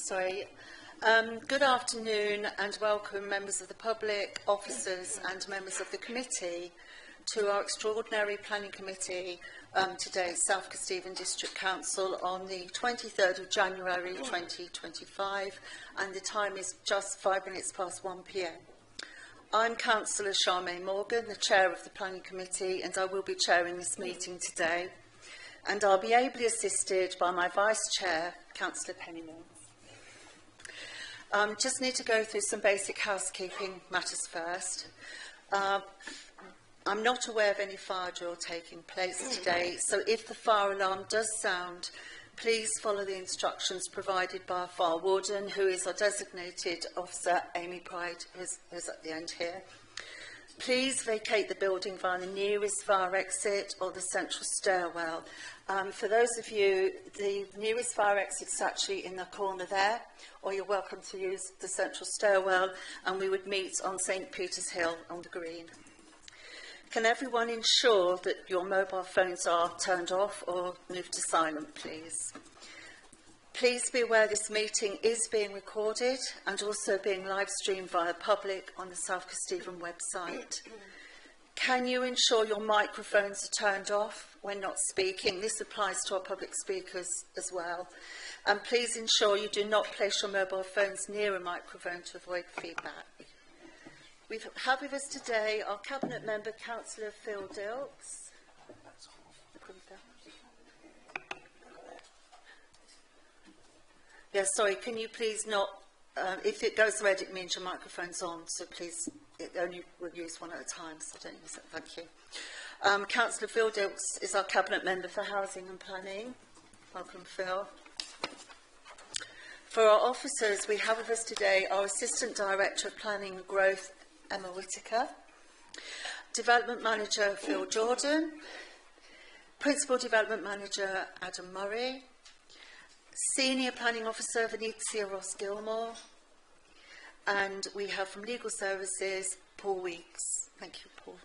Sorry. Good afternoon and welcome members of the public, officers and members of the committee to our extraordinary planning committee today at South Kesteven District Council on the 23rd of January 2025, and the time is just 5 minutes past 1 p.m. I'm Councillor Charmaine Morgan, the chair of the planning committee, and I will be chairing this meeting today. And I'll be ably assisted by my vice chair, Councillor Penny Mills. Just need to go through some basic housekeeping matters first. I'm not aware of any fire drill taking place today, so if the fire alarm does sound, please follow the instructions provided by our fire warden, who is our designated officer, Amy Pride, who's at the end here. Please vacate the building via the nearest fire exit or the central stairwell. For those of you, the nearest fire exit is actually in the corner there, or you're welcome to use the central stairwell, and we would meet on St. Peter's Hill on the green. Can everyone ensure that your mobile phones are turned off or moved to silent, please? Please be aware this meeting is being recorded and also being live streamed via public on the South Kesteven website. Can you ensure your microphones are turned off when not speaking? This applies to our public speakers as well. And please ensure you do not place your mobile phones near a microphone to avoid feedback. We have with us today our Cabinet Member, Councillor Phil Dilks. Yeah, sorry, can you please not, if it goes red, it means your microphone's on, so please, it only will use one at a time, so don't use it. Thank you. Councillor Phil Dilks is our Cabinet Member for Housing and Planning. Welcome, Phil. For our officers, we have with us today our Assistant Director of Planning and Growth, Emma Whittaker, Development Manager, Phil Jordan, Principal Development Manager, Adam Murray, Senior Planning Officer, Venezia Ross-Gilmore, and we have from Legal Services, Paul Weeks. Thank you, Paul.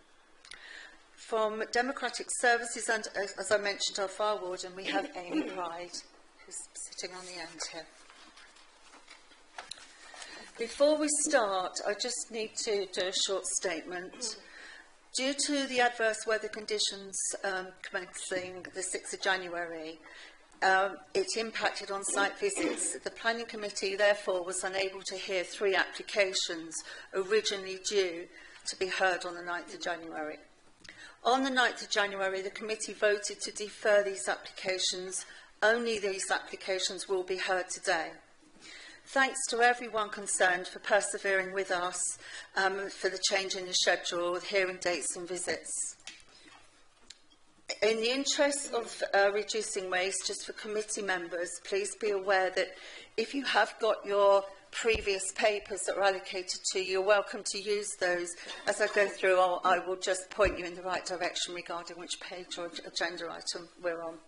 From Democratic Services, and as I mentioned, our fire warden, we have Amy Pride, who's sitting on the end here. Before we start, I just need to do a short statement. Due to the adverse weather conditions commencing the 6th of January, it impacted on site visits. The planning committee therefore was unable to hear 3 applications originally due to be heard on the 9th of January. On the 9th of January, the committee voted to defer these applications. Only these applications will be heard today. Thanks to everyone concerned for persevering with us for the change in the schedule, with hearing dates and visits. In the interest of reducing waste, just for committee members, please be aware that if you have got your previous papers that are allocated to you, you're welcome to use those. As I go through, I will just point you in the right direction regarding which page or agenda item we're on.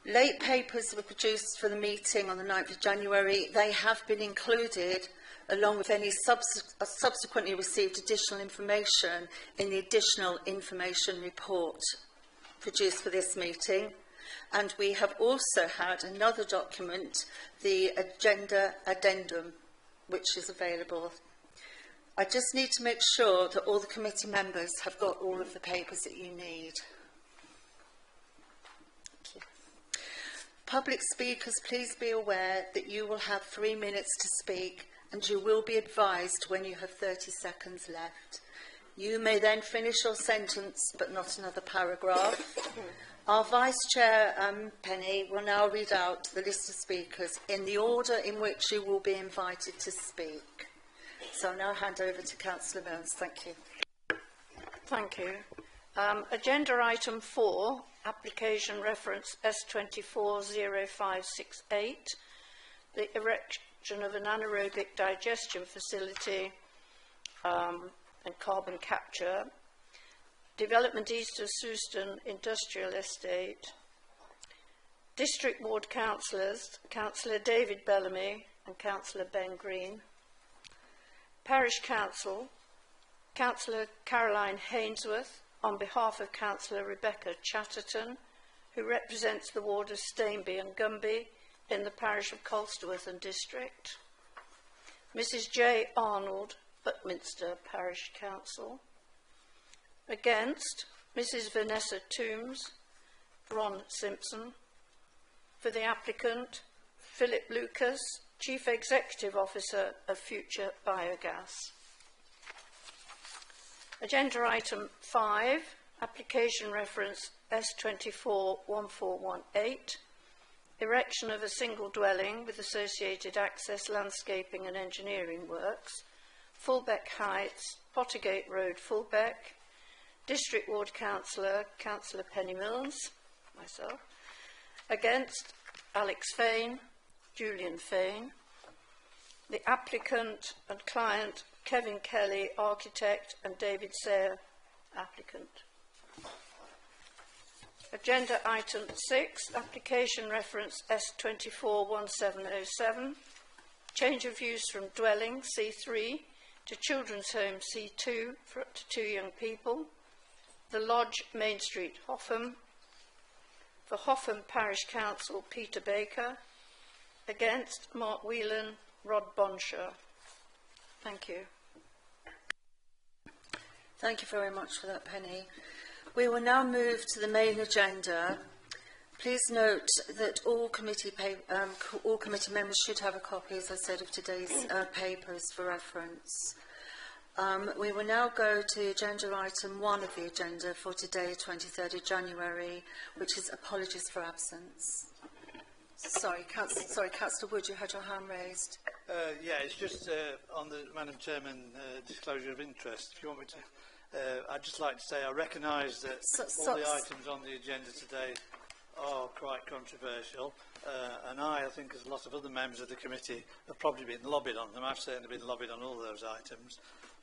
Late papers were produced for the meeting on the 9th of January. They have been included along with any subsequently received additional information in the additional information report produced for this meeting. And we have also had another document, the agenda addendum, which is available. I just need to make sure that all the committee members have got all of the papers that you need. Thank you. Public speakers, please be aware that you will have 3 minutes to speak, and you will be advised when you have 30 seconds left. You may then finish your sentence, but not another paragraph. Our Vice Chair, Penny, will now read out the list of speakers in the order in which you will be invited to speak. So I'll now hand over to Councillor Mills. Thank you. Thank you. Agenda item 4, application reference S240568, the erection of an anaerobic digestion facility and carbon capture, development east of Souston Industrial Estate. District Ward Councillors, Councillor David Bellamy and Councillor Ben Green. Parish Council, Councillor Caroline Hainsworth, on behalf of Councillor Rebecca Chatterton, who represents the ward of Stainby and Gumby, in the parish of Colsterworth and District. Mrs. J. Arnold, Buckminster Parish Council. Against, Mrs. Vanessa Toombs, Ron Simpson. For the applicant, Philip Lucas, Chief Executive Officer of Future Biogas. Agenda item 5, application reference S241418, erection of a single dwelling with associated access, landscaping and engineering works, Fulbeck Heights, Pottergate Road, Fulbeck. District Ward Councillor, Councillor Penny Mills, myself. Against, Alex Fain, Julian Fain. The applicant and client, Kevin Kelly, architect, and David Sayre, applicant. Agenda item 6, application reference S241707, change of use from dwelling C3 to children's home C2 for up to 2 young people. The Lodge, Main Street, Hotham. For Hotham Parish Council, Peter Baker. Against, Mark Whelan, Rod Bonsher. Thank you. Thank you very much for that, Penny. We will now move to the main agenda. Please note that all committee members should have a copy, as I said, of today's papers for reference. We will now go to agenda item 1 of the agenda for today, 23rd of January, which is apologies for absence. Sorry, Councillor Wood, you had your hand raised. Yeah, it's just on the, Madam Chairman, disclosure of interest. If you want me to, I'd just like to say I recognise that all the items on the agenda today are quite controversial, and I think as a lot of other members of the committee have probably been lobbied on them. I've certainly been lobbied on all those items.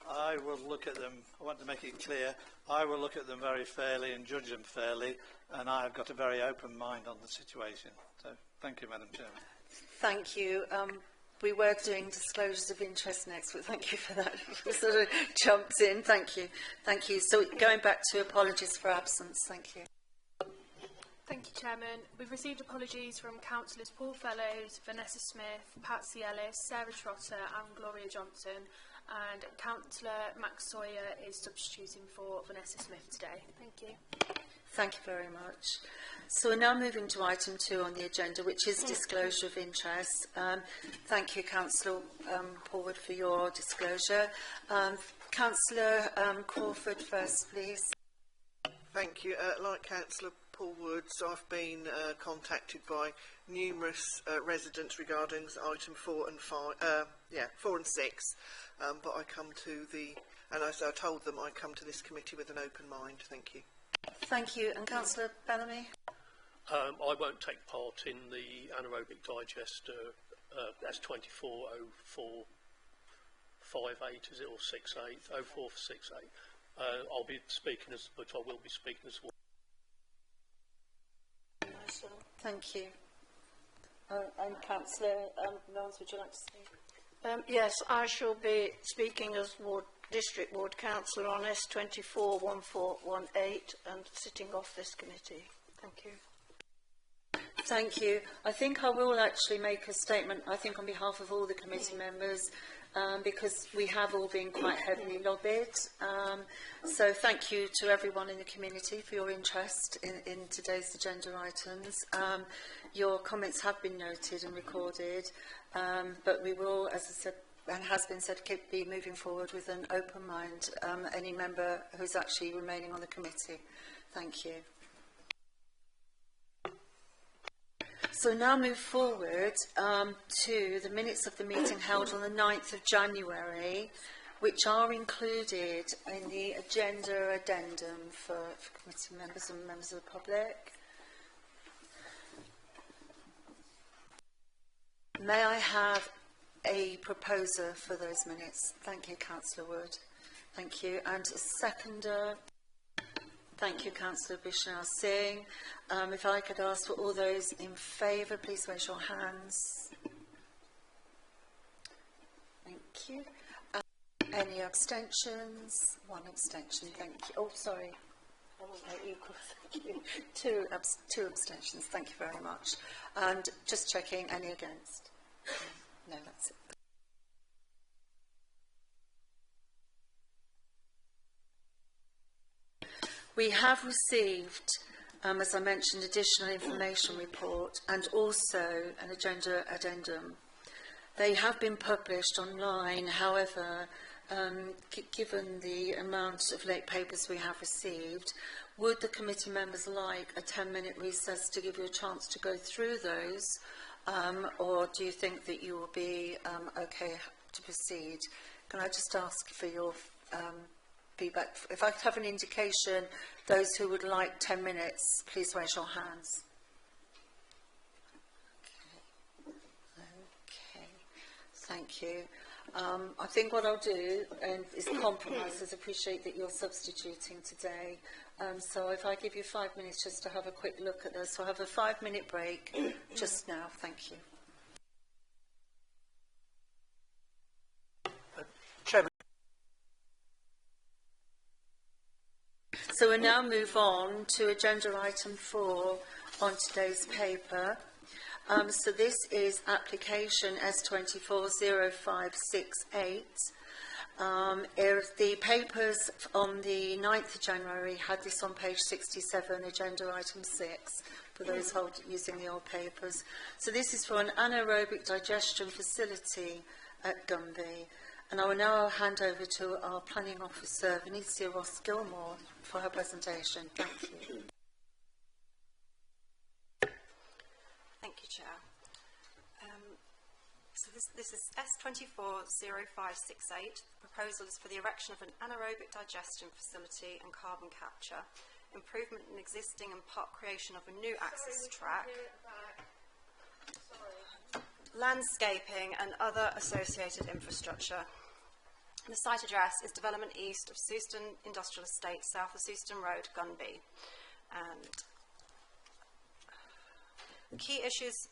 I will look at them, I want to make it clear, I will look at them very fairly and judge them fairly, and I have got a very open mind on the situation. So, thank you, Madam Chairman. Thank you. We were doing disclosures of interest next, but thank you for that. It sort of jumped in. Thank you. Thank you. So, going back to apologies for absence. Thank you. Thank you, Chairman. We've received apologies from Councillors Paul Fellows, Vanessa Smith, Patsy Ellis, Sarah Trotter and Gloria Johnson, and Councillor Max Sawyer is substituting for Vanessa Smith today. Thank you. Thank you very much. So we're now moving to item 2 on the agenda, which is disclosure of interest. Thank you, Councillor Paul, for your disclosure. Councillor Crawford first, please. Thank you. Like Councillor Paul Woods, I've been contacted by numerous residents regarding item 4 and 5, 4 and 6. But I come to the, and as I told them, I come to this committee with an open mind. Thank you. Thank you. And Councillor Bellamy? I won't take part in the anaerobic digester. That's 240458, is it, or 68? 0468. I'll be speaking as, but I will be speaking as well. Thank you. And Councillor Mills, would you like to speak? Yes, I shall be speaking as District Ward Councillor on S241418 and sitting off this committee. Thank you. Thank you. I think I will actually make a statement, I think on behalf of all the committee members, because we have all been quite heavily lobbied. So thank you to everyone in the community for your interest in today's agenda items. Your comments have been noted and recorded, but we will, as I said, and has been said, be moving forward with an open mind, any member who's actually remaining on the committee. Thank you. So now move forward to the minutes of the meeting held on the 9th of January, which are included in the agenda addendum for committee members and members of the public. May I have a proposer for those minutes? Thank you, Councillor Wood. Thank you. And a seconder. Thank you, Councillor Bishnal Singh. If I could ask for all those in favour, please raise your hands. Thank you. Any abstentions? One abstention, thank you. Oh, sorry. Equal, thank you. Two abstentions, thank you very much. And just checking, any against? No, that's it. We have received, as I mentioned, additional information report and also an agenda addendum. They have been published online, however, given the amount of late papers we have received, would the committee members like a 10-minute recess to give you a chance to go through those, or do you think that you will be okay to proceed? Can I just ask for your feedback? If I could have an indication, those who would like 10 minutes, please raise your hands. Okay, thank you. I think what I'll do is compromise. I appreciate that you're substituting today. So if I give you 5 minutes just to have a quick look at this, so I'll have a 5-minute break just now. Thank you. Chairman. So we'll now move on to agenda item 4 on today's paper. So this is application S240568. The papers on the 9th of January had this on page 67, agenda item 6, for those using the old papers. So this is for an anaerobic digestion facility at Gumby. And I will now hand over to our planning officer, Venetia Ross-Gilmore, for her presentation. Thank you. Thank you, Chair. So this is S240568. The proposal is for the erection of an anaerobic digestion facility and carbon capture, improvement in existing and part creation of a new access track, landscaping and other associated infrastructure. The site address is Development East of Seuston Industrial Estate, south of Seuston Road, Gunby. And the key issues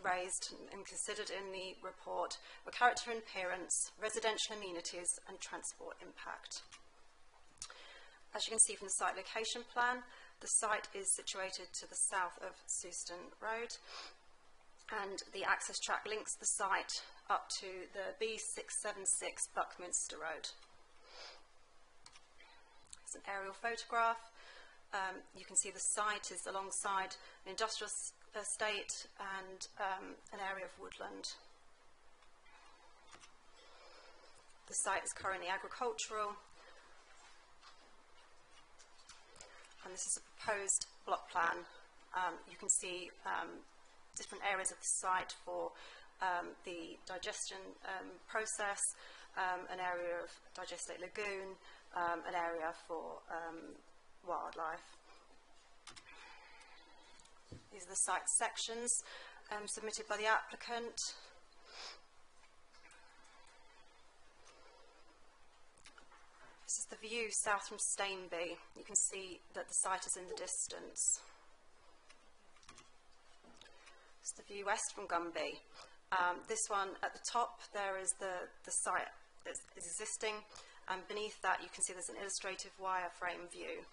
raised and considered in the report were character and appearance, residential amenities and transport impact. As you can see from the site location plan, the site is situated to the south of Seuston Road, and the access track links the site up to the B676 Buckminster Road. It's an aerial photograph. You can see the site is alongside an industrial estate and an area of woodland. The site is currently agricultural, and this is a proposed block plan. You can see different areas of the site for the digestion process, an area of digestate lagoon, an area for wildlife. These are the site sections submitted by the applicant. This is the view south from Stainby. You can see that the site is in the distance. This is the view west from Gumby. This one at the top, there is the site that is existing, and beneath that you can see there's an illustrative wireframe view.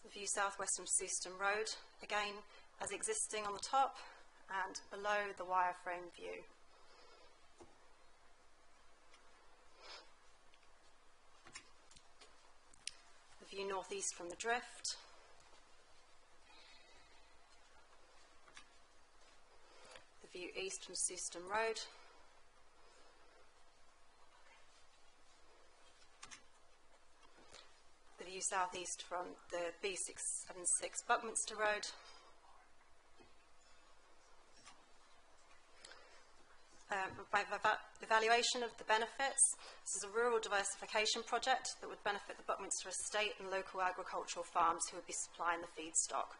The view southwest from Seuston Road, again as existing on the top and below the wireframe view. The view northeast from the drift. The view east from Seuston Road. The view southeast from the B676 Buckminster Road. By evaluation of the benefits, this is a rural diversification project that would benefit the Buckminster estate and local agricultural farms who would be supplying the feedstock.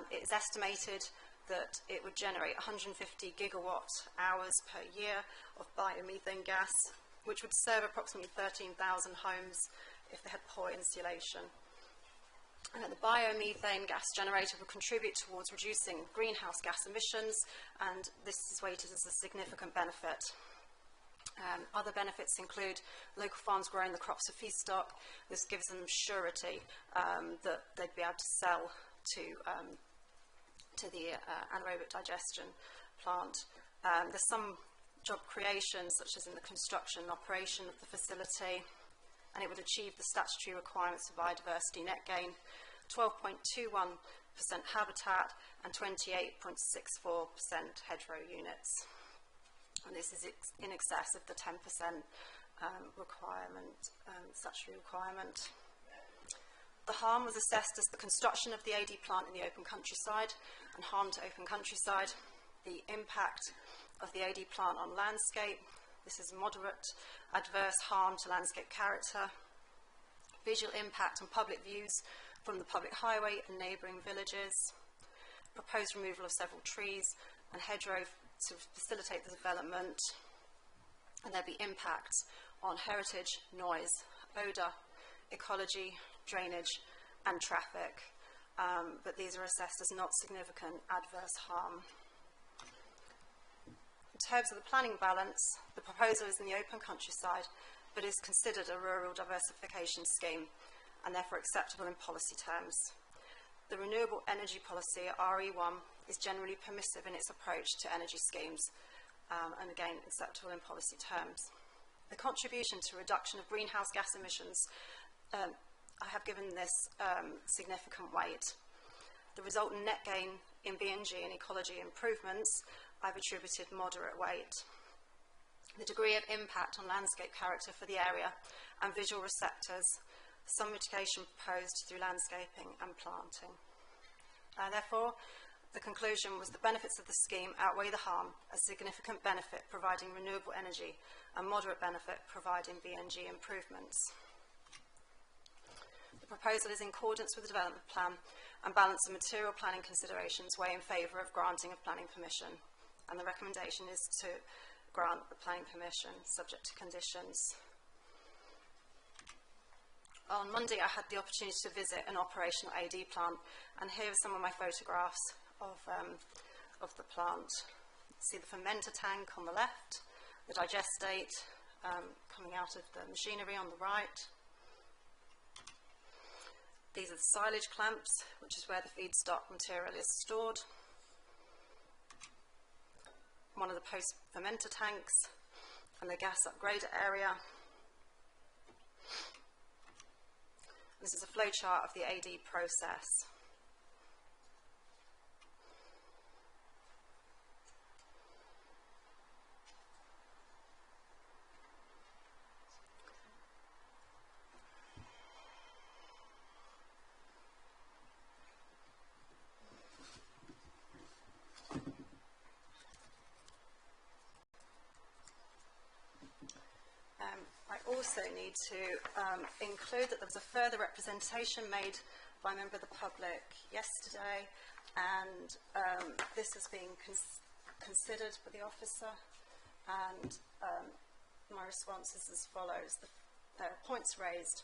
It is estimated that it would generate 150 gigawatt hours per year of biomethane gas, which would serve approximately 13,000 homes if they had poor insulation. And the biomethane gas generated will contribute towards reducing greenhouse gas emissions, and this is weighted as a significant benefit. Other benefits include local farms growing the crops of feedstock. This gives them surety that they'd be able to sell to the anaerobic digestion plant. There's some job creation, such as in the construction and operation of the facility, and it would achieve the statutory requirements for biodiversity net gain, 12.21% habitat and 28.64% hedgerow units. And this is in excess of the 10% statutory requirement. The harm was assessed as the construction of the AD plant in the open countryside and harm to open countryside, the impact of the AD plant on landscape. This is moderate adverse harm to landscape character, visual impact on public views from the public highway and neighbouring villages, proposed removal of several trees and hedgerow to facilitate the development, and there'll be impacts on heritage, noise, odour, ecology, drainage and traffic, but these are assessed as not significant adverse harm. In terms of the planning balance, the proposal is in the open countryside, but is considered a rural diversification scheme and therefore acceptable in policy terms. The renewable energy policy, RE1, is generally permissive in its approach to energy schemes and again acceptable in policy terms. The contribution to reduction of greenhouse gas emissions, I have given this significant weight. The resultant net gain in BNG and ecology improvements, I've attributed moderate weight. The degree of impact on landscape character for the area and visual receptors, some mitigation proposed through landscaping and planting. Therefore, the conclusion was the benefits of the scheme outweigh the harm, a significant benefit providing renewable energy and moderate benefit providing BNG improvements. The proposal is in accordance with the development plan and balance of material planning considerations weigh in favour of granting of planning permission, and the recommendation is to grant the planning permission subject to conditions. On Monday I had the opportunity to visit an operational AD plant, and here are some of my photographs of the plant. See the fermenter tank on the left, the digestate coming out of the machinery on the right. These are the silage clamps, which is where the feedstock material is stored. One of the post-fermenter tanks and the gas upgrader area. This is a flowchart of the AD process. I also need to include that there was a further representation made by a member of the public yesterday, and this has been considered by the officer, and my response is as follows. The points raised.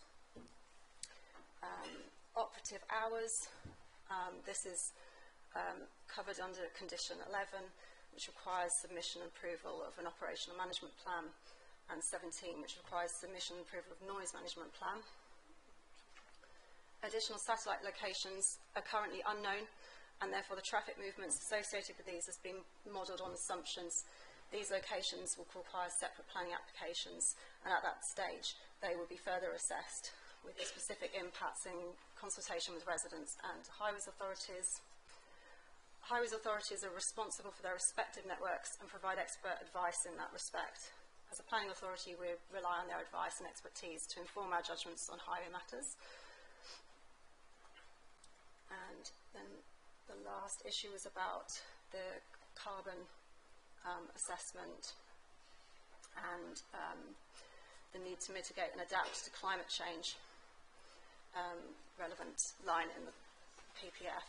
Operative hours. This is covered under condition 11, which requires submission and approval of an operational management plan, and 17, which requires submission and approval of noise management plan. Additional satellite locations are currently unknown, and therefore the traffic movements associated with these has been modelled on assumptions. These locations will require separate planning applications, and at that stage they will be further assessed with the specific impacts in consultation with residents and highways authorities. Highways authorities are responsible for their respective networks and provide expert advice in that respect. As a planning authority, we rely on their advice and expertise to inform our judgments on highway matters. And then the last issue is about the carbon assessment and the need to mitigate and adapt to climate change, relevant line in the PPF.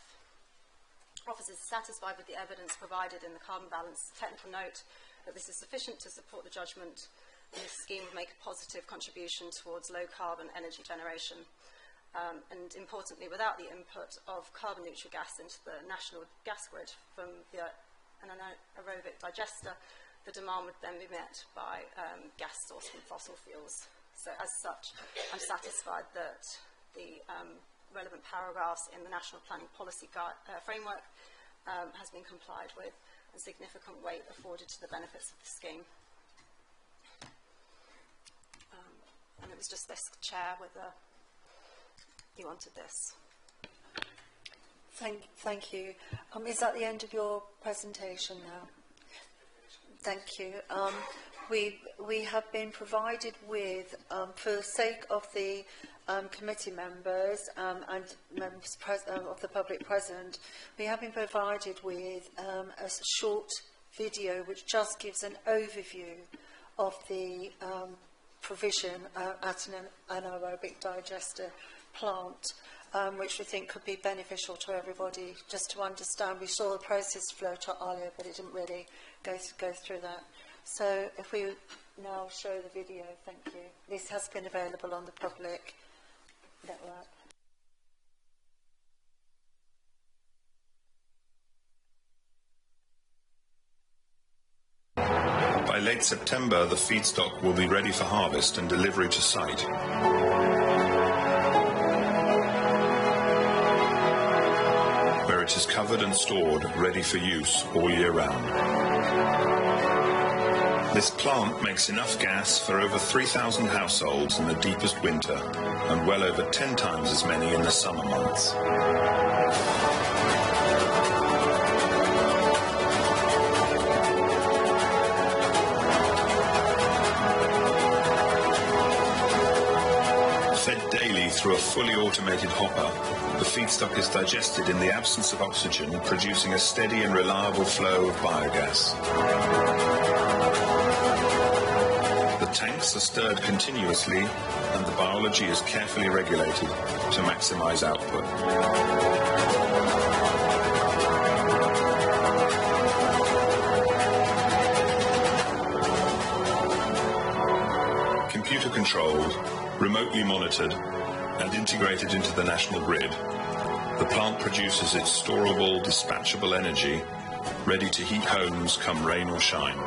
Office is satisfied with the evidence provided in the carbon balance technical note that this is sufficient to support the judgment, and this scheme would make a positive contribution towards low carbon energy generation. And importantly, without the input of carbon neutral gas into the national gas grid from an anaerobic digester, the demand would then be met by gas sourced from fossil fuels. So as such, I'm satisfied that the relevant paragraphs in the National Planning Policy Framework has been complied with and significant weight afforded to the benefits of the scheme. And it was just this, Chair, whether you wanted this. Thank you. Is that the end of your presentation now? Thank you. We have been provided with, for the sake of the committee members and members of the public present, we have been provided with a short video which just gives an overview of the provision at an anaerobic digester plant, which we think could be beneficial to everybody, just to understand. We saw the process flow chart earlier, but it didn't really go through that. So if we now show the video, thank you. This has been available on the public network. By late September, the feedstock will be ready for harvest and delivery to site. Where it is covered and stored, ready for use all year round. This plant makes enough gas for over 3,000 households in the deepest winter, and well over 10 times as many in the summer months. Fed daily through a fully automated hopper, the feedstock is digested in the absence of oxygen, producing a steady and reliable flow of biogas. The tanks are stirred continuously, and the biology is carefully regulated to maximize output. Computer-controlled, remotely monitored, and integrated into the national grid, the plant produces its storable, dispatchable energy, ready to heat homes come rain or shine.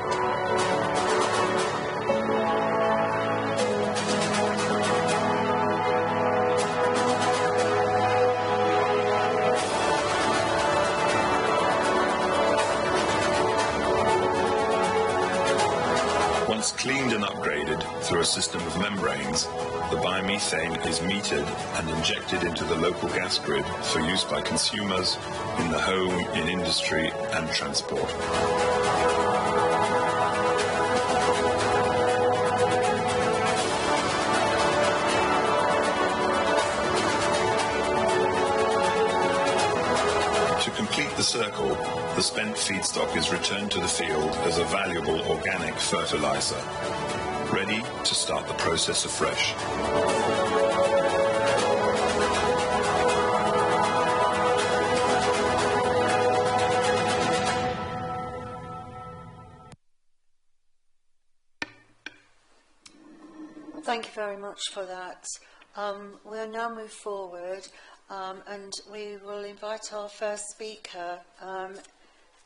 Once cleaned and upgraded through a system of membranes, the biomethane is metered and injected into the local gas grid for use by consumers, in the home, in industry and transport. To complete the circle, the spent feedstock is returned to the field as a valuable organic fertilizer, ready to start the process afresh. Thank you very much for that. We'll now move forward and we will invite our first speaker,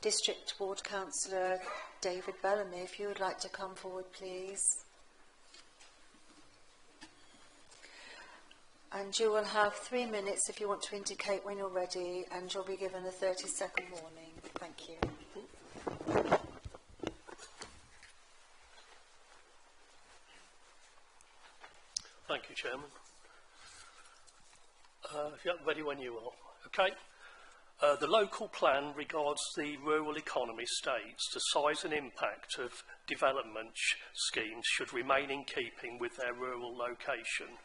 District Ward Councillor David Bellamy. If you would like to come forward, please. And you will have 3 minutes if you want to indicate when you're ready, and you'll be given a 30-second warning. Thank you. Thank you, Chairman. If you're ready when you are. Okay. The local plan regards the rural economy states the size and impact of development schemes should remain in keeping with their rural location.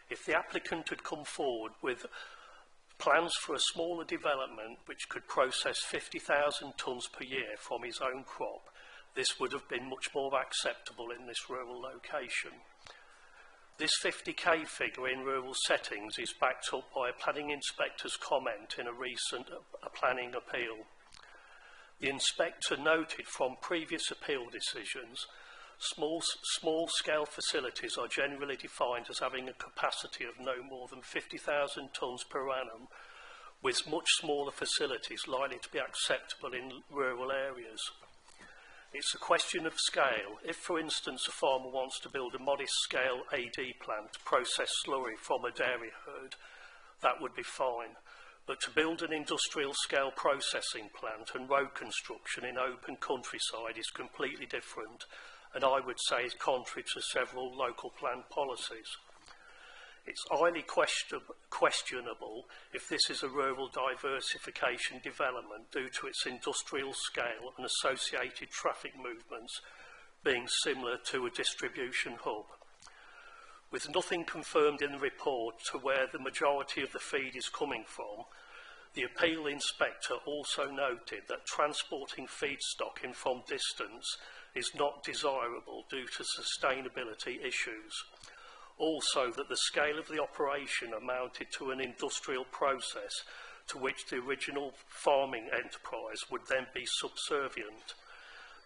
If the applicant had come forward with plans for a smaller development which could process 50,000 tonnes per year from his own crop, this would have been much more acceptable in this rural location. This 50k figure in rural settings is backed up by a planning inspector's comment in a recent planning appeal. The inspector noted from previous appeal decisions, small-scale facilities are generally defined as having a capacity of no more than 50,000 tonnes per annum, with much smaller facilities likely to be acceptable in rural areas. It's a question of scale. If, for instance, a farmer wants to build a modest-scale AD plant to process slurry from a dairy herd, that would be fine. But to build an industrial-scale processing plant and road construction in open countryside is completely different, and I would say is contrary to several local plan policies. It's highly questionable if this is a rural diversification development due to its industrial scale and associated traffic movements being similar to a distribution hub. With nothing confirmed in the report to where the majority of the feed is coming from, the appeal inspector also noted that transporting feedstock in from distance is not desirable due to sustainability issues. Also, that the scale of the operation amounted to an industrial process to which the original farming enterprise would then be subservient.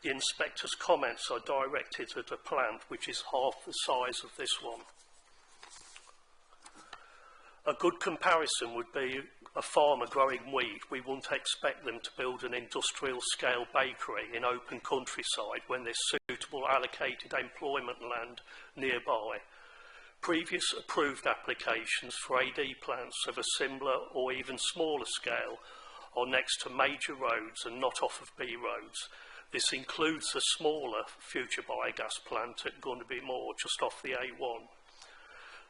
The inspector's comments are directed at a plant which is half the size of this one. A good comparison would be a farmer growing wheat. We wouldn't expect them to build an industrial scale bakery in open countryside when there's suitable allocated employment land nearby. Previous approved applications for AD plants of a similar or even smaller scale are next to major roads and not off of B roads. This includes a smaller future biogas plant at Gunnerby Moor, just off the A1.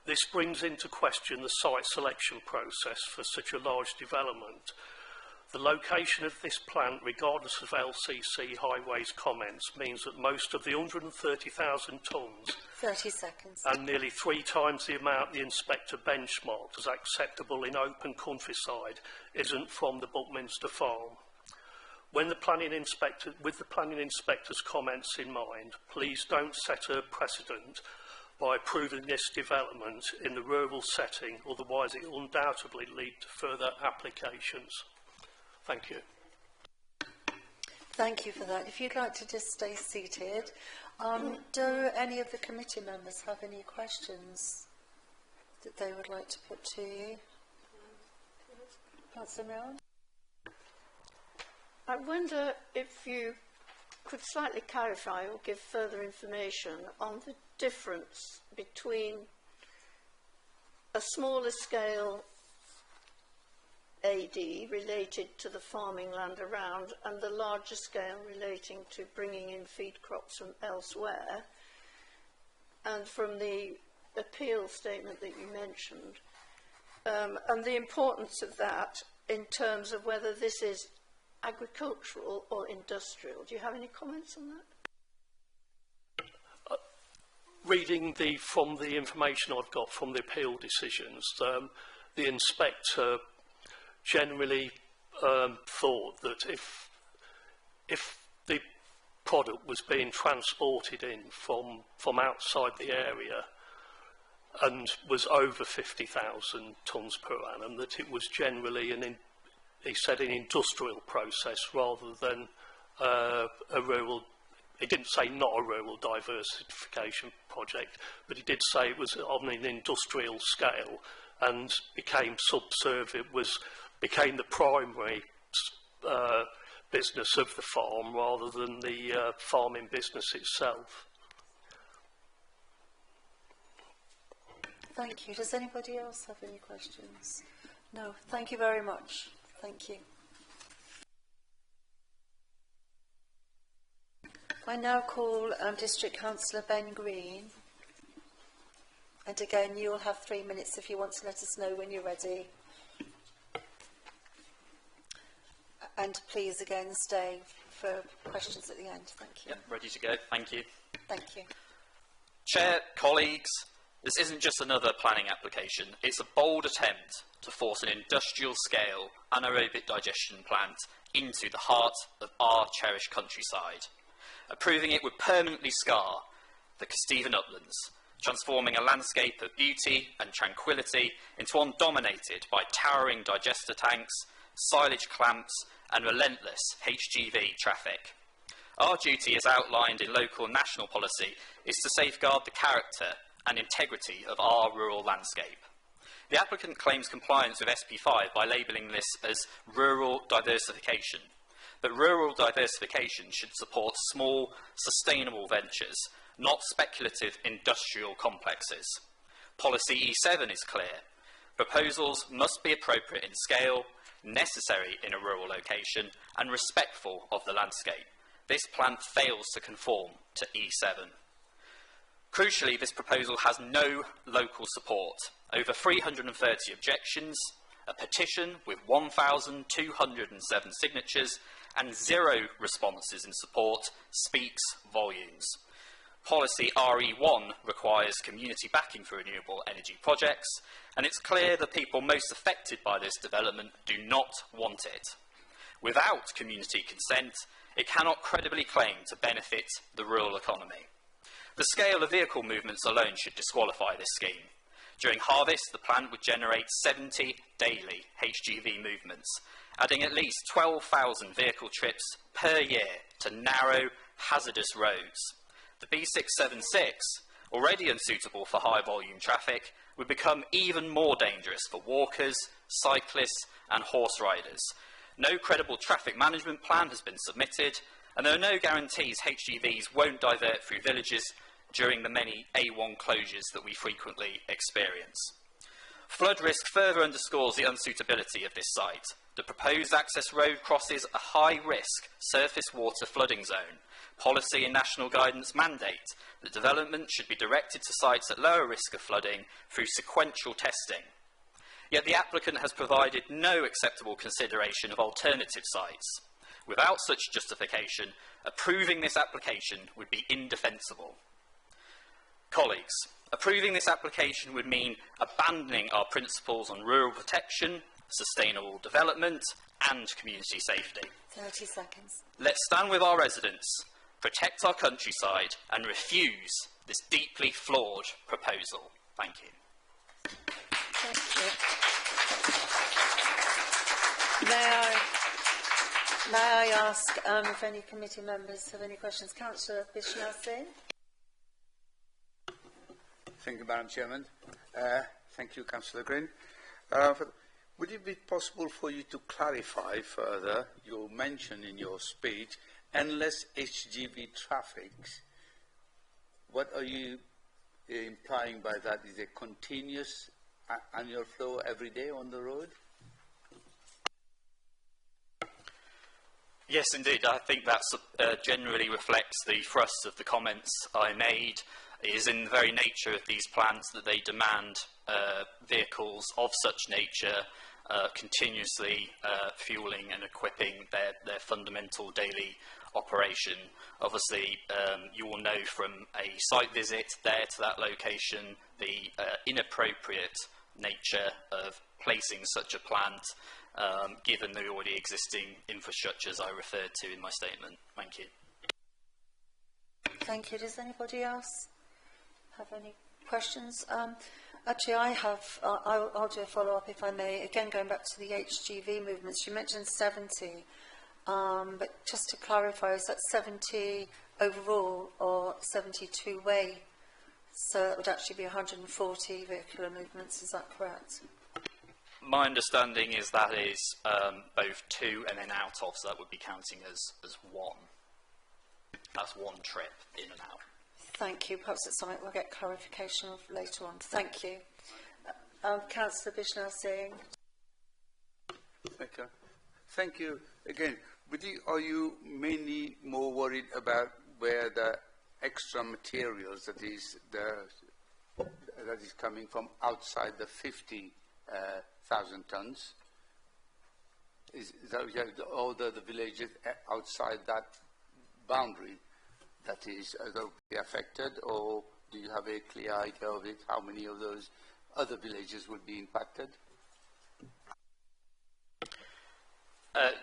This brings into question the site selection process for such a large development. The location of this plant, regardless of LCC Highways comments, means that most of the 130,000 tonnes 30 seconds. And nearly 3 times the amount the inspector benchmarked as acceptable in open countryside isn't from the Buckminster farm. With the planning inspector's comments in mind, please don't set a precedent by approving this development in the rural setting, otherwise it will undoubtedly lead to further applications. Thank you. Thank you for that. If you'd like to just stay seated. Do any of the committee members have any questions that they would like to put to you? Councillor Milne? I wonder if you could slightly clarify or give further information on the difference between a smaller scale AD related to the farming land around and the larger scale relating to bringing in feed crops from elsewhere. And from the appeal statement that you mentioned, and the importance of that in terms of whether this is agricultural or industrial. Do you have any comments on that? Reading from the information I've got from the appeal decisions, the inspector generally thought that if the product was being transported in from outside the area and was over 50,000 tonnes per annum, that it was generally he said an industrial process rather than a rural. He didn't say not a rural diversification project, but he did say it was on an industrial scale and became subservient, became the primary business of the farm rather than the farming business itself. Thank you. Does anybody else have any questions? No. Thank you very much. Thank you. I now call District Councillor Ben Green. And again, you'll have 3 minutes if you want to let us know when you're ready. And please, again, stay for questions at the end. Thank you. Yep, ready to go. Thank you. Thank you. Chair, colleagues, this isn't just another planning application. It's a bold attempt to force an industrial-scale anaerobic digestion plant into the heart of our cherished countryside. Approving it would permanently scar the Kesteven uplands, transforming a landscape of beauty and tranquility into one dominated by towering digester tanks, silage clamps and relentless HGV traffic. Our duty, as outlined in local and national policy, is to safeguard the character and integrity of our rural landscape. The applicant claims compliance with SP5 by labelling this as rural diversification. but rural diversification should support small, sustainable ventures, not speculative industrial complexes. Policy E7 is clear. Proposals must be appropriate in scale, necessary in a rural location, and respectful of the landscape. This plan fails to conform to E7. Crucially, this proposal has no local support. Over 330 objections, a petition with 1,207 signatures, and 0 responses in support speaks volumes. Policy RE1 requires community backing for renewable energy projects, and it's clear the people most affected by this development do not want it. Without community consent, it cannot credibly claim to benefit the rural economy. The scale of vehicle movements alone should disqualify this scheme. During harvest, the plant would generate 70 daily HGV movements, adding at least 12,000 vehicle trips per year to narrow, hazardous roads. The B676, already unsuitable for high-volume traffic, would become even more dangerous for walkers, cyclists and horse riders. No credible traffic management plan has been submitted, and there are no guarantees HGVs won't divert through villages during the many A1 closures that we frequently experience. Flood risk further underscores the unsuitability of this site. The proposed access road crosses a high-risk surface water flooding zone. Policy and national guidance mandate that development should be directed to sites at lower risk of flooding through sequential testing. Yet the applicant has provided no acceptable consideration of alternative sites. Without such justification, approving this application would be indefensible. Colleagues, approving this application would mean abandoning our principles on rural protection, sustainable development and community safety. 30 seconds. Let's stand with our residents, protect our countryside and refuse this deeply flawed proposal. Thank you. Thank you. May I ask if any committee members have any questions? Councillor Bishnell Singh. Thank you, Madam Chairman. Thank you, Councillor Green. Would it be possible for you to clarify further, you mentioned in your speech, endless HGV traffic? What are you implying by that? Is it continuous annual flow every day on the road? Yes, indeed. I think that generally reflects the thrust of the comments I made. It is in the very nature of these plans that they demand vehicles of such nature continuously fueling and equipping their fundamental daily operation. Obviously, you will know from a site visit there to that location the inappropriate nature of placing such a plant given the already existing infrastructures I referred to in my statement. Thank you. Thank you. Does anybody else have any questions? Actually, I have. I'll do a follow-up if I may. Again, going back to the HGV movements, you mentioned 70, but just to clarify, is that 70 overall or 72 way? So it would actually be 140 vehicular movements. Is that correct? My understanding is that is both to and then out of, so that would be counting as one. That's one trip in and out. Thank you. Perhaps it's something we'll get clarification of later on. Thank you. Councillor Bishnell Singh. Okay. Thank you. Again, are you mainly more worried about where the extra materials that is coming from outside the 50,000 tons? Is that all the villages outside that boundary that is be affected, or do you have a clear idea of it, how many of those other villages would be impacted?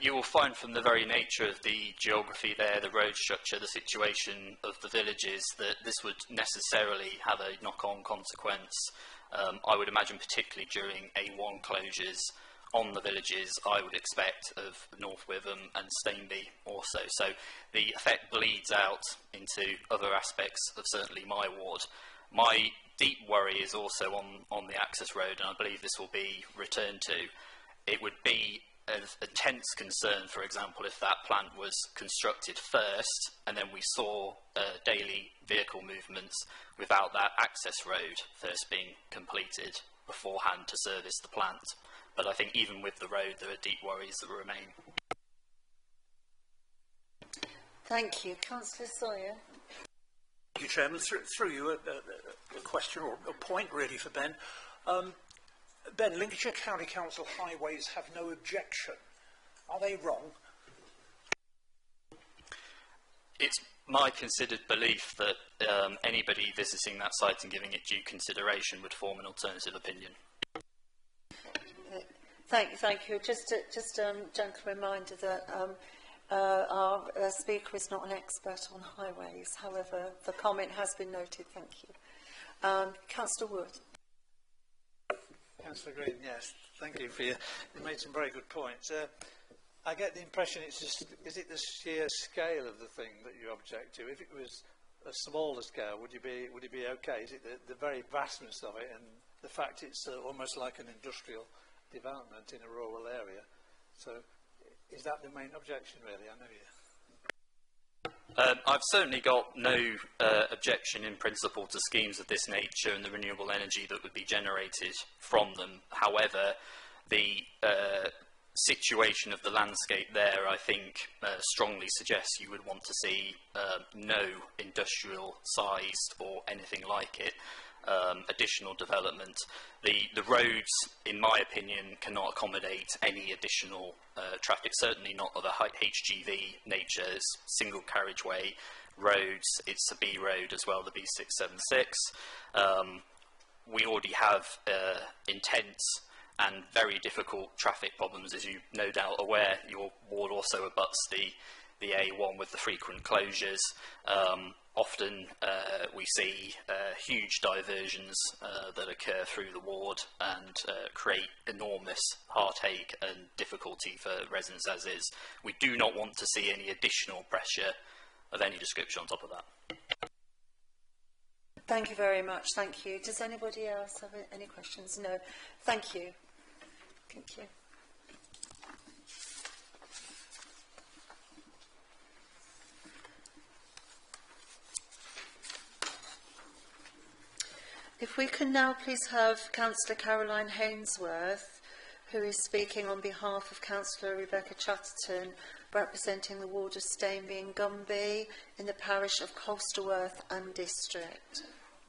You will find from the very nature of the geography there, the road structure, the situation of the villages, that this would necessarily have a knock-on consequence. I would imagine particularly during A1 closures on the villages, I would expect of North Witham and Stainby also. So the effect bleeds out into other aspects of certainly my ward. My deep worry is also on the access road, and I believe this will be returned to. It would be of intense concern, for example, if that plant was constructed first and then we saw daily vehicle movements without that access road first being completed beforehand to service the plant. But I think even with the road, there are deep worries that remain. Thank you. Councillor Sawyer. Thank you, Chairman. Through you, a question or a point really for Ben. Ben, Lincolnshire County Council highways have no objection. Are they wrong? It's my considered belief that anybody visiting that site and giving it due consideration would form an alternative opinion. Thank you. Just a gentle reminder that our speaker is not an expert on highways. However, the comment has been noted. Thank you. Councillor Wood. Councillor Green, yes, thank you for you made some very good points. I get the impression it's just, is it the sheer scale of the thing that you object to? If it was a smaller scale, would it be okay? Is it the very vastness of it and the fact it's almost like an industrial development in a rural area? So is that the main objection really? I know you. I've certainly got no objection in principle to schemes of this nature and the renewable energy that would be generated from them. However, the situation of the landscape there, I think, strongly suggests you would want to see no industrial sized or anything like it additional development. The roads, in my opinion, cannot accommodate any additional traffic, certainly not of a HGV nature. It's single carriageway roads, it's a B road as well, the B676. We already have intense and very difficult traffic problems, as you no doubt aware. Your ward also abuts the A1 with the frequent closures. Often we see huge diversions that occur through the ward and create enormous heartache and difficulty for residents as is. We do not want to see any additional pressure of any description on top of that. Thank you very much. Thank you. Does anybody else have any questions? No. Thank you. Thank you. If we can now please have Councillor Caroline Hainsworth, who is speaking on behalf of Councillor Rebecca Chatterton, representing the ward of Stainby and Gumby in the parish of Colsterworth and District.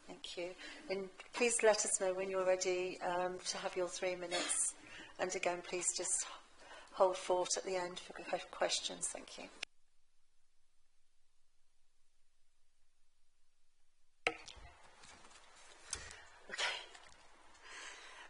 Thank you. And please let us know when you're ready to have your 3 minutes. And again, please just hold fort at the end for questions. Thank you.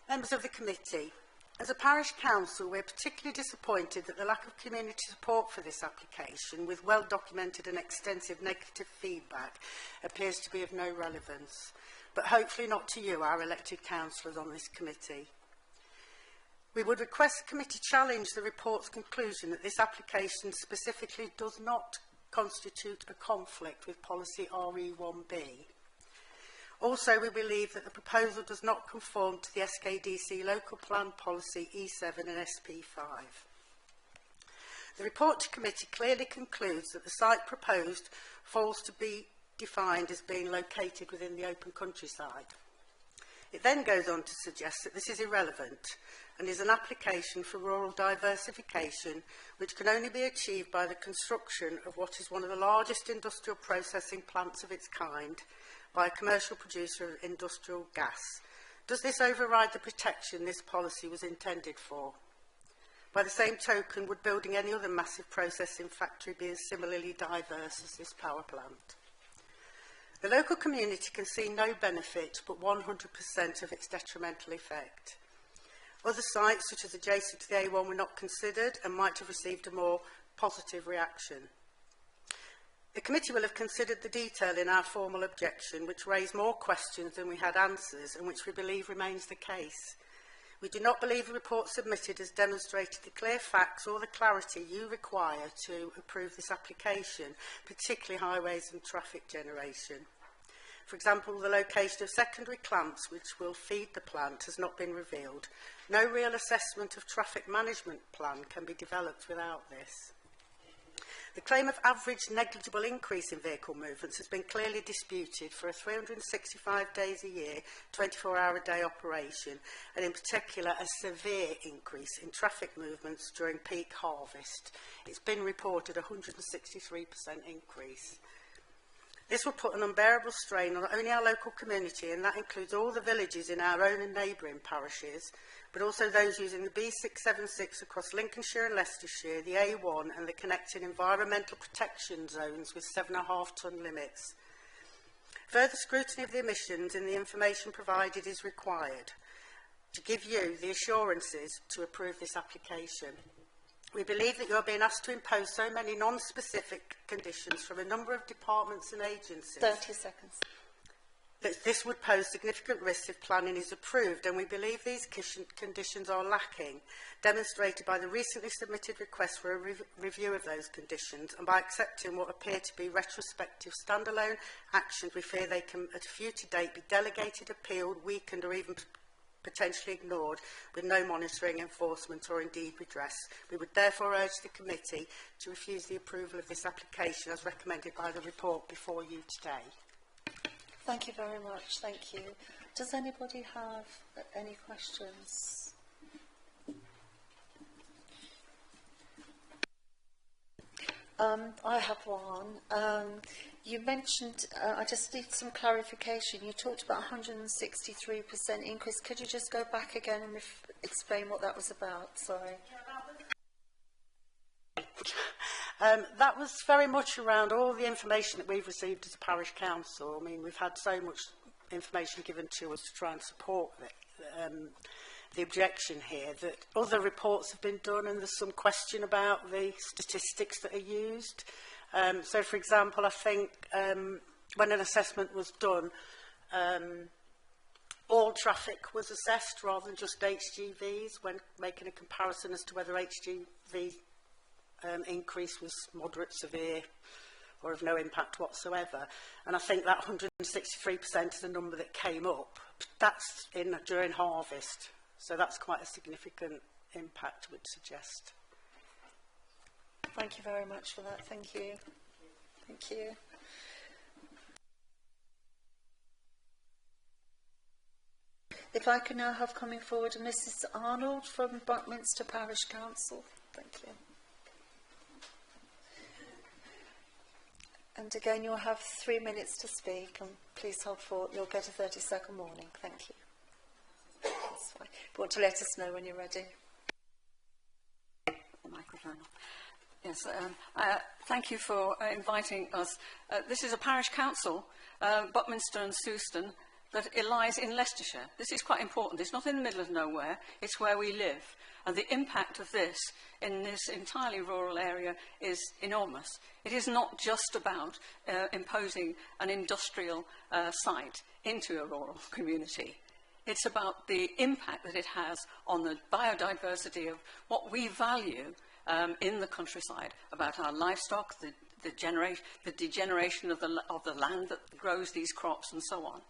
Members of the committee, as a parish council, we're particularly disappointed that the lack of community support for this application, with well-documented and extensive negative feedback, appears to be of no relevance, but hopefully not to you, our elected councillors on this committee. We would request the committee challenge the report's conclusion that this application specifically does not constitute a conflict with policy RE1B. Also, we believe that the proposal does not conform to the SKDC local plan policy E7 and SP5. The report to committee clearly concludes that the site proposed falls to be defined as being located within the open countryside. It then goes on to suggest that this is irrelevant and is an application for rural diversification which can only be achieved by the construction of what is one of the largest industrial processing plants of its kind by a commercial producer of industrial gas. Does this override the protection this policy was intended for? By the same token, would building any other massive processing factory be as similarly diverse as this power plant? The local community can see no benefit but 100% of its detrimental effect. Other sites, such as adjacent to the A1, were not considered and might have received a more positive reaction. The committee will have considered the detail in our formal objection, which raised more questions than we had answers, and which we believe remains the case. We do not believe the report submitted has demonstrated the clear facts or the clarity you require to approve this application, particularly highways and traffic generation. For example, the location of secondary clamps which will feed the plant has not been revealed. No real assessment of traffic management plan can be developed without this. The claim of average negligible increase in vehicle movements has been clearly disputed for a 365 days a year, 24-hour-a-day operation, and in particular a severe increase in traffic movements during peak harvest. It's been reported a 163% increase. This will put an unbearable strain on not only our local community, and that includes all the villages in our own and neighbouring parishes, but also those using the B676 across Lincolnshire and Leicestershire, the A1 and the connecting environmental protection zones with 7.5 tonne limits. Further scrutiny of the emissions in the information provided is required to give you the assurances to approve this application. We believe that you are being asked to impose so many non-specific conditions from a number of departments and agencies. 30 seconds. That this would pose significant risks if planning is approved, and we believe these conditions are lacking, demonstrated by the recently submitted request for a review of those conditions, and by accepting what appear to be retrospective standalone actions. We fear they can at a future date be delegated, appealed, weakened or even potentially ignored, with no monitoring, enforcement or indeed redress. We would therefore urge the committee to refuse the approval of this application as recommended by the report before you today. Thank you very much. Thank you. Does anybody have any questions? I have one. You mentioned, I just need some clarification. You talked about 163% increase. Could you just go back again and explain what that was about? Sorry. That was very much around all the information that we've received as a parish council. I mean, we've had so much information given to us to try and support the objection here, that other reports have been done and there's some question about the statistics that are used. So, for example, I think when an assessment was done, all traffic was assessed rather than just HGVs when making a comparison as to whether HGV increase was moderate, severe or of no impact whatsoever. And I think that 163% is a number that came up. That's during harvest. So that's quite a significant impact, I would suggest. Thank you very much for that. Thank you. Thank you. If I could now have coming forward Mrs. Arnold from Buckminster Parish Council. Thank you. And again, you'll have 3 minutes to speak, and please hold forth. You'll get a 30-second warning. Thank you. That's fine. You want to let us know when you're ready. The microphone. Yes, thank you for inviting us. This is a parish council, Buckminster and Souston, that it lies in Leicestershire. This is quite important. It's not in the middle of nowhere. It's where we live. And the impact of this in this entirely rural area is enormous. It is not just about imposing an industrial site into a rural community. It's about the impact that it has on the biodiversity of what we value in the countryside, about our livestock, the degeneration of the land that grows these crops and so on.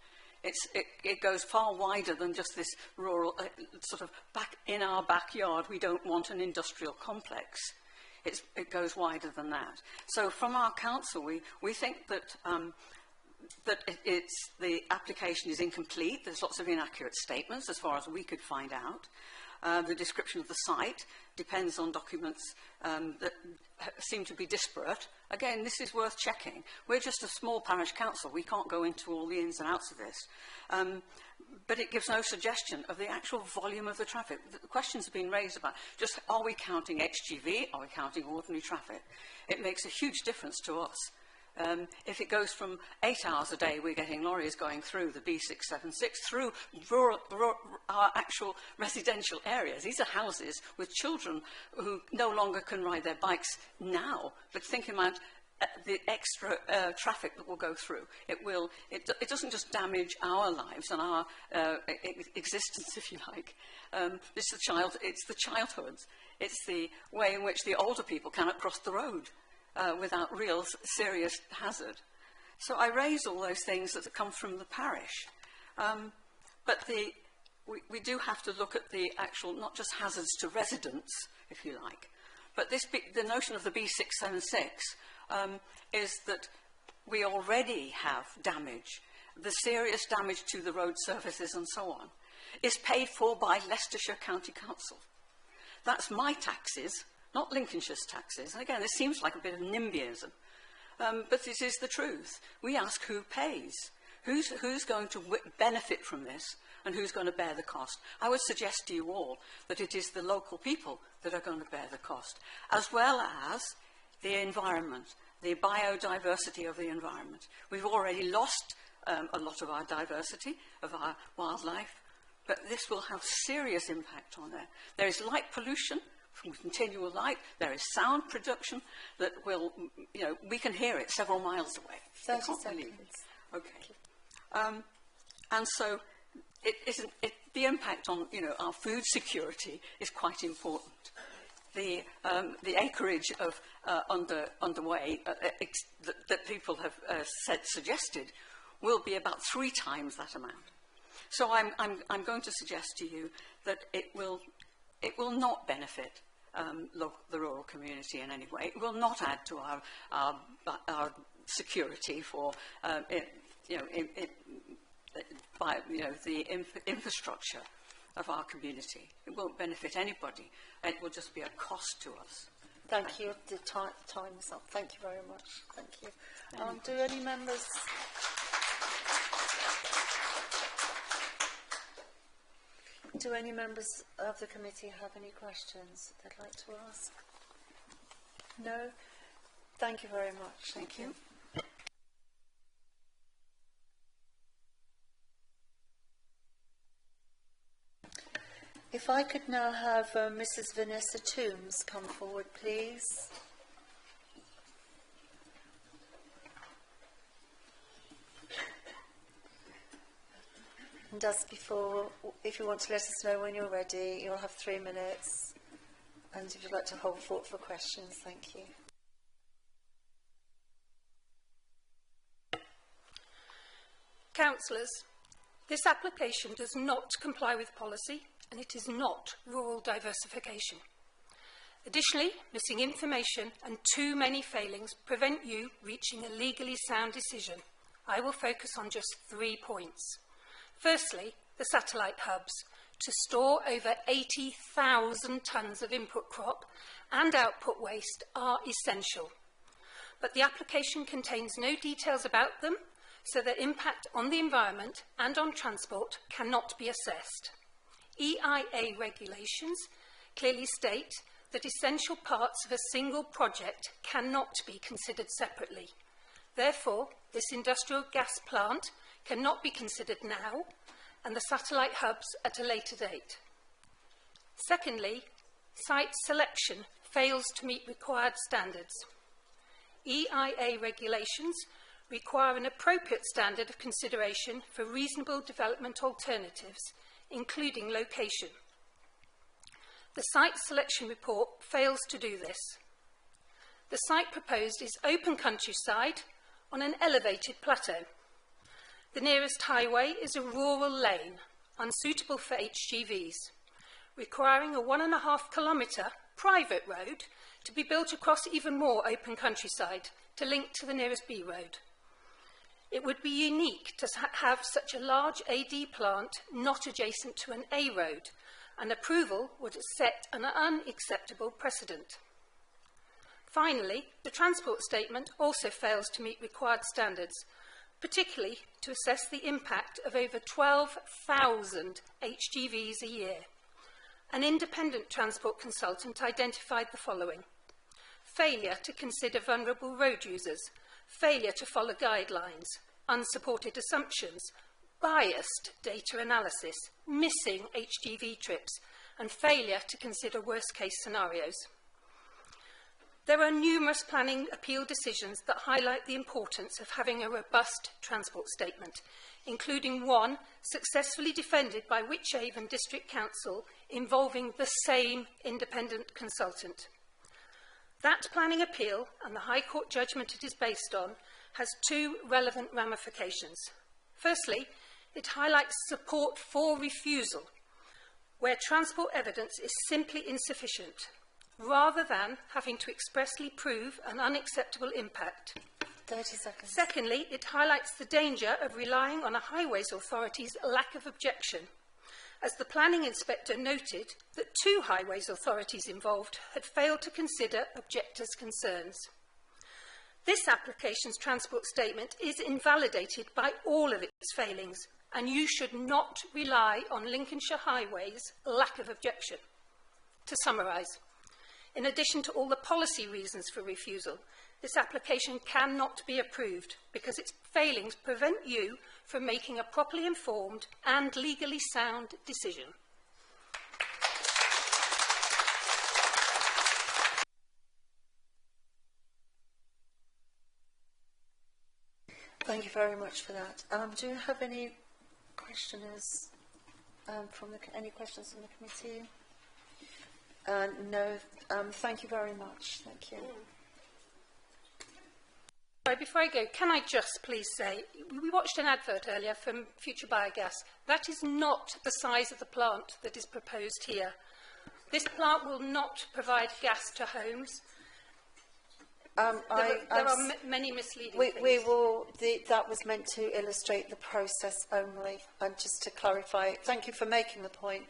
It goes far wider than just this rural, sort of back in our backyard, we don't want an industrial complex. It goes wider than that. So from our council, we think that the application is incomplete. There's lots of inaccurate statements as far as we could find out. The description of the site depends on documents that seem to be disparate. Again, this is worth checking. We're just a small parish council. We can't go into all the ins and outs of this. But it gives no suggestion of the actual volume of the traffic. The questions have been raised about just, are we counting HGV? Are we counting ordinary traffic? It makes a huge difference to us. If it goes from 8 hours a day, we're getting lorries going through the B676, through our actual residential areas. These are houses with children who no longer can ride their bikes now, but think about the extra traffic that will go through. It doesn't just damage our lives and our existence, if you like. It's the childhoods. It's the way in which the older people cannot cross the road without real serious hazard. So I raise all those things that come from the parish. But we do have to look at the actual, not just hazards to residents, if you like, but the notion of the B676 is that we already have damage. The serious damage to the road surfaces and so on is paid for by Leicestershire County Council. That's my taxes, not Lincolnshire's taxes. And again, this seems like a bit of NIMBYism, but this is the truth. We ask who pays. Who's going to benefit from this and who's going to bear the cost? I would suggest to you all that it is the local people that are going to bear the cost, as well as the environment, the biodiversity of the environment. We've already lost a lot of our diversity, of our wildlife, but this will have serious impact on there. There is light pollution from continual light. There is sound production that will, you know, we can hear it several miles away. 30 seconds. Okay. And so the impact on, you know, our food security is quite important. The acreage of underway that people have suggested will be about 3 times that amount. So I'm going to suggest to you that it will not benefit the rural community in any way. It will not add to our security for the infrastructure of our community. It won't benefit anybody. It will just be a cost to us. Thank you. The time's up. Thank you very much. Thank you. Do any members... Do any members of the committee have any questions they'd like to ask? No? Thank you very much. Thank you. If I could now have Mrs. Vanessa Toombs come forward, please. And as before, if you want to let us know when you're ready, you'll have 3 minutes. And if you'd like to hold thought for questions, thank you. Councillors, this application does not comply with policy and it is not rural diversification. Additionally, missing information and too many failings prevent you reaching a legally sound decision. I will focus on just 3 points. Firstly, the satellite hubs to store over 80,000 tonnes of input crop and output waste are essential. But the application contains no details about them, so their impact on the environment and on transport cannot be assessed. EIA regulations clearly state that essential parts of a single project cannot be considered separately. Therefore, this industrial gas plant cannot be considered now, and the satellite hubs at a later date. Secondly, site selection fails to meet required standards. EIA regulations require an appropriate standard of consideration for reasonable development alternatives, including location. The site selection report fails to do this. The site proposed is open countryside on an elevated plateau. The nearest highway is a rural lane, unsuitable for HGVs, requiring a 1.5 kilometre private road to be built across even more open countryside to link to the nearest B road. It would be unique to have such a large AD plant not adjacent to an A road, and approval would set an unacceptable precedent. Finally, the transport statement also fails to meet required standards, particularly to assess the impact of over 12,000 HGVs a year. An independent transport consultant identified the following: failure to consider vulnerable road users, failure to follow guidelines, unsupported assumptions, biased data analysis, missing HGV trips, and failure to consider worst-case scenarios. There are numerous planning appeal decisions that highlight the importance of having a robust transport statement, including one successfully defended by Wychavon District Council involving the same independent consultant. That planning appeal and the High Court judgment it is based on has two relevant ramifications. Firstly, it highlights support for refusal, where transport evidence is simply insufficient, rather than having to expressly prove an unacceptable impact. 30 seconds. Secondly, it highlights the danger of relying on a highways authority's lack of objection, as the planning inspector noted that two highways authorities involved had failed to consider objectors' concerns. This application's transport statement is invalidated by all of its failings, and you should not rely on Lincolnshire Highways' lack of objection. To summarise, in addition to all the policy reasons for refusal, this application cannot be approved because its failings prevent you from making a properly informed and legally sound decision. Thank you very much for that. Do you have any questioners any questions from the committee? No. Thank you very much. Thank you. Before I go, can I just please say, we watched an advert earlier from Future Biogas. That is not the size of the plant that is proposed here. This plant will not provide gas to homes. There are many misleading things. We will. That was meant to illustrate the process only. And just to clarify, thank you for making the point.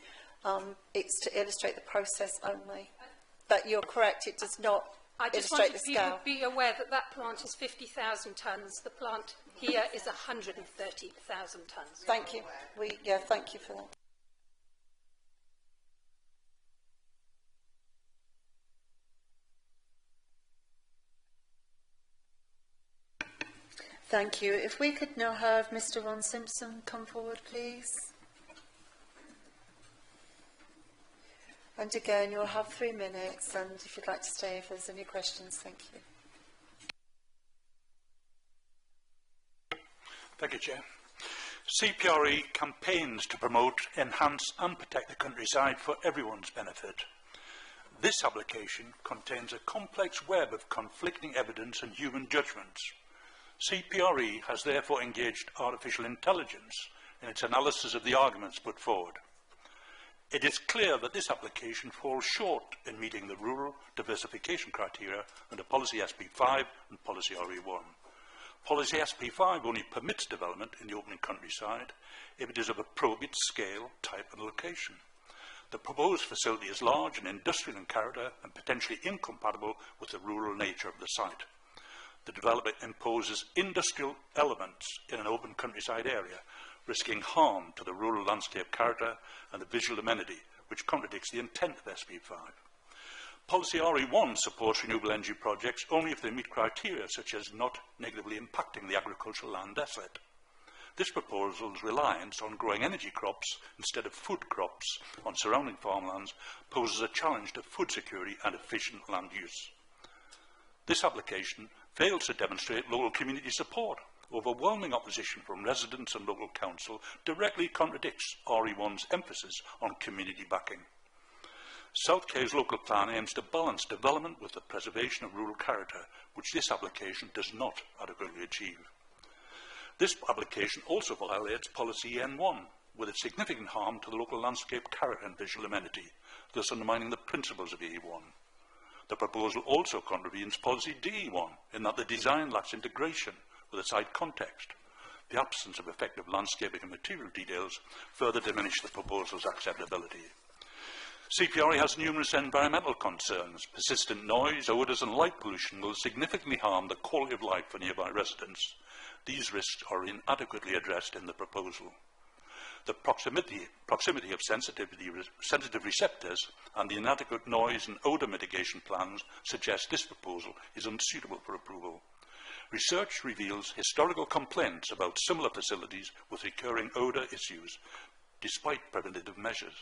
It's to illustrate the process only. But you're correct. It does not. I just illustrate wanted the people scale. to be aware that that plant is 50,000 tonnes. The plant here is 130,000 tonnes. Thank you. Thank you for that. Thank you. If we could now have Mr. Ron Simpson come forward, please. And again, you'll have 3 minutes, and if you'd like to stay, if there's any questions, thank you. Thank you, Chair. CPRE campaigns to promote, enhance and protect the countryside for everyone's benefit. This application contains a complex web of conflicting evidence and human judgments. CPRE has therefore engaged artificial intelligence in its analysis of the arguments put forward. It is clear that this application falls short in meeting the rural diversification criteria under Policy SP5 and Policy RE1. Policy SP5 only permits development in the open countryside if it is of appropriate scale, type and location. The proposed facility is large and industrial in character and potentially incompatible with the rural nature of the site. The development imposes industrial elements in an open countryside area, risking harm to the rural landscape character and the visual amenity, which contradicts the intent of SP5. Policy RE1 supports renewable energy projects only if they meet criteria such as not negatively impacting the agricultural land asset. This proposal's reliance on growing energy crops instead of food crops on surrounding farmlands poses a challenge to food security and efficient land use. This application fails to demonstrate local community support. Overwhelming opposition from residents and local council directly contradicts RE1's emphasis on community backing. South Cave's local plan aims to balance development with the preservation of rural character, which this application does not adequately achieve. This application also violates Policy N1, with its significant harm to the local landscape character and visual amenity, thus undermining the principles of E1. The proposal also contravenes Policy DE1, in that the design lacks integration with the site context. The absence of effective landscaping and material details further diminish the proposal's acceptability. CPRE has numerous environmental concerns. Persistent noise, odours and light pollution will significantly harm the quality of life for nearby residents. These risks are inadequately addressed in the proposal. The proximity of sensitive receptors and the inadequate noise and odour mitigation plans suggest this proposal is unsuitable for approval. Research reveals historical complaints about similar facilities with recurring odour issues, despite preventative measures.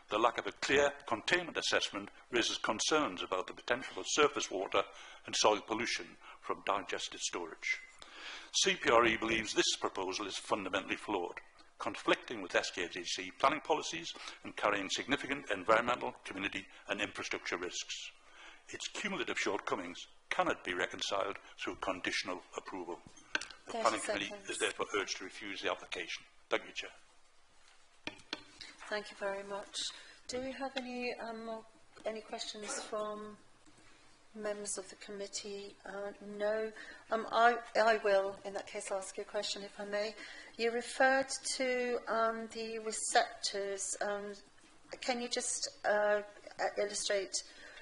The lack of a clear containment assessment raises concerns about the potential of surface water and soil pollution from digested storage. CPRE believes this proposal is fundamentally flawed, conflicting with SKDC planning policies and carrying significant environmental, community and infrastructure risks. Its cumulative shortcomings cannot be reconciled through conditional approval. The Planning Committee is therefore urged to refuse the application. Thank you, Chair. Thank you very much. Do we have any questions from members of the committee? No. I will, in that case, ask you a question, if I may. You referred to the receptors. Can you just illustrate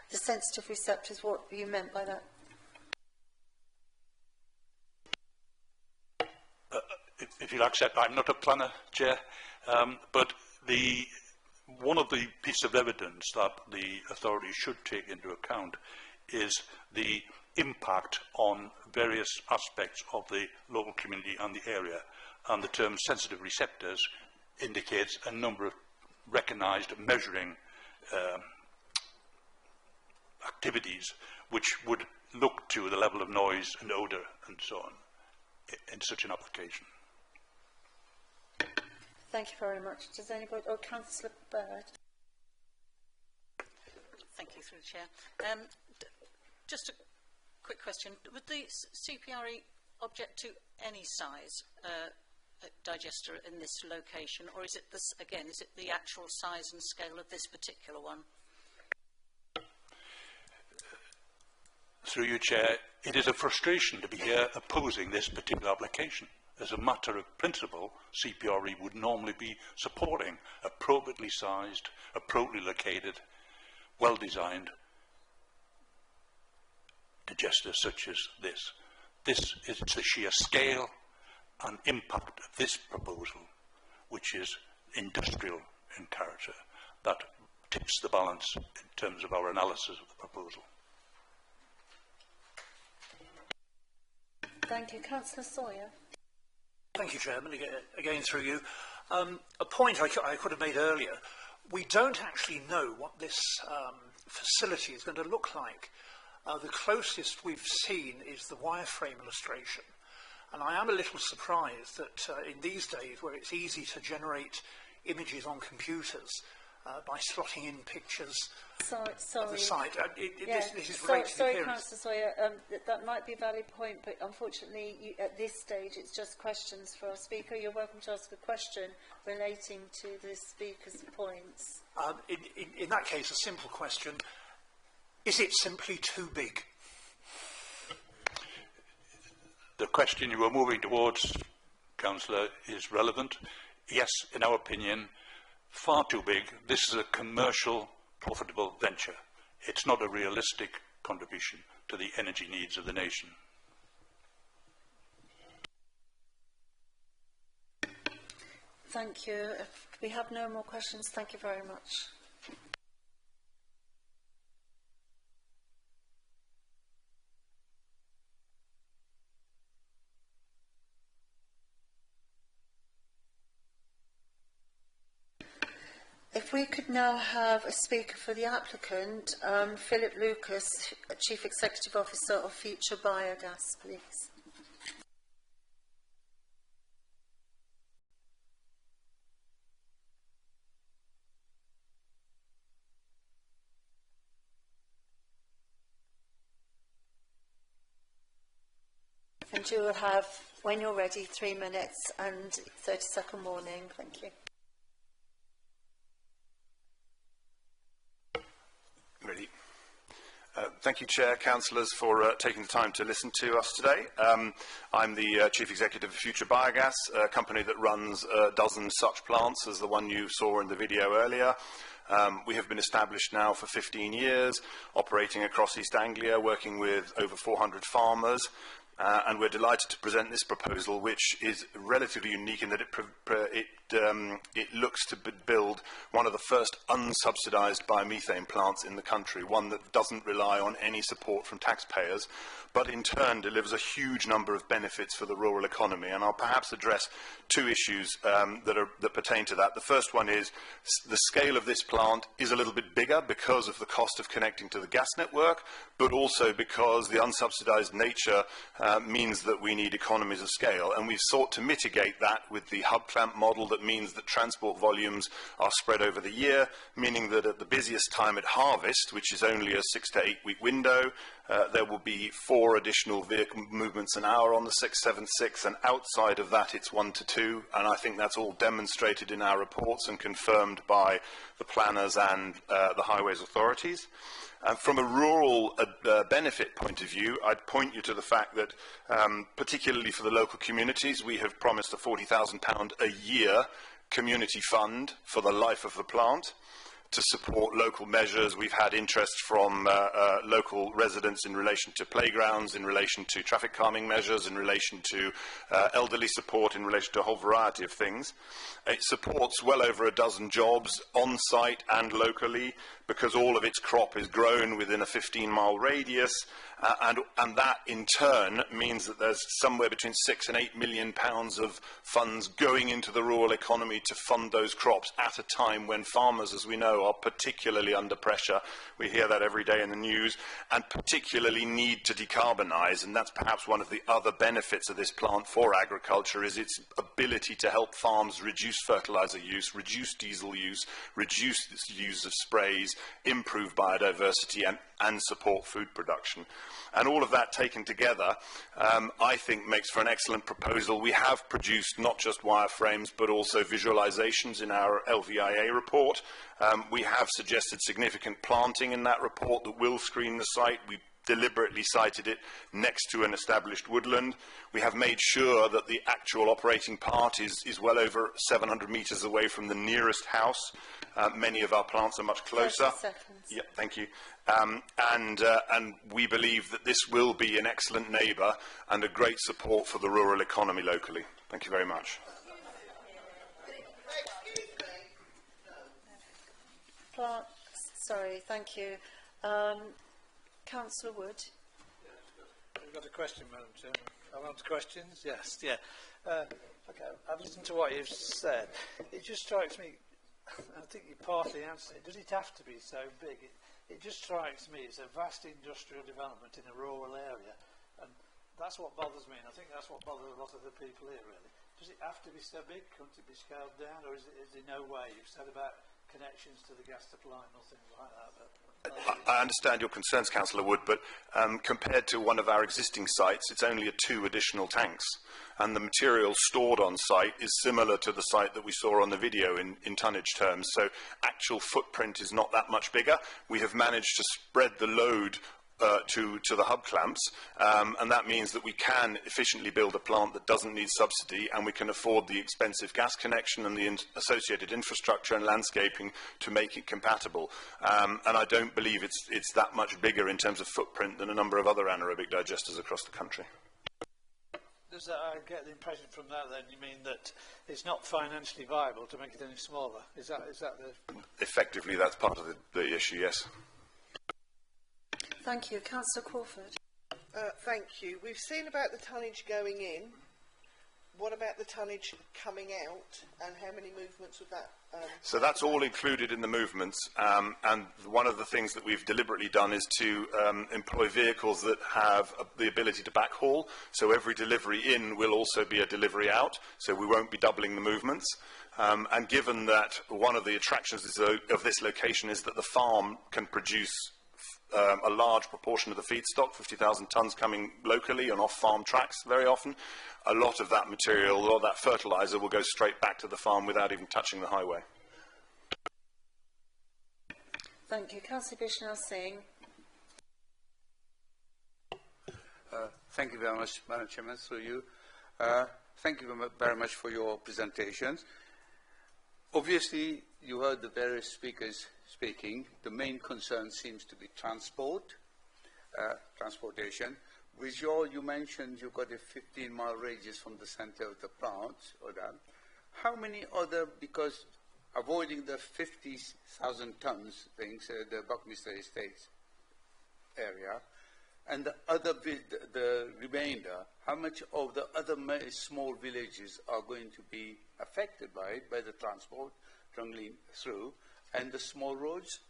the sensitive receptors, what you meant by that? If you'll accept, I'm not a planner, Chair, but one of the pieces of evidence that the authorities should take into account is the impact on various aspects of the local community and the area. And the term sensitive receptors indicates a number of recognised measuring activities which would look to the level of noise and odour and so on in such an application. Thank you very much. Does anybody... Oh, Councillor Bird. Thank you, through the Chair. Just a quick question. Would the CPRE object to any size digester in this location, or is it this, again, is it the actual size and scale of this particular one? Through you, Chair, it is a frustration to be here opposing this particular application. As a matter of principle, CPRE would normally be supporting appropriately sized, appropriately located, well-designed digesters such as this. This is the sheer scale and impact of this proposal, which is industrial in character, that tips the balance in terms of our analysis of the proposal. Thank you. Councillor Sawyer. Thank you, Chairman. Again, through you. A point I could have made earlier. We don't actually know what this facility is going to look like. The closest we've seen is the wireframe illustration. And I am a little surprised that in these days where it's easy to generate images on computers by slotting in pictures of the site. This is right to the appearance. Councillor Sawyer, that might be a valid point, but unfortunately at this stage it's just questions for our speaker. You're welcome to ask a question relating to the speaker's points. In that case, a simple question. Is it simply too big? The question you were moving towards, Councillor, is relevant. Yes, in our opinion, far too big. This is a commercial, profitable venture. It's not a realistic contribution to the energy needs of the nation. Thank you. If we have no more questions, thank you very much. If we could now have a speaker for the applicant, Philip Lucas, Chief Executive Officer of Future Biogas, please. And you will have, when you're ready, 3 minutes and 30-second warning. Thank you. Ready. Thank you, Chair, Councillors, for taking the time to listen to us today. I'm the Chief Executive of Future Biogas, a company that runs a dozen such plants as the one you saw in the video earlier. We have been established now for 15 years, operating across East Anglia, working with over 400 farmers. And we're delighted to present this proposal, which is relatively unique in that it looks to build one of the first unsubsidised biomethane plants in the country, one that doesn't rely on any support from taxpayers, but in turn delivers a huge number of benefits for the rural economy. And I'll perhaps address two issues that pertain to that. The first one is the scale of this plant is a little bit bigger because of the cost of connecting to the gas network, but also because the unsubsidised nature means that we need economies of scale. And we've sought to mitigate that with the hub plant model that means that transport volumes are spread over the year, meaning that at the busiest time at harvest, which is only a 6 to 8 week window, There will be 4 additional vehicle movements an hour on the 676, and outside of that it's 1 to 2, and I think that's all demonstrated in our reports and confirmed by the planners and the highways authorities. From a rural benefit point of view, I'd point you to the fact that, particularly for the local communities, we have promised a £40,000 a year community fund for the life of the plant to support local measures. We've had interest from local residents in relation to playgrounds, in relation to traffic calming measures, in relation to elderly support, in relation to a whole variety of things. It supports well over a dozen jobs on site and locally, because all of its crop is grown within a 15-mile radius, and that in turn means that there's somewhere between £6 and £8 million of funds going into the rural economy to fund those crops at a time when farmers, as we know, are particularly under pressure. We hear that every day in the news, and particularly need to decarbonise, and that's perhaps one of the other benefits of this plant for agriculture, is its ability to help farms reduce fertiliser use, reduce diesel use, reduce the use of sprays, improve biodiversity, and support food production. And all of that taken together, I think, makes for an excellent proposal. We have produced not just wireframes, but also visualisations in our LVIA report. We have suggested significant planting in that report that will screen the site. We deliberately sited it next to an established woodland. We have made sure that the actual operating part is well over 700 metres away from the nearest house. Many of our plants are much closer. 30 seconds. Yeah, thank you. And we believe that this will be an excellent neighbour and a great support for the rural economy locally. Thank you very much. Sorry, thank you. Councillor Wood. We've got a question, Madam Chairman. I want questions. Yes, yeah. Okay, I've listened to what you've said. It just strikes me, I think you partly answered it. Does it have to be so big? It just strikes me it's a vast industrial development in a rural area, and that's what bothers me, and I think that's what bothers a lot of the people here, really. Does it have to be so big? Couldn't it be scaled down, or is there no way? You've said about connections to the gas supply and things like that, but I understand your concerns, Councillor Wood, but compared to one of our existing sites, it's only 2 additional tanks, and the material stored on site is similar to the site that we saw on the video in tonnage terms, so actual footprint is not that much bigger. We have managed to spread the load to the hub clamps, and that means that we can efficiently build a plant that doesn't need subsidy, and we can afford the expensive gas connection and the associated infrastructure and landscaping to make it compatible. And I don't believe it's that much bigger in terms of footprint than a number of other anaerobic digesters across the country. Does that, I get the impression from that then, you mean that it's not financially viable to make it any smaller? Is that the... Effectively, that's part of the issue, yes. Thank you. Councillor Crawford. Thank you. We've seen about the tonnage going in. What about the tonnage coming out, and how many movements would that... So that's all included in the movements, and one of the things that we've deliberately done is to employ vehicles that have the ability to backhaul, so every delivery in will also be a delivery out, so we won't be doubling the movements. And given that one of the attractions of this location is that the farm can produce a large proportion of the feedstock, 50,000 tonnes coming locally and off-farm tracks very often, a lot of that material, a lot of that fertiliser will go straight back to the farm without even touching the highway. Thank you. Councillor Bishnell Singh. Thank you very much, Madam Chairman, through you. Thank you very much for your presentations. Obviously, you heard the various speakers speaking. The main concern seems to be transportation. With you mentioned you've got a 15-mile radius from the centre of the plant, or that. How many other, because avoiding the 50,000 tonnes things, the Buckminster Estates area, and the other the remainder, how much of the other small villages are going to be affected by it, by the transport trundling through, and the small roads?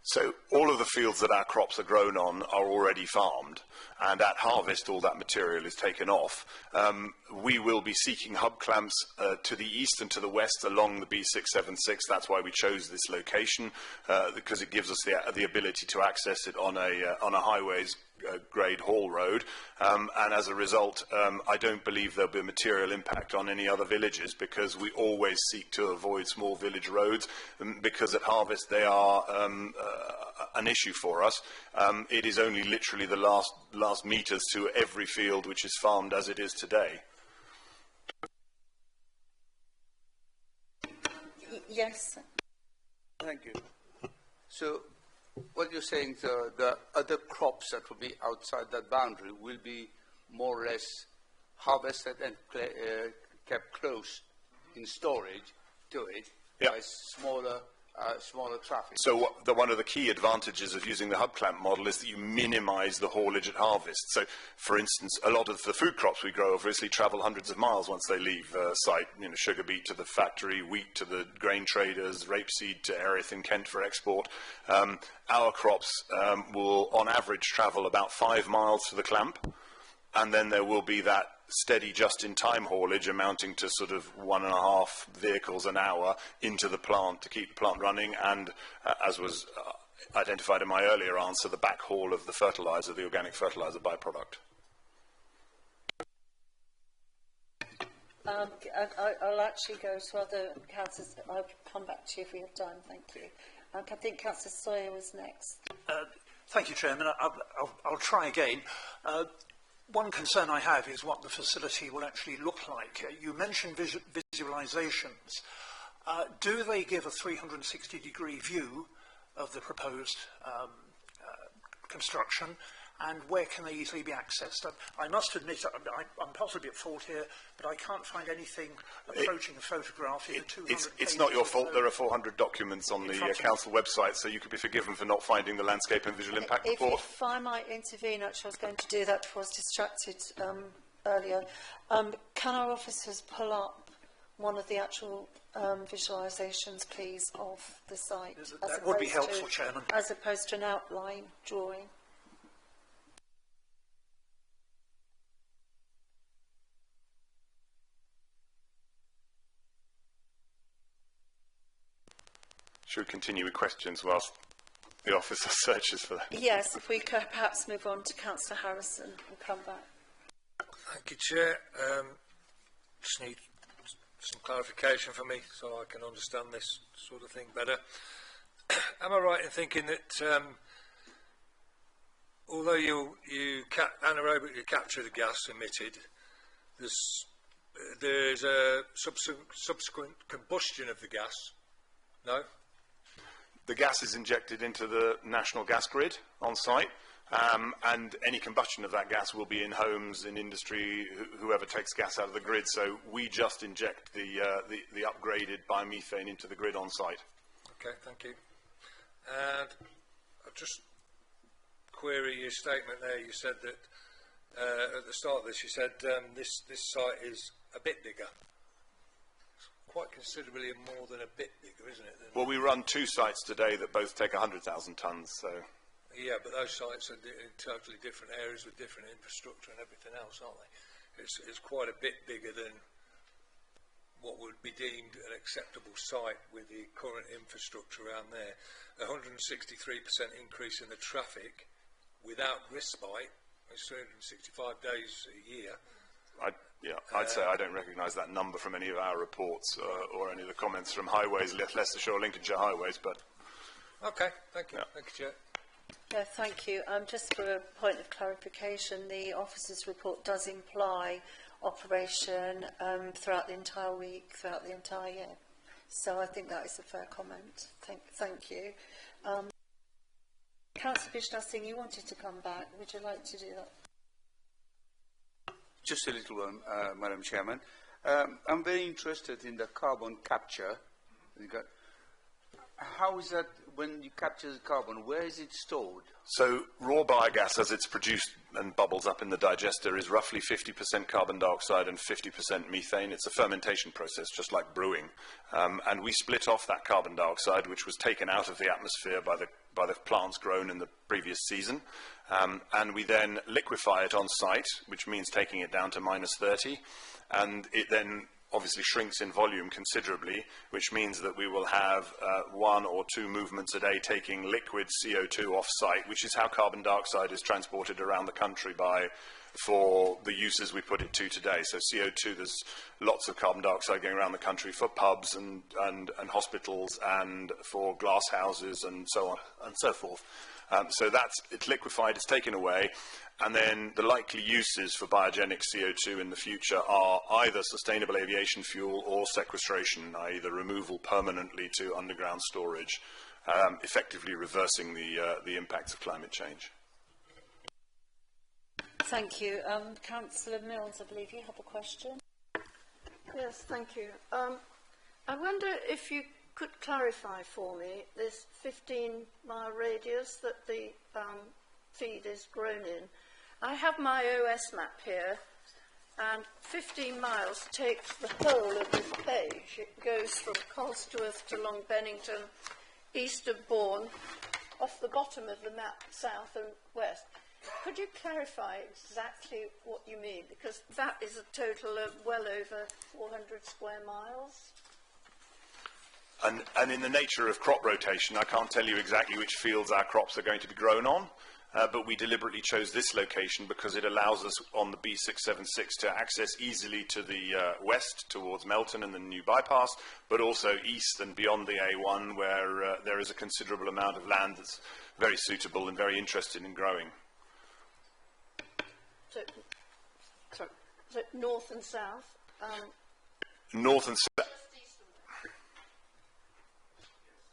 So all of the fields that our crops are grown on are already farmed, and at harvest all that material is taken off. We will be seeking hub clamps to the east and to the west along the B676. That's why we chose this location, because it gives us the ability to access it on a highways grade haul road, and as a result I don't believe there'll be a material impact on any other villages, because we always seek to avoid small village roads, because at harvest they are an issue for us. It is only literally the last meters to every field which is farmed as it is today. Yes. Thank you. So what you're saying, the other crops that will be outside that boundary will be more or less harvested and kept close in storage to it by smaller traffic. So one of the key advantages of using the hub clamp model is that you minimise the haulage at harvest. So, for instance, a lot of the food crops we grow obviously travel hundreds of miles once they leave site. You know, sugar beet to the factory, wheat to the grain traders, rapeseed to Erith in Kent for export. Our crops will, on average, travel about 5 miles to the clamp, and then there will be that steady just-in-time haulage amounting to sort of 1.5 vehicles an hour into the plant to keep the plant running, and as was identified in my earlier answer, the backhaul of the fertiliser, the organic fertiliser byproduct. I'll actually go to other councillors. I'll come back to you if we have time. Thank you. I think Councillor Sawyer was next. Thank you, Chairman. I'll try again. One concern I have is what the facility will actually look like. You mentioned visualisations. Do they give a 360-degree view of the proposed construction, and where can they easily be accessed? I must admit, I'm possibly at fault here, but I can't find anything approaching a photograph in the 200 pages. It's not your fault. There are 400 documents on the council website, so you could be forgiven for not finding the landscape and visual impact report. If I might intervene, actually I was going to do that before I was distracted earlier. Can our officers pull up one of the actual visualisations, please, of the site? That would be helpful, Chairman. As opposed to an outline drawing. Should we continue with questions whilst the officer searches for that? Yes, if we could perhaps move on to Councillor Harrison and come back. Thank you, Chair. Just need some clarification for me so I can understand this sort of thing better. Am I right in thinking that although you anaerobically capture the gas emitted, there's a subsequent combustion of the gas? No? The gas is injected into the national gas grid on site, and any combustion of that gas will be in homes, in industry, whoever takes gas out of the grid. So we just inject the upgraded biomethane into the grid on site. Okay, thank you. And I'll just query your statement there. You said that at the start of this, you said this site is a bit bigger. Quite considerably more than a bit bigger, isn't it? Well, we run 2 sites today that both take 100,000 tonnes, so... Yeah, but those sites are in totally different areas with different infrastructure and everything else, aren't they? It's quite a bit bigger than what would be deemed an acceptable site with the current infrastructure around there. 163% increase in the traffic without respite, it's 365 days a year. I'd say I don't recognise that number from any of our reports or any of the comments from Highways, Leicestershire, Lincolnshire Highways, but... Okay, thank you. Yeah. Thank you, Chair. Yeah, thank you. Just for a point of clarification, the officer's report does imply operation throughout the entire week, throughout the entire year. So I think that is a fair comment. Thank you. Councillor Vishnu Singh, you wanted to come back. Would you like to do that? Just a little one, Madam Chairman. I'm very interested in the carbon capture. how is that when you capture the carbon? Where is it stored? So raw biogas, as it's produced and bubbles up in the digester, is roughly 50% carbon dioxide and 50% methane. It's a fermentation process, just like brewing. And we split off that carbon dioxide, which was taken out of the atmosphere by the plants grown in the previous season. And we then liquefy it on site, which means taking it down to -30. And it then obviously shrinks in volume considerably, which means that we will have 1 or 2 movements a day taking liquid CO2 off-site, which is how carbon dioxide is transported around the country for the uses we put it to today. So CO2, there's lots of carbon dioxide going around the country for pubs and hospitals and for glass houses and so on and so forth. So it's liquefied, it's taken away, and then the likely uses for biogenic CO2 in the future are either sustainable aviation fuel or sequestration, i.e. the removal permanently to underground storage, effectively reversing the impacts of climate change. Thank you. Councillor Mills, I believe you have a question. Yes, thank you. I wonder if you could clarify for me this 15-mile radius that the feed is grown in. I have my OS map here, and 15 miles takes the whole of this page. It goes from Colsworth to Long Bennington, east of Bourne, off the bottom of the map, south and west. Could you clarify exactly what you mean? Because that is a total of well over 400 square miles. And in the nature of crop rotation, I can't tell you exactly which fields our crops are going to be grown on, but we deliberately chose this location because it allows us on the B676 to access easily to the west towards Melton and the new bypass, but also east and beyond the A1 where there is a considerable amount of land that's very suitable and very interested in growing. So north and south? North and south.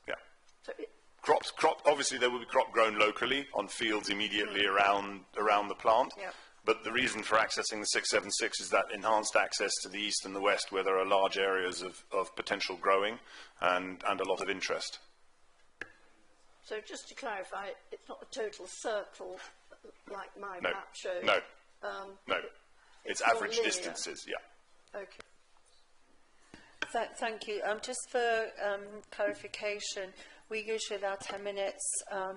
Yeah. Obviously there will be crop grown locally on fields immediately around the plant. Yep. But the reason for accessing the 676 is that enhanced access to the east and the west where there are large areas of potential growing and a lot of interest. So just to clarify, it's not a total circle like my No. map shows? No. No. It's average linear. distances, yeah. Okay. Thank you. Just for clarification, we usually allow 10 minutes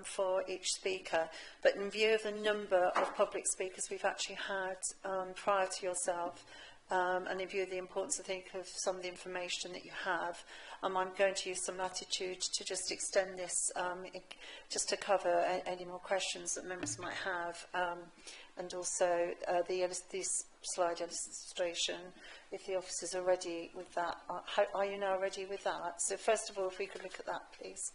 for each speaker, but in view of the number of public speakers we've actually had prior to yourself, and in view of the importance, I think, of some of the information that you have, I'm going to use some latitude to just extend this, just to cover any more questions that members might have, and also this slide illustration, if the officers are ready with that. Are you now ready with that? So first of all, if we could look at that, please.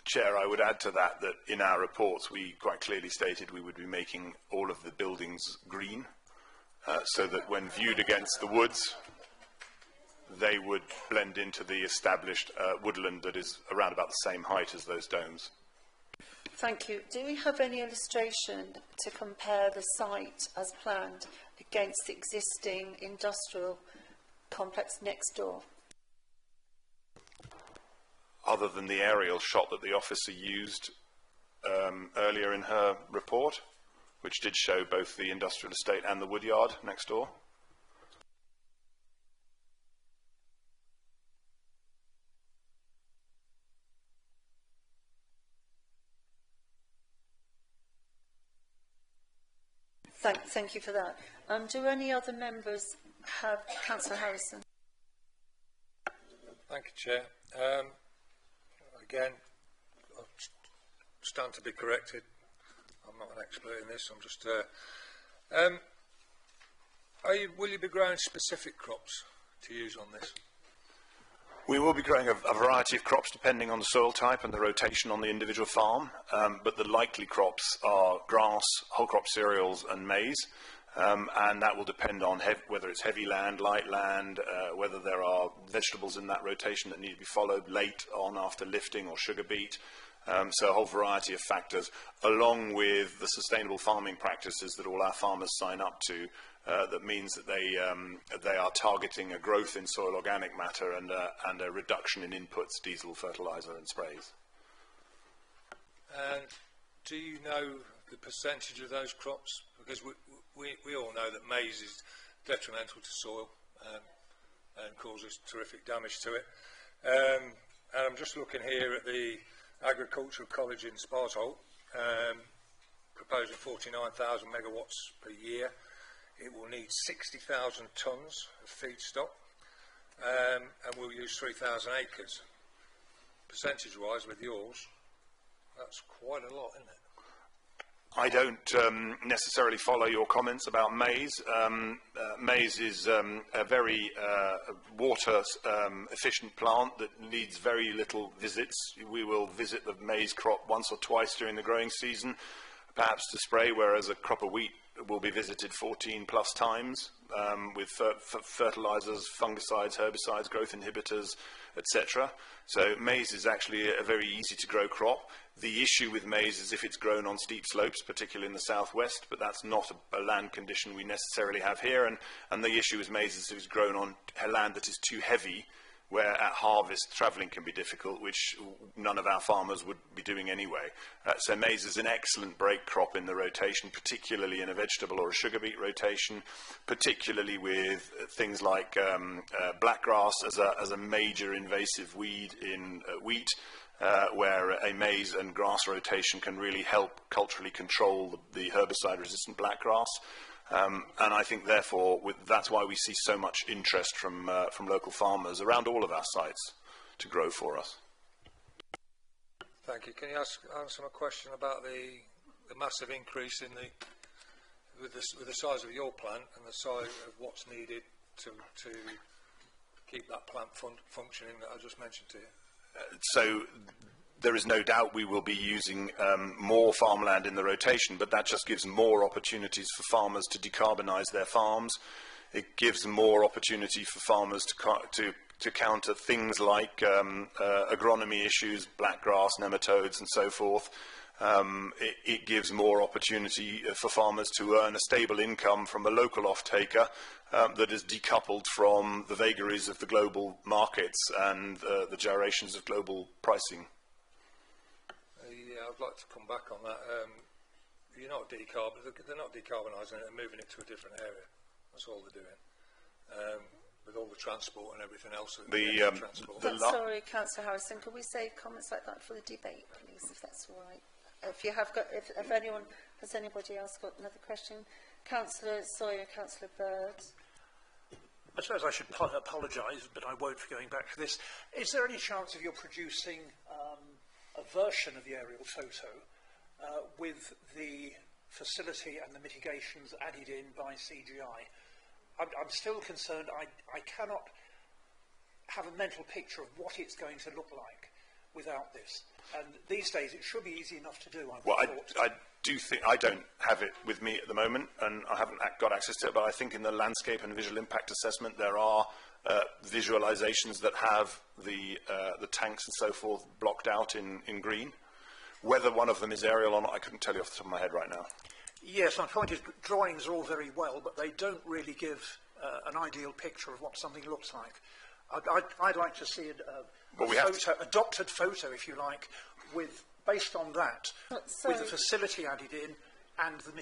Chair, I would add to that in our reports we quite clearly stated we would be making all of the buildings green, so that when viewed against the woods, they would blend into the established woodland that is around about the same height as those domes. Thank you. Do we have any illustration to compare the site as planned against the existing industrial complex next door? Other than the aerial shot that the officer used earlier in her report, which did show both the industrial estate and the woodyard next door. Thank you for that. Do any other members have... Councillor Harrison. Thank you, Chair. Again, I stand to be corrected. I'm not an expert in this. I'm just. Will you be growing specific crops to use on this? We will be growing a variety of crops depending on the soil type and the rotation on the individual farm, but the likely crops are grass, whole crop cereals and maize, and that will depend on whether it's heavy land, light land, whether there are vegetables in that rotation that need to be followed late on after lifting, or sugar beet. So a whole variety of factors, along with the sustainable farming practices that all our farmers sign up to, that means that they are targeting a growth in soil organic matter and a reduction in inputs, diesel, fertiliser and sprays. And do you know the percentage of those crops? Because we all know that maize is detrimental to soil and causes terrific damage to it. And I'm just looking here at the Agricultural College in Sparsholt, proposing 49,000 megawatts per year. It will need 60,000 tonnes of feedstock, and we'll use 3,000 acres. Percentage-wise, with yours, that's quite a lot, isn't it? I don't necessarily follow your comments about maize. Maize is a very water efficient plant that needs very little visits. We will visit the maize crop once or twice during the growing season, perhaps to spray, whereas a crop of wheat will be visited 14 plus times with fertilizers, fungicides, herbicides, growth inhibitors, etc. So maize is actually a very easy to grow crop. The issue with maize is if it's grown on steep slopes, particularly in the southwest, but that's not a land condition we necessarily have here. And the issue with maize is if it's grown on land that is too heavy, where at harvest travelling can be difficult, which none of our farmers would be doing anyway. So maize is an excellent break crop in the rotation, particularly in a vegetable or a sugar beet rotation, particularly with things like blackgrass as a major invasive weed in wheat, where a maize and grass rotation can really help culturally control the herbicide-resistant blackgrass. And I think, therefore, that's why we see so much interest from local farmers around all of our sites to grow for us. Thank you. Can you answer my question about the massive increase in with the size of your plant and the size of what's needed to keep that plant functioning that I just mentioned to you? So there is no doubt we will be using more farmland in the rotation, but that just gives more opportunities for farmers to decarbonise their farms. It gives more opportunity for farmers to counter things like agronomy issues, blackgrass, nematodes and so forth. It gives more opportunity for farmers to earn a stable income from a local off-taker that is decoupled from the vagaries of the global markets and the gyrations of global pricing. Yeah, I'd like to come back on that. They're not decarbonising it and moving it to a different area. That's all they're doing. With all the transport and everything else. Sorry, Councillor Harrison, could we say comments like that for the debate, please, if that's all right? If you have got, if anyone, has anybody else got another question? Councillor Sawyer, Councillor Bird. I suppose I should apologise, but I won't for going back to this. Is there any chance of you producing a version of the aerial photo with the facility and the mitigations added in by CGI? I'm still concerned I cannot have a mental picture of what it's going to look like without this. And these days it should be easy enough to do, I do think, I don't have it with me at the moment and I haven't got access to it, but I think in the landscape and visual impact assessment there are visualizations that have the tanks and so forth blocked out in green. Whether one of them is aerial or not, I couldn't tell you off the top of my head right now. Yes, my point is drawings are all very well, but they don't really give an ideal picture of what something looks like. I'd like to see a doctored photo, if you like, based on that, with the facility added in and the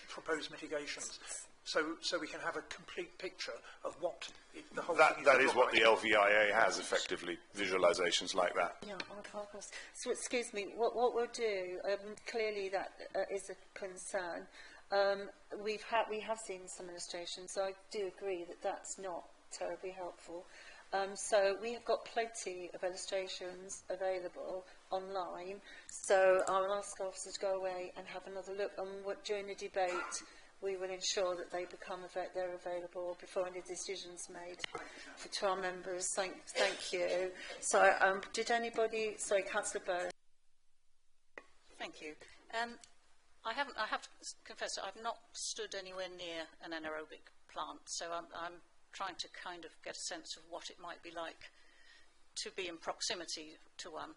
proposed mitigations, so we can have a complete picture of what the whole thing is. That is what the LVIA has, effectively, visualisations like that. Yeah, so excuse me, what we'll do, clearly that is a concern. We have seen some illustrations, so I do agree that that's not terribly helpful. So we have got plenty of illustrations available online, so I'll ask our officers to go away and have another look, and during the debate we will ensure that they're available before any decisions made to our members. Thank you. So did anybody, sorry, Councillor Bowe. Thank you. I have to confess that I've not stood anywhere near an anaerobic plant, so I'm trying to kind of get a sense of what it might be like to be in proximity to one.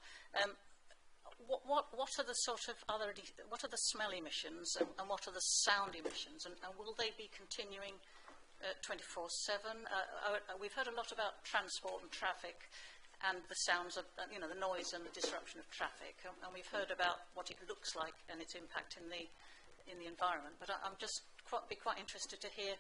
what are the sort of what are the smell emissions and what are the sound emissions, and will they be continuing 24/7? We've heard a lot about transport and traffic and the sounds of, the noise and the disruption of traffic, and we've heard about what it looks like and its impact in the environment. But I'm just quite interested to hear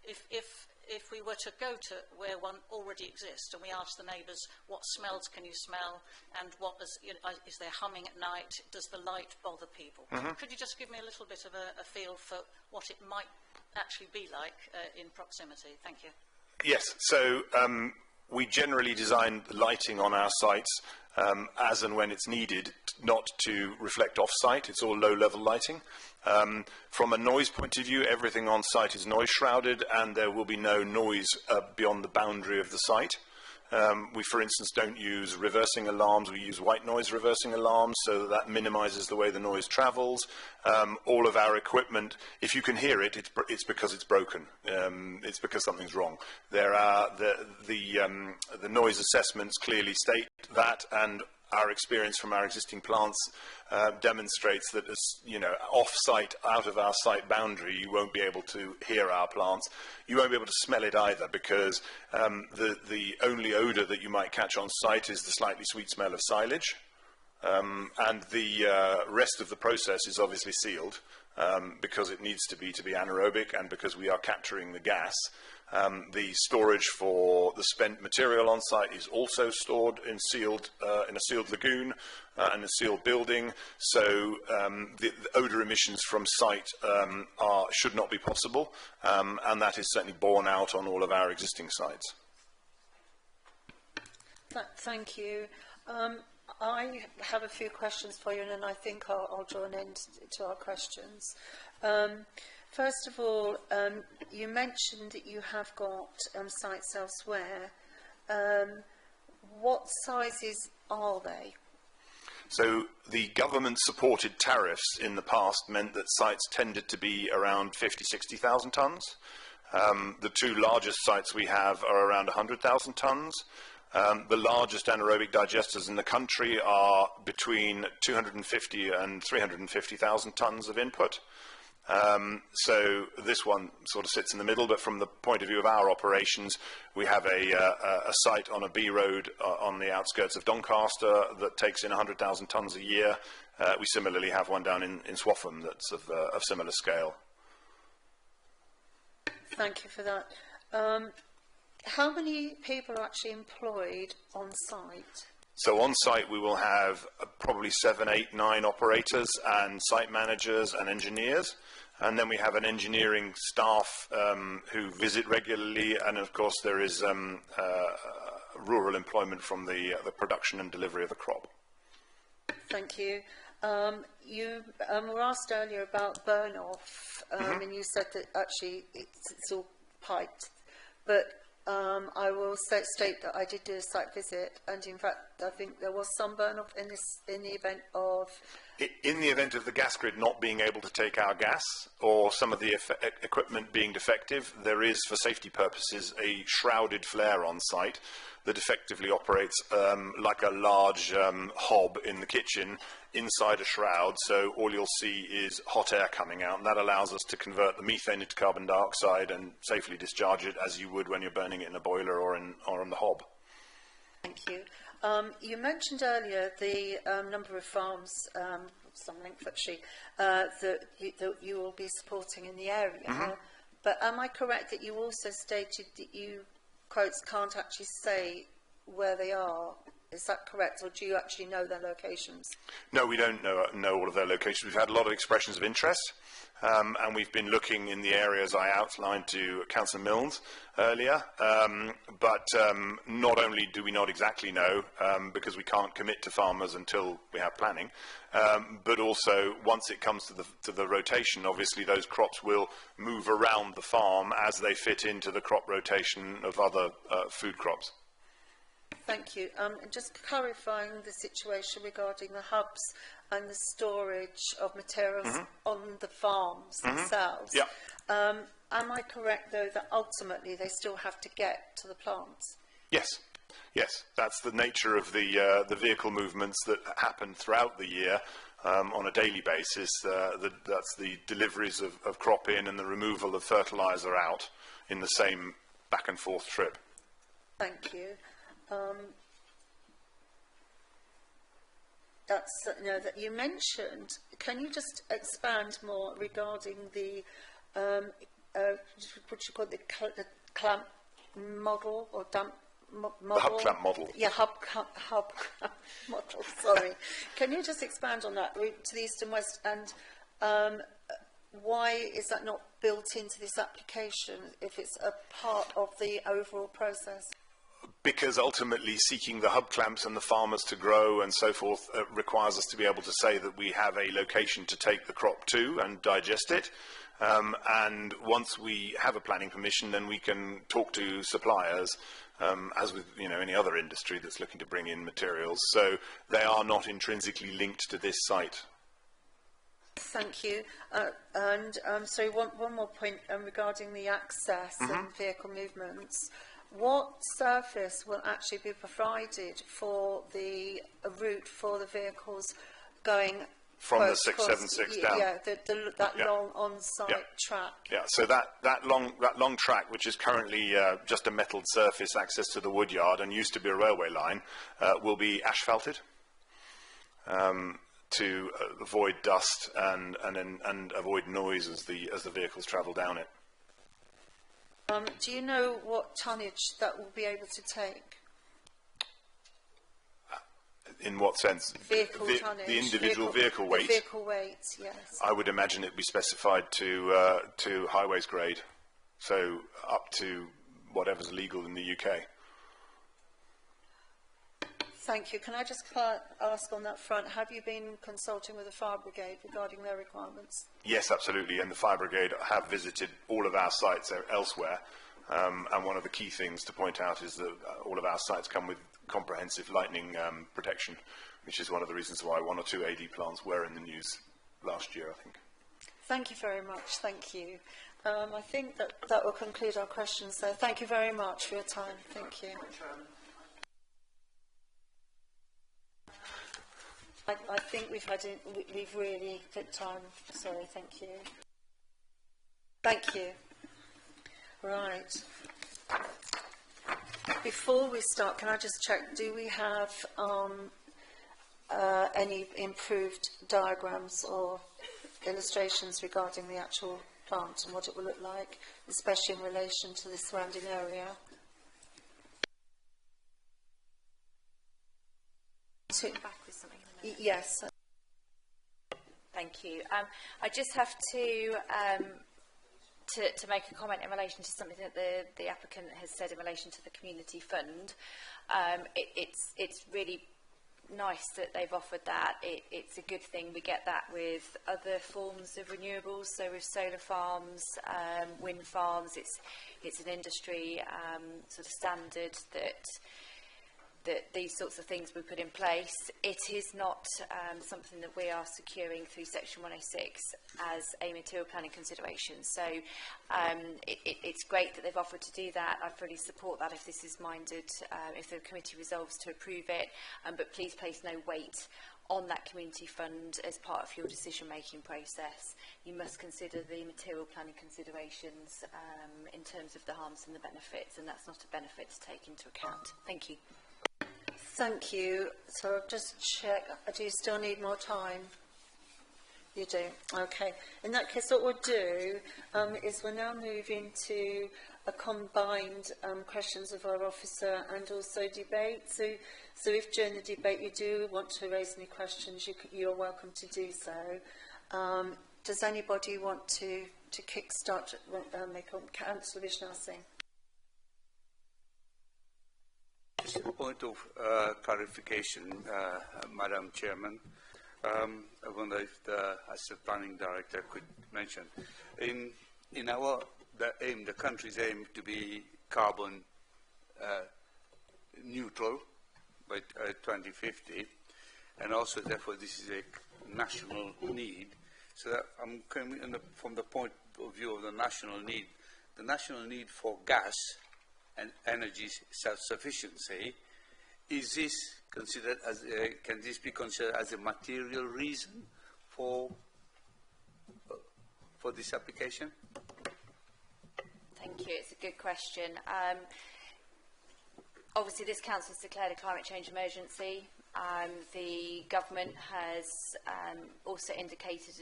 if we were to go to where one already exists and we ask the neighbours what smells can you smell and what is there humming at night, does the light bother people? Could you just give me a little bit of a feel for what it might actually be like in proximity? Thank you. Yes, so we generally design the lighting on our sites as and when it's needed, not to reflect off-site. It's all low-level lighting. From a noise point of view, everything on site is noise shrouded, and there will be no noise beyond the boundary of the site. We, for instance, don't use reversing alarms. We use white noise reversing alarms, so that minimizes the way the noise travels. All of our equipment, if you can hear it, it's because it's broken. It's because something's wrong. There are the noise assessments clearly state that, and our experience from our existing plants demonstrates that, off-site, out of our site boundary, you won't be able to hear our plants. You won't be able to smell it either, because the only odour that you might catch on site is the slightly sweet smell of silage, and the rest of the process is obviously sealed because it needs to be anaerobic, and because we are capturing the gas. The storage for the spent material on site is also stored in a sealed lagoon and a sealed building. So the odour emissions from site should not be possible, and that is certainly borne out on all of our existing sites. Thank you. I have a few questions for you, and then I think I'll draw an end to our questions. First of all, you mentioned that you have got sites elsewhere. What sizes are they? So the government-supported tariffs in the past meant that sites tended to be around 50,000–60,000 tonnes. The two largest sites we have are around 100,000 tonnes. The largest anaerobic digesters in the country are between 250 and 350,000 tonnes of input. So this one sort of sits in the middle, but from the point of view of our operations, we have a site on a B road on the outskirts of Doncaster that takes in 100,000 tonnes a year. We similarly have one down in Swaffham that's of similar scale. Thank you for that. How many people are actually employed on site? So on site we will have probably 7, 8, 9 operators and site managers and engineers, and then we have an engineering staff who visit regularly, and of course there is rural employment from the production and delivery of the crop. Thank you. You were asked earlier about burn-off, and you said that actually it's all piped, but I will state that I did do a site visit, and in fact I think there was some burn-off in the event of... In the event of the gas grid not being able to take our gas, or some of the equipment being defective, there is, for safety purposes, a shrouded flare on site that effectively operates like a large hob in the kitchen inside a shroud, so all you'll see is hot air coming out, and that allows us to convert the methane into carbon dioxide and safely discharge it as you would when you're burning it in a boiler or on the hob. Thank you. You mentioned earlier the number of farms, some Lincolnshire, that you will be supporting in the area, but am I correct that you also stated that you, quotes, can't actually say where they are? Is that correct, or do you actually know their locations? No, we don't know all of their locations. We've had a lot of expressions of interest, and we've been looking in the areas I outlined to Councillor Milnes earlier, but not only do we not exactly know, because we can't commit to farmers until we have planning, but also once it comes to the rotation, obviously those crops will move around the farm as they fit into the crop rotation of other food crops. Thank you. And just clarifying the situation regarding the hubs and the storage of materials on the farms themselves. Yeah. Am I correct, though, that ultimately they still have to get to the plants? Yes. Yes, that's the nature of the vehicle movements that happen throughout the year on a daily basis. That's the deliveries of crop in and the removal of fertiliser out in the same back and forth trip. Thank you. That's that you mentioned. Can you just expand more regarding the what you call the clamp model or dump model? The hub clamp model. Yeah, hub clamp model. Sorry. Can you just expand on that to the east and west, and why is that not built into this application if it's a part of the overall process? Because ultimately seeking the hub clamps and the farmers to grow and so forth requires us to be able to say that we have a location to take the crop to and digest it. And once we have a planning permission, then we can talk to suppliers, as with any other industry that's looking to bring in materials. So they are not intrinsically linked to this site. Thank you. So one more point regarding the access and vehicle movements. What surface will actually be provided for the route for the vehicles going from the 676 down? Yeah, that long on-site track. Yeah, so that long track, which is currently just a metalled surface access to the woodyard and used to be a railway line, will be asphalted to avoid dust and avoid noise as the vehicles travel down it. Do you know what tonnage that will be able to take? In what sense? Vehicle tonnage. The individual vehicle weight? The vehicle weight, yes. I would imagine it would be specified to highways grade, so up to whatever's legal in the UK. Thank you. Can I just ask on that front, have you been consulting with the Fire Brigade regarding their requirements? Yes, absolutely, and the Fire Brigade have visited all of our sites elsewhere, and one of the key things to point out is that all of our sites come with comprehensive lightning protection, which is one of the reasons why 1 or 2 AD plants were in the news last year, I think. Thank you very much. Thank you. I think that will conclude our questions, so thank you very much for your time. Thank you. I think we've really good time. Sorry, thank you. Thank you. Right. Before we start, can I just check, do we have any improved diagrams or illustrations regarding the actual plant and what it will look like, especially in relation to the surrounding area? Back with something in a minute. Yes. Thank you. I just have to make a comment in relation to something that the applicant has said in relation to the community fund. It's really nice that they've offered that. It's a good thing. We get that with other forms of renewables, so with solar farms, wind farms. It's an industry sort of standard that these sorts of things we put in place. It is not something that we are securing through Section 106 as a material planning consideration. So it's great that they've offered to do that. I fully support that if this is minded, if the committee resolves to approve it. But please place no weight on that community fund as part of your decision-making process. You must consider the material planning considerations in terms of the harms and the benefits, and that's not a benefit to take into account. Thank you. Thank you. So I'll just check. Do you still need more time? You do? Okay. In that case, what we'll do is we're now moving to a combined questions of our officer and also debate. So if during the debate you do want to raise any questions, you're welcome to do so. Does anybody want to kick-start, make a Councillor Vishnath Singh? Just a point of clarification, Madam Chairman. I wonder if the Asset Planning Director could mention, in the country's aim to be carbon neutral by 2050, and also therefore this is a national need. So that I'm coming from the point of view of the national need for gas and energy self-sufficiency is this considered as can this be considered as a material reason for this application? Thank you. It's a good question. Obviously, this council has declared a climate change emergency. The government has also indicated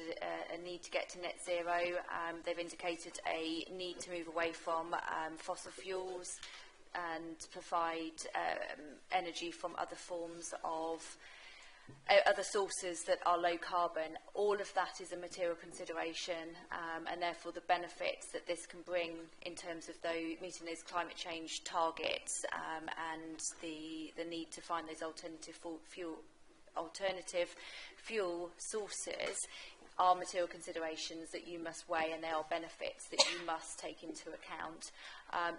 a need to get to net zero. They've indicated a need to move away from fossil fuels and provide energy from other forms of other sources that are low carbon. All of that is a material consideration, and therefore the benefits that this can bring in terms of meeting those climate change targets and the need to find those alternative fuel sources are material considerations that you must weigh, and they are benefits that you must take into account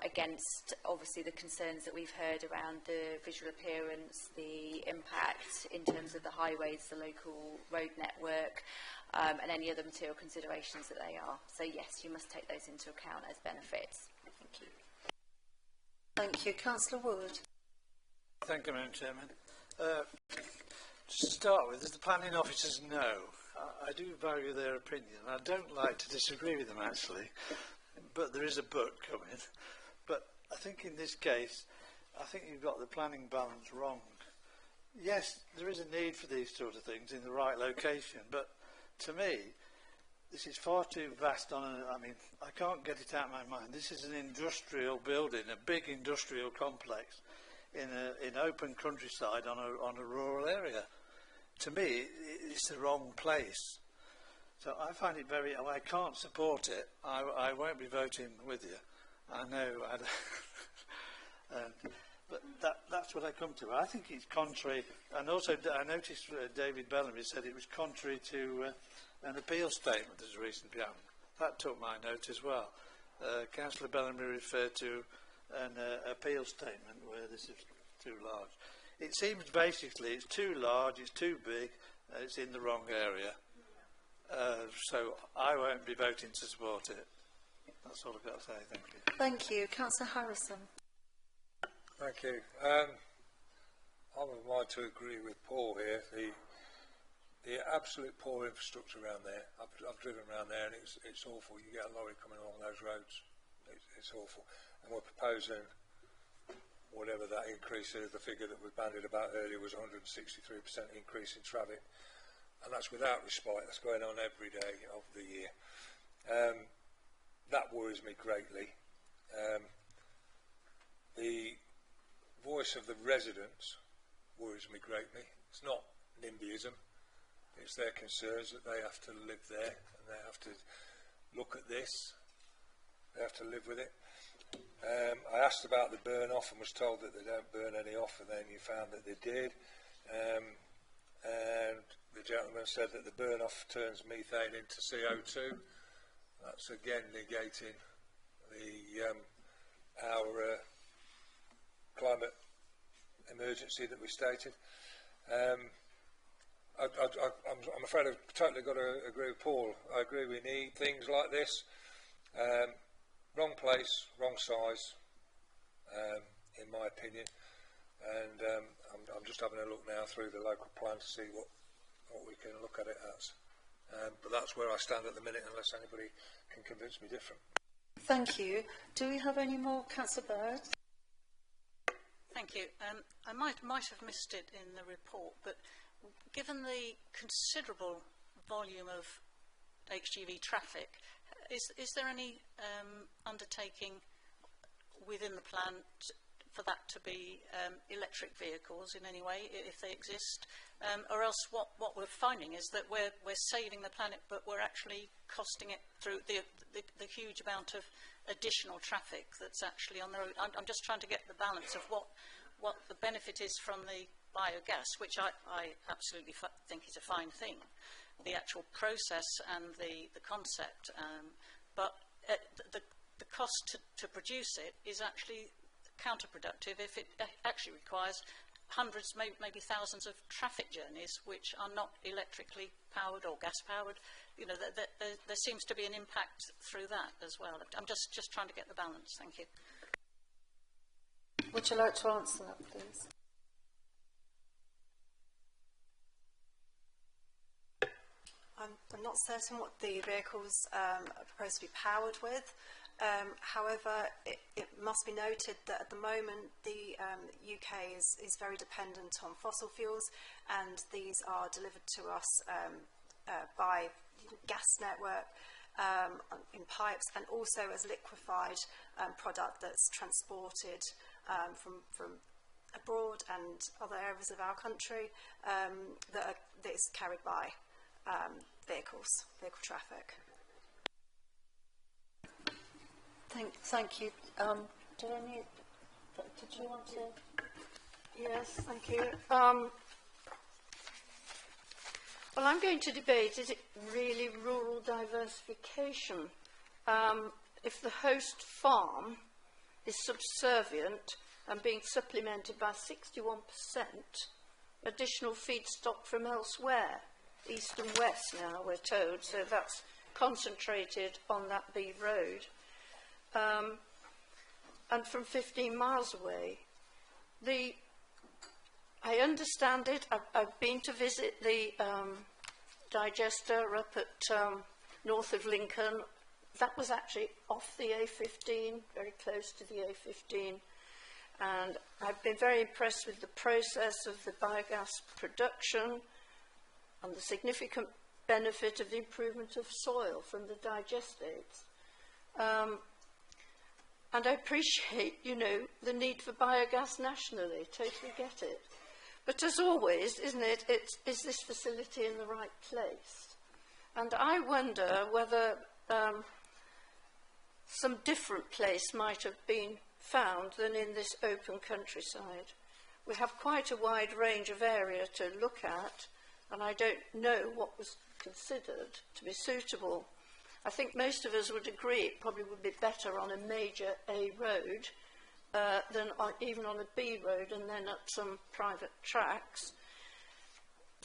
against obviously the concerns that we've heard around the visual appearance, the impact in terms of the highways, the local road network, and any other material considerations that they are. So yes, you must take those into account as benefits. Thank you. Thank you. Councillor Wood. Thank you, Madam Chairman. Just to start with, as the planning officers know, I do value their opinion. I don't like to disagree with them, actually, but there is a but coming. But I think in this case, I think you've got the planning balance wrong. Yes, there is a need for these sort of things in the right location, but to me, this is far too vast I mean, I can't get it out of my mind. This is an industrial building, a big industrial complex in open countryside on a rural area. To me, it's the wrong place. So I find it I can't support it. I won't be voting with you. I know. But that's what I come to. I think it's contrary. And also, I noticed David Bellamy said it was contrary to an appeal statement that's recently happened. That took my note as well. Councillor Bellamy referred to an appeal statement where this is too large. It seems basically it's too large, it's too big, it's in the wrong area. So I won't be voting to support it. That's all I've got to say. Thank you. Thank you. Councillor Harrison. Thank you. I'm inclined to agree with Paul here. The absolute poor infrastructure around there. I've driven around there and it's awful. You get a lorry coming along those roads. It's awful. And we're proposing whatever that increase is. The figure that we bandied about earlier was 163% increase in traffic, and that's without respite. That's going on every day of the year. That worries me greatly. The voice of the residents worries me greatly. It's not NIMBYism. It's their concerns that they have to live there and they have to look at this. They have to live with it. I asked about the burn off and was told that they don't burn any off, and then you found that they did. And the gentleman said that the burn off turns methane into CO2. That's again negating our climate emergency that we stated. I'm afraid I've totally got to agree with Paul. I agree we need things like this. Wrong place, wrong size, in my opinion. And I'm just having a look now through the local plan to see what we can look at it as. But that's where I stand at the minute, unless anybody can convince me different. Thank you. Do we have any more, Councillor Bird? Thank you. I might have missed it in the report, but given the considerable volume of HGV traffic, is there any undertaking within the plan for that to be electric vehicles in any way, if they exist? Or else what we're finding is that we're saving the planet, but we're actually costing it through the huge amount of additional traffic that's actually on the road. I'm just trying to get the balance of what the benefit is from the biogas, which I absolutely think is a fine thing, the actual process and the concept, but the cost to produce it is actually counterproductive if it actually requires hundreds, maybe thousands of traffic journeys which are not electrically powered or gas powered. You know, there seems to be an impact through that as well. I'm just trying to get the balance. Thank you. Would you like to answer that, please? I'm not certain what the vehicles are proposed to be powered with. However, it must be noted that at the moment the UK is very dependent on fossil fuels, and these are delivered to us by gas network in pipes, and also as liquefied product that's transported from abroad and other areas of our country that is carried by vehicle traffic. Thank you. Did you want to? Yes, thank you. Well, I'm going to debate, is it really rural diversification? If the host farm is subservient and being supplemented by 61% additional feedstock from elsewhere, east and west now, we're told, so that's concentrated on that B road. And from 15 miles away. I understand it. I've been to visit the digester up at north of Lincoln. That was actually off the A15, very close to the A15. And I've been very impressed with the process of the biogas production and the significant benefit of the improvement of soil from the digestates. And I appreciate, you know, the need for biogas nationally, totally get it. But as always, isn't it, is this facility in the right place? And I wonder whether some different place might have been found than in this open countryside. We have quite a wide range of area to look at, and I don't know what was considered to be suitable. I think most of us would agree it probably would be better on a major A road than even on a B road and then at some private tracks.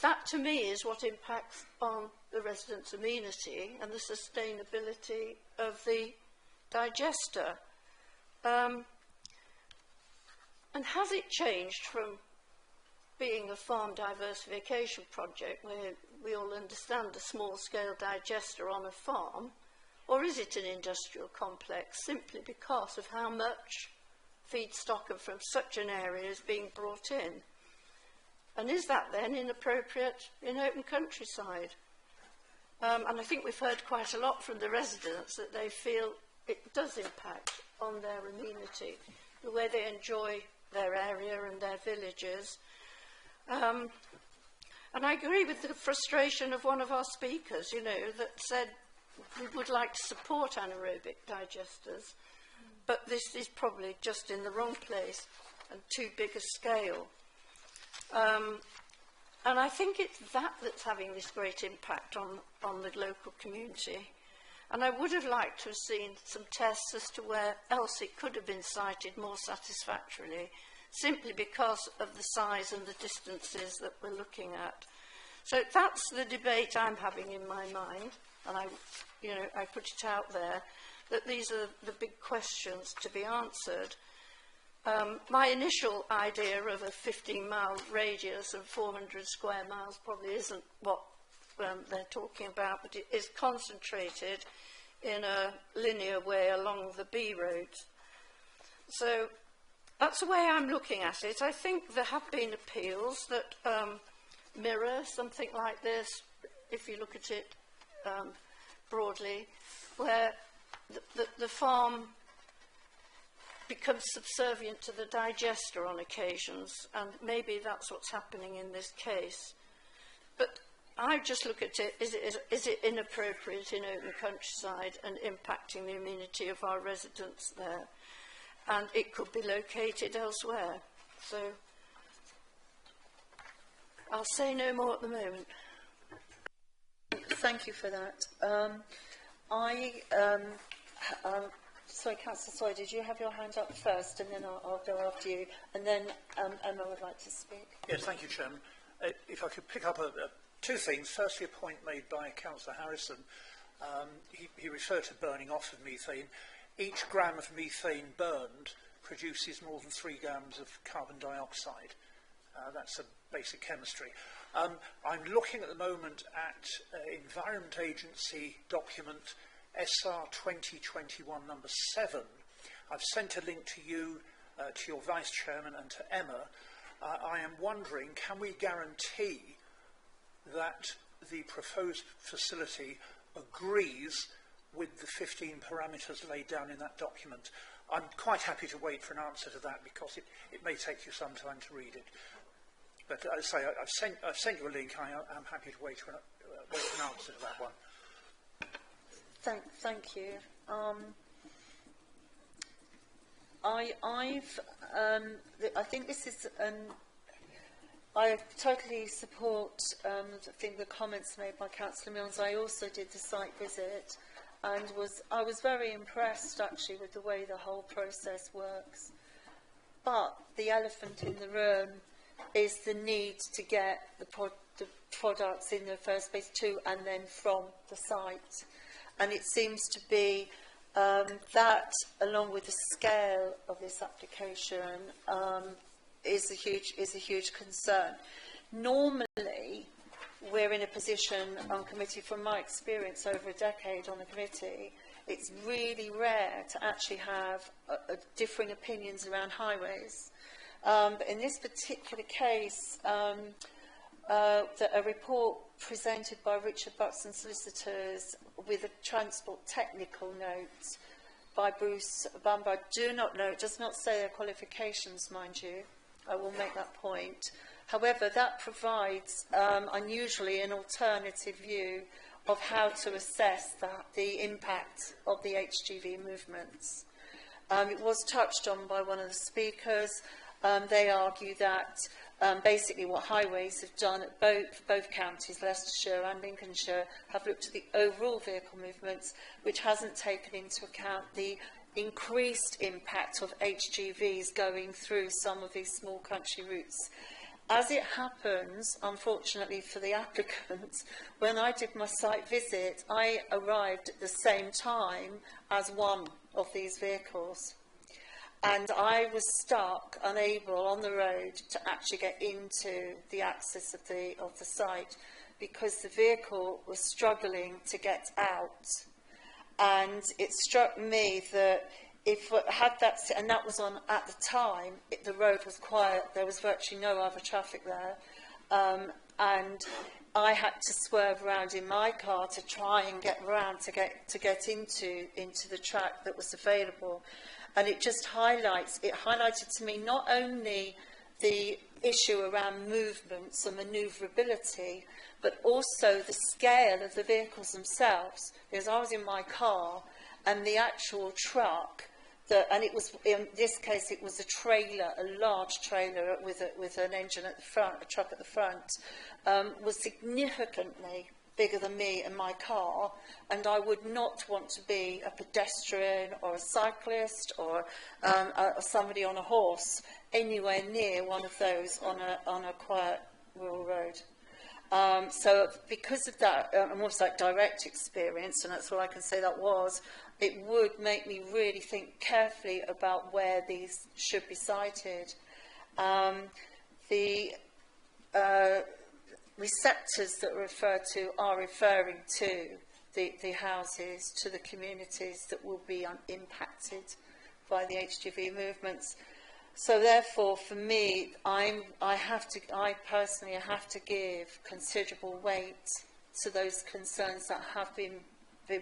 That to me is what impacts on the residents' amenity and the sustainability of the digester. And has it changed from being a farm diversification project where we all understand a small-scale digester on a farm, or is it an industrial complex simply because of how much feedstock from such an area is being brought in? And is that then inappropriate in open countryside? And I think we've heard quite a lot from the residents that they feel it does impact on their amenity, the way they enjoy their area and their villages. And I agree with the frustration of one of our speakers, you know, that said we would like to support anaerobic digesters, but this is probably just in the wrong place and too big a scale. And I think it's that that's having this great impact on the local community. And I would have liked to have seen some tests as to where else it could have been sited more satisfactorily, simply because of the size and the distances that we're looking at. So that's the debate I'm having in my mind, and I put it out there, that these are the big questions to be answered. My initial idea of a 15-mile radius and 400 square miles probably isn't what they're talking about, but it is concentrated in a linear way along the B roads. So that's the way I'm looking at it. I think there have been appeals that mirror something like this, if you look at it broadly, where the farm becomes subservient to the digester on occasions, and maybe that's what's happening in this case. But I just look at it, is it inappropriate in open countryside and impacting the amenity of our residents there? And it could be located elsewhere. So I'll say no more at the moment. Thank you for that. Sorry, Councillor Sawyer, did you have your hand up first, and then I'll go after you, and then Emma would like to speak. Yes, thank you, Chairman. If I could pick up two things. Firstly, a point made by Councillor Harrison. He referred to burning off of methane. Each gram of methane burned produces more than 3 grams of carbon dioxide. That's a basic chemistry. I'm looking at the moment at Environment Agency document SR 2021 number 7. I've sent a link to you, to your Vice Chairman and to Emma. I am wondering, can we guarantee that the proposed facility agrees with the 15 parameters laid down in that document? I'm quite happy to wait for an answer to that because it may take you some time to read it. But as I say, I've sent you a link. I'm happy to wait for an answer to that one. Thank you. I think this is I totally support I think the comments made by Councillor Mills. I also did the site visit and I was very impressed actually with the way the whole process works. But the elephant in the room is the need to get the products in the first place to and then from the site. And it seems to be that, along with the scale of this application, is a huge concern. Normally, we're in a position on committee, from my experience over a decade on the committee, it's really rare to actually have differing opinions around highways. But in this particular case, a report presented by Richard Buxton Solicitors with a transport technical note by Bruce Bamber. Do not know, it does not say their qualifications, mind you. I will make that point. However, that provides unusually an alternative view of how to assess the impact of the HGV movements. It was touched on by one of the speakers. They argue that basically what highways have done at both counties, Leicestershire and Lincolnshire, have looked at the overall vehicle movements, which hasn't taken into account the increased impact of HGVs going through some of these small country routes. As it happens, unfortunately for the applicant, when I did my site visit, I arrived at the same time as one of these vehicles. And I was stuck, unable on the road to actually get into the access of the site because the vehicle was struggling to get out. And it struck me that if it had that, and that was on at the time, the road was quiet. There was virtually no other traffic there, and I had to swerve around in my car to try and get around to get into the track that was available. And it just highlighted to me not only the issue around movements and manoeuvrability, but also the scale of the vehicles themselves. Because I was in my car and the actual truck, and it was, in this case, it was a trailer, a large trailer with an engine at the front, a truck at the front, was significantly bigger than me and my car, and I would not want to be a pedestrian or a cyclist or somebody on a horse anywhere near one of those on a quiet rural road. So because of that, almost that direct experience, and that's all I can say that was, it would make me really think carefully about where these should be sited. The receptors that are referred to are referring to the houses, to the communities that will be impacted by the HGV movements. So therefore, for me, I personally have to give considerable weight to those concerns that have been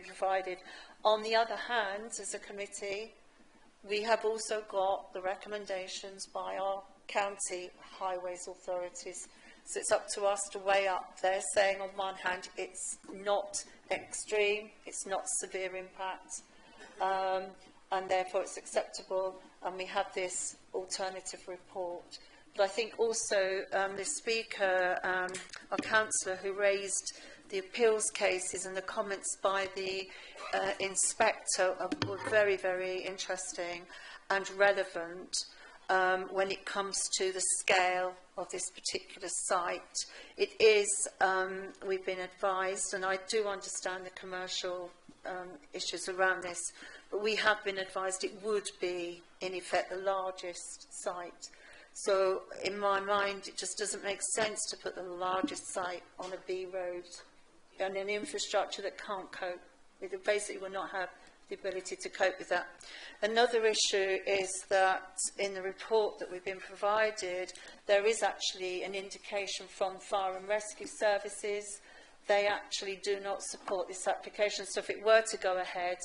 provided. On the other hand, as a committee, we have also got the recommendations by our county highways authorities. So it's up to us to weigh up. They're saying on one hand it's not extreme, it's not severe impact, and therefore it's acceptable, and we have this alternative report. But I think also the speaker, our councillor who raised the appeals cases and the comments by the inspector were very, very interesting and relevant. When it comes to the scale of this particular site. It is, we've been advised, and I do understand the commercial issues around this, but we have been advised it would be, in effect, the largest site. So in my mind, it just doesn't make sense to put the largest site on a B road and an infrastructure that can't cope. It basically will not have the ability to cope with that. Another issue is that in the report that we've been provided, there is actually an indication from Fire and Rescue Services. They actually do not support this application. So if it were to go ahead,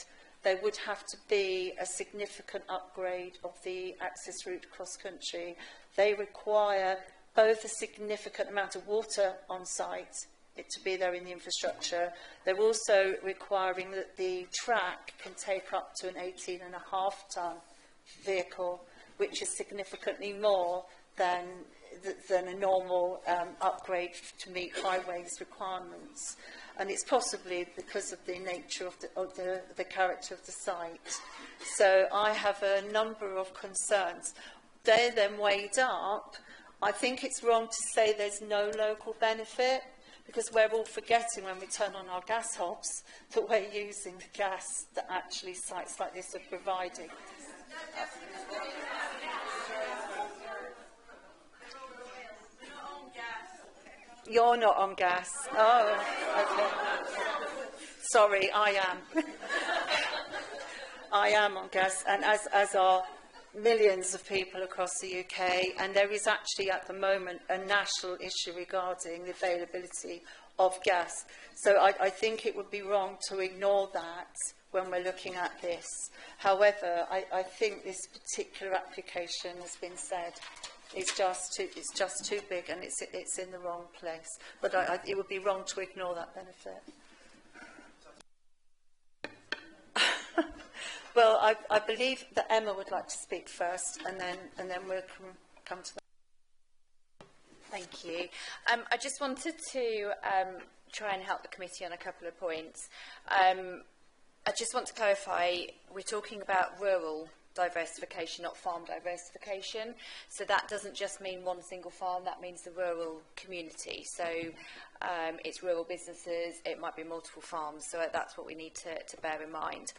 there would have to be a significant upgrade of the access route cross country. They require both a significant amount of water on site, it to be there in the infrastructure. They're also requiring that the track can take up to an 18.5-tonne vehicle, which is significantly more than a normal upgrade to meet highways requirements. And it's possibly because of the nature of the character of the site. So I have a number of concerns. They're then weighed up. I think it's wrong to say there's no local benefit, because we're all forgetting when we turn on our gas hobs that we're using the gas that actually sites like this are providing. You're not on gas. Oh, okay. Sorry, I am. I am on gas, and as are millions of people across the UK, and there is actually at the moment a national issue regarding the availability of gas. So I think it would be wrong to ignore that when we're looking at this. However, I think this particular application has been said it's just too big, and it's in the wrong place. But it would be wrong to ignore that benefit. Well, I believe that Emma would like to speak first, and then we'll come to that. Thank you. I just wanted to try and help the committee on a couple of points. I just want to clarify, we're talking about rural diversification, not farm diversification. So that doesn't just mean one single farm, that means the rural community. So it's rural businesses, it might be multiple farms, so that's what we need to bear in mind.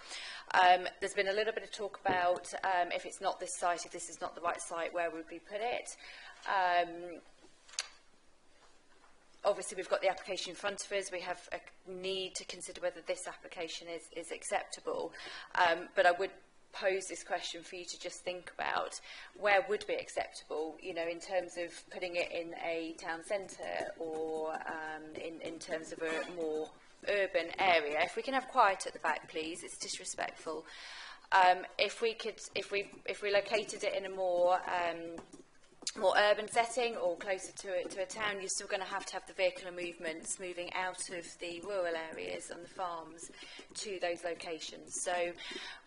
There's been a little bit of talk about if it's not this site, if this is not the right site, where would we put it? Obviously, we've got the application in front of us. We have a need to consider whether this application is acceptable. But I would pose this question for you to just think about where would be acceptable, you know, in terms of putting it in a town centre or in terms of a more urban area. If we can have quiet at the back, please, it's disrespectful. If we located it in a more urban setting or closer to a town, you're still going to have the vehicular movements moving out of the rural areas and the farms to those locations. So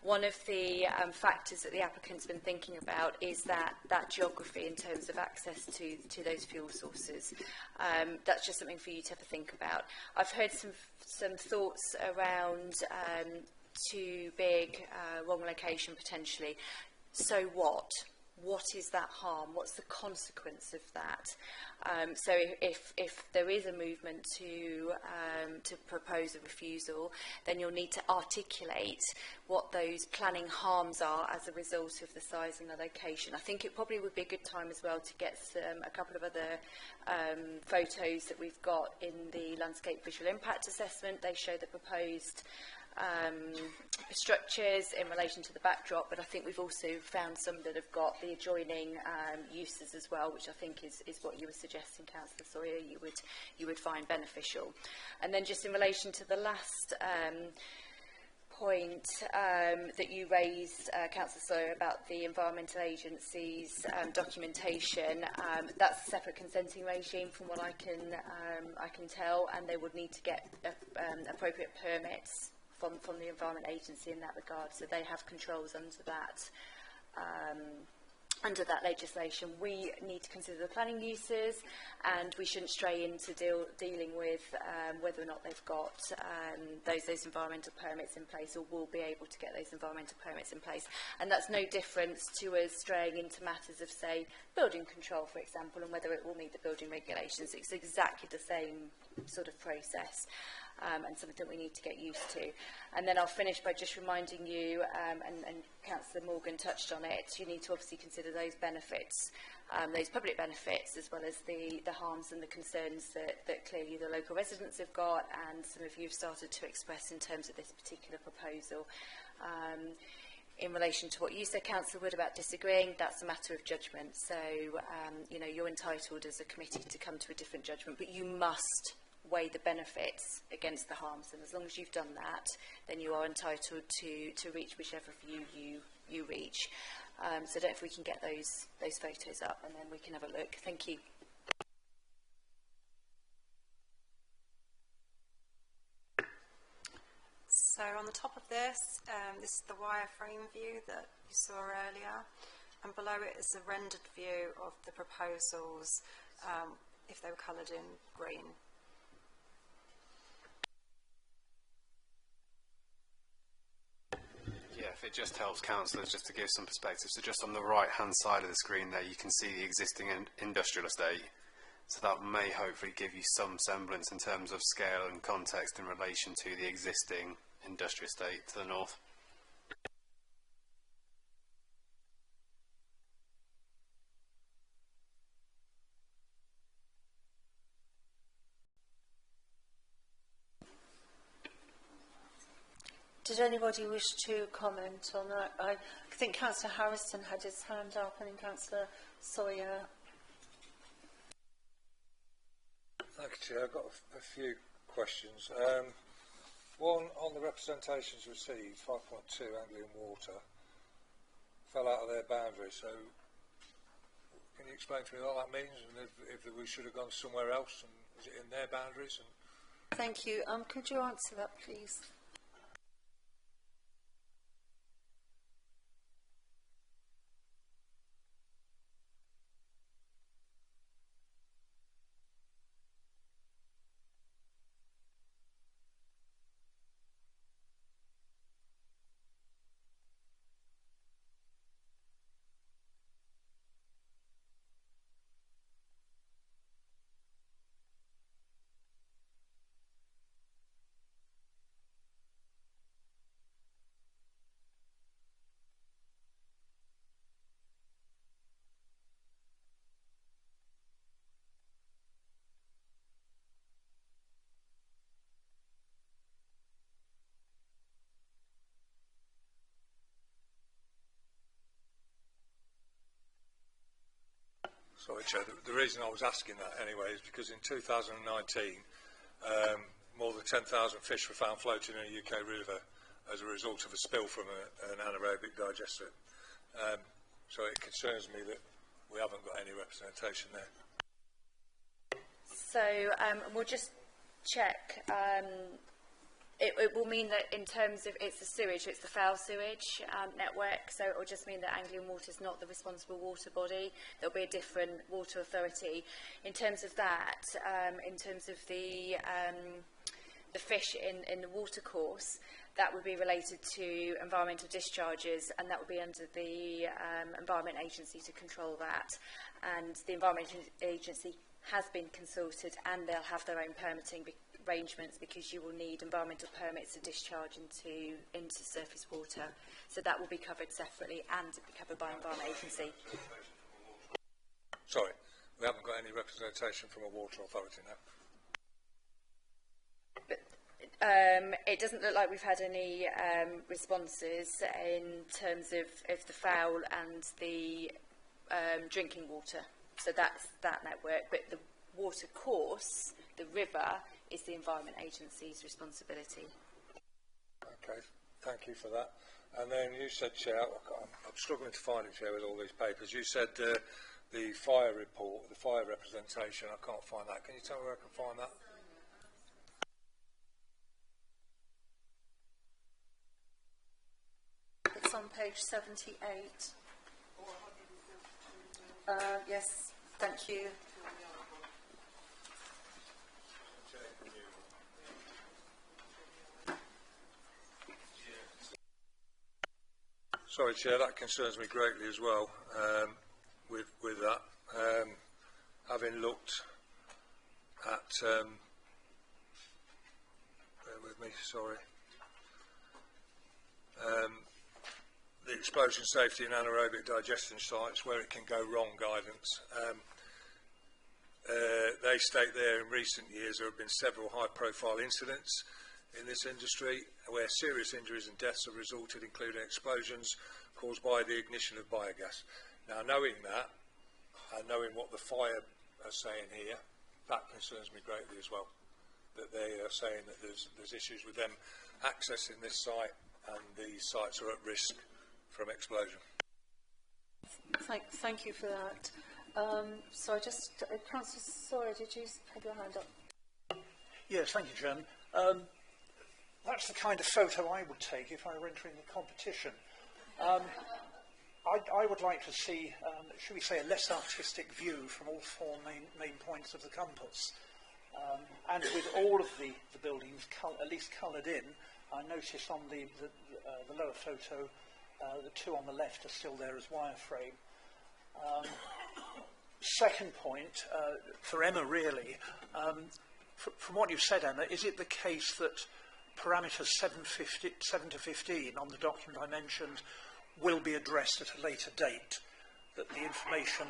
one of the factors that the applicant's been thinking about is that geography in terms of access to those fuel sources. That's just something for you to have a think about. I've heard some thoughts around too big, wrong location potentially. So what? What is that harm? What's the consequence of that? So if there is a movement to propose a refusal, then you'll need to articulate what those planning harms are as a result of the size and the location. I think it probably would be a good time as well to get a couple of other photos that we've got in the landscape visual impact assessment. They show the proposed structures in relation to the backdrop, but I think we've also found some that have got the adjoining uses as well, which I think is what you were suggesting, Councillor Sawyer, you would find beneficial. And then just in relation to the last point that you raised, Councillor Sawyer, about the environmental agencies documentation, that's a separate consenting regime from what I can tell, and they would need to get appropriate permits from the Environment Agency in that regard, so they have controls under that legislation. We need to consider the planning uses, and we shouldn't stray into dealing with whether or not they've got those environmental permits in place or will be able to get those environmental permits in place. And that's no difference to us straying into matters of, say, building control, for example, and whether it will meet the building regulations. It's exactly the same sort of process. And something we need to get used to. And then I'll finish by just reminding you, and Councillor Morgan touched on it, you need to obviously consider those benefits those public benefits as well as the harms and the concerns that clearly the local residents have got and some of you have started to express in terms of this particular proposal. In relation to what you said, Councillor Wood, about disagreeing, that's a matter of judgment. So, you know, you're entitled as a committee to come to a different judgment, but you must weigh the benefits against the harms. And as long as you've done that, then you are entitled to reach whichever view you reach. So I don't know if we can get those photos up and then we can have a look. Thank you. So on the top of this, this is the wireframe view that you saw earlier, and below it is a rendered view of the proposals if they were coloured in green. Yeah, if it just helps councillors just to give some perspective. So just on the right hand side of the screen there you can see the existing industrial estate. So that may hopefully give you some semblance in terms of scale and context in relation to the existing industrial estate to the north. Did anybody wish to comment on that? I think Councillor Harrison had his hand up and then Councillor Sawyer. Thank you, Chair. I've got a few questions. One, on the representations received, 5.2 Anglian Water fell out of their boundary, so can you explain to me what that means and if we should have gone somewhere else and is it in their boundaries? And Thank you. Could you answer that, please? Sorry, Chair. The reason I was asking that anyway is because in 2019, more than 10,000 fish were found floating in a UK river as a result of a spill from an anaerobic digester. So it concerns me that we haven't got any representation there. So we'll just check. It will mean that in terms of it's the sewage, it's the foul sewage network, so it will just mean that Anglian Water is not the responsible water body. There will be a different water authority. In terms of that, in terms of the fish in the watercourse, that would be related to environmental discharges, and that would be under the Environment Agency to control that. And the Environment Agency has been consulted, and they'll have their own permitting arrangements because you will need environmental permits to discharge into surface water. So that will be covered separately and be covered by Environment Agency. Sorry, we haven't got any representation from a water authority now. It doesn't look like we've had any responses in terms of the foul and the drinking water. So that's that network. But the water course, the river, is the Environment Agency's responsibility. Okay, thank you for that. And then you said, Chair, I'm struggling to find it, Chair, with all these papers. You said the fire report, the fire representation, I can't find that. Can you tell me where I can find that? It's on page 78. Yes, thank you. Sorry, Chair, that concerns me greatly as well, with that. Having looked at, bear with me, sorry, the explosion safety and anaerobic digestion sites where it can go wrong guidance. They state there in recent years there have been several high-profile incidents in this industry where serious injuries and deaths have resulted, including explosions caused by the ignition of biogas. Now, knowing that, and knowing what the fire are saying here, that concerns me greatly as well, that they are saying that there's issues with them accessing this site and the sites are at risk from explosion. Thank you for that. So I just, Councillor Sawyer, did you have your hand up? Yes, thank you, Chairman. That's the kind of photo I would take if I were entering the competition. I would like to see, should we say, a less artistic view from all four main points of the compass. And with all of the buildings at least coloured in, I noticed on the lower photo, the two on the left are still there as wireframe. Second point, for Emma really, from what you've said, Emma, is it the case that parameters 7 to 15 on the document I mentioned will be addressed at a later date, that the information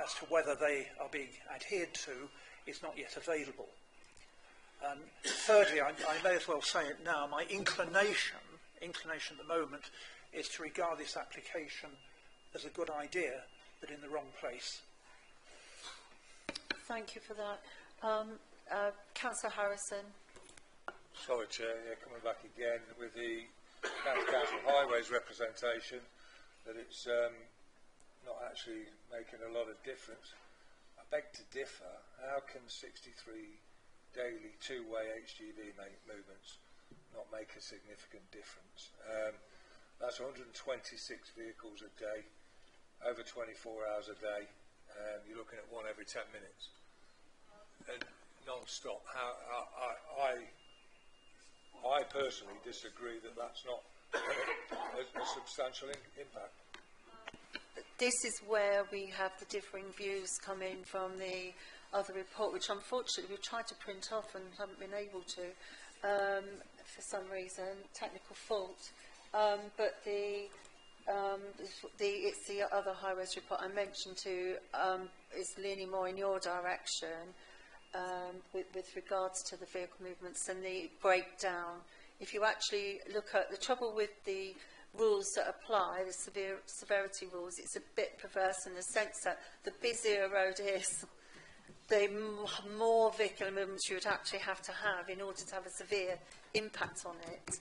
as to whether they are being adhered to is not yet available? Thirdly, I may as well say it now, my inclination at the moment is to regard this application as a good idea, but in the wrong place. Thank you for that. Councillor Harrison. Sorry, Chair, coming back again with the Council Highways representation, that it's not actually making a lot of difference. I beg to differ. How can 63 daily two-way HGV movements not make a significant difference? That's 126 vehicles a day, over 24 hours a day. You're looking at one every 10 minutes. And non-stop. I personally disagree that that's not a substantial impact. This is where we have the differing views coming from the other report, which unfortunately we've tried to print off and haven't been able to for some reason, technical fault. But it's the other highways report I mentioned is leaning more in your direction. With regards to the vehicle movements and the breakdown. If you actually look at the trouble with the rules that apply, the severity rules, it's a bit perverse in the sense that the busier a road is, the more vehicular movements you would actually have to have in order to have a severe impact on it.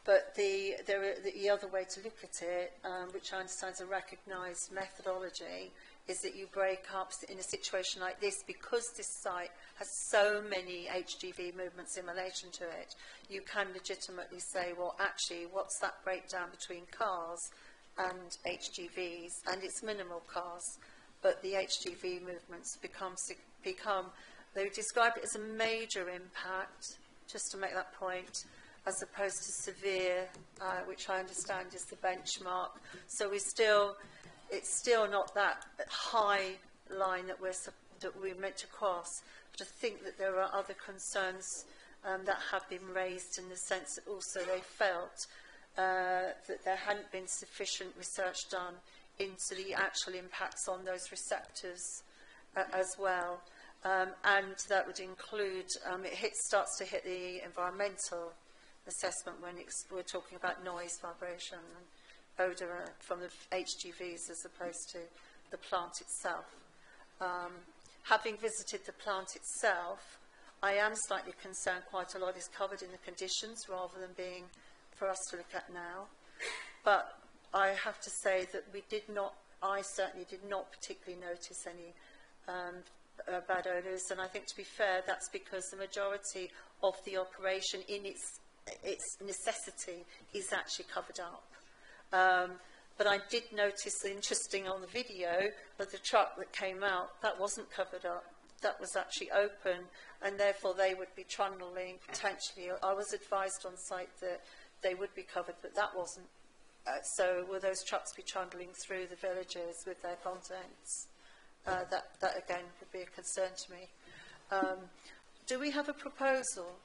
But the other way to look at it, which I understand is a recognised methodology, is that you break up in a situation like this, because this site has so many HGV movements in relation to it, you can legitimately say, well, actually, what's that breakdown between cars and HGVs? And it's minimal cars, but the HGV movements become they describe it as a major impact, just to make that point, as opposed to severe, which I understand is the benchmark. So it's still not that high line that we're meant to cross. But I think that there are other concerns that have been raised, in the sense that also they felt that there hadn't been sufficient research done into the actual impacts on those receptors as well. And that would include, starts to hit the environmental assessment when we're talking about noise, vibration and odour from the HGVs as opposed to the plant itself. Having visited the plant itself, I am slightly concerned quite a lot is covered in the conditions rather than being for us to look at now. But I have to say that I certainly did not particularly notice any bad odours, and I think, to be fair, that's because the majority of the operation in its necessity is actually covered up. But I did notice, interesting on the video, that the truck that came out, that wasn't covered up. That was actually open, and therefore they would be trundling potentially. I was advised on site that they would be covered, but that wasn't. So will those trucks be trundling through the villages with their contents? That again would be a concern to me. Do we have a proposal?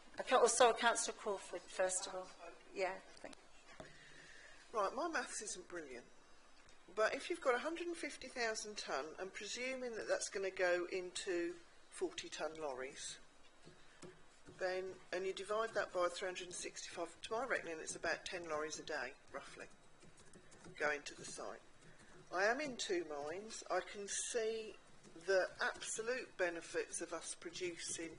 Sorry, Councillor Crawford, first of all. Yeah, thank you. Right, my maths isn't brilliant. But if you've got 150,000 tonne, and presuming that that's going to go into 40-tonne lorries, then, and you divide that by 365, to my reckoning it's about 10 lorries a day, roughly, going to the site. I am in two minds. I can see the absolute benefits of us producing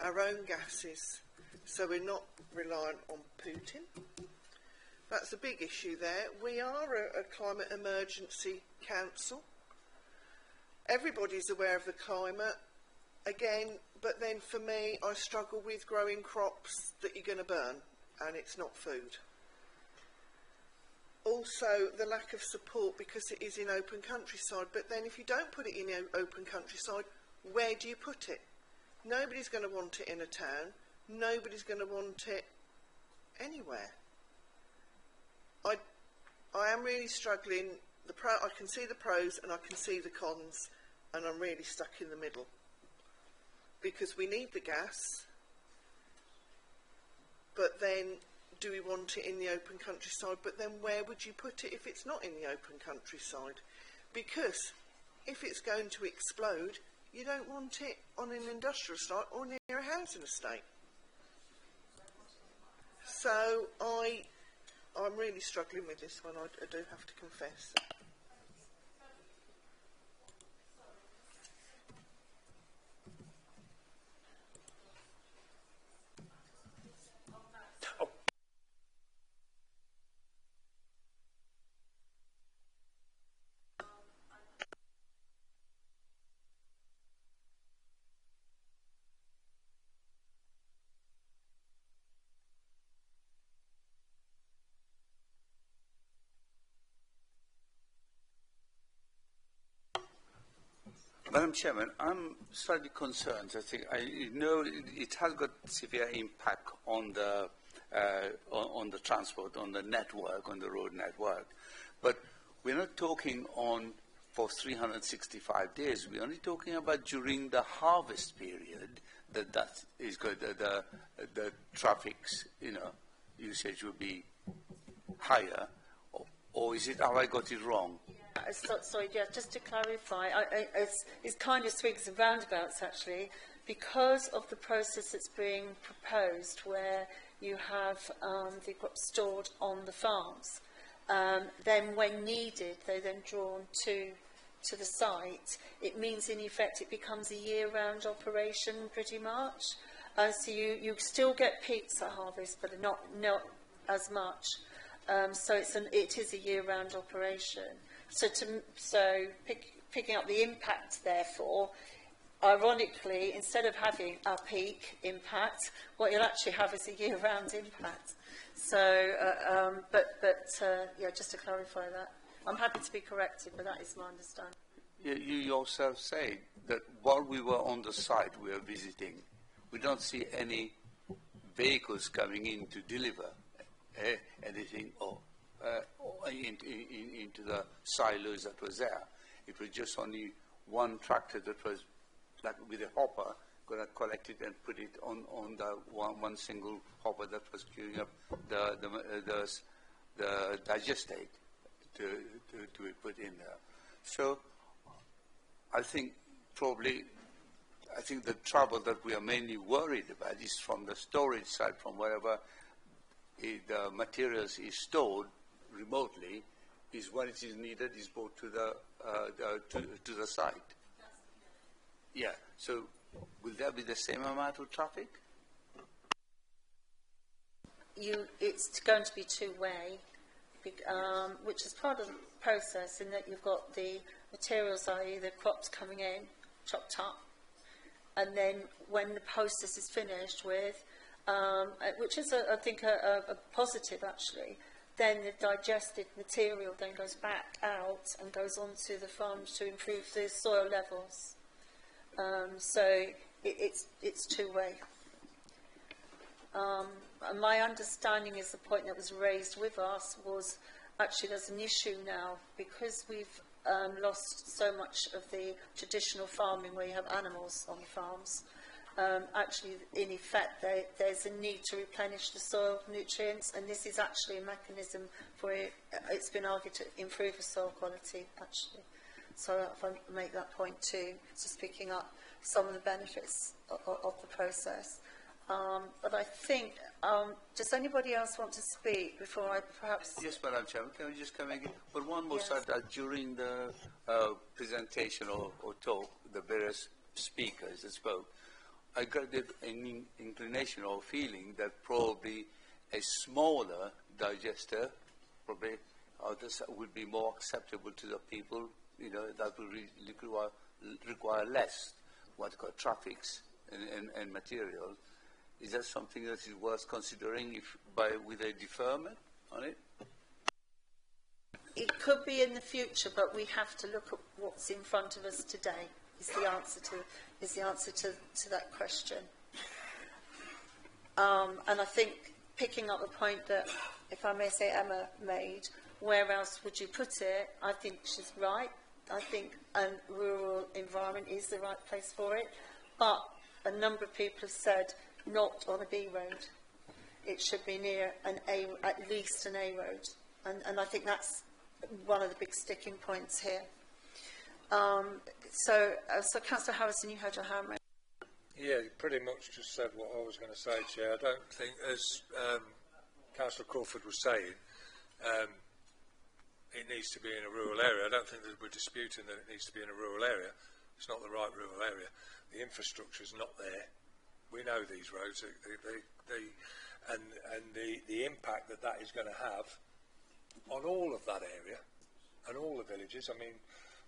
our own gases, so we're not reliant on Putin. That's a big issue there. We are a climate emergency council. Everybody's aware of the climate. Again, but then for me, I struggle with growing crops that you're going to burn, and it's not food. Also, the lack of support because it is in open countryside. But then if you don't put it in open countryside, where do you put it? Nobody's going to want it in a town. Nobody's going to want it anywhere. I am really struggling. I can see the pros and I can see the cons, and I'm really stuck in the middle. Because we need the gas, but then do we want it in the open countryside? But then where would you put it if it's not in the open countryside? Because if it's going to explode, you don't want it on an industrial site or near a housing estate. So I'm really struggling with this one, I do have to confess. Madam Chairman, I'm slightly concerned. I think you know it has got severe impact on the transport, on the network, on the road network. But we're not talking on for 365 days. We're only talking about during the harvest period that is good. The traffic's usage will be higher, or is it? Have I got it wrong? Sorry, yeah, just to clarify, it's kind of swings and roundabouts actually, because of the process that's being proposed where you have the crops stored on the farms. Then when needed, they're then drawn to the site. It means in effect it becomes a year-round operation pretty much. So you still get peaks at harvest, but not as much. So it is a year-round operation. So picking up the impact, therefore, ironically, instead of having a peak impact, what you'll actually have is a year-round impact. So, yeah, just to clarify that. I'm happy to be corrected, but that is my understanding. You yourself said that while we were on the site we were visiting, we don't see any vehicles coming in to deliver anything into the silos that was there. It was just only one tractor that was, like with a hopper, going to collect it and put it on the one single hopper that was queuing up the digestate to be put in there. So I think the trouble that we are mainly worried about is from the storage side, from wherever the materials is stored remotely, is when it is needed is brought to the site. Yeah. So will there be the same amount of traffic? It's going to be two-way, which is part of the process in that you've got the materials, i.e. the crops coming in, chopped up, and then when the process is finished with, which is, I think, a positive actually, then the digested material then goes back out and goes onto the farms to improve the soil levels. So it's two-way. And my understanding is the point that was raised with us was actually there's an issue now because we've lost so much of the traditional farming where you have animals on farms. actually, in effect, there's a need to replenish the soil nutrients, and this is actually a mechanism for it. It's been argued to improve the soil quality, actually. So if I make that point too, just picking up some of the benefits of the process. But I think, does anybody else want to speak before I perhaps... Yes, Madam Chairman, can we just come again? But one more side, during the presentation or talk, the various speakers that spoke, I got an inclination or feeling that probably a smaller digester probably would be more acceptable to the people, you know, that will require less what called traffics and material. Is that something that is worth considering with a deferment on it? It could be in the future, but we have to look at what's in front of us today. Is the answer to that question. And I think picking up the point that, if I may say, Emma made, where else would you put it? I think she's right. I think a rural environment is the right place for it. But a number of people have said not on a B road. It should be near at least an A road. And I think that's one of the big sticking points here. So Councillor Harrison, you had your hand raised. Yeah, you pretty much just said what I was going to say, Chair. I don't think, as Councillor Crawford was saying, it needs to be in a rural area. I don't think that we're disputing that it needs to be in a rural area. It's not the right rural area. The infrastructure is not there. We know these roads, and the impact that is going to have on all of that area and all the villages. I mean,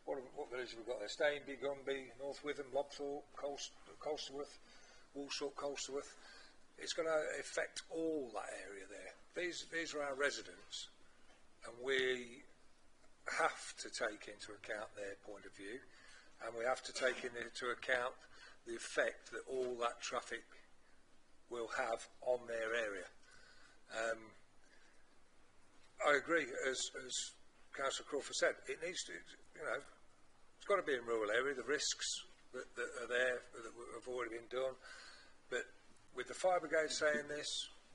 what villages have we got there? Stainby, Gumby, North Witham, Lobthorpe, Colsterworth, Walsall, Colsterworth. It's going to affect all that area there. These are our residents, and we have to take into account their point of view, and we have to take into account the effect that all that traffic will have on their area. I agree, as Councillor Crawford said, it needs to, you know, it's got to be in rural area. The risks that are there that have already been done, but with the fire brigade saying this,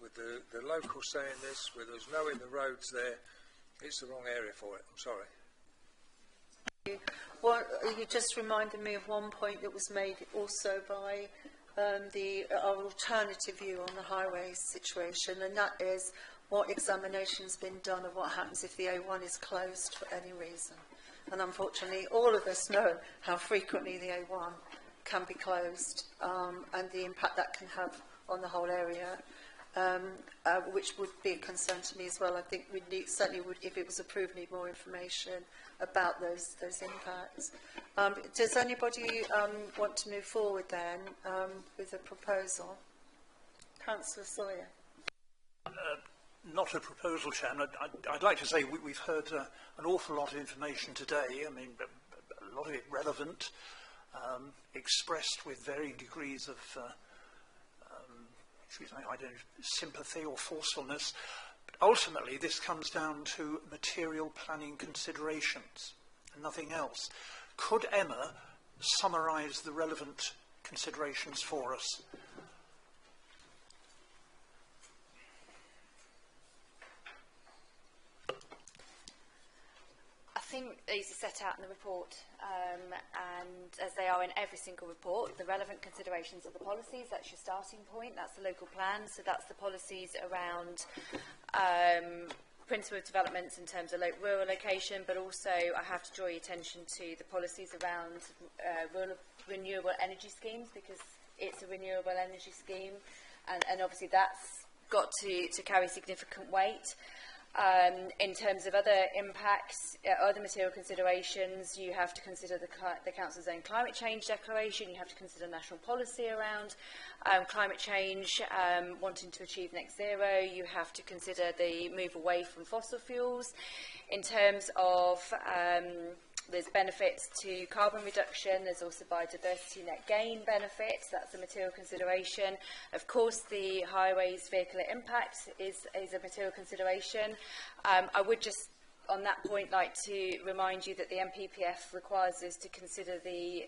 with the locals saying this, with us knowing the roads there, it's the wrong area for it. I'm sorry. Well, you just reminded me of one point that was made also by our alternative view on the highways situation, and that is what examination's been done of what happens if the A1 is closed for any reason. And unfortunately, all of us know how frequently the A1 can be closed, and the impact that can have on the whole area, which would be a concern to me as well. I think we certainly would, if it was approved, need more information about those impacts. Does anybody want to move forward then with a proposal? Councillor Sawyer. Not a proposal, Chairman. I'd like to say we've heard an awful lot of information today. I mean, a lot of it relevant, expressed with varying degrees of I don't know, sympathy or forcefulness. But ultimately, this comes down to material planning considerations and nothing else. Could Emma summarise the relevant considerations for us? I think these are set out in the report, and as they are in every single report, the relevant considerations of the policies, that's your starting point, that's the local plan, so that's the policies around principle of developments in terms of rural location, but also I have to draw your attention to the policies around renewable energy schemes, because it's a renewable energy scheme, and obviously that's got to carry significant weight. In terms of other impacts, other material considerations, you have to consider the Council's own climate change declaration, you have to consider national policy around climate change, wanting to achieve net zero, you have to consider the move away from fossil fuels. In terms of there's benefits to carbon reduction, there's also biodiversity net gain benefits, that's a material consideration. Of course, the highways vehicular impact is a material consideration. I would just, on that point, like to remind you that the MPPF requires us to consider the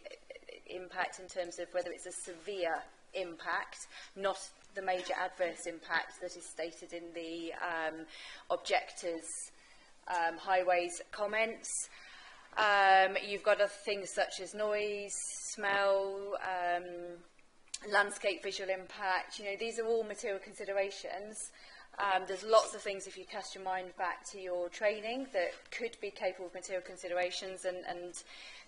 impact in terms of whether it's a severe impact, not the major adverse impact that is stated in the objectors' highways comments. You've got other things such as noise, smell, landscape visual impact. You know, these are all material considerations. There's lots of things, if you cast your mind back to your training, that could be capable of material considerations, and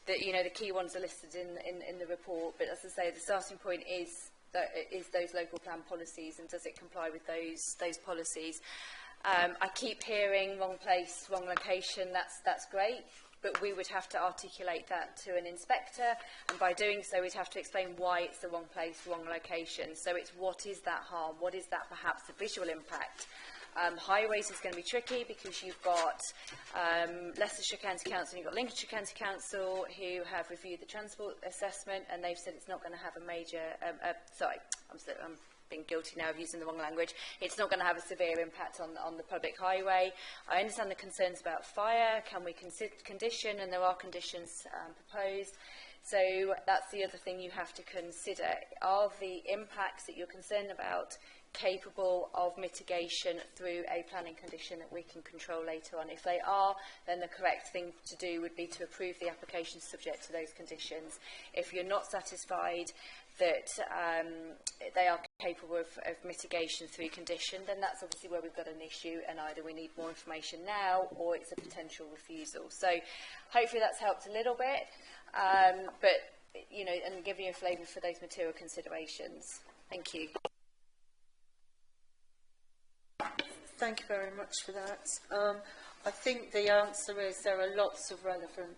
that, you know, the key ones are listed in the report. But as I say, the starting point is those local plan policies, and does it comply with those policies? I keep hearing wrong place, wrong location. That's great, but we would have to articulate that to an inspector, and by doing so we'd have to explain why it's the wrong place, wrong location. So it's what is that harm, what is that perhaps the visual impact. Highways is going to be tricky because you've got Leicestershire County Council and you've got Lincolnshire County Council who have reviewed the transport assessment, and they've said it's not going to have a major, I'm being guilty now of using the wrong language, it's not going to have a severe impact on the public highway. I understand the concerns about fire, can we condition, and there are conditions proposed. So that's the other thing you have to consider. Are the impacts that you're concerned about capable of mitigation through a planning condition that we can control later on? If they are, then the correct thing to do would be to approve the application subject to those conditions. If you're not satisfied that they are capable of mitigation through condition, then that's obviously where we've got an issue, and either we need more information now or it's a potential refusal. So hopefully that's helped a little bit, but, you know, and give you a flavour for those material considerations. Thank you. Thank you very much for that. I think the answer is there are lots of relevant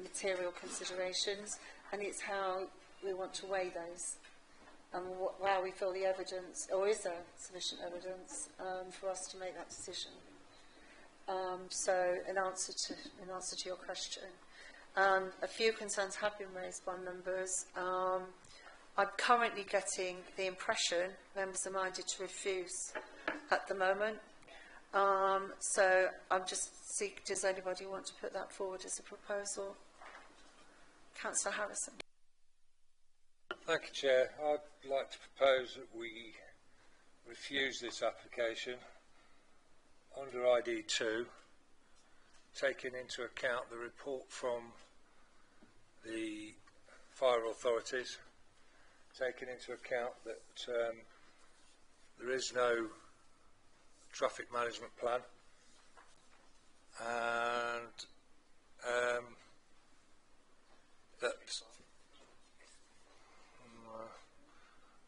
material considerations, and it's how we want to weigh those, and how we feel the evidence, or is there sufficient evidence for us to make that decision. So, in answer to your question, a few concerns have been raised by members. I'm currently getting the impression members are minded to refuse at the moment. So I'm just seeking, does anybody want to put that forward as a proposal? Councillor Harrison. Thank you, Chair. I'd like to propose that we refuse this application under ID 2, taking into account the report from the fire authorities, taking into account that there is no traffic management plan, and that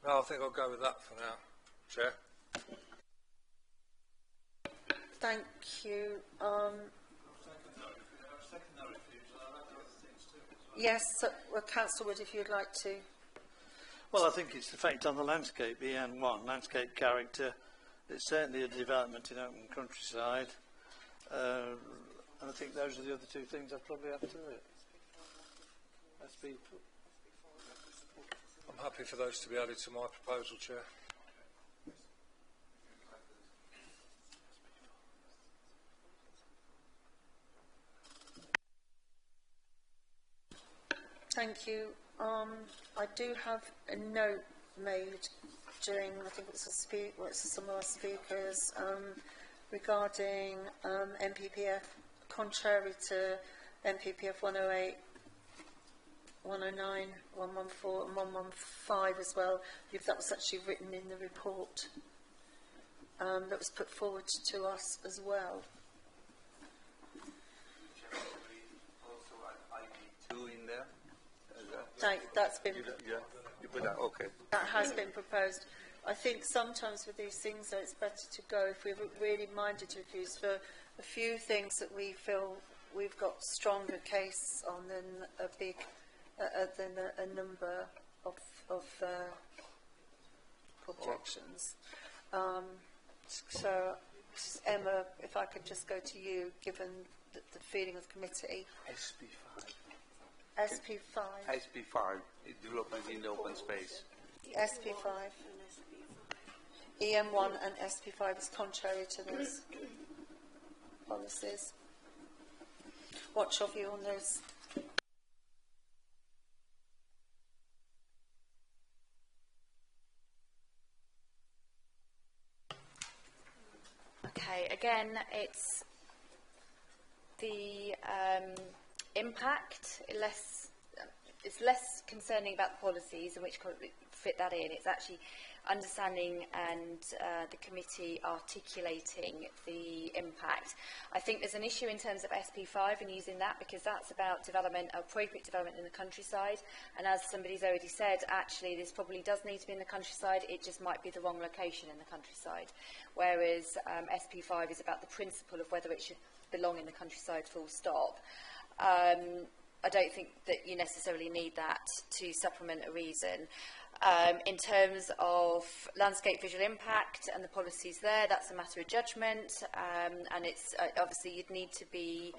no, I think I'll go with that for now, Chair. Thank you. Yes, well, Councillor Wood, if you'd like to. Well, I think its effect on the landscape, EN1, landscape character. It's certainly a development in open countryside, and I think those are the other two things I'd probably have to do it. I'm happy for those to be added to my proposal, Chair. Thank you. I do have a note made during, I think it's some of our speakers, regarding MPPF, contrary to MPPF 108, 109, 114 and 115 as well. If that was actually written in the report that was put forward to us as well. Also ID 2 in there? That's been... You put that, okay. That has been proposed. I think sometimes with these things, though, it's better to go, if we're really minded to refuse, for a few things that we feel we've got stronger case on than a big, than a number of objections. So, Emma, if I could just go to you, given the feeling of the committee. SP5. SP5. SP5, development in the open space. SP5. EM1 and SP5 is contrary to those policies. What's your view on those? Okay, again, it's the impact, it's less concerning about the policies and which fit that in. It's actually understanding and the committee articulating the impact. I think there's an issue in terms of SP5 and using that, because that's about development, appropriate development in the countryside, and as somebody's already said, actually this probably does need to be in the countryside, it just might be the wrong location in the countryside, whereas SP5 is about the principle of whether it should belong in the countryside full stop. I don't think that you necessarily need that to supplement a reason. In terms of landscape visual impact and the policies there, that's a matter of judgment, and it's obviously you'd need to be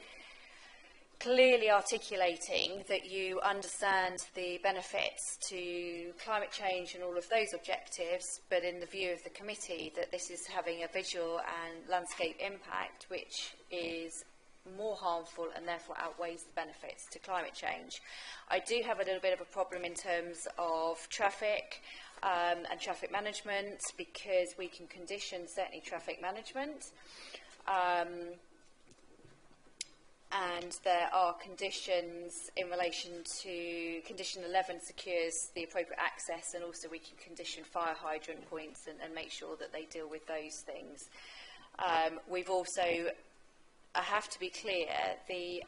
clearly articulating that you understand the benefits to climate change and all of those objectives, but in the view of the committee that this is having a visual and landscape impact which is more harmful and therefore outweighs the benefits to climate change. I do have a little bit of a problem in terms of traffic and traffic management, because we can condition certainly traffic management, and there are conditions in relation to condition 11 secures the appropriate access, and also we can condition fire hydrant points and make sure that they deal with those things. We've also, I have to be clear, the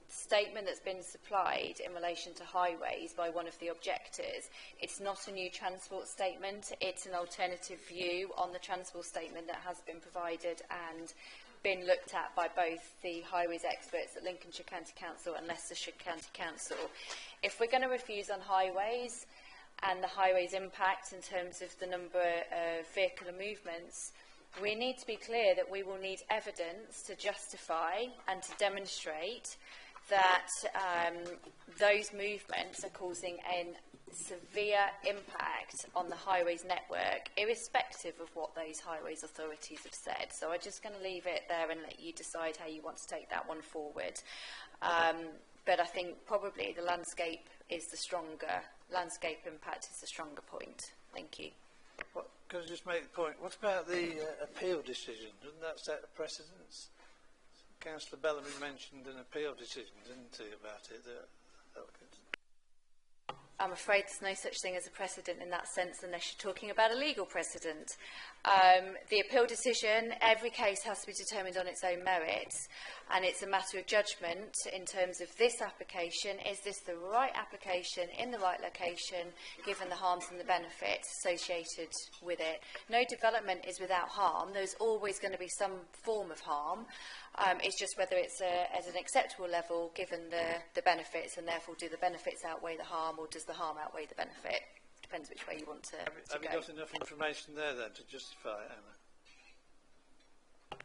statement that's been supplied in relation to highways by one of the objectors, it's not a new transport statement, it's an alternative view on the transport statement that has been provided and been looked at by both the highways experts at Lincolnshire County Council and Leicestershire County Council. If we're going to refuse on highways and the highways impact in terms of the number of vehicular movements, we need to be clear that we will need evidence to justify and to demonstrate that those movements are causing a severe impact on the highways network, irrespective of what those highways authorities have said. So I'm just going to leave it there and let you decide how you want to take that one forward. But I think probably the landscape is the stronger, landscape impact is the stronger point. Thank you. Can I just make the point? What about the appeal decision? Doesn't that set a precedence? Councillor Bellamy mentioned an appeal decision, didn't he, about it? I'm afraid there's no such thing as a precedent in that sense unless you're talking about a legal precedent. The appeal decision, every case has to be determined on its own merits, and it's a matter of judgment in terms of this application. Is this the right application in the right location, given the harms and the benefits associated with it? No development is without harm. There's always going to be some form of harm. It's just whether it's at an acceptable level given the benefits, and therefore do the benefits outweigh the harm, or does the harm outweigh the benefit? Depends which way you want to go. Have you got enough information there then to justify it, Emma?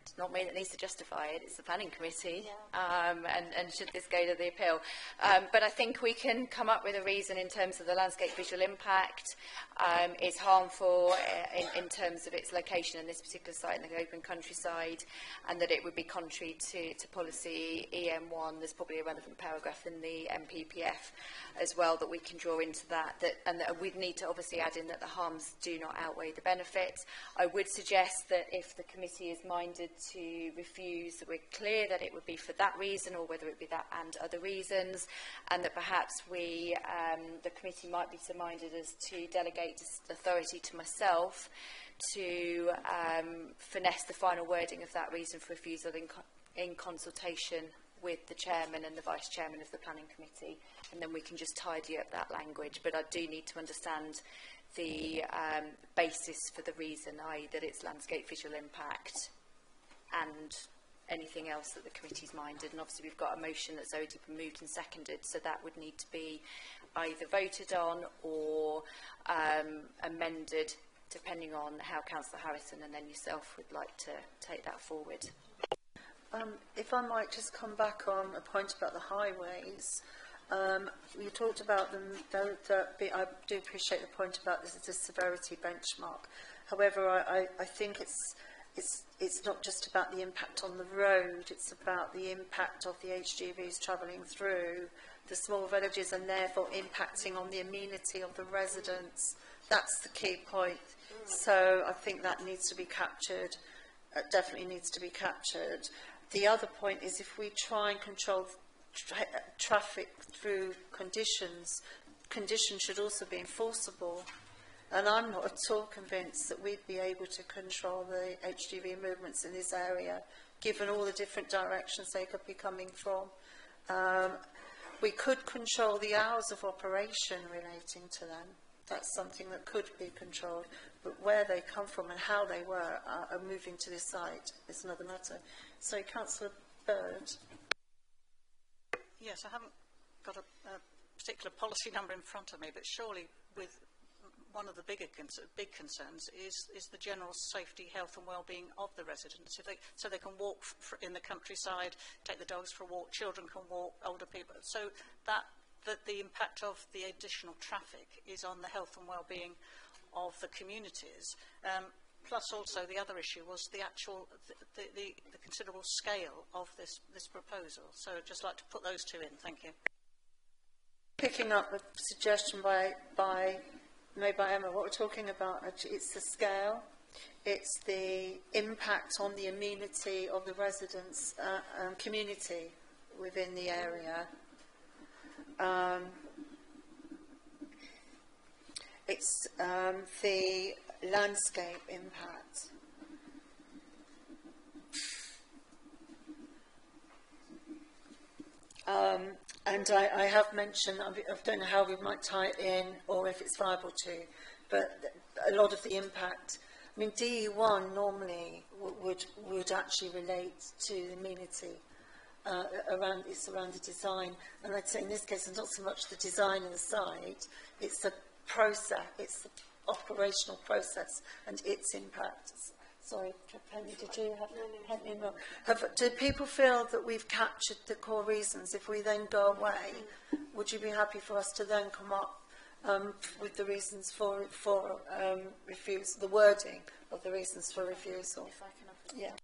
It's not me that needs to justify it, it's the planning committee, and should this go to the appeal. But I think we can come up with a reason in terms of the landscape visual impact. It's harmful in terms of its location in this particular site in the open countryside, and that it would be contrary to policy EM1. There's probably a relevant paragraph in the MPPF as well that we can draw into that, and that we'd need to obviously add in that the harms do not outweigh the benefits. I would suggest that if the committee is minded to refuse, that we're clear that it would be for that reason, or whether it be that and other reasons, and that perhaps we, the committee might be so minded as to delegate authority to myself to finesse the final wording of that reason for refusal in consultation with the chairman and the vice chairman of the planning committee, and then we can just tidy up that language. But I do need to understand the basis for the reason, i.e. that it's landscape visual impact and anything else that the committee's minded. And obviously we've got a motion that's already been moved and seconded, so that would need to be either voted on or amended, depending on how Councillor Harrison and then yourself would like to take that forward. If I might just come back on a point about the highways. You talked about them, I do appreciate the point about this is a severity benchmark. However, I think it's not just about the impact on the road, it's about the impact of the HGVs travelling through the small villages, and therefore impacting on the amenity of the residents That's the key point. So I think that needs to be captured, definitely needs to be captured. The other point is if we try and control traffic through conditions, conditions should also be enforceable. And I'm not at all convinced that we'd be able to control the HGV movements in this area, given all the different directions they could be coming from. We could control the hours of operation relating to them. That's something that could be controlled. But where they come from and how they were are moving to this site is another matter. So, Councillor Bird. Yes, I haven't got a particular policy number in front of me, but surely with one of the big concerns is the general safety, health and well-being of the residents. So they can walk in the countryside, take the dogs for a walk, children can walk, older people. So that the impact of the additional traffic is on the health and well-being of the communities. Plus also the other issue was the actual, the considerable scale of this proposal. So I'd just like to put those two in. Thank you. Picking up a suggestion made by Emma, what we're talking about, it's the scale, it's the impact on the amenity of the residents and community within the area. It's the landscape impact. And I have mentioned, I don't know how we might tie it in or if it's viable to, but a lot of the impact, I mean, DE1 normally would actually relate to the amenity around the design. And I'd say in this case, it's not so much the design of the site, it's the process, it's the operational process and its impact. Sorry, Penny, did you have any more? Do people feel that we've captured the core reasons? If we then go away, would you be happy for us to then come up with the reasons for refusal, the wording of the reasons for refusal? If I can yeah.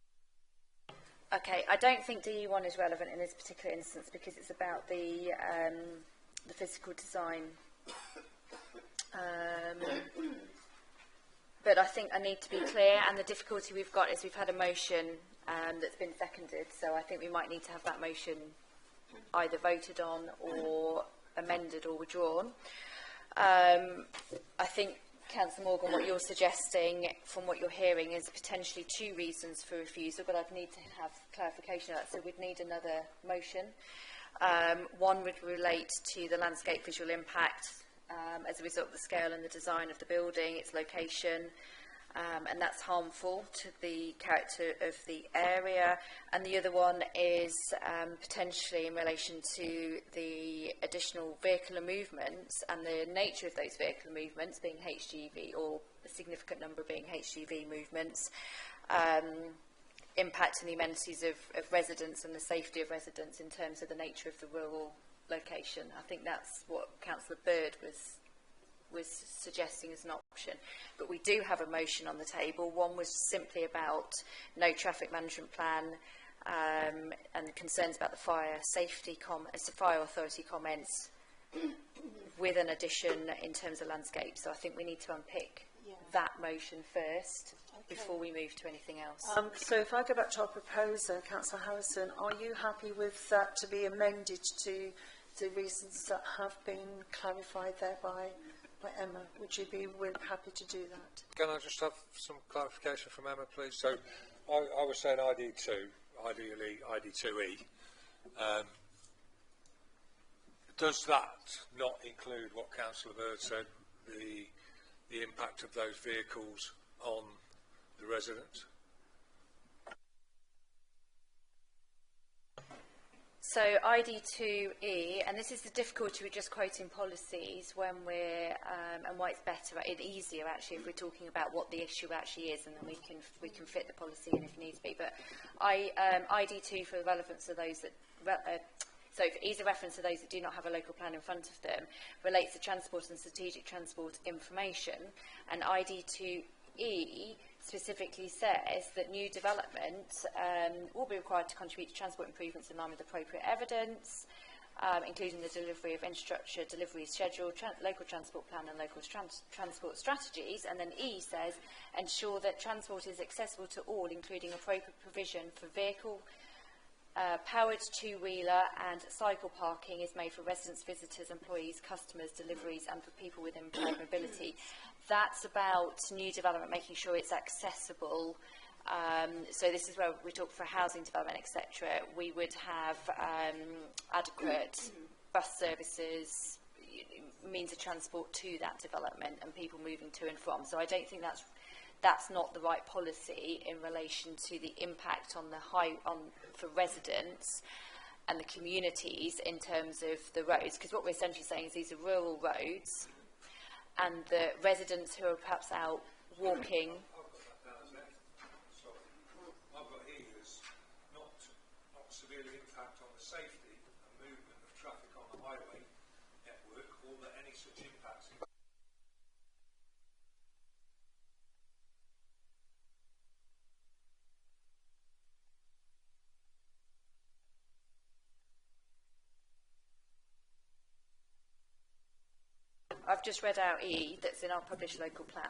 Okay, I don't think DE1 is relevant in this particular instance because it's about the physical design. But I think I need to be clear, and the difficulty we've got is we've had a motion that's been seconded, so I think we might need to have that motion either voted on or amended or withdrawn. I think, Councillor Morgan, what you're suggesting from what you're hearing is potentially two reasons for refusal, but I'd need to have clarification of that, so we'd need another motion. One would relate to the landscape visual impact as a result of the scale and the design of the building, its location, and that's harmful to the character of the area. And the other one is potentially in relation to the additional vehicular movements and the nature of those vehicular movements being HGV, or a significant number being HGV movements, impacting the amenities of residents and the safety of residents in terms of the nature of the rural location. I think that's what Councillor Bird was suggesting as an option. But we do have a motion on the table. One was simply about no traffic management plan and concerns about the fire safety fire authority comments with an addition in terms of landscape. So I think we need to unpick that motion first before we move to anything else. So if I go back to our proposer, Councillor Harrison, are you happy with that to be amended to the reasons that have been clarified there by Emma? Would you be happy to do that? Can I just have some clarification from Emma, please? So I was saying ID2, ideally ID2E. Does that not include what Councillor Bird said, the impact of those vehicles on the residents? So ID2E, and this is the difficulty with just quoting policies when we're, and why it's better, it's easier actually if we're talking about what the issue actually is, and then we can fit the policy in if needs be. But ID2 for the relevance of those that, so for ease of reference to those that do not have a local plan in front of them, relates to transport and strategic transport information, and ID2E specifically says that new development will be required to contribute to transport improvements in line with appropriate evidence, including the delivery of infrastructure, delivery schedule, local transport plan and local transport strategies. And then E says, ensure that transport is accessible to all, including appropriate provision for vehicle powered two-wheeler and cycle parking is made for residents, visitors, employees, customers, deliveries and for people with impaired mobility. That's about new development, making sure it's accessible. So this is where we talk for housing development, etc. We would have adequate bus services, means of transport to that development and people moving to and from. So I don't think that's not the right policy in relation to the impact on for residents and the communities in terms of the roads, because what we're essentially saying is these are rural roads and the residents who are perhaps out walking. I've got here is not severely impact on the safety and movement of traffic on the highway network, or that any such impacts. I've just read out E, that's in our published local plan.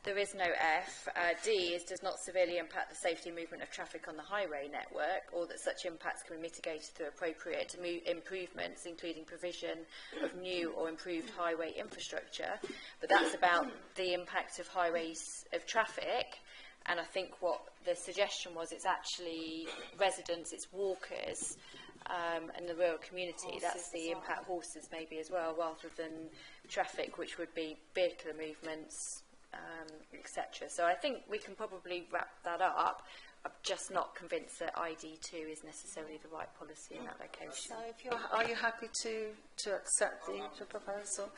There is no F. D is does not severely impact the safety and movement of traffic on the highway network, or that such impacts can be mitigated through appropriate improvements, including provision of new or improved highway infrastructure. But that's about the impact of highways of traffic. And I think what the suggestion was, it's actually residents, it's walkers, and the rural community. That's the impact, horses maybe as well, rather than traffic, which would be vehicular movements, etc. So I think we can probably wrap that up. I'm just not convinced that ID2 is necessarily the right policy in that location. So if are you happy to accept the proposal?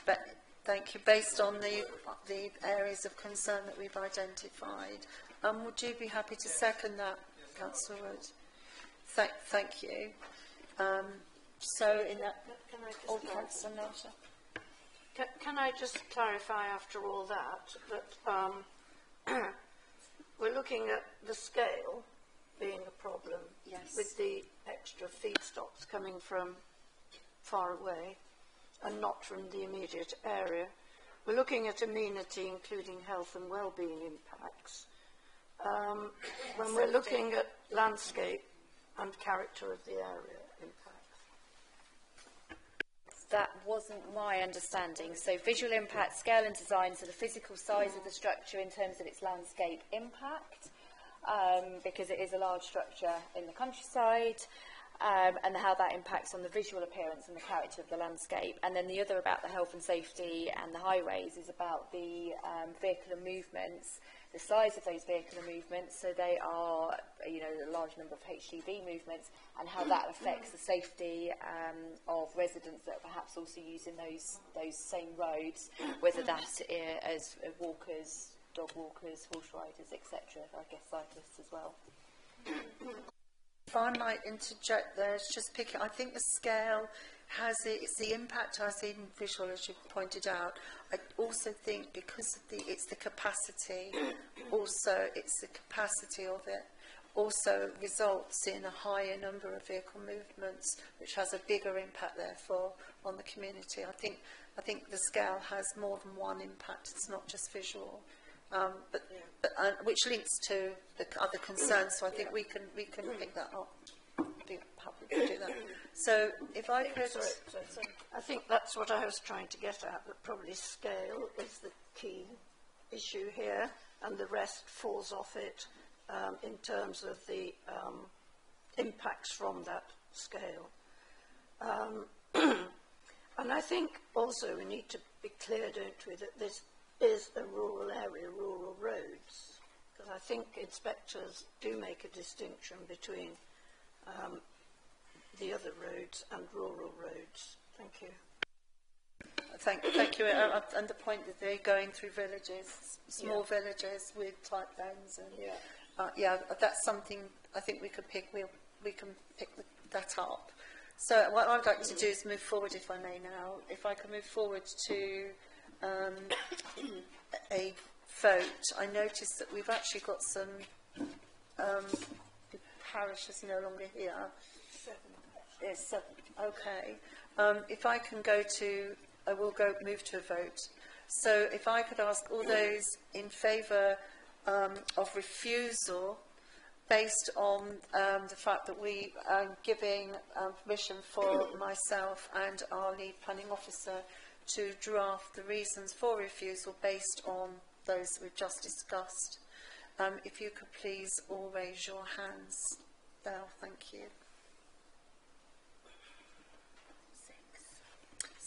But thank you. Based on the areas of concern that we've identified, would you be happy to second that, Councillor Wood? Thank you. So in that, Councillor Nelson. Can I just clarify after all that we're looking at the scale being a problem, yes, with the extra feedstocks coming from far away and not from the immediate area. We're looking at amenity, including health and well-being impacts. When we're looking at landscape and character of the area impacts. That wasn't my understanding. So visual impact, scale and design, so the physical size of the structure in terms of its landscape impact, because it is a large structure in the countryside, and how that impacts on the visual appearance and the character of the landscape. And then the other about the health and safety and the highways is about the vehicular movements, the size of those vehicular movements, so they are, a large number of HGV movements, and how that affects the safety of residents that are perhaps also using those same roads, whether that's as walkers, dog walkers, horse riders, etc. I guess cyclists as well. If I might interject there, it's just picking. I think the scale has it's the impact has in visual, as you pointed out. I also think because of it's the capacity, also it's the capacity of it, also results in a higher number of vehicle movements, which has a bigger impact therefore on the community. I think the scale has more than one impact. It's not just visual. Which links to the other concerns, so I think we can pick that up. Be happy to do that. So if I could, sorry. I think that's what I was trying to get at. That probably scale is the key issue here, and the rest falls off it in terms of the impacts from that scale. And I think also we need to be clear, don't we, that this is a rural area, rural roads, because I think inspectors do make a distinction between the other roads and rural roads. Thank you. Thank you. And the point that they're going through villages, small villages with tight lanes, and that's something I think we could pick. We can pick that up. So what I'd like to do is move forward, if I may now. If I can move forward to a vote. I noticed that we've actually got some, the parish is no longer here. Yes, okay. If I can go to, I will move to a vote. So if I could ask all those in favour of refusal, based on the fact that we are giving permission for myself and our lead planning officer to draft the reasons for refusal based on those we've just discussed. If you could please all raise your hands. Bell, thank you.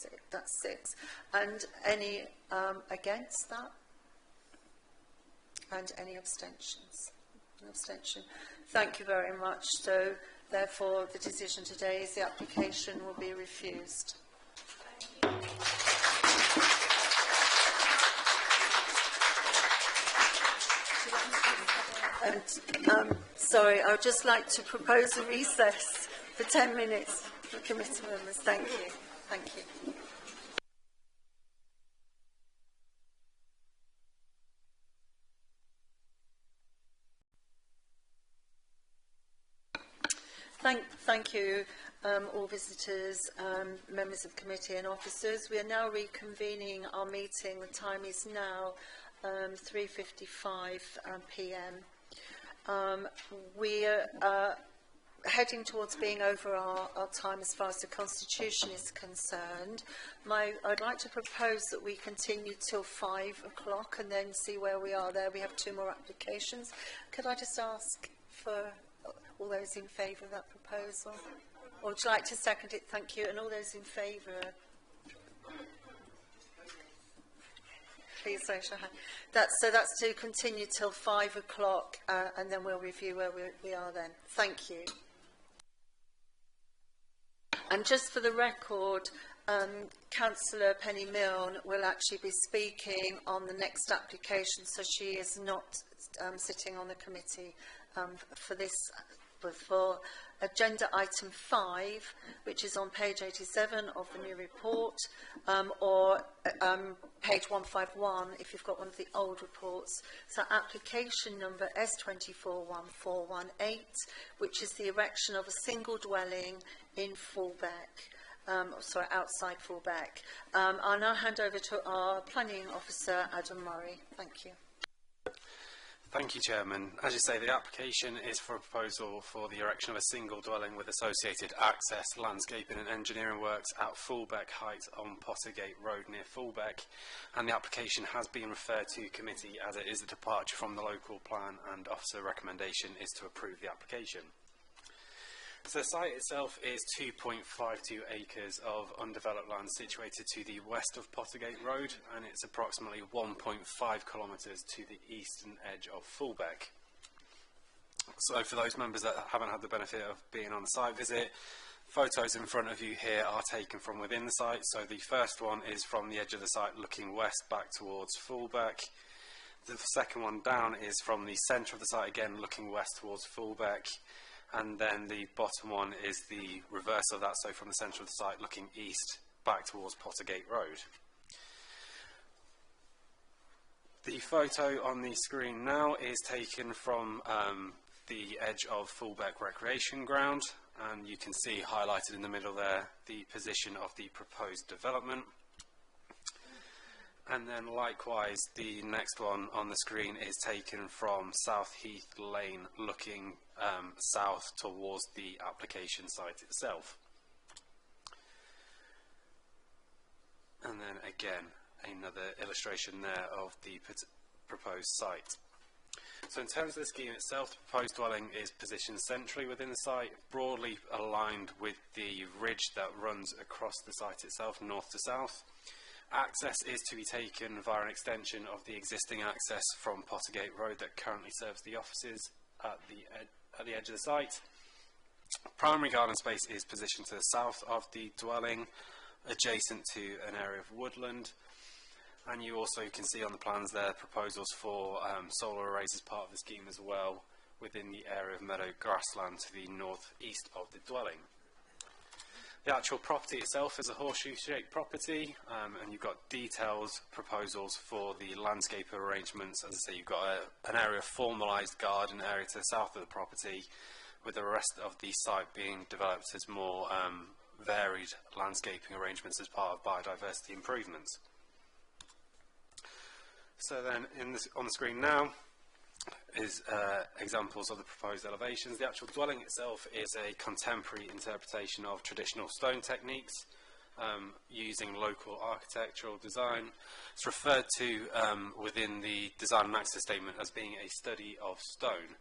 So that's 6. And any against that? And any abstentions? An abstention. Thank you very much. So therefore the decision today is the application will be refused. And sorry, I would just like to propose a recess for 10 minutes for committee members. Thank you. Thank you. Thank you, all visitors, members of the committee and officers. We are now reconvening our meeting. The time is now 3:55 p.m. We are heading towards being over our time as far as the Constitution is concerned. I'd like to propose that we continue till 5 o'clock and then see where we are there. We have 2 more applications. Could I just ask for all those in favour of that proposal? Or would you like to second it? Thank you. And all those in favour? Please raise your hand. So that's to continue till 5 o'clock and then we'll review where we are then. Thank you. And just for the record, Councillor Penny Milne will actually be speaking on the next application, so she is not sitting on the committee for this. For agenda item 5, which is on page 87 of the new report, or page 151 if you've got one of the old reports. So application number S241418, which is the erection of a single dwelling in Fullbeck. Outside Fullbeck. I'll now hand over to our planning officer, Adam Murray. Thank you. Thank you, Chairman. As you say, the application is for a proposal for the erection of a single dwelling with associated access, landscaping and engineering works at Fullbeck Heights on Pottergate Road near Fullbeck, and the application has been referred to committee as it is a departure from the local plan, and officer recommendation is to approve the application. So the site itself is 2.52 acres of undeveloped land situated to the west of Pottergate Road, and it's approximately 1.5 kilometres to the eastern edge of Fullbeck. So for those members that haven't had the benefit of being on the site visit, photos in front of you here are taken from within the site. So the first one is from the edge of the site looking west back towards Fullbeck. The second one down is from the centre of the site, again looking west towards Fullbeck. And then the bottom one is the reverse of that, so from the centre of the site looking east back towards Pottergate Road. The photo on the screen now is taken from the edge of Fullbeck Recreation Ground, and you can see highlighted in the middle there the position of the proposed development. And then likewise the next one on the screen is taken from South Heath Lane looking south towards the application site itself. And then again another illustration there of the proposed site. So in terms of the scheme itself, the proposed dwelling is positioned centrally within the site, broadly aligned with the ridge that runs across the site itself, north to south. Access is to be taken via an extension of the existing access from Pottergate Road that currently serves the offices at the edge of the site. Primary garden space is positioned to the south of the dwelling, adjacent to an area of woodland. And you also can see on the plans there proposals for solar arrays as part of the scheme as well, within the area of meadow grassland to the north-east of the dwelling. The actual property itself is a horseshoe-shaped property, and you've got details, proposals for the landscape arrangements. As I say, you've got an area of formalised garden area to the south of the property, with the rest of the site being developed as more varied landscaping arrangements as part of biodiversity improvements. So then, on the screen now is examples of the proposed elevations. The actual dwelling itself is a contemporary interpretation of traditional stone techniques using local architectural design. It's referred to within the design and access statement as being a study of stone.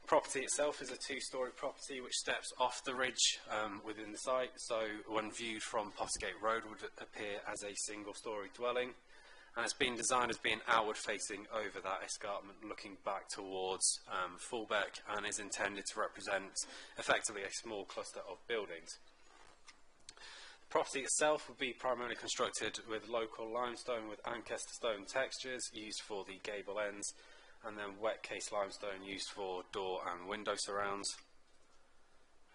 Property itself is a two-storey property which steps off the ridge within the site, so when viewed from Pottergate Road would appear as a single-storey dwelling. And it's been designed as being outward facing over that escarpment, looking back towards Fullbeck, and is intended to represent effectively a small cluster of buildings. The property itself would be primarily constructed with local limestone with Ancaster stone textures used for the gable ends, and then wet case limestone used for door and window surrounds.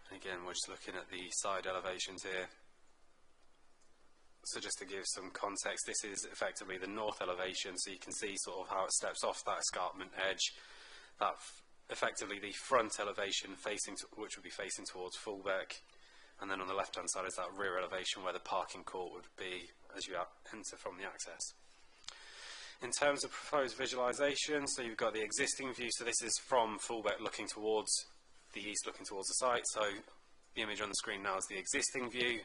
And again, we're just looking at the side elevations here. So just to give some context, this is effectively the north elevation, so you can see sort of how it steps off that escarpment edge. That effectively the front elevation which would be facing towards Fullbeck, and then on the left hand side is that rear elevation where the parking court would be as you enter from the access. In terms of proposed visualisation, so you've got the existing view, so this is from Fullbeck looking towards the east, looking towards the site, so the image on the screen now is the existing view.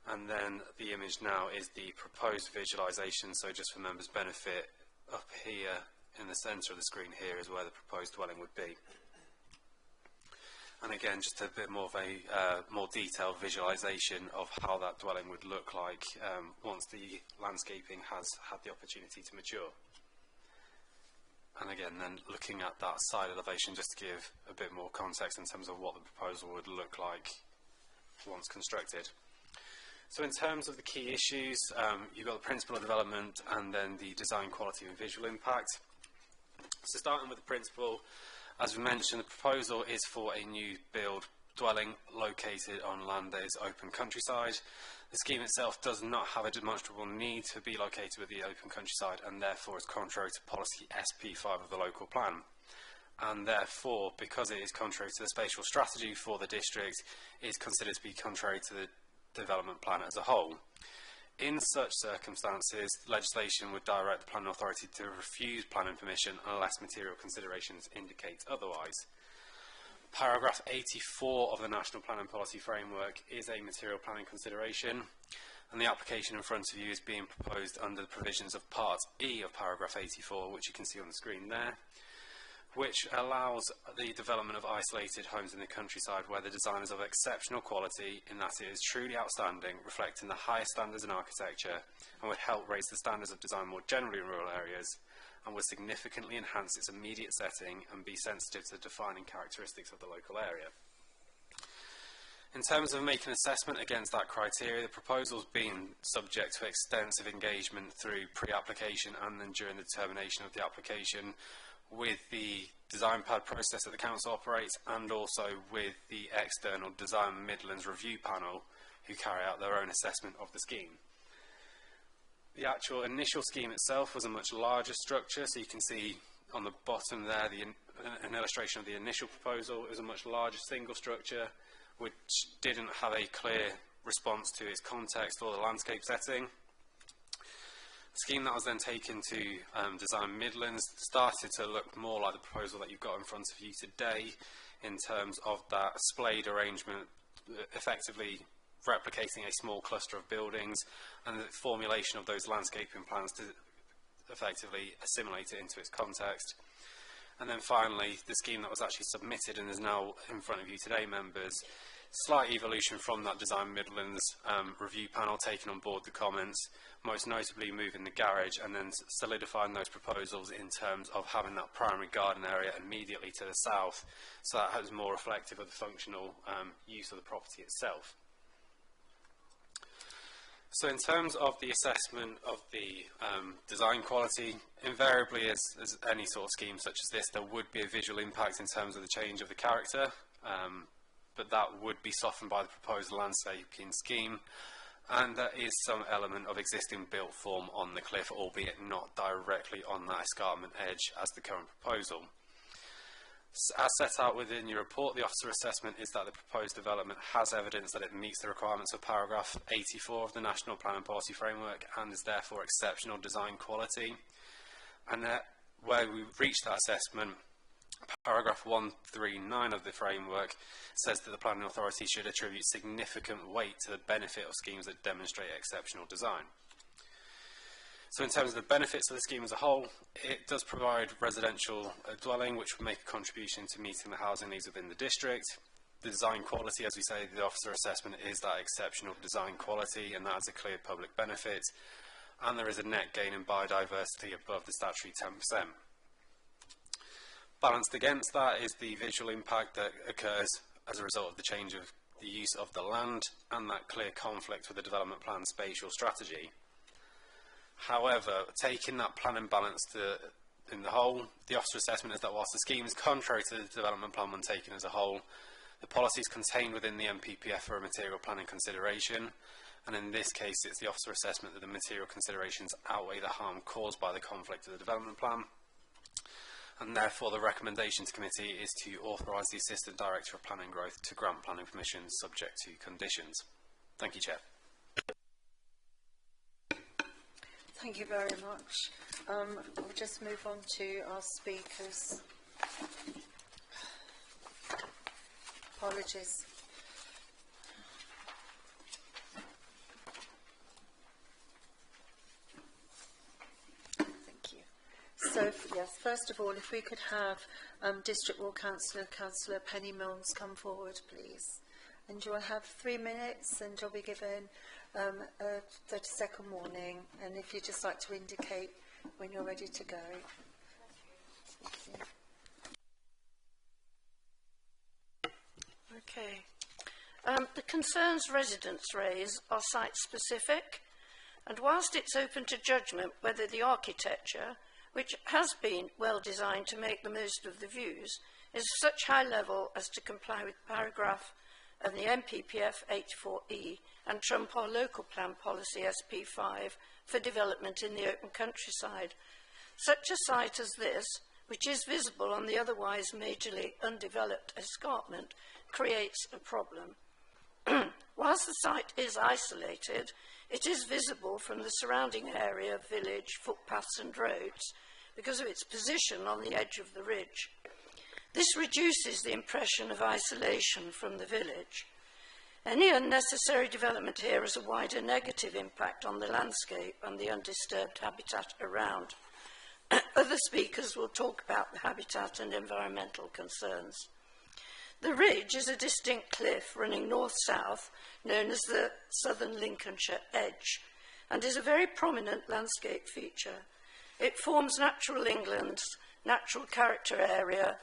And then the image now is the proposed visualisation, so just for members' benefit, up here in the centre of the screen here is where the proposed dwelling would be. And again, just a bit more of a more detailed visualisation of how that dwelling would look like once the landscaping has had the opportunity to mature. And again, then looking at that side elevation, just to give a bit more context in terms of what the proposal would look like once constructed. So in terms of the key issues, you've got the principle of development and then the design quality and visual impact. So starting with the principle, as we mentioned, the proposal is for a new build dwelling located on land that is open countryside. The scheme itself does not have a demonstrable need to be located with the open countryside, and therefore is contrary to policy SP5 of the local plan. And therefore, because it is contrary to the spatial strategy for the district, it is considered to be contrary to the development plan as a whole. In such circumstances, legislation would direct the planning authority to refuse planning permission unless material considerations indicate otherwise. Paragraph 84 of the National Planning Policy Framework is a material planning consideration, and the application in front of you is being proposed under the provisions of Part E of paragraph 84, which you can see on the screen there, which allows the development of isolated homes in the countryside where the design is of exceptional quality in that it is truly outstanding, reflecting the highest standards in architecture, and would help raise the standards of design more generally in rural areas, and would significantly enhance its immediate setting and be sensitive to the defining characteristics of the local area. In terms of making an assessment against that criteria, the proposal has been subject to extensive engagement through pre-application and then during the determination of the application, with the design pad process that the council operates, and also with the external Design Midlands review panel who carry out their own assessment of the scheme. The actual initial scheme itself was a much larger structure, so you can see on the bottom there an illustration of the initial proposal. It was a much larger single structure which didn't have a clear response to its context or the landscape setting. The scheme that was then taken to Design Midlands started to look more like the proposal that you've got in front of you today in terms of that splayed arrangement, effectively replicating a small cluster of buildings, and the formulation of those landscaping plans to effectively assimilate it into its context. And then finally, the scheme that was actually submitted and is now in front of you today, members, slight evolution from that Design Midlands review panel, taking on board the comments, most notably moving the garage and then solidifying those proposals in terms of having that primary garden area immediately to the south, so that is more reflective of the functional use of the property itself. So in terms of the assessment of the design quality, invariably as any sort of scheme such as this, there would be a visual impact in terms of the change of the character. but that would be softened by the proposed landscaping scheme, and there is some element of existing built form on the cliff, albeit not directly on that escarpment edge as the current proposal. As set out within your report, the officer assessment is that the proposed development has evidence that it meets the requirements of paragraph 84 of the National Plan and Policy Framework and is therefore exceptional design quality. And where we reached that assessment, paragraph 139 of the framework says that the planning authority should attribute significant weight to the benefit of schemes that demonstrate exceptional design. So in terms of the benefits of the scheme as a whole, it does provide residential dwelling, which would make a contribution to meeting the housing needs within the district. The design quality, as we say, the officer assessment is that exceptional design quality, and that has a clear public benefit. And there is a net gain in biodiversity above the statutory 10%. Balanced against that is the visual impact that occurs as a result of the change of the use of the land and that clear conflict with the development plan spatial strategy. However, taking that plan and balance in the whole, the officer assessment is that whilst the scheme is contrary to the development plan when taken as a whole, the policies contained within the MPPF are a material planning consideration, and in this case it's the officer assessment that the material considerations outweigh the harm caused by the conflict of the development plan, and therefore the recommendation to committee is to authorise the Assistant Director of Planning Growth to grant planning permissions subject to conditions. Thank you, Chair. Thank you very much. We'll just move on to our speakers. Apologies. Thank you. So, yes, first of all, if we could have District Ward Councillor Penny Milnes come forward, please. And you'll have 3 minutes, and you'll be given a 30-second warning, and if you'd just like to indicate when you're ready to go. Thank you. Okay. The concerns residents raise are site-specific, and whilst it's open to judgment whether the architecture, which has been well designed to make the most of the views, is of such high level as to comply with paragraph of the MPPF 84E and trump our local plan policy SP5 for development in the open countryside. Such a site as this, which is visible on the otherwise majorly undeveloped escarpment, creates a problem. Whilst the site is isolated, it is visible from the surrounding area, village, footpaths and roads because of its position on the edge of the ridge. This reduces the impression of isolation from the village. Any unnecessary development here has a wider negative impact on the landscape and the undisturbed habitat around. Other speakers will talk about the habitat and environmental concerns. The ridge is a distinct cliff running north-south, known as the Southern Lincolnshire Edge, and is a very prominent landscape feature. It forms Natural England's National Character Area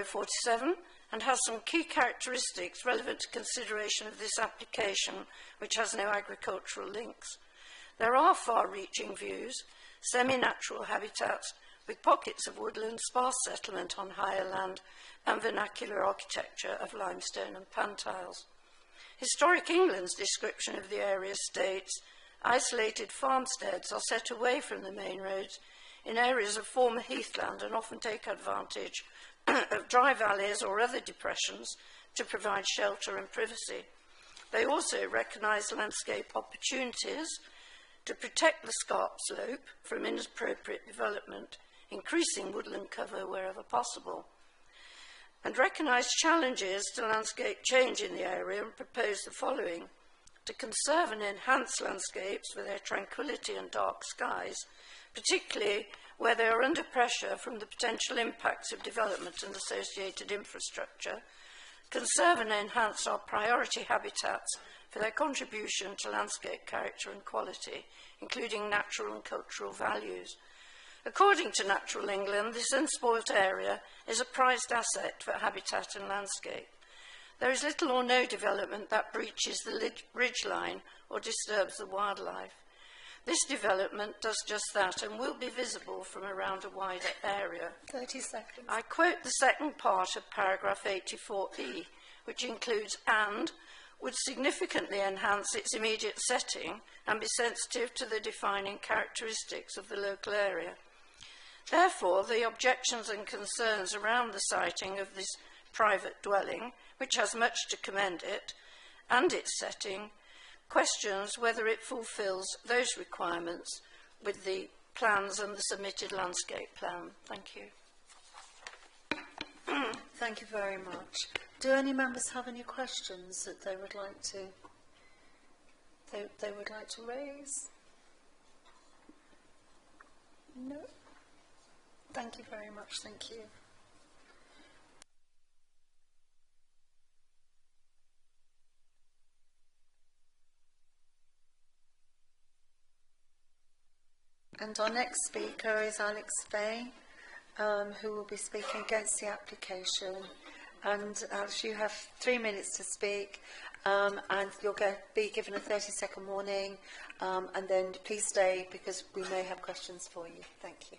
47, and has some key characteristics relevant to consideration of this application, which has no agricultural links. There are far-reaching views, semi-natural habitats with pockets of woodland, sparse settlement on higher land, and vernacular architecture of limestone and pantiles. Historic England's description of the area states, isolated farmsteads are set away from the main roads in areas of former heathland and often take advantage of dry valleys or other depressions to provide shelter and privacy. They also recognise landscape opportunities to protect the scarp slope from inappropriate development, increasing woodland cover wherever possible, and recognise challenges to landscape change in the area and propose the following: to conserve and enhance landscapes for their tranquility and dark skies, particularly where they are under pressure from the potential impacts of development and associated infrastructure, conserve and enhance our priority habitats for their contribution to landscape character and quality, including natural and cultural values. According to Natural England, this unspoilt area is a prized asset for habitat and landscape. There is little or no development that breaches the ridgeline or disturbs the wildlife. This development does just that and will be visible from around a wider area. 30 seconds. I quote the second part of paragraph 84E, which includes "and" would significantly enhance its immediate setting and be sensitive to the defining characteristics of the local area. Therefore, the objections and concerns around the siting of this private dwelling, which has much to commend it, and its setting, questions whether it fulfills those requirements with the plans and the submitted landscape plan. Thank you. Thank you very much. Do any members have any questions that they would like to raise? No. Thank you very much. Thank you. And our next speaker is Alex Fay, who will be speaking against the application. And you have 3 minutes to speak, and you'll be given a 30-second warning, and then please stay because we may have questions for you. Thank you.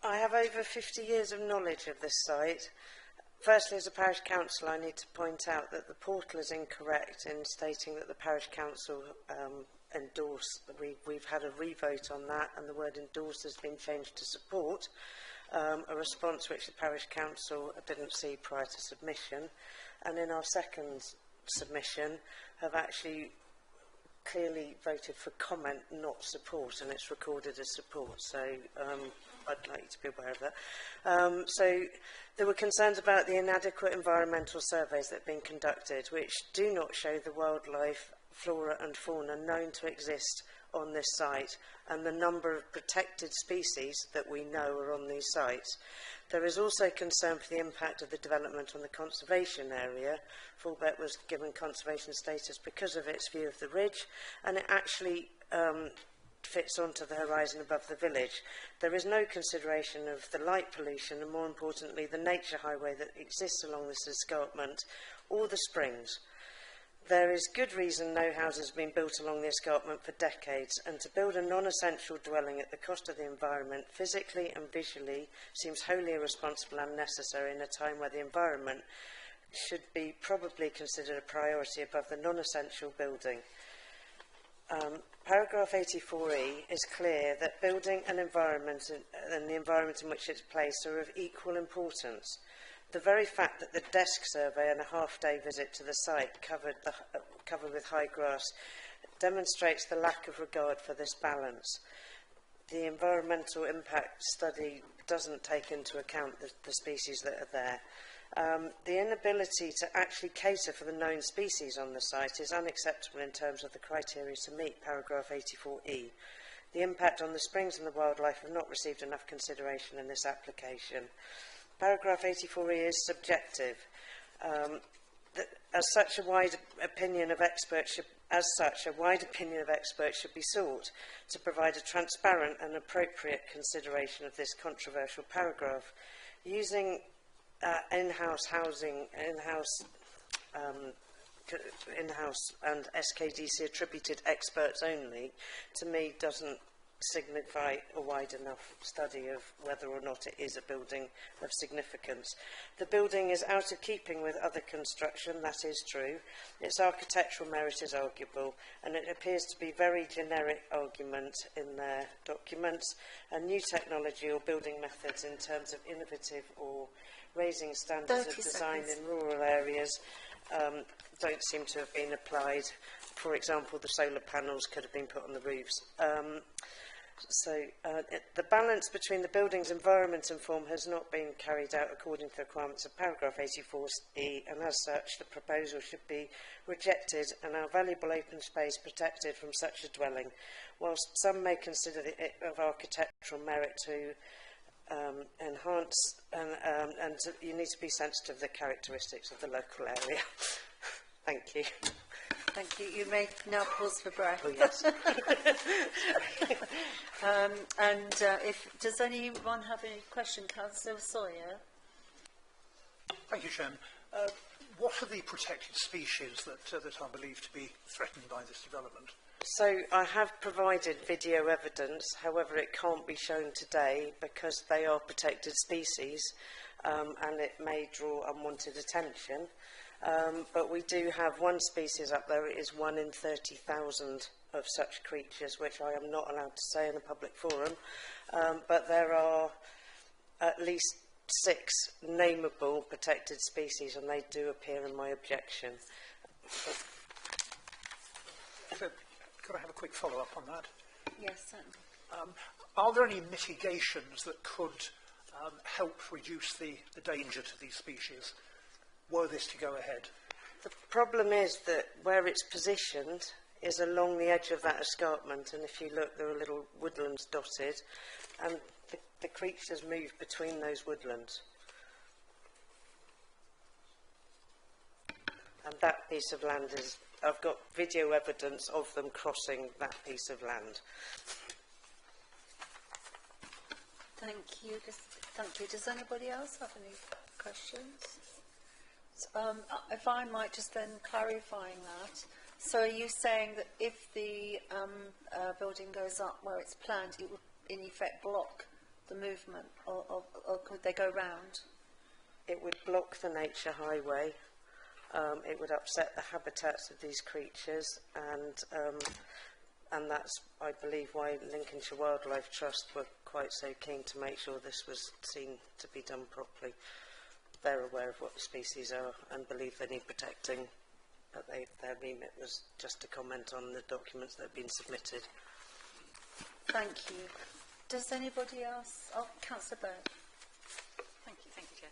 I have over 50 years of knowledge of this site. Firstly, as a parish council, I need to point out that the portal is incorrect in stating that the parish council endorse. We've had a revote on that, and the word endorse has been changed to support, a response which the parish council didn't see prior to submission. And in our second submission, have actually clearly voted for comment, not support, and it's recorded as support. So I'd like you to be aware of that. So there were concerns about the inadequate environmental surveys that have been conducted, which do not show the wildlife, flora and fauna known to exist on this site and the number of protected species that we know are on these sites. There is also concern for the impact of the development on the conservation area. Fulbeck was given conservation status because of its view of the ridge, and it actually fits onto the horizon above the village. There is no consideration of the light pollution and, more importantly, the nature highway that exists along this escarpment or the springs. There is good reason no houses have been built along the escarpment for decades, and to build a non-essential dwelling at the cost of the environment, physically and visually, seems wholly irresponsible and unnecessary in a time where the environment should be probably considered a priority above the non-essential building. Paragraph 84E is clear that building and environment and the environment in which it's placed are of equal importance. The very fact that the desk survey and a half-day visit to the site covered with high grass demonstrates the lack of regard for this balance. The environmental impact study doesn't take into account the species that are there. The inability to actually cater for the known species on the site is unacceptable in terms of the criteria to meet paragraph 84E. The impact on the springs and the wildlife have not received enough consideration in this application. Paragraph 84E is subjective. As such, a wide opinion of experts should be sought to provide a transparent and appropriate consideration of this controversial paragraph. Using in-house housing, in-house and SKDC attributed experts only, to me doesn't signify a wide enough study of whether or not it is a building of significance. The building is out of keeping with other construction, that is true. Its architectural merit is arguable, and it appears to be very generic argument in their documents, and new technology or building methods in terms of innovative or raising standards of design in rural areas don't seem to have been applied. For example, the solar panels could have been put on the roofs. The balance between the building's environment and form has not been carried out according to the requirements of paragraph 84E, and as such the proposal should be rejected and our valuable open space protected from such a dwelling. Whilst some may consider it of architectural merit to enhance, you need to be sensitive to the characteristics of the local area. Thank you. Thank you. You may now pause for breath. Oh, yes. Does anyone have any question? Councillor Sawyer. Thank you, Chairman. What are the protected species that are believed to be threatened by this development? So I have provided video evidence, however it can't be shown today because they are protected species and it may draw unwanted attention. But we do have one species up there. It is 1 in 30,000 of such creatures, which I am not allowed to say in a public forum. But there are at least 6 nameable protected species, and they do appear in my objection. So, could I have a quick follow-up on that? Yes, certainly. Are there any mitigations that could help reduce the danger to these species, were this to go ahead? The problem is that where it's positioned is along the edge of that escarpment, and if you look, there are little woodlands dotted, and the creatures move between those woodlands. And that piece of land is, I've got video evidence of them crossing that piece of land. Thank you. Does anybody else have any questions? If I might just then clarifying that. So are you saying that if the building goes up where it's planned, it would in effect block the movement, or could they go round? It would block the nature highway. It would upset the habitats of these creatures, and that's, I believe, why Lincolnshire Wildlife Trust were quite so keen to make sure this was seen to be done properly. They're aware of what the species are and believe they need protecting, but their remit was just to comment on the documents that have been submitted. Thank you. Does anybody else? Oh, Councillor Byrne. Thank you, Chair.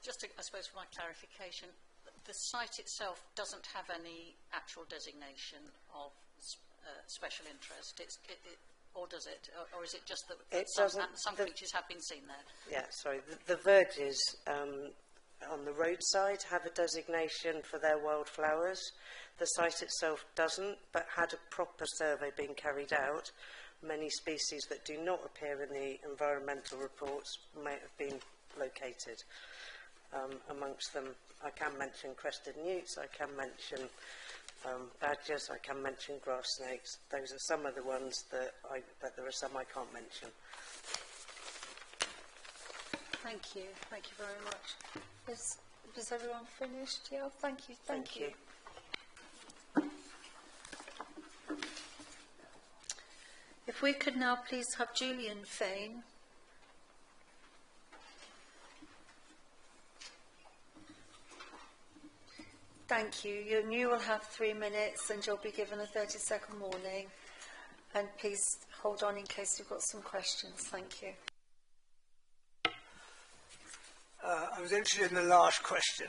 Just, I suppose, for my clarification, the site itself doesn't have any actual designation of special interest, or does it? Or is it just that some creatures have been seen there? Yeah, sorry. The verges on the roadside have a designation for their wildflowers. The site itself doesn't, but had a proper survey being carried out, many species that do not appear in the environmental reports may have been located. Amongst them, I can mention crested newts, I can mention badgers, I can mention grass snakes. Those are some of the ones but there are some I can't mention. Thank you very much. Is everyone finished? Yeah, thank you. Thank you. If we could now please have Julian Fain. Thank you. You will have 3 minutes and you'll be given a 30-second warning. And please hold on in case you've got some questions. Thank you. I was interested in the last question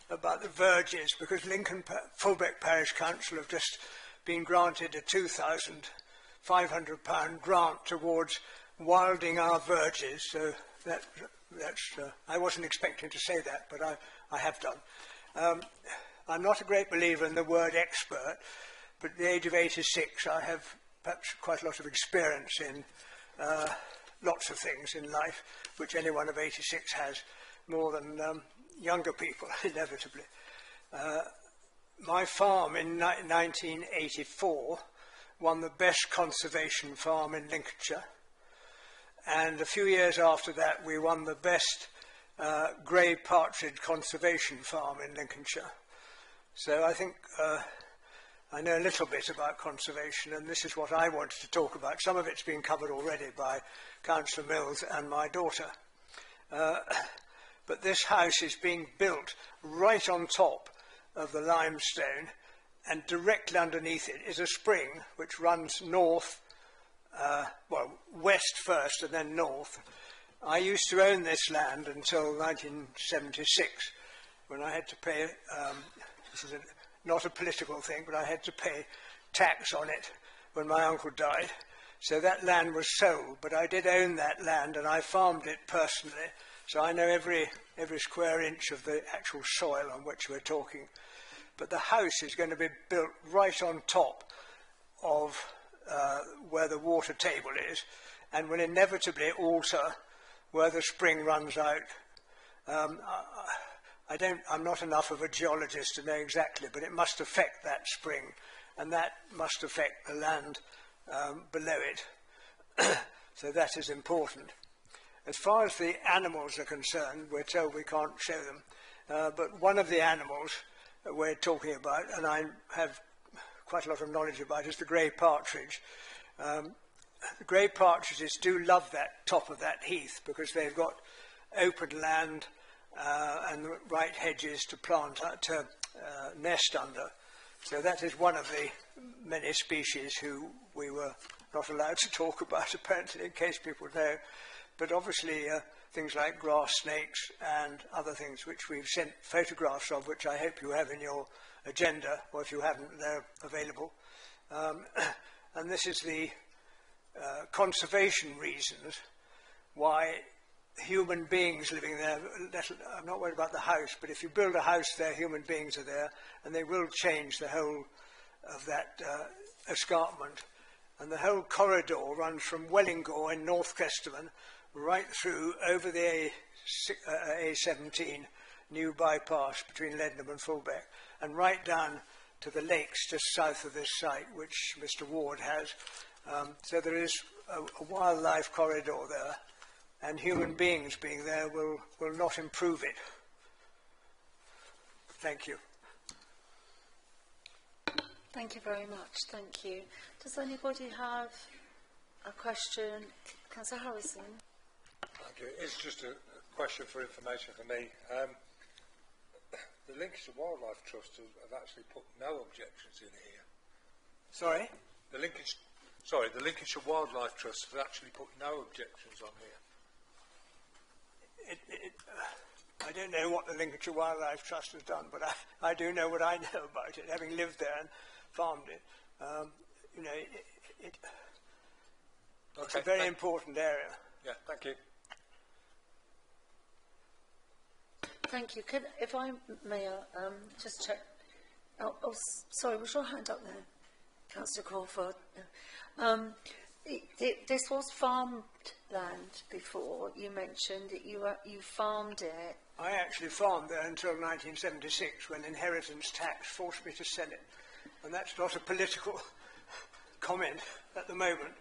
about the verges, because Fulbeck Parish Council have just been granted a £2,500 grant towards wilding our verges. So that's I wasn't expecting to say that, but I have done. I'm not a great believer in the word expert, but at the age of 86 I have perhaps quite a lot of experience in lots of things in life, which anyone of 86 has, more than younger people, inevitably. My farm in 1984 won the best conservation farm in Lincolnshire, and a few years after that we won the best grey partridge conservation farm in Lincolnshire. So I think I know a little bit about conservation, and this is what I wanted to talk about. Some of it's been covered already by Councillor Mills and my daughter. But this house is being built right on top of the limestone, and directly underneath it is a spring which runs north, west first and then north. I used to own this land until 1976, when I had to pay, this is not a political thing, but I had to pay tax on it when my uncle died. So that land was sold, but I did own that land and I farmed it personally. So I know every square inch of the actual soil on which we're talking. But the house is going to be built right on top of where the water table is, and will inevitably alter where the spring runs out I'm not enough of a geologist to know exactly, but it must affect that spring, and that must affect the land below it. So that is important. As far as the animals are concerned, we're told we can't show them, but one of the animals that we're talking about, and I have quite a lot of knowledge about, is the grey partridge. The grey partridges do love that top of that heath because they've got open land and the right hedges to plant, to nest under. So that is one of the many species who we were not allowed to talk about, apparently, in case people know. But obviously things like grass snakes and other things which we've sent photographs of, which I hope you have in your agenda, or if you haven't, they're available. And this is the conservation reasons why human beings living there, I'm not worried about the house, but if you build a house there, human beings are there, and they will change the whole of that escarpment. And the whole corridor runs from Wellingham in North Kesteven right through over the A17 new bypass between Leadenham and Fulbeck, and right down to the lakes just south of this site, which Mr. Ward has. So there is a wildlife corridor there, and human beings being there will not improve it. Thank you. Thank you very much. Thank you. Does anybody have a question? Councillor Harrison? Thank you. It's just a question for information for me. The Lincolnshire Wildlife Trust have actually put no objections in here. Sorry? The Lincolnshire Wildlife Trust have actually put no objections on here. I don't know what the Lincolnshire Wildlife Trust has done, but I do know what I know about it, having lived there and farmed it. You know, it's a very important area. Yeah, thank you. Thank you. If I may just check. Sorry, was your hand up there, Councillor Crawford? This was farmed land before. You mentioned that you farmed it. I actually farmed there until 1976, when inheritance tax forced me to sell it. And that's not a political comment at the moment,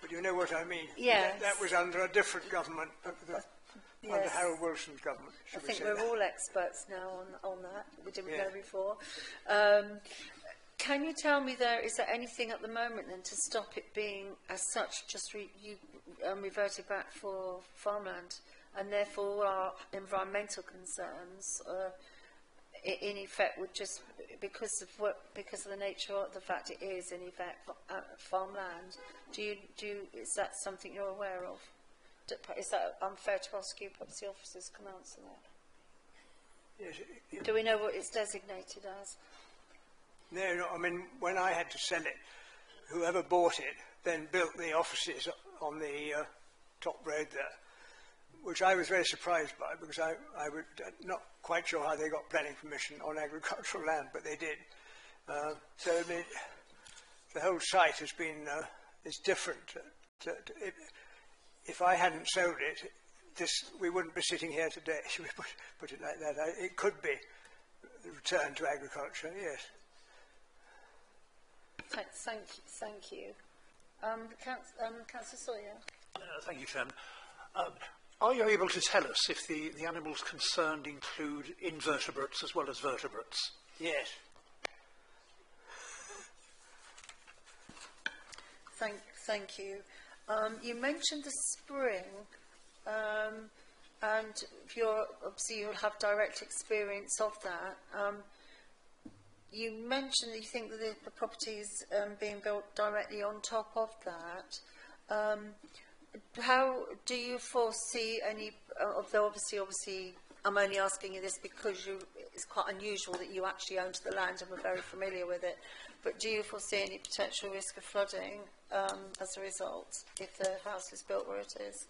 but you know what I mean. Yes. That was under a different government, under Harold Wilson's government. I think we're all experts now on that. We didn't know before. Can you tell me is there anything at the moment then to stop it being as such, just reverted back for farmland, and therefore our environmental concerns in effect would just, because of the nature of the fact it is in effect farmland, is that something you're aware of? Is that unfair to ask you? Perhaps the officers can answer that. Yes, do we know what it's designated as? No, I mean, when I had to sell it, whoever bought it then built the offices on the top road there, which I was very surprised by, because I was not quite sure how they got planning permission on agricultural land, but they did. So I mean, the whole site has been is different. If I hadn't sold it, we wouldn't be sitting here today. Should we put it like that? It could be returned to agriculture. Yes. Thank you. Councillor Sawyer. Thank you, Chairman. Are you able to tell us if the animals concerned include invertebrates as well as vertebrates? Yes. Thank you. You mentioned the spring, and obviously you'll have direct experience of that. You mentioned that you think that the property is being built directly on top of that. How do you foresee any? Obviously, I'm only asking you this because it's quite unusual that you actually owned the land and were very familiar with it. But do you foresee any potential risk of flooding as a result if the house is built where it is?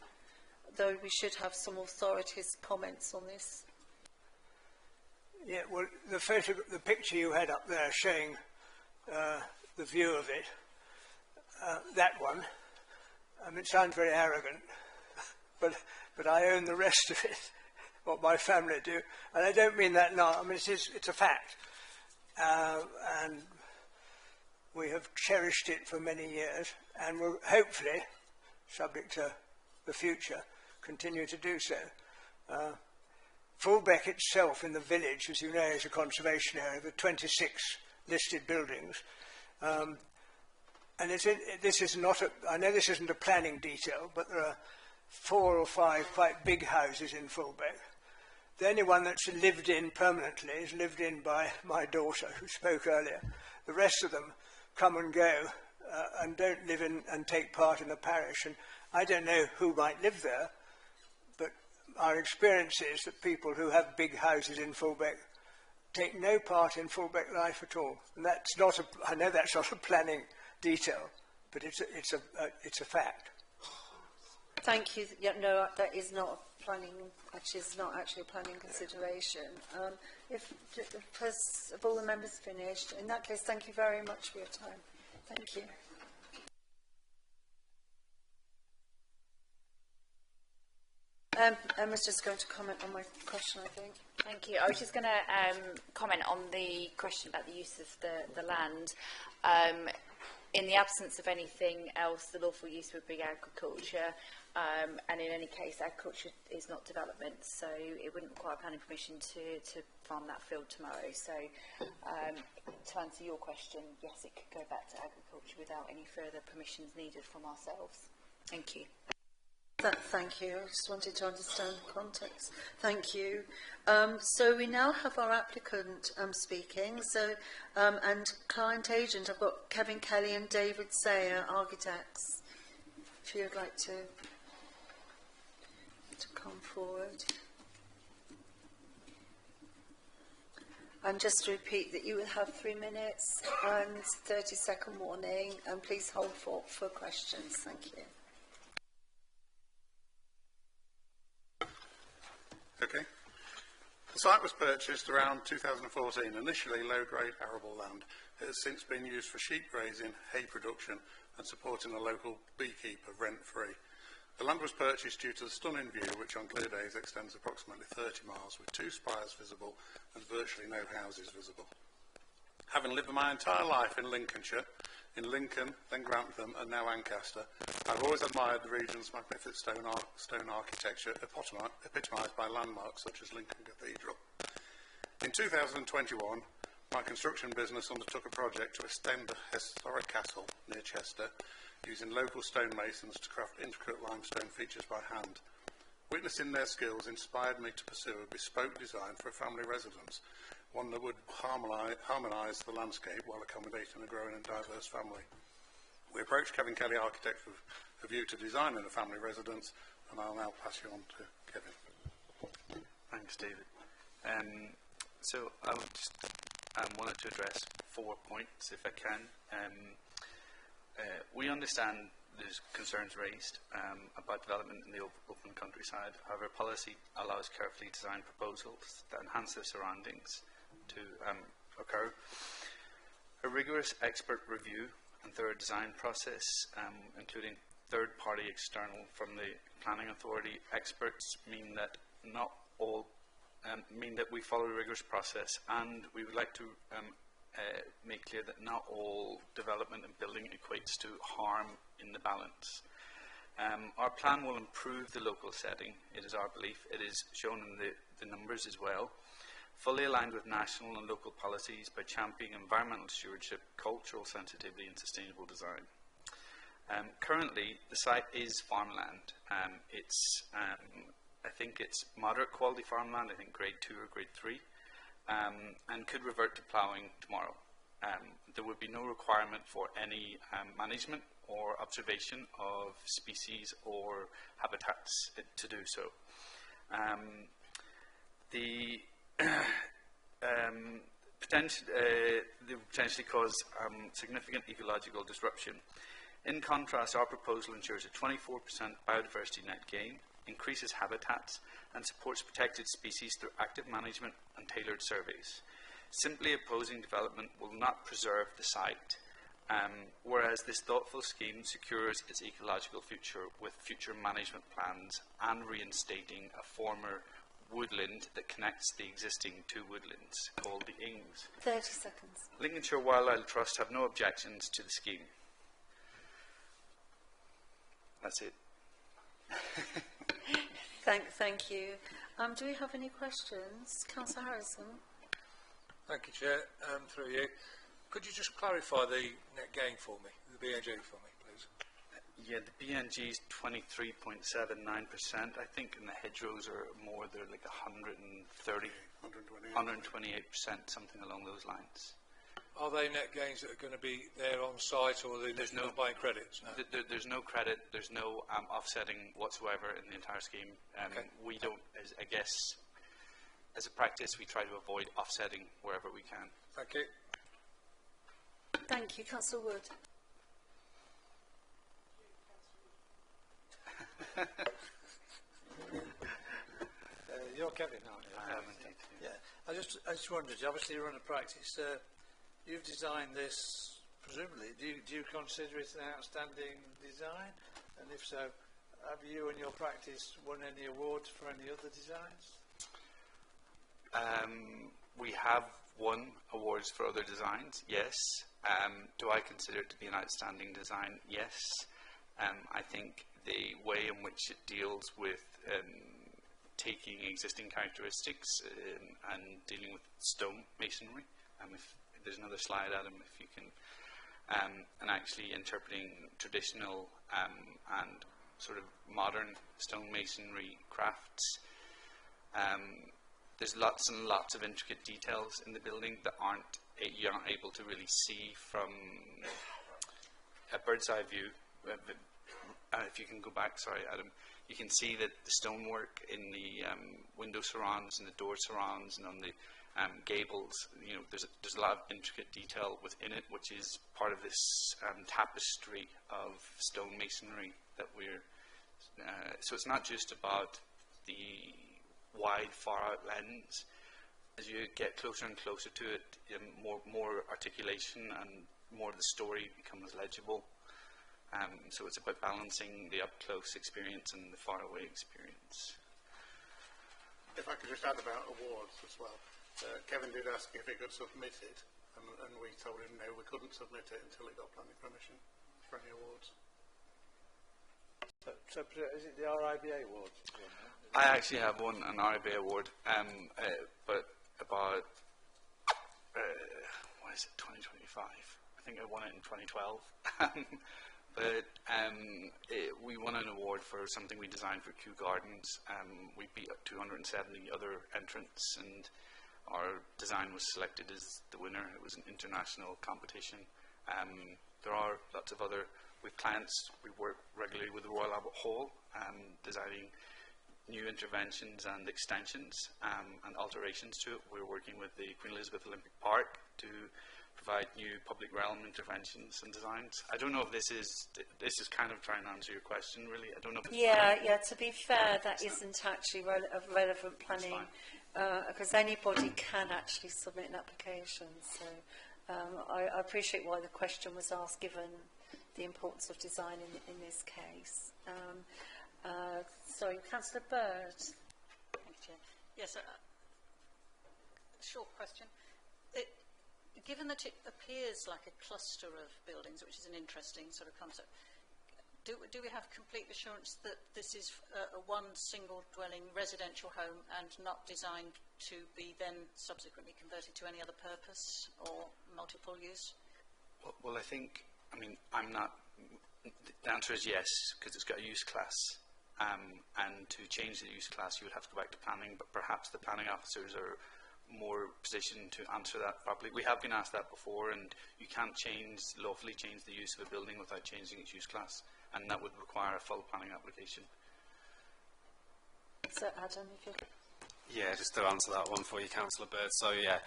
Though we should have some authorities' comments on this. Yeah, well, the picture you had up there showing the view of it, that one, I mean, it sounds very arrogant, but I own the rest of it what my family do. And I don't mean that now. I mean, it's a fact. And we have cherished it for many years, and will hopefully, subject to the future, continue to do so. Fulbeck itself in the village, as you know, is a conservation area with 26 listed buildings. And this is not I know this isn't a planning detail, but there are 4 or 5 quite big houses in Fulbeck. The only one that's lived in permanently is lived in by my daughter, who spoke earlier. The rest of them come and go and don't live in and take part in the parish. And I don't know who might live there, but our experience is that people who have big houses in Fulbeck take no part in Fulbeck life at all. And that's not I know that's not a planning detail, but it's a fact. Thank you. Yeah, no, that is not planning. Actually, it's not actually a planning consideration. If all the members finished, in that case, thank you very much for your time. Thank you. Emma's just going to comment on my question, I think. Thank you. I was just going to comment on the question about the use of the land. In the absence of anything else, the lawful use would be agriculture, and in any case, agriculture is not development, so it wouldn't require planning permission to farm that field tomorrow. So, to answer your question, yes, it could go back to agriculture without any further permissions needed from ourselves. Thank you. Thank you. I just wanted to understand the context. Thank you. So we now have our applicant speaking. So and client agent. I've got Kevin Kelly and David Sayer, architects. If you'd like to come forward. And just to repeat that you will have 3 minutes and 30-second warning, and please hold for questions. Thank you. Okay. The site was purchased around 2014, initially low-grade arable land. It has since been used for sheep grazing, hay production and supporting a local beekeeper rent-free. The land was purchased due to the stunning view, which on clear days extends approximately 30 miles with 2 spires visible and virtually no houses visible. Having lived my entire life in Lincolnshire, in Lincoln, then Grantham and now Ancaster, I've always admired the region's magnificent stone architecture epitomised by landmarks such as Lincoln Cathedral. In 2021, my construction business undertook a project to extend a historic castle near Chester using local stonemasons to craft intricate limestone features by hand. Witnessing their skills inspired me to pursue a bespoke design for a family residence, one that would harmonise the landscape while accommodating a growing and diverse family. We approached Kevin Kelly Architects with a view to designing a family residence, and I'll now pass you on to Kevin. Thanks, David. So I would just wanted to address 4 points, if I can. We understand there's concerns raised about development in the open countryside. However, policy allows carefully designed proposals that enhance their surroundings to occur. A rigorous expert review and thorough design process, including third-party external from the planning authority experts, mean that we follow a rigorous process, and we would like to make clear that not all development and building equates to harm in the balance. Our plan will improve the local setting, it is our belief. It is shown in the numbers as well. Fully aligned with national and local policies by championing environmental stewardship, cultural sensitivity and sustainable design. Currently, the site is farmland. I think it's moderate quality farmland, I think grade 2 or grade 3, and could revert to ploughing tomorrow. There would be no requirement for any management or observation of species or habitats to do so. They potentially cause significant ecological disruption. In contrast, our proposal ensures a 24% biodiversity net gain, increases habitats, and supports protected species through active management and tailored surveys. Simply opposing development will not preserve the site, whereas this thoughtful scheme secures its ecological future with future management plans and reinstating a former woodland that connects the existing two woodlands, called the Ings. 30 seconds. Lincolnshire Wildlife Trust have no objections to the scheme. That's it. Thank you. Do we have any questions? Councillor Harrison? Thank you, Chair. Through you. Could you just clarify the net gain for me, the BNG for me, please? Yeah, the BNG is 23.79%, I think, and the hedgerows are more, they're like 128%, something along those lines. Are they net gains that are going to be there on site, or are they just not buying credits? No? There's no credit, there's no offsetting whatsoever in the entire scheme. Okay. We don't, I guess, as a practice, we try to avoid offsetting wherever we can. Thank you. Thank you. Councillor Wood. You're Kevin, aren't you? I am indeed. Yeah. I just wondered, obviously you run a practice. You've designed this, presumably. Do you consider it an outstanding design? And if so, have you and your practice won any awards for any other designs? We have won awards for other designs, yes. Do I consider it to be an outstanding design? Yes. I think the way in which it deals with taking existing characteristics and dealing with stone masonry, if there's another slide, Adam, if you can, and actually interpreting traditional and sort of modern stone masonry crafts. There's lots and lots of intricate details in the building that you aren't able to really see from a bird's eye view. If you can go back, sorry, Adam, you can see that the stonework in the window surrounds and the door surrounds and on the gables, there's a lot of intricate detail within it, which is part of this tapestry of stone masonry that we're. So it's not just about the wide, far-out lens. As you get closer and closer to it, more articulation and more of the story becomes legible. So it's about balancing the up-close experience and the far-away experience. If I could just add about awards as well. Kevin did ask if he could submit it, and we told him no, we couldn't submit it until he got planning permission for any awards. So is it the RIBA awards? I actually have won an RIBA award, but about, what is it, 2025? I think I won it in 2012. But we won an award for something we designed for Kew Gardens. We beat up 270 other entrants, and our design was selected as the winner. It was an international competition. There are lots of other, with clients, we work regularly with the Royal Albert Hall, designing new interventions and extensions and alterations to it. We're working with the Queen Elizabeth Olympic Park to provide new public realm interventions and designs. I don't know if this is kind of trying to answer your question, really. I don't know if it's to be fair, that isn't actually relevant planning, because anybody can actually submit an application. So I appreciate why the question was asked, given the importance of design in this case. Sorry, Councillor Bird. Thank you, Chair. Yes, short question. Given that it appears like a cluster of buildings, which is an interesting sort of concept, do we have complete assurance that this is a one single dwelling residential home and not designed to be then subsequently converted to any other purpose or multiple use? Well, I think, I'm not, the answer is yes, because it's got a use class. And to change the use class, you would have to go back to planning, but perhaps the planning officers are more positioned to answer that properly. We have been asked that before, and you can't lawfully change the use of a building without changing its use class, and that would require a full planning application. So, Adam, if you... Yeah, just to answer that one for you, Councillor Bird. So, yeah,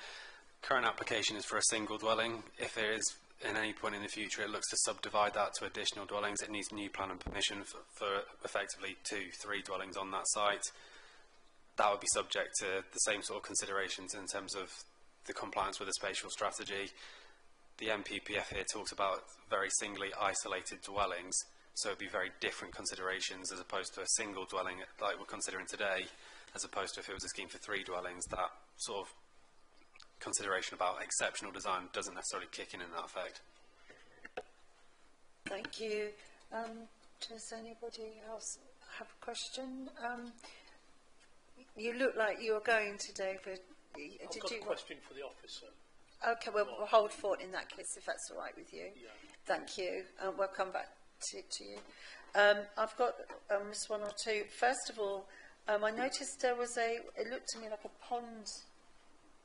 current application is for a single dwelling. If there is, at any point in the future, it looks to subdivide that to additional dwellings, it needs new plan and permission for effectively 2-3 dwellings on that site. That would be subject to the same sort of considerations in terms of the compliance with the spatial strategy. The MPPF here talks about very singly isolated dwellings. So it'd be very different considerations as opposed to a single dwelling like we're considering today, as opposed to if it was a scheme for 3 dwellings, that sort of consideration about exceptional design doesn't necessarily kick in that effect. Thank you. Does anybody else have a question? You look like you were going to, David. I've got a question for the officer. Okay, well, we'll hold fort in that case, if that's all right with you. Yeah. Thank you. We'll come back to you. I've got just one or two. First of all, I noticed there was it looked to me like a pond.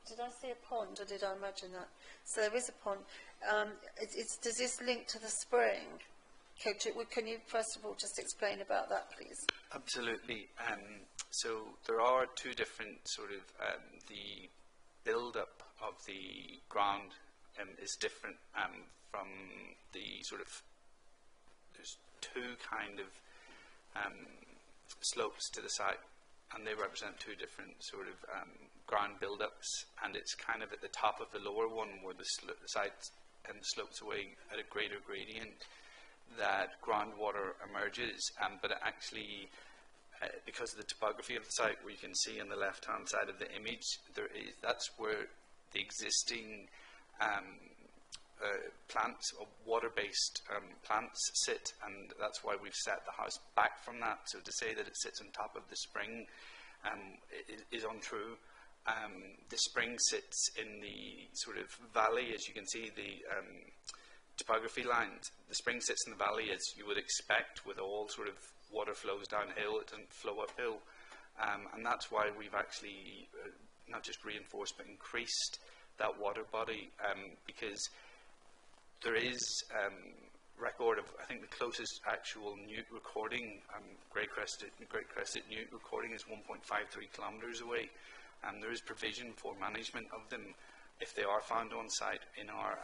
Did I see a pond, or did I imagine that? So there is a pond. Does this link to the spring? Can you first of all just explain about that, please? Absolutely. So there are two different sort of the build-up of the ground is different from the sort of, there's two kind of slopes to the site, and they represent two different sort of ground build-ups, and it's kind of at the top of the lower one where the site slopes away at a greater gradient that groundwater emerges, but it actually, because of the topography of the site, where you can see on the left-hand side of the image, that's where the existing plants, or water-based plants, sit, and that's why we've set the house back from that. So to say that it sits on top of the spring is untrue. The spring sits in the sort of valley, as you can see the topography lines. The spring sits in the valley as you would expect with all sort of water flows downhill, it doesn't flow uphill. And that's why we've actually not just reinforced but increased that water body, because there is record of, I think the closest actual newt recording, Great Crested newt recording is 1.53 kilometres away, and there is provision for management of them if they are found on site in our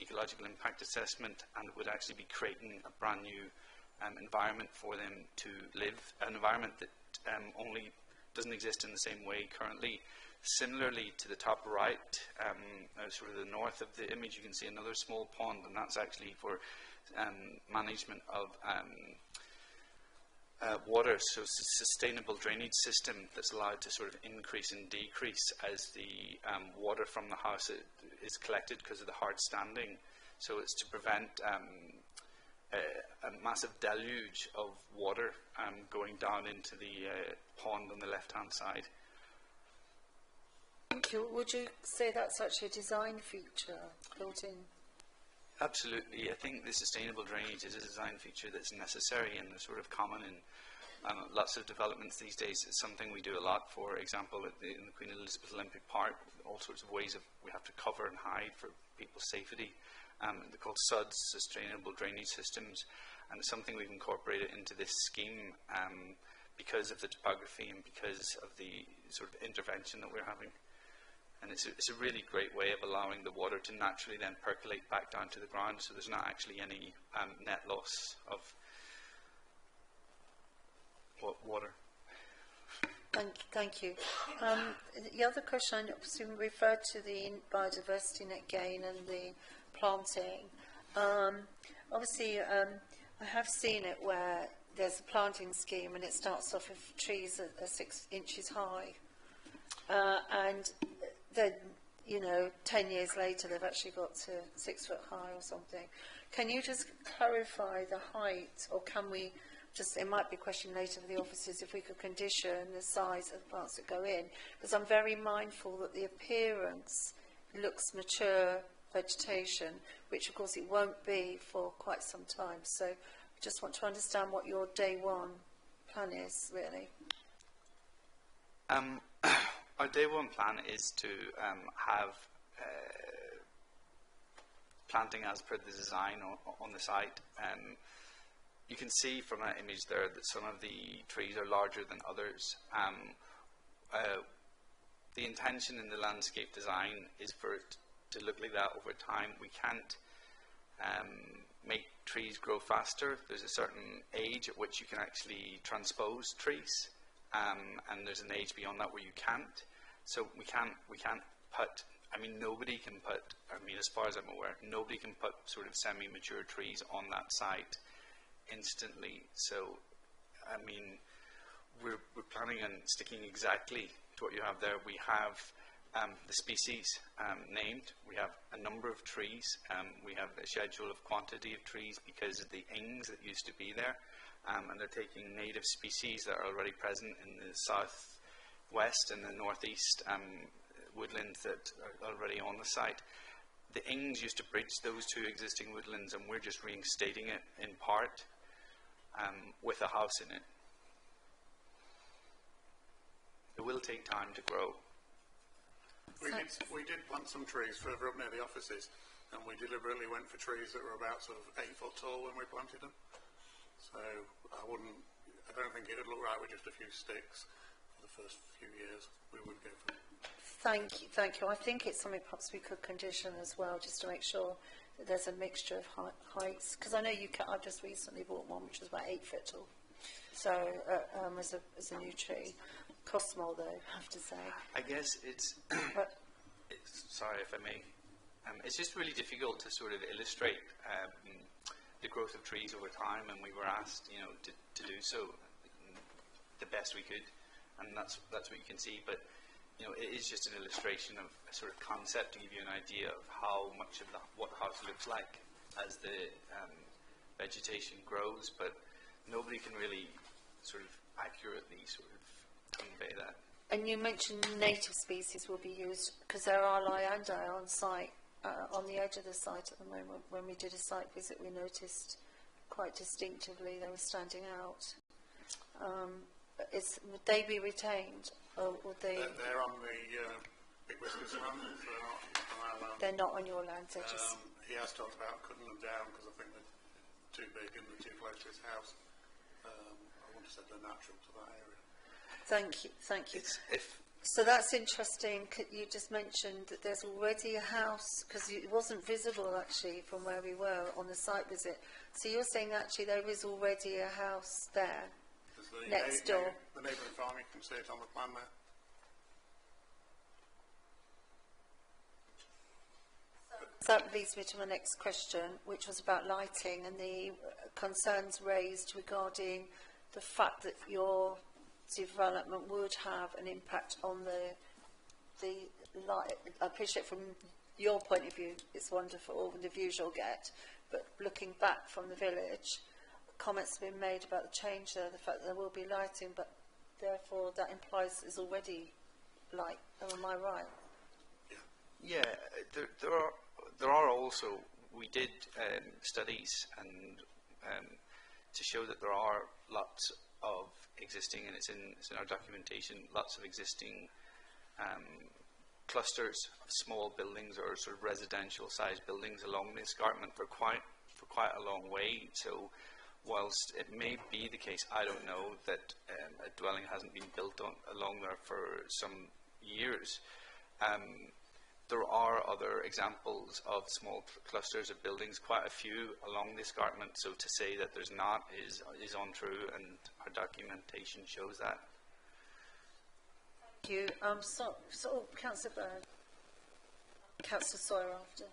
ecological impact assessment, and it would actually be creating a brand new environment for them to live, an environment that only doesn't exist in the same way currently. Similarly, to the top right, sort of the north of the image, you can see another small pond, and that's actually for management of water, so it's a sustainable drainage system that's allowed to sort of increase and decrease as the water from the house is collected because of the hard standing. So it's to prevent a massive deluge of water going down into the pond on the left-hand side. Thank you. Would you say that's actually a design feature built in? Absolutely. I think the sustainable drainage is a design feature that's necessary and sort of common in lots of developments these days. It's something we do a lot. For example, in the Queen Elizabeth Olympic Park, all sorts of ways we have to cover and hide for people's safety. They're called SUDs, Sustainable Drainage Systems, and it's something we've incorporated into this scheme because of the topography and because of the sort of intervention that we're having. And it's a really great way of allowing the water to naturally then percolate back down to the ground, so there's not actually any net loss of water. Thank you. The other question, I obviously referred to the biodiversity net gain and the planting. Obviously, I have seen it where there's a planting scheme and it starts off with trees that are 6 inches high. And then, 10 years later, they've actually got to 6 foot high or something. Can you just clarify the height, or can we just, it might be a question later for the officers, if we could condition the size of the plants that go in? Because I'm very mindful that the appearance looks mature vegetation, which of course it won't be for quite some time. So I just want to understand what your day one plan is, really. Our day one plan is to have planting as per the design on the site. You can see from that image there that some of the trees are larger than others. The intention in the landscape design is for it to look like that over time. We can't make trees grow faster. There's a certain age at which you can actually transpose trees. And there's an age beyond that where you can't. So we can't put, nobody can put, as far as I'm aware, nobody can put sort of semi-mature trees on that site instantly. So, I mean, we're planning on sticking exactly to what you have there. We have the species named. We have a number of trees. We have a schedule of quantity of trees because of the ings that used to be there. And they're taking native species that are already present in the southwest and the northeast woodlands that are already on the site. The ings used to bridge those two existing woodlands, and we're just reinstating it in part with a house in it. It will take time to grow. We did plant some trees further up near the offices, and we deliberately went for trees that were about sort of 8 foot tall when we planted them. So I don't think it would look right with just a few sticks for the first few years. We would go for it. Thank you. I think it's something perhaps we could condition as well, just to make sure that there's a mixture of heights. Because I know I've just recently bought one which was about 8 foot tall. So as a new tree, costs more though, I have to say. I guess it's sorry if I may. It's just really difficult to sort of illustrate the growth of trees over time, and we were asked, to do so the best we could, and that's what you can see. But it is just an illustration of a sort of concept to give you an idea of how much of what the house looks like as the vegetation grows. But nobody can really sort of accurately sort of convey that. And you mentioned native species will be used because there are liandae on site, on the edge of the site at the moment. When we did a site visit, we noticed quite distinctively they were standing out. Would they be retained, or would they? They're on the Big Whiskers land. They're not on our land. They're not on your land. They're just. He has talked about cutting them down because I think they're too big and they're too close to his house. I wouldn't have said they're natural to that area. Thank you. So that's interesting. You just mentioned that there's already a house, because it wasn't visible actually from where we were on the site visit. So you're saying actually there is already a house there next door. The neighbouring farm, you can see it on the plan there. So that leads me to my next question, which was about lighting and the concerns raised regarding the fact that your development would have an impact on the light. I appreciate from your point of view it's wonderful, the views you'll get, but looking back from the village, comments have been made about the change there, the fact that there will be lighting, but therefore that implies there's already light. Am I right? Yeah, there are also, we did studies and to show that there are lots of existing, and it's in our documentation, lots of existing clusters of small buildings or sort of residential sized buildings along the escarpment for quite a long way. So whilst it may be the case, I don't know, that a dwelling hasn't been built along there for some years, there are other examples of small clusters of buildings, quite a few along the escarpment, so to say that there's not is untrue, and our documentation shows that. Thank you. Councillor Byrne. Councillor Sawyer after.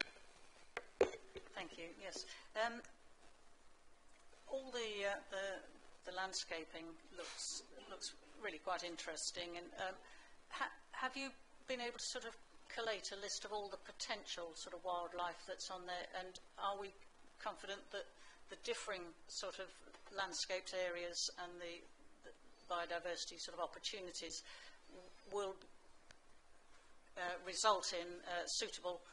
Thank you, yes. All the landscaping looks really quite interesting, and have you been able to sort of collate a list of all the potential sort of wildlife that's on there, and are we confident that the differing sort of landscaped areas and the biodiversity sort of opportunities will result in suitable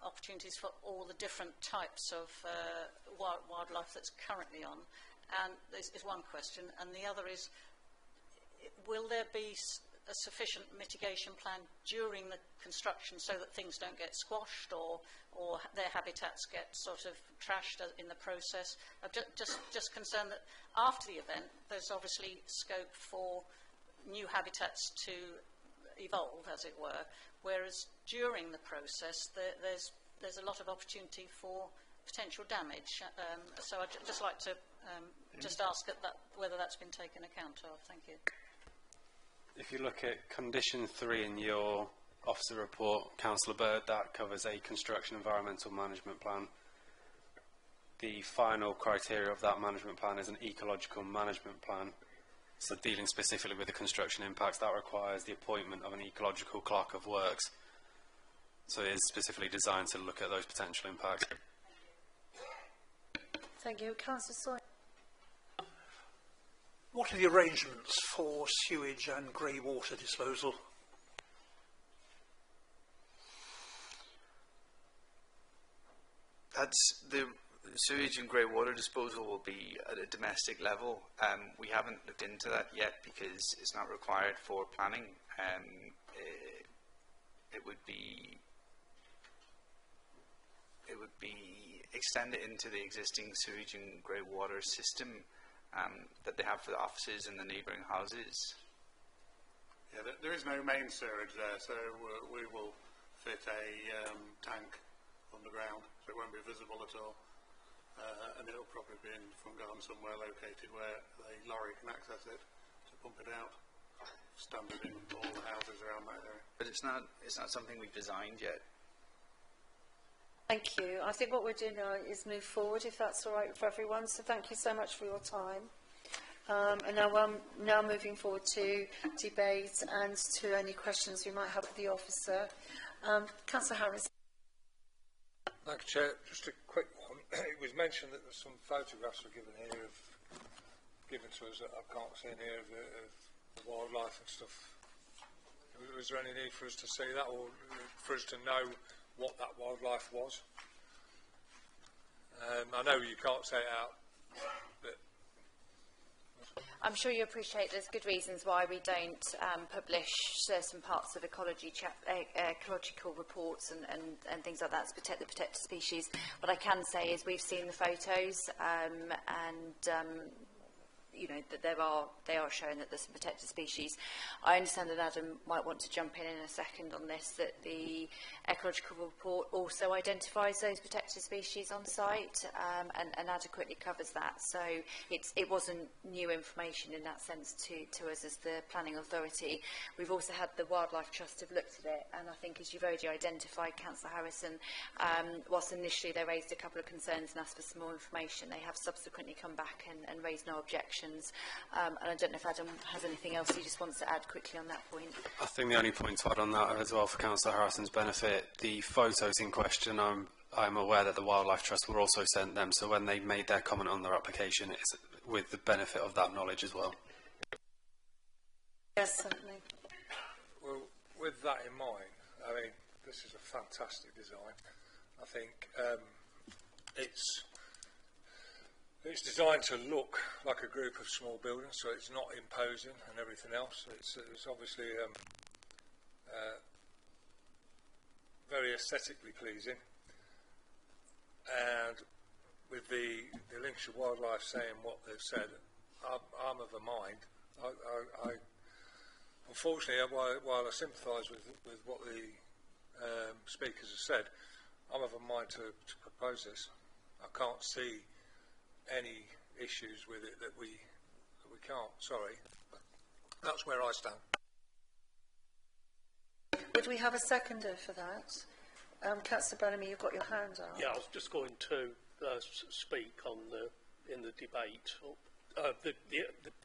opportunities for all the different types of wildlife that's currently on? And this is one question, and the other is, will there be a sufficient mitigation plan during the construction so that things don't get squashed or their habitats get sort of trashed in the process? I'm just concerned that after the event there's obviously scope for new habitats to evolve, as it were, whereas during the process there's a lot of opportunity for potential damage. So I'd just like to just ask whether that's been taken account of. Thank you. If you look at condition 3 in your officer report, Councillor Bird, that covers a construction environmental management plan. the final criteria of that management plan is an ecological management plan. So dealing specifically with the construction impacts, that requires the appointment of an ecological clerk of works. So it is specifically designed to look at those potential impacts. Thank you. Councillor Sawyer. What are the arrangements for sewage and grey water disposal? That's the sewage and grey water disposal will be at a domestic level. We haven't looked into that yet because it's not required for planning. It would be extended into the existing sewage and grey water system that they have for the offices and the neighbouring houses. Yeah, there is no main sewerage there, so we will fit a tank underground, so it won't be visible at all. And it'll probably be in front garden somewhere located where the lorry can access it to pump it out. Standard in all the houses around that area. But it's not something we've designed yet. Thank you. I think what we're doing now is move forward, if that's all right for everyone. So thank you so much for your time. And now I'm moving forward to debate and to any questions we might have for the officer. Councillor Harris. Thank you, Chair. Just a quick one. It was mentioned that some photographs were given to us that I can't see in here of the wildlife and stuff. Was there any need for us to see that, or for us to know what that wildlife was? I know you can't say it out, but I'm sure you appreciate there's good reasons why we don't publish certain parts of ecological reports and things like that to protect the protected species. What I can say is we've seen the photos you know, that they are showing that there's some protected species. I understand that Adam might want to jump in a second on this, that the ecological report also identifies those protected species on site and adequately covers that. So it wasn't new information in that sense to us as the planning authority. We've also had the Wildlife Trust have looked at it, and I think, as you've already identified, Councillor Harrison, whilst initially they raised a couple of concerns and asked for some more information, they have subsequently come back and raised no objections. And I don't know if Adam has anything else he just wants to add quickly on that point. I think the only point to add on that as well for Councillor Harrison's benefit, the photos in question, I'm aware that the Wildlife Trust were also sent them, so when they made their comment on their application, it's with the benefit of that knowledge as well. Yes, certainly. Well, with that in mind, I mean, this is a fantastic design. I think it's designed to look like a group of small buildings, so it's not imposing and everything else. It's obviously very aesthetically pleasing. And with the Lincolnshire Wildlife saying what they've said, I'm of a mind. I unfortunately, while I sympathise with what the speakers have said, I'm of a mind to propose this. I can't see any issues with it that we can't. Sorry, but that's where I stand. Would we have a seconder for that? Councillor Bellamy, you've got your hand up. Yeah, I was just going to speak on in the debate. The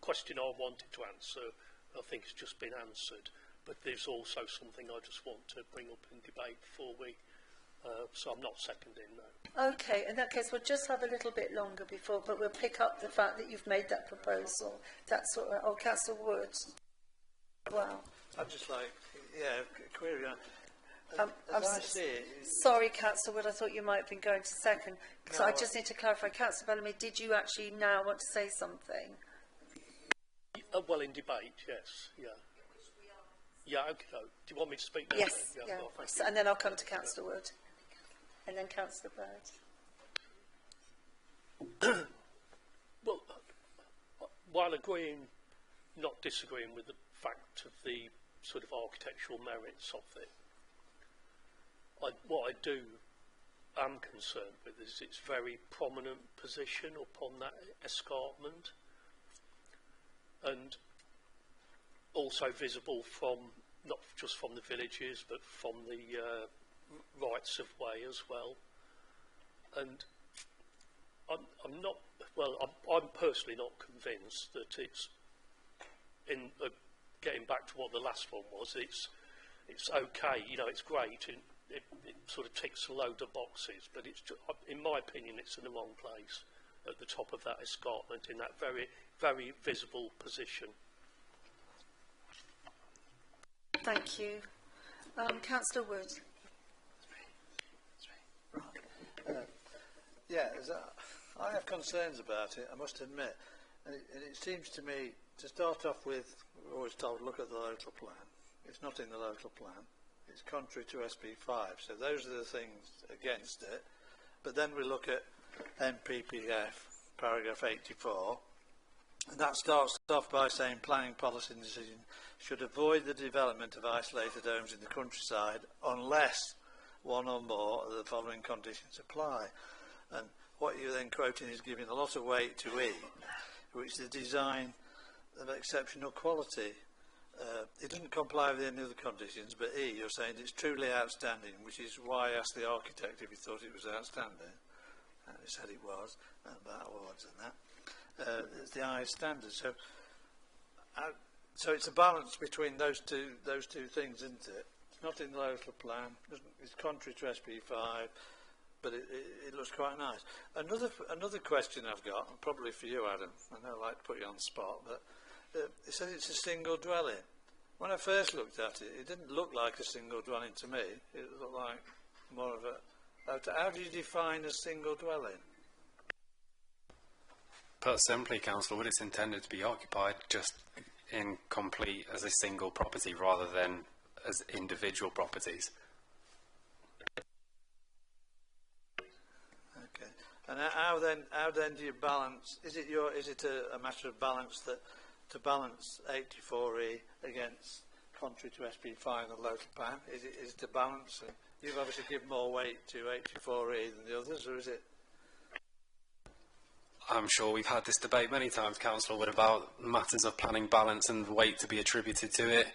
question I wanted to answer, I think, has just been answered. But there's also something I just want to bring up in debate before we. So I'm not seconding, no. Okay, in that case, we'll just have a little bit longer before, but we'll pick up the fact that you've made that proposal. That's what. Oh, Councillor Wood. Wow. I'd just like, query on. Sorry, Councillor Wood, I thought you might have been going to second. So I just need to clarify, Councillor Bellamy, did you actually now want to say something? Well, in debate, yes, yeah. Yeah, okay. Do you want me to speak now? Yes, yeah. Well, and then I'll come to Councillor Wood. And then Councillor Bird. Well, while not disagreeing with the fact of the sort of architectural merits of it, what I am concerned with is its very prominent position upon that escarpment, and also visible from not just from the villages but from the rights of way as well. And I'm not. Well, I'm personally not convinced that it's in. Getting back to what the last one was, it's okay. You know, it's great. It sort of ticks a load of boxes, but it's, in my opinion, it's in the wrong place. At the top of that escarpment, in that very, very visible position. Thank you. Councillor Wood. I have concerns about it, I must admit. And it seems to me, to start off with, we're always told, look at the local plan. It's not in the local plan. It's contrary to SP5. So those are the things against it. But then we look at MPPF, paragraph 84, and that starts off by saying planning policy and decision should avoid the development of isolated homes in the countryside unless one or more of the following conditions apply. And what you're then quoting is giving a lot of weight to E, which is the design of exceptional quality. It doesn't comply with any of the conditions, but E, you're saying it's truly outstanding, which is why I asked the architect if he thought it was outstanding. And he said it was, about awards and that. It's the highest standard. So it's a balance between those two things, isn't it? It's not in the local plan. It's contrary to SP5, but it looks quite nice. Another question I've got, probably for you, Adam. I know I like to put you on the spot, but it says it's a single dwelling. When I first looked at it, it didn't look like a single dwelling to me. It looked like more of a... How do you define a single dwelling? Put simply, Councillor Wood, it's intended to be occupied just incomplete as a single property rather than as individual properties. Okay. And how then do you balance? Is it a matter of balance to balance 84E against contrary to SP5 and the local plan? Is it to balance? And you've obviously given more weight to 84E than the others, or is it? I'm sure we've had this debate many times, Councillor Wood, about matters of planning balance and weight to be attributed to it.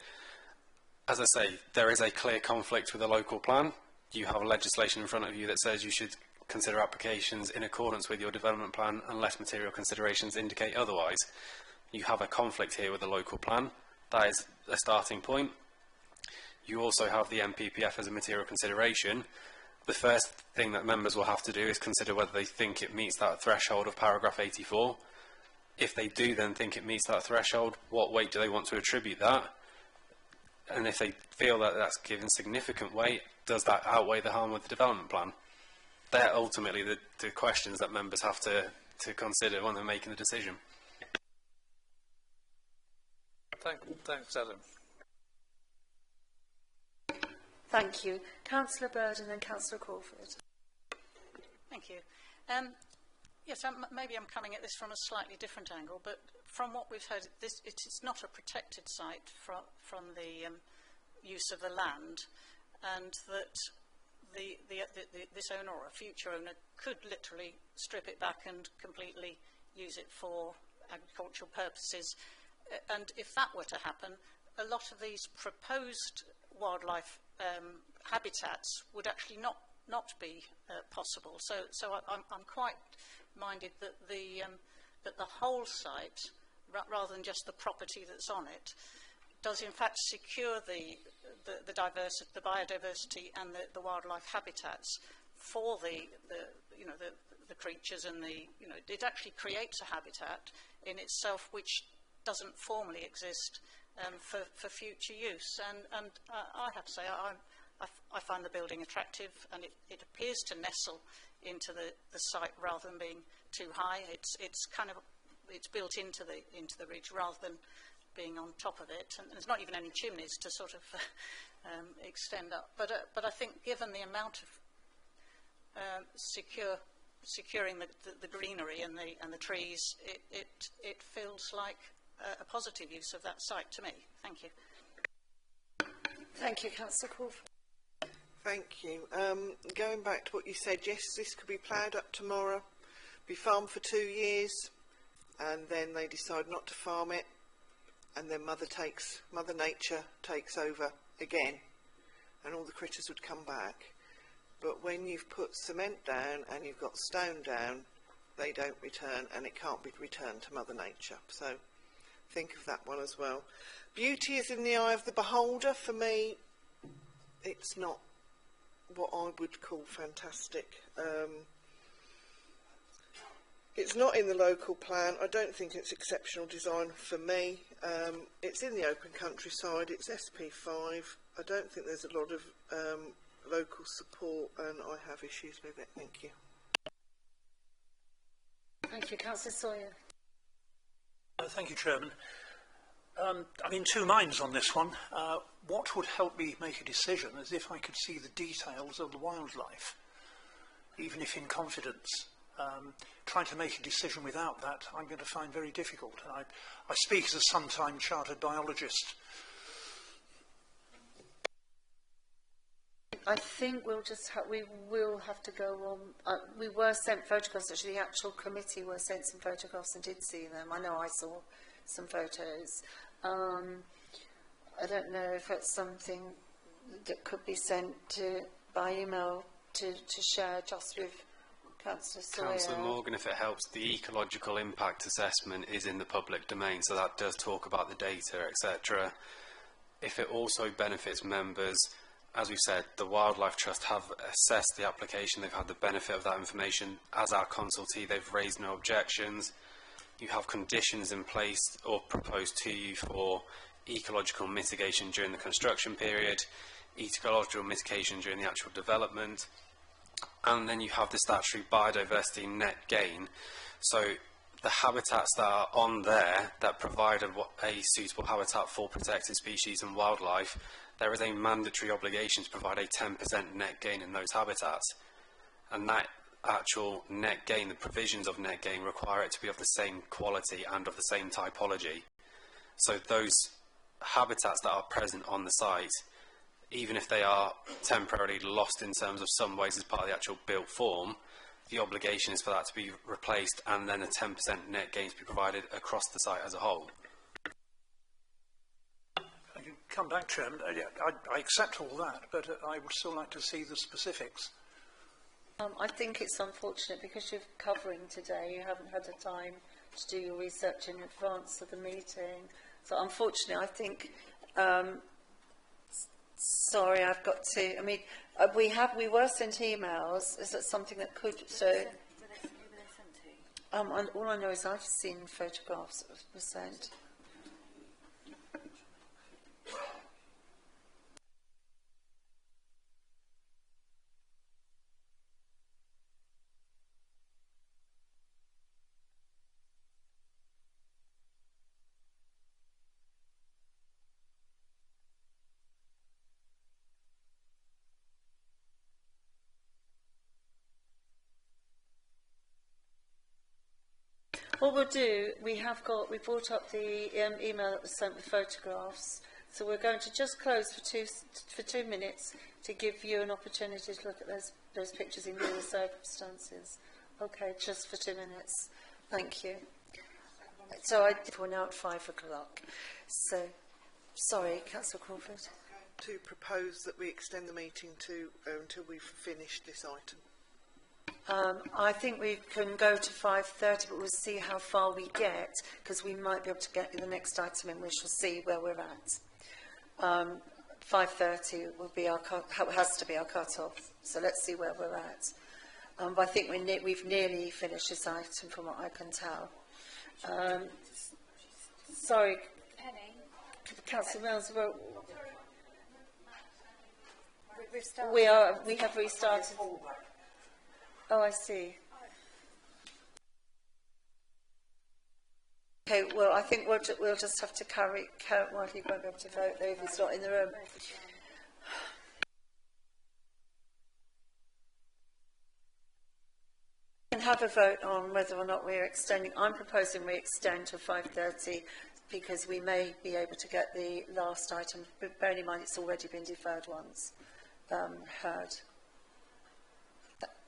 As I say, there is a clear conflict with the local plan. You have legislation in front of you that says you should consider applications in accordance with your development plan unless material considerations indicate otherwise. You have a conflict here with the local plan. That is a starting point. You also have the MPPF as a material consideration. The first thing that members will have to do is consider whether they think it meets that threshold of paragraph 84. If they do then think it meets that threshold, what weight do they want to attribute that? And if they feel that that's given significant weight, does that outweigh the harm of the development plan? They're ultimately the questions that members have to consider when they're making the decision. Thanks, Adam. Thank you. Councillor Bird and then Councillor Crawford. Thank you. Yes, maybe I'm coming at this from a slightly different angle, but from what we've heard, it's not a protected site from the use of the land, and that this owner or a future owner could literally strip it back and completely use it for agricultural purposes. And if that were to happen, a lot of these proposed wildlife habitats would actually not be possible. So I'm quite minded that the whole site, rather than just the property that's on it, does in fact secure the biodiversity and the wildlife habitats for the creatures, and it actually creates a habitat in itself which doesn't formally exist for future use. And I have to say I find the building attractive, and it appears to nestle into the site rather than being too high. It's built into the ridge rather than being on top of it, and there's not even any chimneys to sort of extend up. But I think given the amount of securing the greenery and the trees, it feels like a positive use of that site to me. Thank you. Thank you, Councillor Crawford. Thank you. Going back to what you said, yes, this could be ploughed up tomorrow, be farmed for 2 years, and then they decide not to farm it, and then Mother Nature takes over again, and all the critters would come back. But when you've put cement down and you've got stone down, they don't return, and it can't be returned to Mother Nature. So think of that one as well. Beauty is in the eye of the beholder. For me, it's not what I would call fantastic. It's not in the local plan. I don't think it's exceptional design for me. It's in the open countryside. It's SP5. I don't think there's a lot of local support, and I have issues with it. Thank you. Thank you. Councillor Sawyer. Thank you, Chairman. I'm in two minds on this one. What would help me make a decision is if I could see the details of the wildlife, even if in confidence. Trying to make a decision without that, I'm going to find very difficult. I speak as a sometime chartered biologist. I think we will have to go on. We were sent photographs. Actually, the actual committee were sent some photographs and did see them. I know I saw some photos. I don't know if it's something that could be sent by email to share just with Councillor Sawyer. Councillor Morgan, if it helps, the ecological impact assessment is in the public domain, so that does talk about the data, etc. If it also benefits members, as we've said, the Wildlife Trust have assessed the application, they've had the benefit of that information. As our consultee, they've raised no objections. You have conditions in place or proposed to you for ecological mitigation during the construction period, ecological mitigation during the actual development, and then you have the statutory biodiversity net gain. So the habitats that are on there that provide a suitable habitat for protected species and wildlife, there is a mandatory obligation to provide a 10% net gain in those habitats. And that actual net gain, the provisions of net gain, require it to be of the same quality and of the same typology. So those habitats that are present on the site, even if they are temporarily lost in terms of some ways as part of the actual built form, the obligation is for that to be replaced and then a 10% net gain to be provided across the site as a whole. I can come back, Chairman. I accept all that, but I would still like to see the specifics. I think it's unfortunate because you're covering today, you haven't had the time to do your research in advance of the meeting. So unfortunately, I think, sorry, I've got to, I mean, we were sent emails. Is that something that could, so, all I know is I've seen photographs that were sent. What we'll do, we brought up the email that was sent with photographs, so we're going to just close for 2 minutes to give you an opportunity to look at those pictures in your circumstances. Okay, just for 2 minutes. Thank you. So we're now at 5 o'clock. So, sorry, Councillor Crawford. To propose that we extend the meeting to until we've finished this item. I think we can go to 5:30, but we'll see how far we get, because we might be able to get the next item in. We shall see where we're at. 5:30 will be has to be our cut-off, so let's see where we're at. But I think we've nearly finished this item from what I can tell. Sorry, Councillor Mills, we have restarted. Oh, I see. Okay, well, I think we'll just have to carry well, he won't be able to vote, though, if he's not in the room. We can have a vote on whether or not we're extending. I'm proposing we extend to 5:30 because we may be able to get the last item, but bearing in mind it's already been deferred once, heard.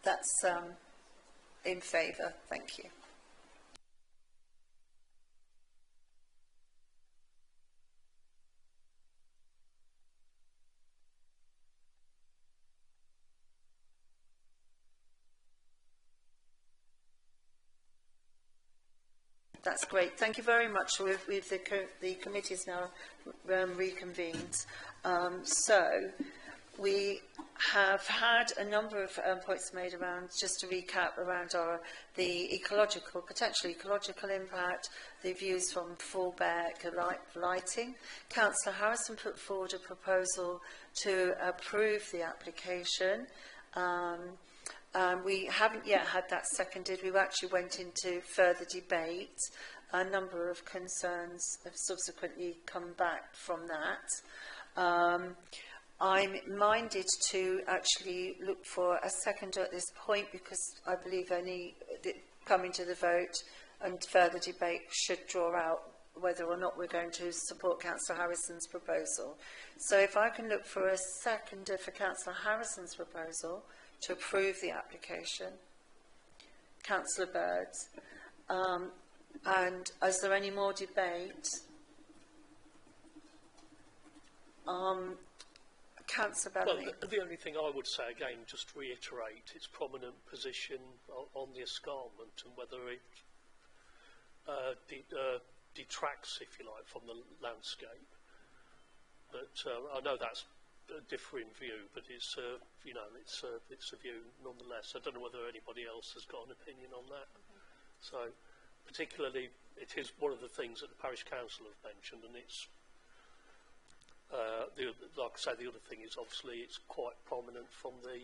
That's in favour. Thank you. That's great. Thank you very much. The committee is now reconvened. So we have had a number of points made around, just to recap, around the potential ecological impact, the views from Fullbeck, lighting. Councillor Harrison put forward a proposal to approve the application. We haven't yet had that seconded. We actually went into further debate. A number of concerns have subsequently come back from that. I'm minded to actually look for a seconder at this point, because I believe coming to the vote and further debate should draw out whether or not we're going to support Councillor Harrison's proposal. So if I can look for a seconder for Councillor Harrison's proposal to approve the application. Councillor Birds. And is there any more debate? Councillor Bellamy. Well, the only thing I would say, again, just to reiterate its prominent position on the escarpment and whether it detracts, if you like, from the landscape. But I know that's a differing view, but it's you know, it's a view nonetheless. I don't know whether anybody else has got an opinion on that. So, particularly, it is one of the things that the parish council have mentioned, and it's like I say, the other thing is obviously it's quite prominent from the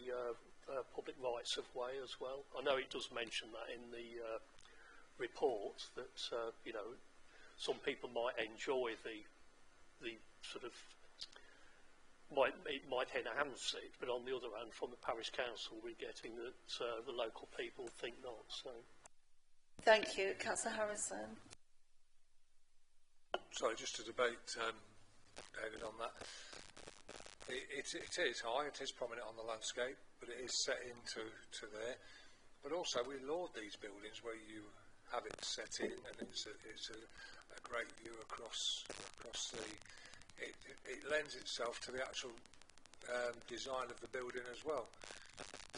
public rights of way as well. I know it does mention that in the report that you know, some people might enjoy the sort of it might enhance it, but on the other hand, from the parish council, we're getting that the local people think not. So, thank you, Councillor Harrison. Sorry, just to debate, David, on that. It is high. It is prominent on the landscape, but it is set into there. But also, we laud these buildings where you have it set in, and it's a great view across the. It lends itself to the actual design of the building as well.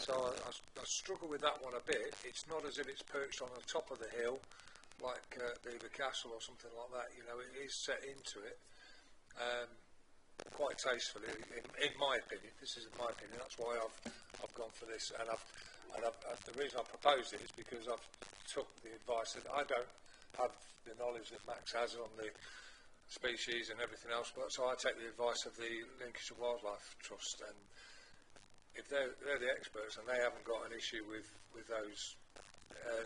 So I struggle with that one a bit. It's not as if it's perched on the top of the hill like the castle or something like that. You know, it is set into it quite tastefully, in my opinion. This is my opinion. That's why I've gone for this. And the reason I proposed it is because I've took the advice that I don't have the knowledge that Max has on the species and everything else, but so I take the advice of the Lincolnshire Wildlife Trust, and if they're the experts and they haven't got an issue with those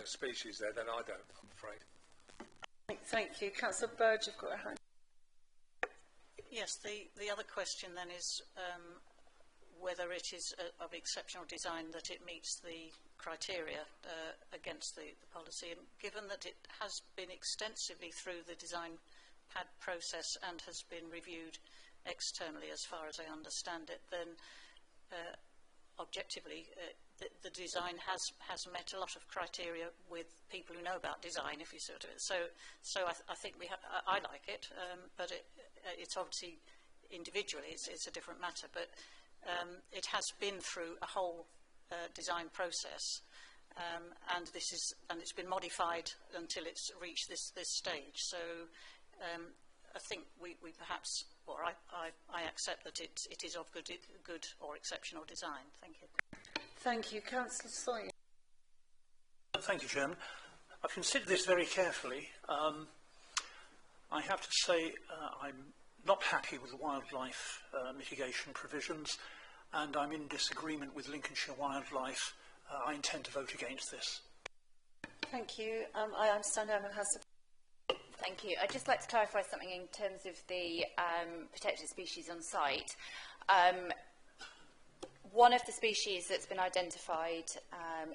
species there, then I don't, I'm afraid. Thank you. Councillor Bird, you've got a hand. Yes, the other question then is whether it is of exceptional design that it meets the criteria against the policy, and given that it has been extensively through the design pad process and has been reviewed externally, as far as I understand it, then objectively the design has met a lot of criteria with people who know about design, if you sort of it. So I think I like it, but it's obviously individually it's a different matter. But it has been through a whole design process, and it's been modified until it's reached this stage. So. I think we perhaps, or I accept that it is of good or exceptional design. Thank you. Thank you, Councillor Sawyer. Thank you, Chairman. I've considered this very carefully. I have to say I'm not happy with the wildlife mitigation provisions, and I'm in disagreement with Lincolnshire Wildlife. I intend to vote against this. Thank you. I understand Emma has a... Thank you. I'd just like to clarify something in terms of the protected species on site. One of the species that's been identified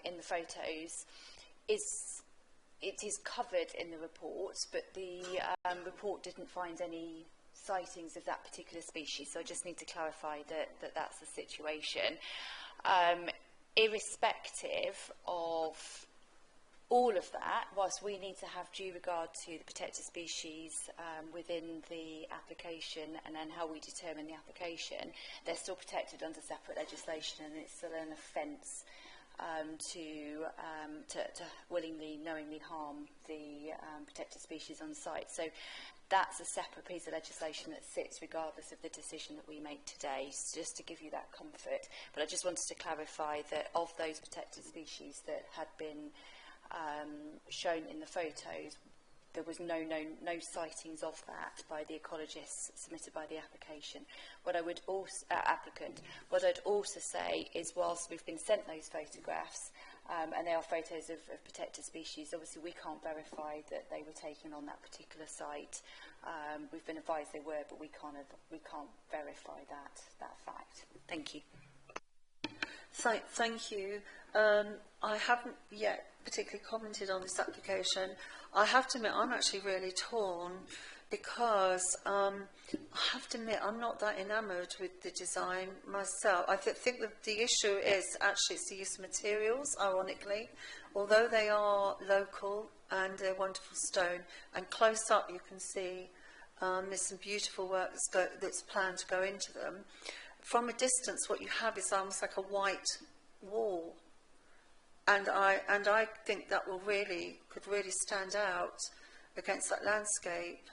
in the photos is covered in the report, but the report didn't find any sightings of that particular species, so I just need to clarify that that's the situation. Irrespective of all of that, whilst we need to have due regard to the protected species within the application and then how we determine the application, they're still protected under separate legislation, and it's still an offence to willingly, knowingly harm the protected species on site. So that's a separate piece of legislation that sits regardless of the decision that we make today, just to give you that comfort. But I just wanted to clarify that of those protected species that had been shown in the photos, there was no sightings of that by the ecologists submitted by the application. What I would also, applicant, what I'd also say is, whilst we've been sent those photographs, and they are photos of protected species, obviously we can't verify that they were taken on that particular site. We've been advised they were, but we can't verify that fact. Thank you. Thank you. I haven't yet particularly commented on this application. I have to admit I'm actually really torn, because I have to admit I'm not that enamoured with the design myself. I think that the issue is actually it's the use of materials, ironically. Although they are local and they're wonderful stone, and close up you can see there's some beautiful work that's planned to go into them. From a distance, what you have is almost like a white wall, and I think that could really stand out against that landscape.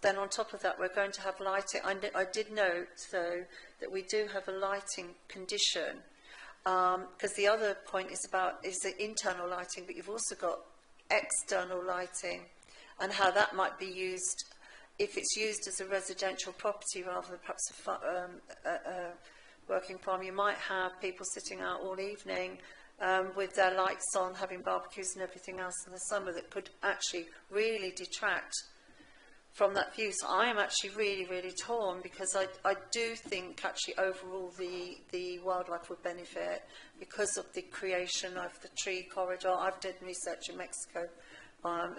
Then on top of that, we're going to have lighting. I did note, though, that we do have a lighting condition, because the other point is the internal lighting, but you've also got external lighting, and how that might be used. If it's used as a residential property rather than perhaps a working farm, you might have people sitting out all evening with their lights on, having barbecues and everything else in the summer, that could actually really detract from that view. So I am actually really, really torn, because I do think actually overall the wildlife would benefit because of the creation of the tree corridor. I've done research in Mexico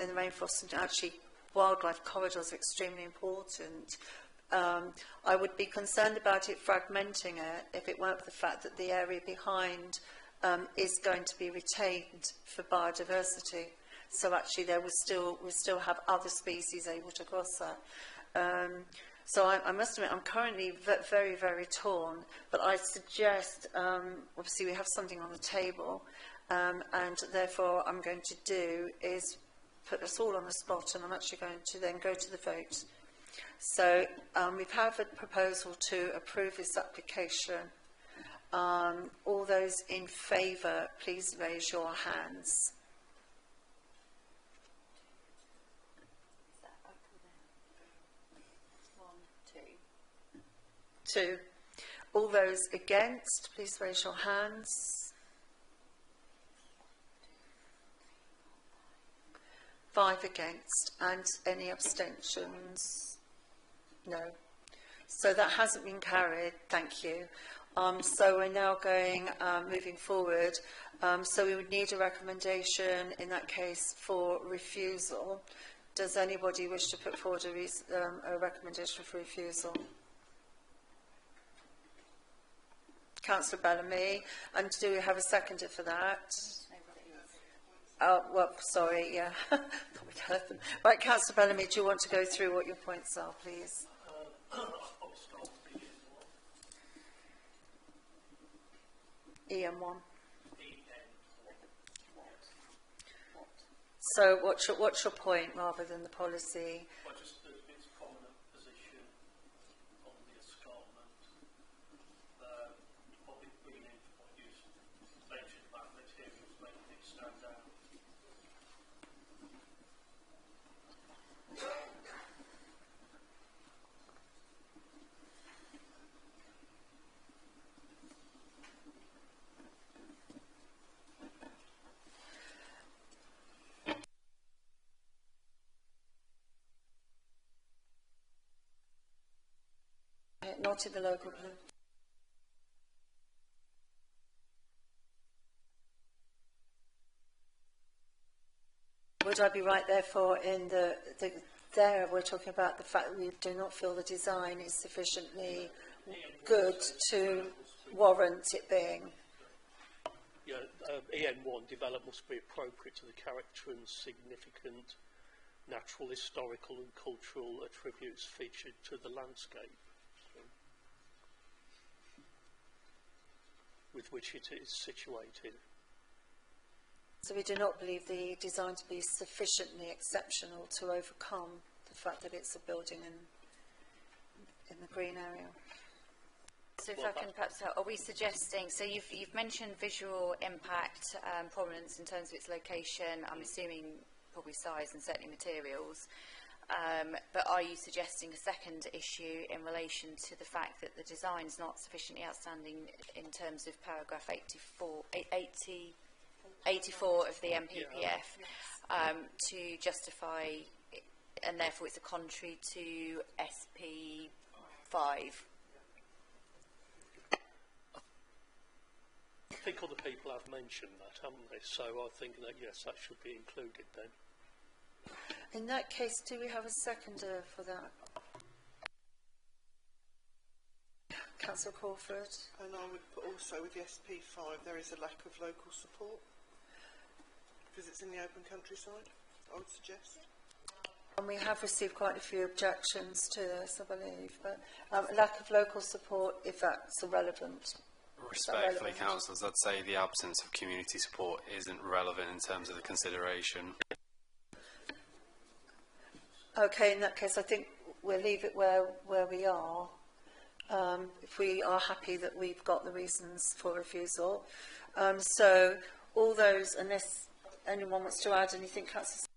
in the rainforest, and actually wildlife corridors are extremely important. I would be concerned about it fragmenting it if it weren't for the fact that the area behind is going to be retained for biodiversity. So actually we still have other species able to cross that. So I must admit I'm currently very, very torn, but I suggest, obviously we have something on the table, and therefore I'm going to do is put us all on the spot, and I'm actually going to then go to the vote. So we've had a proposal to approve this application. All those in favour, please raise your hands. Two. All those against, please raise your hands. 5 against, and any abstentions? No. So that hasn't been carried, thank you. So we're now going, moving forward, so we would need a recommendation in that case for refusal. Does anybody wish to put forward a recommendation for refusal? Councillor Bellamy, and do we have a seconder for that? Oh, well, sorry, yeah. Thought we'd heard them. Right, Councillor Bellamy, do you want to go through what your points are, please? EM1. So what's your point rather than the policy? Well, just its prominent position on the escarpment, public greening, what you mentioned about materials making it stand out. Not in the local blue. Would I be right, therefore, in there we're talking about the fact that we do not feel the design is sufficiently good to warrant it being? Yeah, EN1 development must be appropriate to the character and significant natural, historical and cultural attributes featured to the landscape. with which it is situated. So we do not believe the design to be sufficiently exceptional to overcome the fact that it's a building in the green area. So if I can perhaps help, are we suggesting, so you've mentioned visual impact, prominence in terms of its location, I'm assuming probably size and certainly materials, but are you suggesting a second issue in relation to the fact that the design is not sufficiently outstanding in terms of paragraph 84 of the MPPF to justify, and therefore it's a contrary to SP5? I think other people have mentioned that, haven't they? So I think that, yes, that should be included then. In that case, do we have a seconder for that? Councillor Crawford. And I would put also with the SP5 there is a lack of local support because it's in the open countryside, I would suggest. And we have received quite a few objections to this, I believe, but lack of local support, if that's irrelevant. Respectfully, councillors, I'd say the absence of community support isn't relevant in terms of the consideration. Okay, in that case, I think we'll leave it where we are. If we are happy that we've got the reasons for refusal. So, all those, unless anyone wants to add anything, Councillor.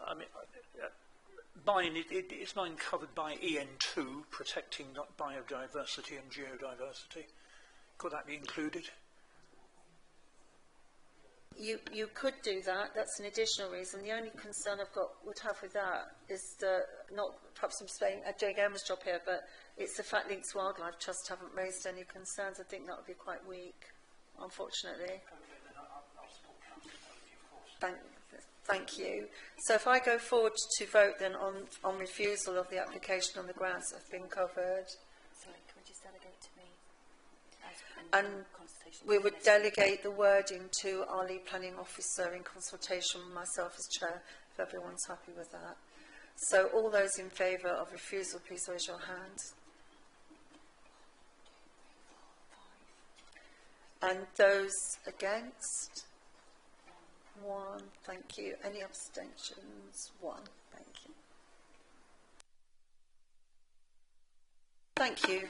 I mean, is mine covered by EN2, protecting biodiversity and geodiversity? Could that be included? You could do that. That's an additional reason. The only concern would have with that is not perhaps I'm saying doing Emma's job here, but it's the fact Links Wildlife Trust haven't raised any concerns. I think that would be quite weak, unfortunately. Thank you. So if I go forward to vote then on refusal of the application on the grounds that have been covered. Sorry, can we just delegate to me? And we would delegate the wording to our lead planning officer in consultation with myself as chair, if everyone's happy with that. So all those in favour of refusal, please raise your hands. And those against? 1, thank you. Any abstentions? 1, thank you. Thank you.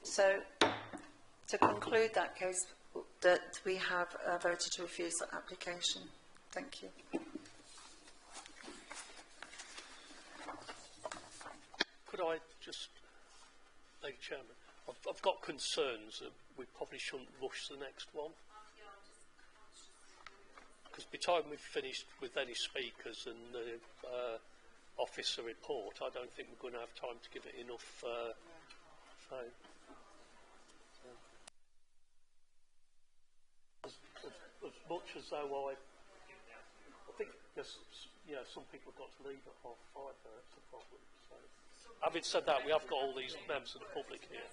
So, to conclude that case, that we have voted to refuse that application. Thank you. Could I just, Lady Chairman, I've got concerns that we probably shouldn't rush the next one. Because by the time we've finished with any speakers and the officer report, I don't think we're going to have time to give it enough time. As much as though I think there's, some people have got to leave at 5:30, that's the problem. So, having said that, we have got all these members of the public here.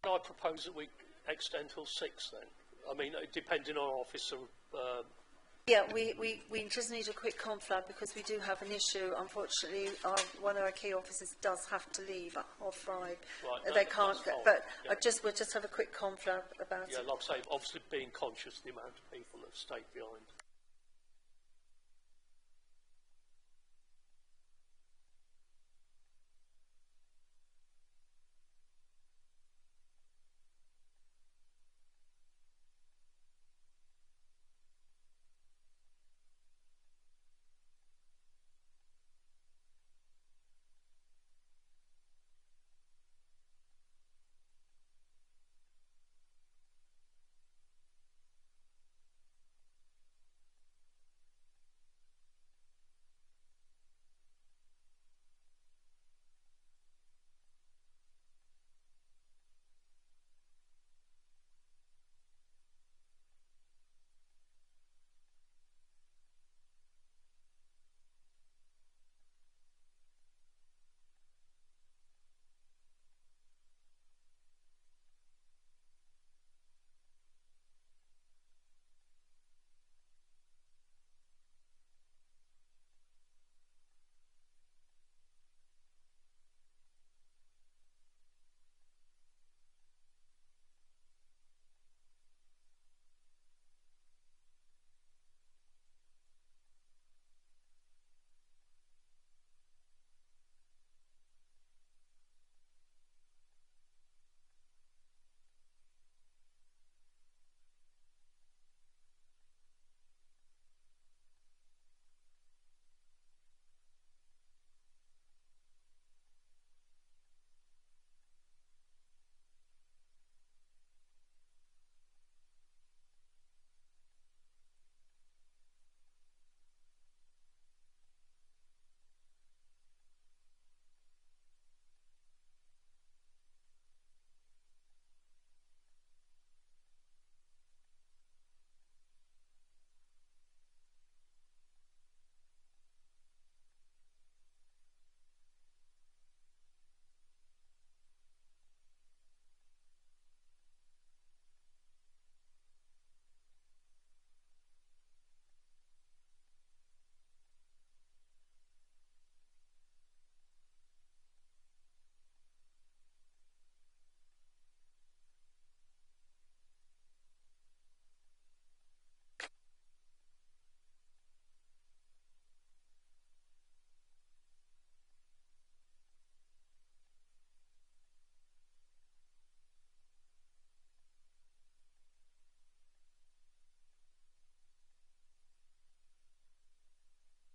I propose that we extend till 6 then. I mean, depending on our officer. Yeah, we just need a quick confab because we do have an issue. Unfortunately, one of our key officers does have to leave at 5:30. Right, they can't get, but yeah. We'll just have a quick confab about it. Yeah, like I say, obviously being conscious of the amount of people that have stayed behind.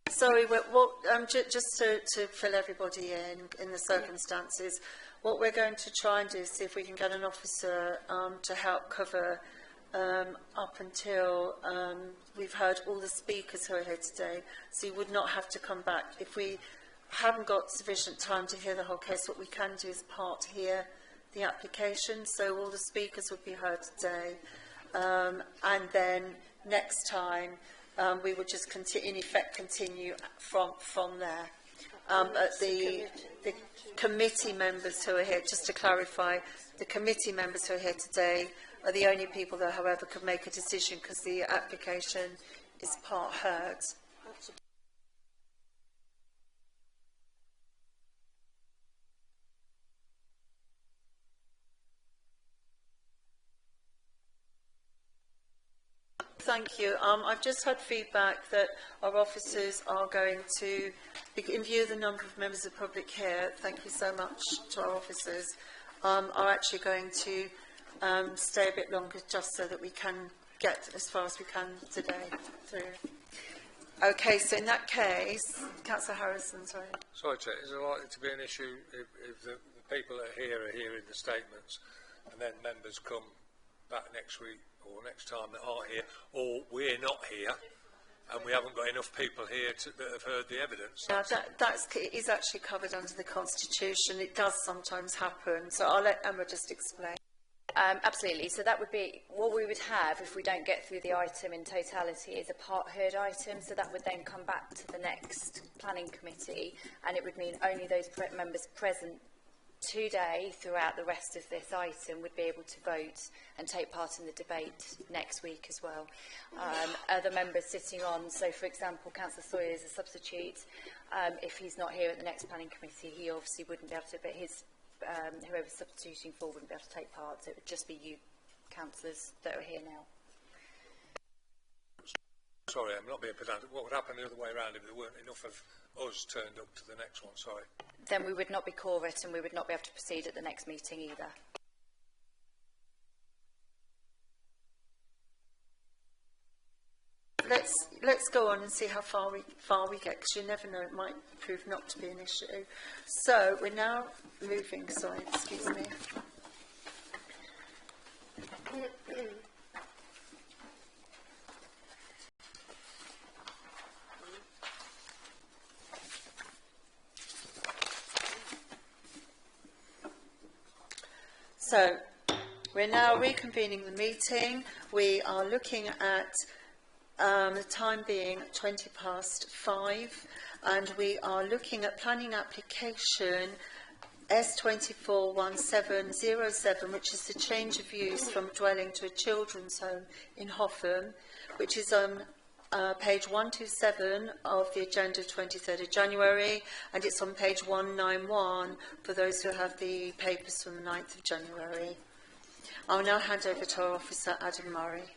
Sorry, just to fill everybody in the circumstances, what we're going to try and do is see if we can get an officer to help cover up until we've heard all the speakers who are here today, so you would not have to come back. If we haven't got sufficient time to hear the whole case, what we can do is hear the application, so all the speakers would be heard today, and then next time we would just continue from there. But the committee members who are here, just to clarify, the committee members who are here today are the only people that, however, could make a decision because the application is part heard. Thank you. I've just had feedback that our officers are going to, in view of the number of members of the public here, thank you so much to our officers, are actually going to stay a bit longer just so that we can get as far as we can today through. Okay, so in that case, Councillor Harrison, sorry. Sorry, Chair, is there likely to be an issue if the people that are here in the statements and then members come back next week or next time that aren't here, or we're not here and we haven't got enough people here that have heard the evidence? Now, that is actually covered under the Constitution. It does sometimes happen, so I'll let Emma just explain. Absolutely. So that would be what we would have if we don't get through the item in totality is a part heard item. So that would then come back to the next planning committee, and it would mean only those members present today throughout the rest of this item would be able to vote and take part in the debate next week as well. Other members sitting on, so for example, Councillor Sawyer is a substitute. If he's not here at the next planning committee, he obviously wouldn't be able to, but his whoever's substituting for wouldn't be able to take part, so it would just be you, councillors, that are here now. Sorry, I'm not being pedantic. What would happen the other way around if there weren't enough of us turned up to the next one? Sorry. Then we would not be quorate and we would not be able to proceed at the next meeting either. Let's go on and see how far we get, because you never know, it might prove not to be an issue. So we're now moving. Sorry, excuse me. So we're now reconvening the meeting. We are looking at the time being 5:20, and we are looking at planning application S241707, which is the change of use from dwelling to a children's home in Hotham, which is on page 127 of the agenda of 23rd of January, and it's on page 191 for those who have the papers from the 9th of January. I'll now hand over to our officer, Adam Murray.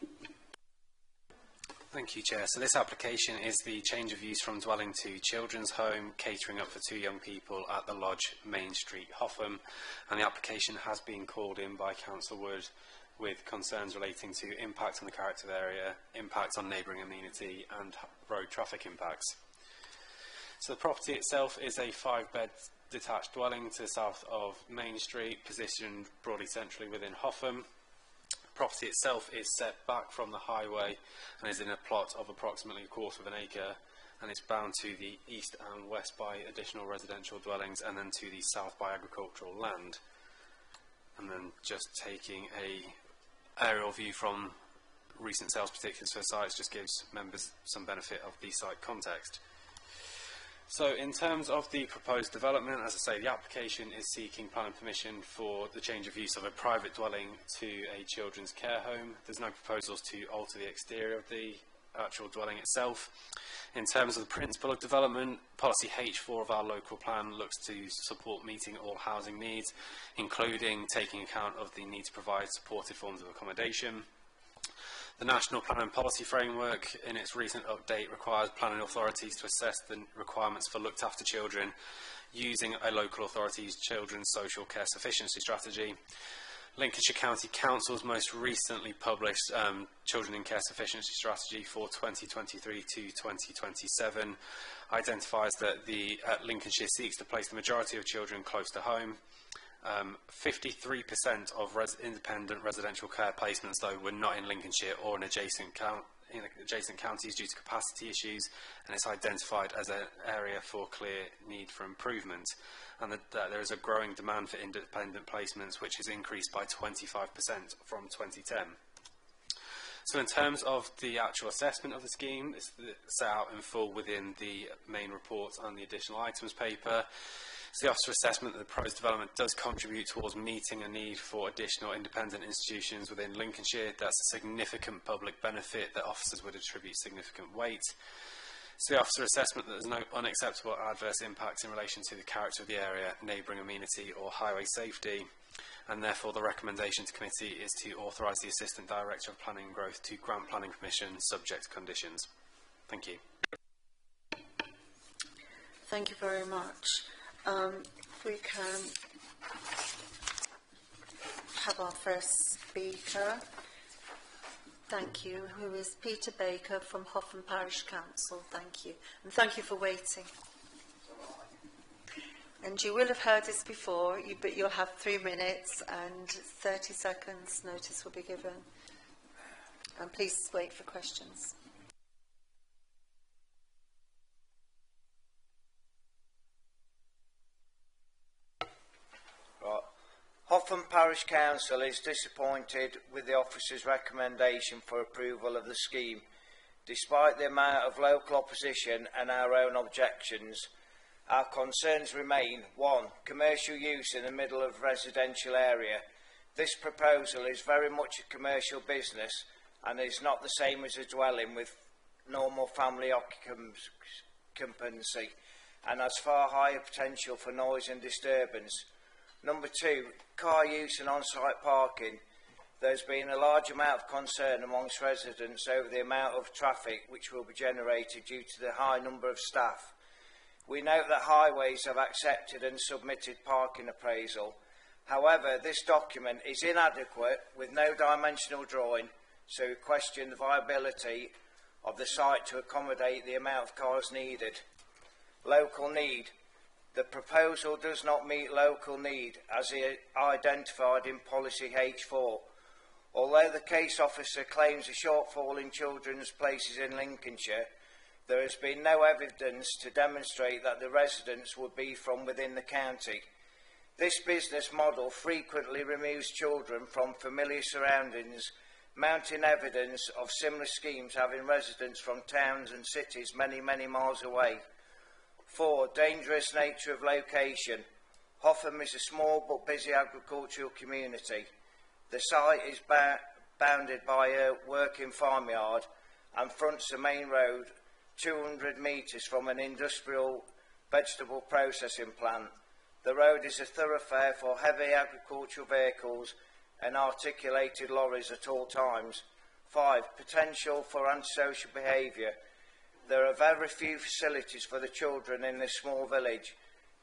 Thank you, Chair. So this application is the change of use from dwelling to children's home, catering up for 2 young people at the Lodge, Main Street, Hotham. And the application has been called in by Councillor Wood with concerns relating to impact on the character of the area, impact on neighbouring amenity and road traffic impacts. So the property itself is a 5-bed detached dwelling to the south of Main Street, positioned broadly centrally within Hotham. The property itself is set back from the highway and is in a plot of approximately 1/4 acre, and it's bound to the east and west by additional residential dwellings and then to the south by agricultural land. And then just taking a aerial view from recent sales particulars for sites just gives members some benefit of the site context. So in terms of the proposed development, as I say, the application is seeking planning permission for the change of use of a private dwelling to a children's care home. There's no proposals to alter the exterior of the actual dwelling itself. In terms of the principle of development, policy H4 of our local plan looks to support meeting all housing needs, including taking account of the need to provide supportive forms of accommodation. The National Planning and Policy Framework, in its recent update, requires planning authorities to assess the requirements for looked after children using a local authority's children's social care sufficiency strategy. Lincolnshire County Council's most recently published Children in Care Sufficiency Strategy for 2023 to 2027 identifies that Lincolnshire seeks to place the majority of children close to home. 53% of independent residential care placements, though, were not in Lincolnshire or in adjacent counties due to capacity issues, and it's identified as an area for clear need for improvement, and that there is a growing demand for independent placements, which has increased by 25% from 2010. So in terms of the actual assessment of the scheme, it's set out in full within the main report and the additional items paper. So the officer assessment that the proposed development does contribute towards meeting a need for additional independent institutions within Lincolnshire. That's a significant public benefit that officers would attribute significant weight. So the officer assessment that there's no unacceptable adverse impacts in relation to the character of the area, neighbouring amenity or highway safety, and therefore the recommendation to committee is to authorise the Assistant Director of Planning and Growth to grant planning permission subject to conditions. Thank you. Thank you very much. If we can have our first speaker, thank you, who is Peter Baker from Hotham Parish Council. Thank you, and thank you for waiting. And you will have heard this before, but you'll have 3 minutes and 30 seconds notice will be given. And please wait for questions. Hotham Parish Council is disappointed with the officer's recommendation for approval of the scheme. Despite the amount of local opposition and our own objections, our concerns remain: 1. Commercial use in the middle of residential area. This proposal is very much a commercial business and is not the same as a dwelling with normal family occupancy, and has far higher potential for noise and disturbance. Number 2, car use and on-site parking. There's been a large amount of concern amongst residents over the amount of traffic which will be generated due to the high number of staff. We note that Highways have accepted and submitted parking appraisal. However, this document is inadequate with no dimensional drawing, so we question the viability of the site to accommodate the amount of cars needed. Local need. The proposal does not meet local need as identified in Policy H4. Although the case officer claims a shortfall in children's places in Lincolnshire, there has been no evidence to demonstrate that the residents would be from within the county. This business model frequently removes children from familiar surroundings, mounting evidence of similar schemes having residents from towns and cities many, many miles away. 4. Dangerous nature of location. Hotham is a small but busy agricultural community. The site is bounded by a working farmyard and fronts the main road 200 metres from an industrial vegetable processing plant. The road is a thoroughfare for heavy agricultural vehicles and articulated lorries at all times. 5. Potential for antisocial behaviour. There are very few facilities for the children in this small village,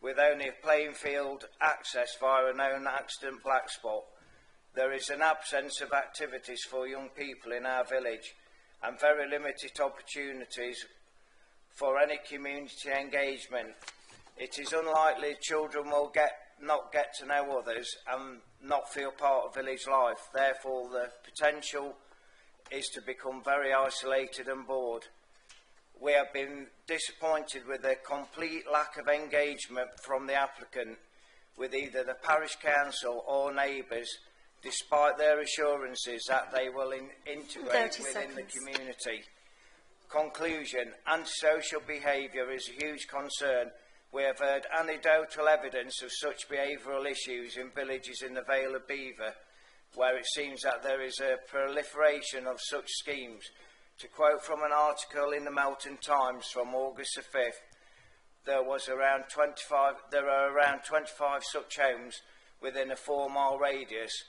with only a playing field access via a known accident black spot. There is an absence of activities for young people in our village and very limited opportunities for any community engagement. It is unlikely children will not get to know others and not feel part of village life. Therefore, the potential is to become very isolated and bored. We have been disappointed with the complete lack of engagement from the applicant with either the parish council or neighbours, despite their assurances that they will integrate within the community. Conclusion: antisocial behaviour is a huge concern. We have heard anecdotal evidence of such behavioural issues in villages in the Vale of Belvoir, where it seems that there is a proliferation of such schemes. To quote from an article in the Melton Times from August the 5th, there are around 25 such homes within a 4-mile radius.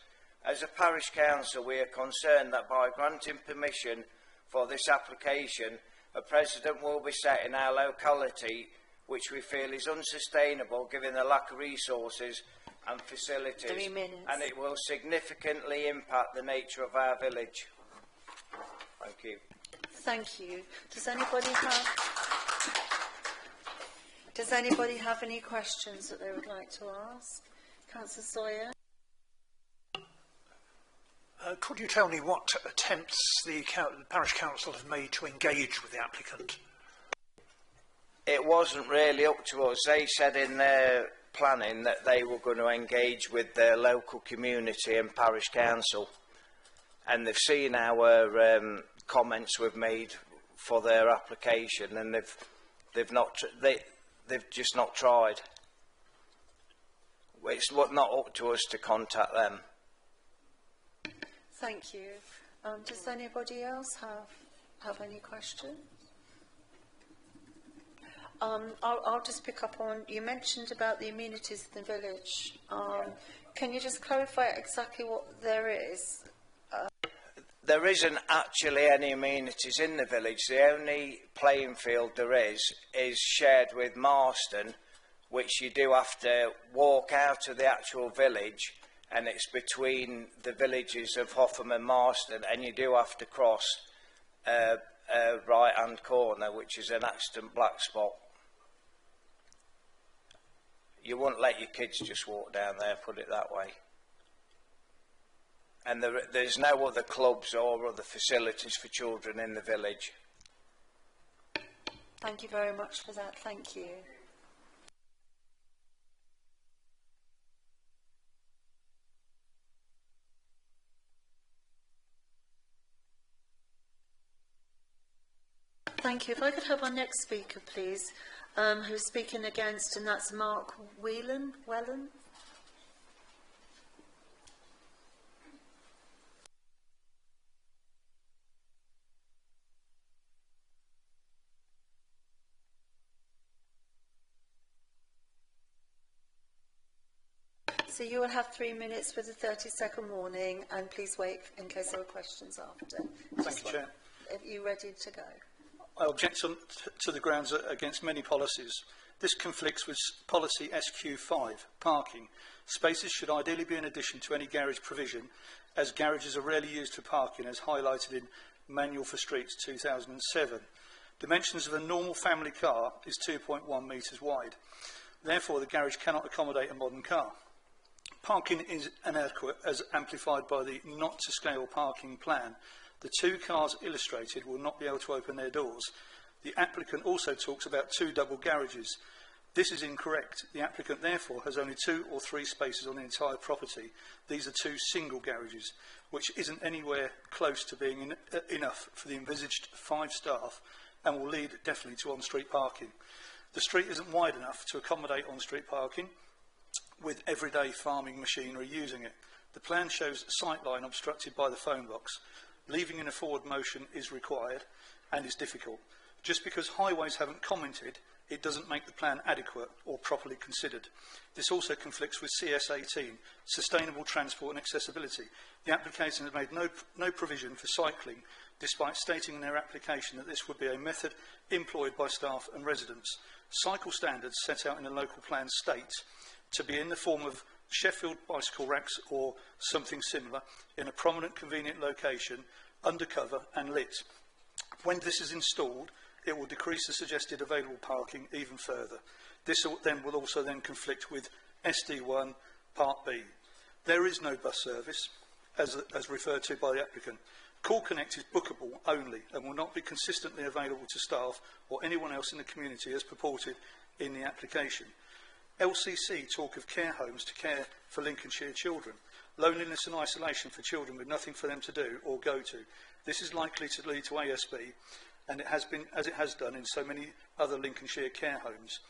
As a parish council, we are concerned that by granting permission for this application, a precedent will be set in our locality which we feel is unsustainable given the lack of resources and facilities, 3 minutes. and it will significantly impact the nature of our village. Thank you. Thank you. Does anybody have any questions that they would like to ask? Councillor Sawyer. Could you tell me what attempts the parish council have made to engage with the applicant? It wasn't really up to us. They said in their planning that they were going to engage with their local community and parish council, and they've seen our comments we've made for their application, and they've just not tried. It's not up to us to contact them. Thank you. Does anybody else have any questions? I'll just pick up on, you mentioned about the amenities in the village. Can you just clarify exactly what there is? There isn't actually any amenities in the village. The only playing field there is shared with Marston, which you do have to walk out of the actual village, and it's between the villages of Hotham and Marston, and you do have to cross a right-hand corner, which is an accident black spot. You wouldn't let your kids just walk down there, put it that way. And there's no other clubs or other facilities for children in the village. Thank you very much for that. Thank you. Thank you. If I could have our next speaker, please, who's speaking against, and that's Mark Whelan. So you will have 3 minutes with a 30-second warning, and please wait in case there are questions after. Thank you, Chair. Are you ready to go? I object to the grounds against many policies. This conflicts with policy SQ5, parking. Spaces should ideally be in addition to any garage provision, as garages are rarely used for parking, as highlighted in Manual for Streets 2007. Dimensions of a normal family car is 2.1 metres wide. Therefore, the garage cannot accommodate a modern car. Parking is inadequate, as amplified by the not-to-scale parking plan. The 2 cars illustrated will not be able to open their doors. The applicant also talks about 2 double garages. This is incorrect. The applicant therefore has only 2 or 3 spaces on the entire property. These are 2 single garages, which isn't anywhere close to being enough for the envisaged 5 staff, and will lead definitely to on-street parking. The street isn't wide enough to accommodate on-street parking, with everyday farming machinery using it. The plan shows a sight line obstructed by the phone box. Leaving in a forward motion is required and is difficult. Just because highways haven't commented, it doesn't make the plan adequate or properly considered. This also conflicts with CS18, Sustainable Transport and Accessibility. The application has made no provision for cycling, despite stating in their application that this would be a method employed by staff and residents. Cycle standards set out in a local plan state to be in the form of Sheffield bicycle racks or something similar in a prominent, convenient location, undercover and lit. When this is installed, it will decrease the suggested available parking even further. This will also conflict with SD1 Part B. There is no bus service, as referred to by the applicant. Call Connect is bookable only and will not be consistently available to staff or anyone else in the community as purported in the application. LCC talk of care homes to care for Lincolnshire children. Loneliness and isolation for children with nothing for them to do or go to. This is likely to lead to ASB, and it has been, as it has done in so many other Lincolnshire care homes.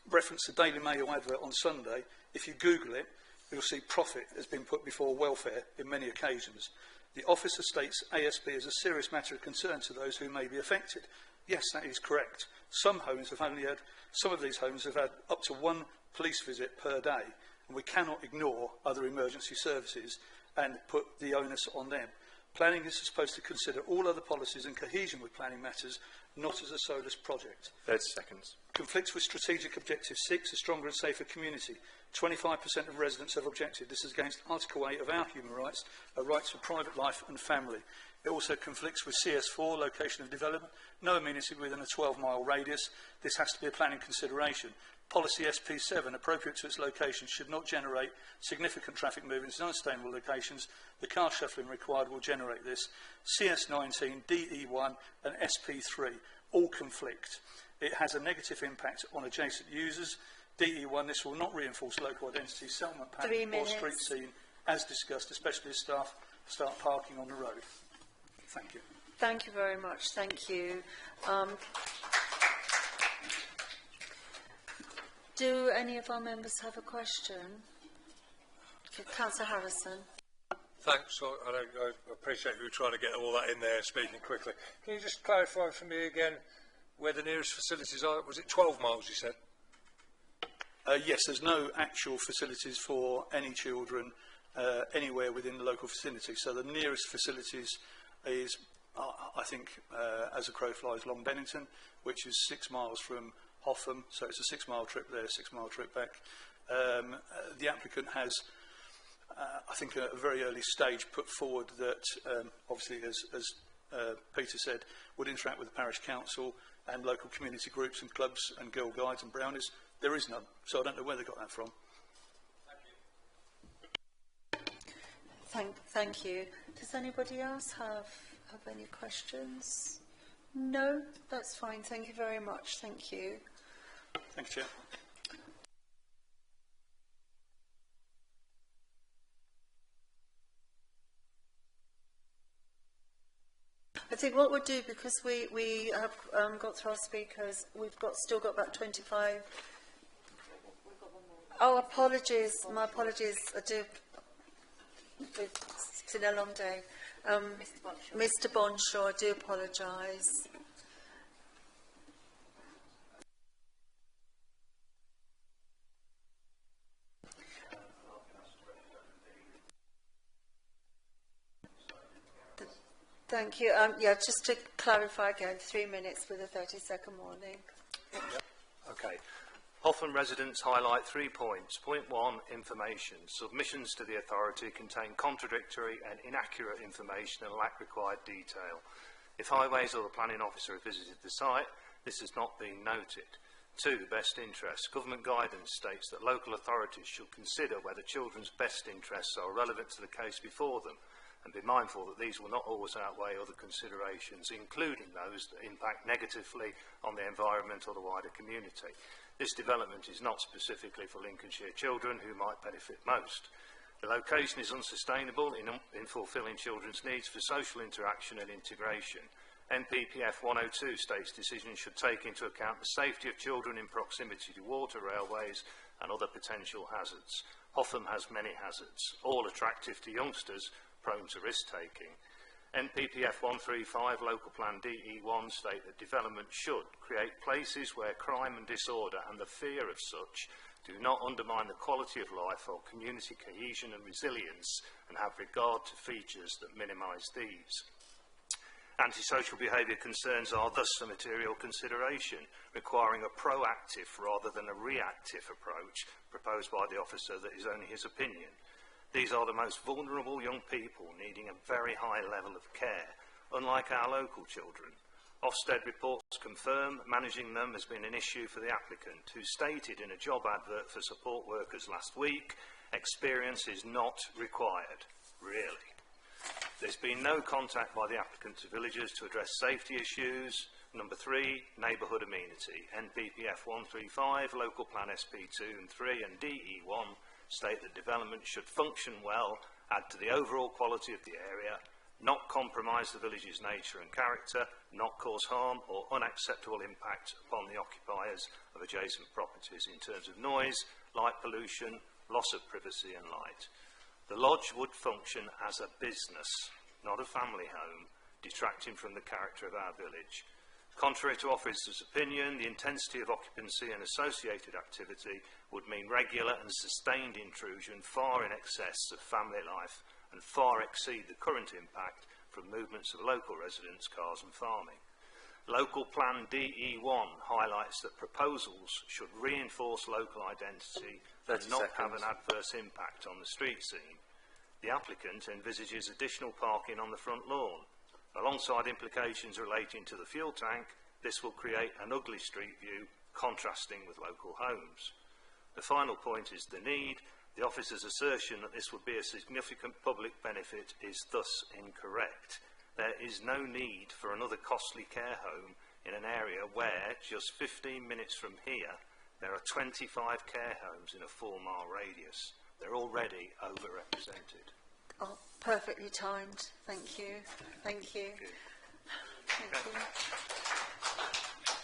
Reference the Daily Mail advert on Sunday. If you Google it, you'll see profit has been put before welfare in many occasions. The officer states ASB is a serious matter of concern to those who may be affected. Yes, that is correct. Some of these homes have had up to 1 police visit per day, and we cannot ignore other emergency services and put the onus on them. Planning is supposed to consider all other policies in cohesion with planning matters not as a solus project. 30 seconds. Conflicts with strategic objective 6, a stronger and safer community. 25% of residents have objected. This is against Article 8 of our human rights, a right to private life and family. It also conflicts with CS4, location of development, no amenity within a 12-mile radius. This has to be a planning consideration. Policy SP7, appropriate to its location, should not generate significant traffic movements in unsustainable locations. The car shuffling required will generate this. CS19, DE1 and SP3 all conflict. It has a negative impact on adjacent users. DE1, this will not reinforce local identity, settlement pattern or street scene, as discussed, especially as staff start parking on the road. Thank you. Thank you very much. Thank you. Do any of our members have a question? Councillor Harrison. Thanks. I appreciate you trying to get all that in there, speaking quickly. Can you just clarify for me again where the nearest facilities are? Was it 12 miles, you said? Yes, there's no actual facilities for any children anywhere within the local vicinity. So the nearest facilities is, I think, as a crow flies, Long Bennington, which is 6 miles from Hotham. So it's a 6-mile trip there, 6-mile trip back. The applicant has, I think, at a very early stage put forward that, obviously, as Peter said, would interact with the parish council and local community groups and clubs and Girl Guides and Brownies. There is none, so I don't know where they got that from. Thank you. Does anybody else have any questions? No? That's fine. Thank you very much. Thank you. Thank you, Chair. I think what we'll do, because we have got through our speakers, we've still got about 25. Oh, apologies. My apologies. I do. It's been a long day. Mr. Bonshaw, I do apologise. Thank you. Yeah, just to clarify again, 3 minutes with a 30-second warning. Yep. Okay. Hotham residents highlight 3 points. Point 1, information. Submissions to the authority contain contradictory and inaccurate information and lack required detail. If Highways or the planning officer have visited the site, this has not been noted. 2, best interests. Government guidance states that local authorities should consider whether children's best interests are relevant to the case before them, and be mindful that these will not always outweigh other considerations, including those that impact negatively on the environment or the wider community. This development is not specifically for Lincolnshire children who might benefit most. The location is unsustainable in fulfilling children's needs for social interaction and integration. NPPF 102 states decisions should take into account the safety of children in proximity to water, railways and other potential hazards. Hotham has many hazards, all attractive to youngsters prone to risk-taking. NPPF 135 Local Plan DE1 state that development should create places where crime and disorder and the fear of such do not undermine the quality of life or community cohesion and resilience, and have regard to features that minimise these. Antisocial behaviour concerns are thus a material consideration, requiring a proactive rather than a reactive approach proposed by the officer that is only his opinion. These are the most vulnerable young people needing a very high level of care, unlike our local children. Ofsted reports confirm managing them has been an issue for the applicant, who stated in a job advert for support workers last week, experience is not required. Really. There's been no contact by the applicant to villagers to address safety issues. Number 3, neighbourhood amenity. NPPF 135, Local Plan SP2 and 3 and DE1 state that development should function well, add to the overall quality of the area, not compromise the village's nature and character, not cause harm or unacceptable impact upon the occupiers of adjacent properties in terms of noise, light pollution, loss of privacy and light. The lodge would function as a business, not a family home, detracting from the character of our village. Contrary to officers' opinion, the intensity of occupancy and associated activity would mean regular and sustained intrusion far in excess of family life and far exceed the current impact from movements of local residents, cars and farming. Local Plan DE1 highlights that proposals should reinforce local identity and not have an adverse impact on the street scene. The applicant envisages additional parking on the front lawn. Alongside implications relating to the fuel tank, this will create an ugly street view contrasting with local homes. The final point is the need. The officer's assertion that this would be a significant public benefit is thus incorrect. There is no need for another costly care home in an area where, just 15 minutes from here, there are 25 care homes in a 4-mile radius. They're already overrepresented. Oh, perfectly timed. Thank you. Thank you.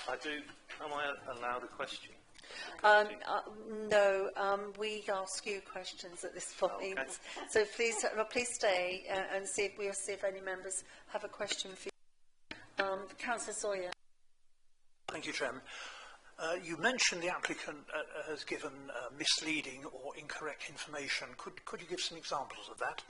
Thank you. Am I allowed a question? No, we ask you questions at this point. Okay. So please stay and we'll see if any members have a question for you. Councillor Sawyer. Thank you, Chairman. You mentioned the applicant has given misleading or incorrect information. Could you give some examples of that?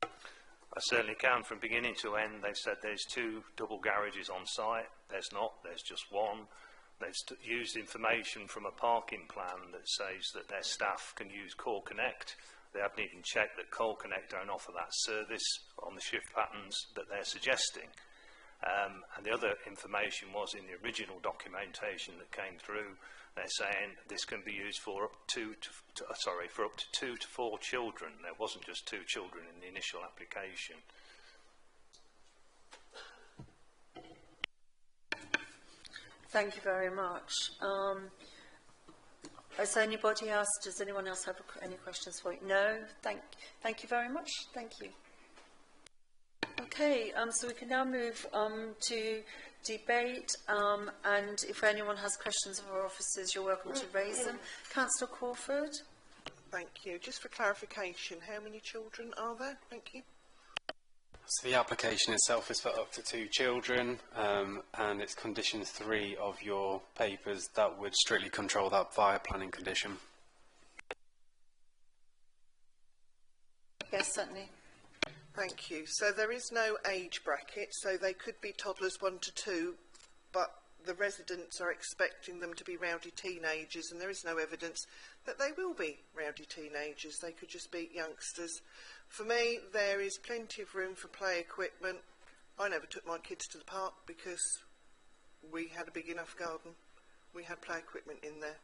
I certainly can. From beginning to end, they've said there's 2 double garages on site. There's not. There's just one. They've used information from a parking plan that says that their staff can use Call Connect. They haven't even checked that Call Connect don't offer that service on the shift patterns that they're suggesting. And the other information was in the original documentation that came through. They're saying this can be used for up to 2 to 4 children. There wasn't just 2 children in the initial application. Thank you very much. Is anybody else? Does anyone else have any questions for you? No. Thank you very much. Thank you. Okay. So we can now move to debate. And if anyone has questions of our officers, you're welcome to raise them. Councillor Crawford. Thank you. Just for clarification, how many children are there? Thank you. So the application itself is for up to 2 children, and it's condition 3 of your papers that would strictly control that via planning condition. Yes, certainly. Thank you. So there is no age bracket, so they could be toddlers 1 to 2, but the residents are expecting them to be rowdy teenagers, and there is no evidence that they will be rowdy teenagers. They could just be youngsters. For me, there is plenty of room for play equipment. I never took my kids to the park because we had a big enough garden. We had play equipment in there.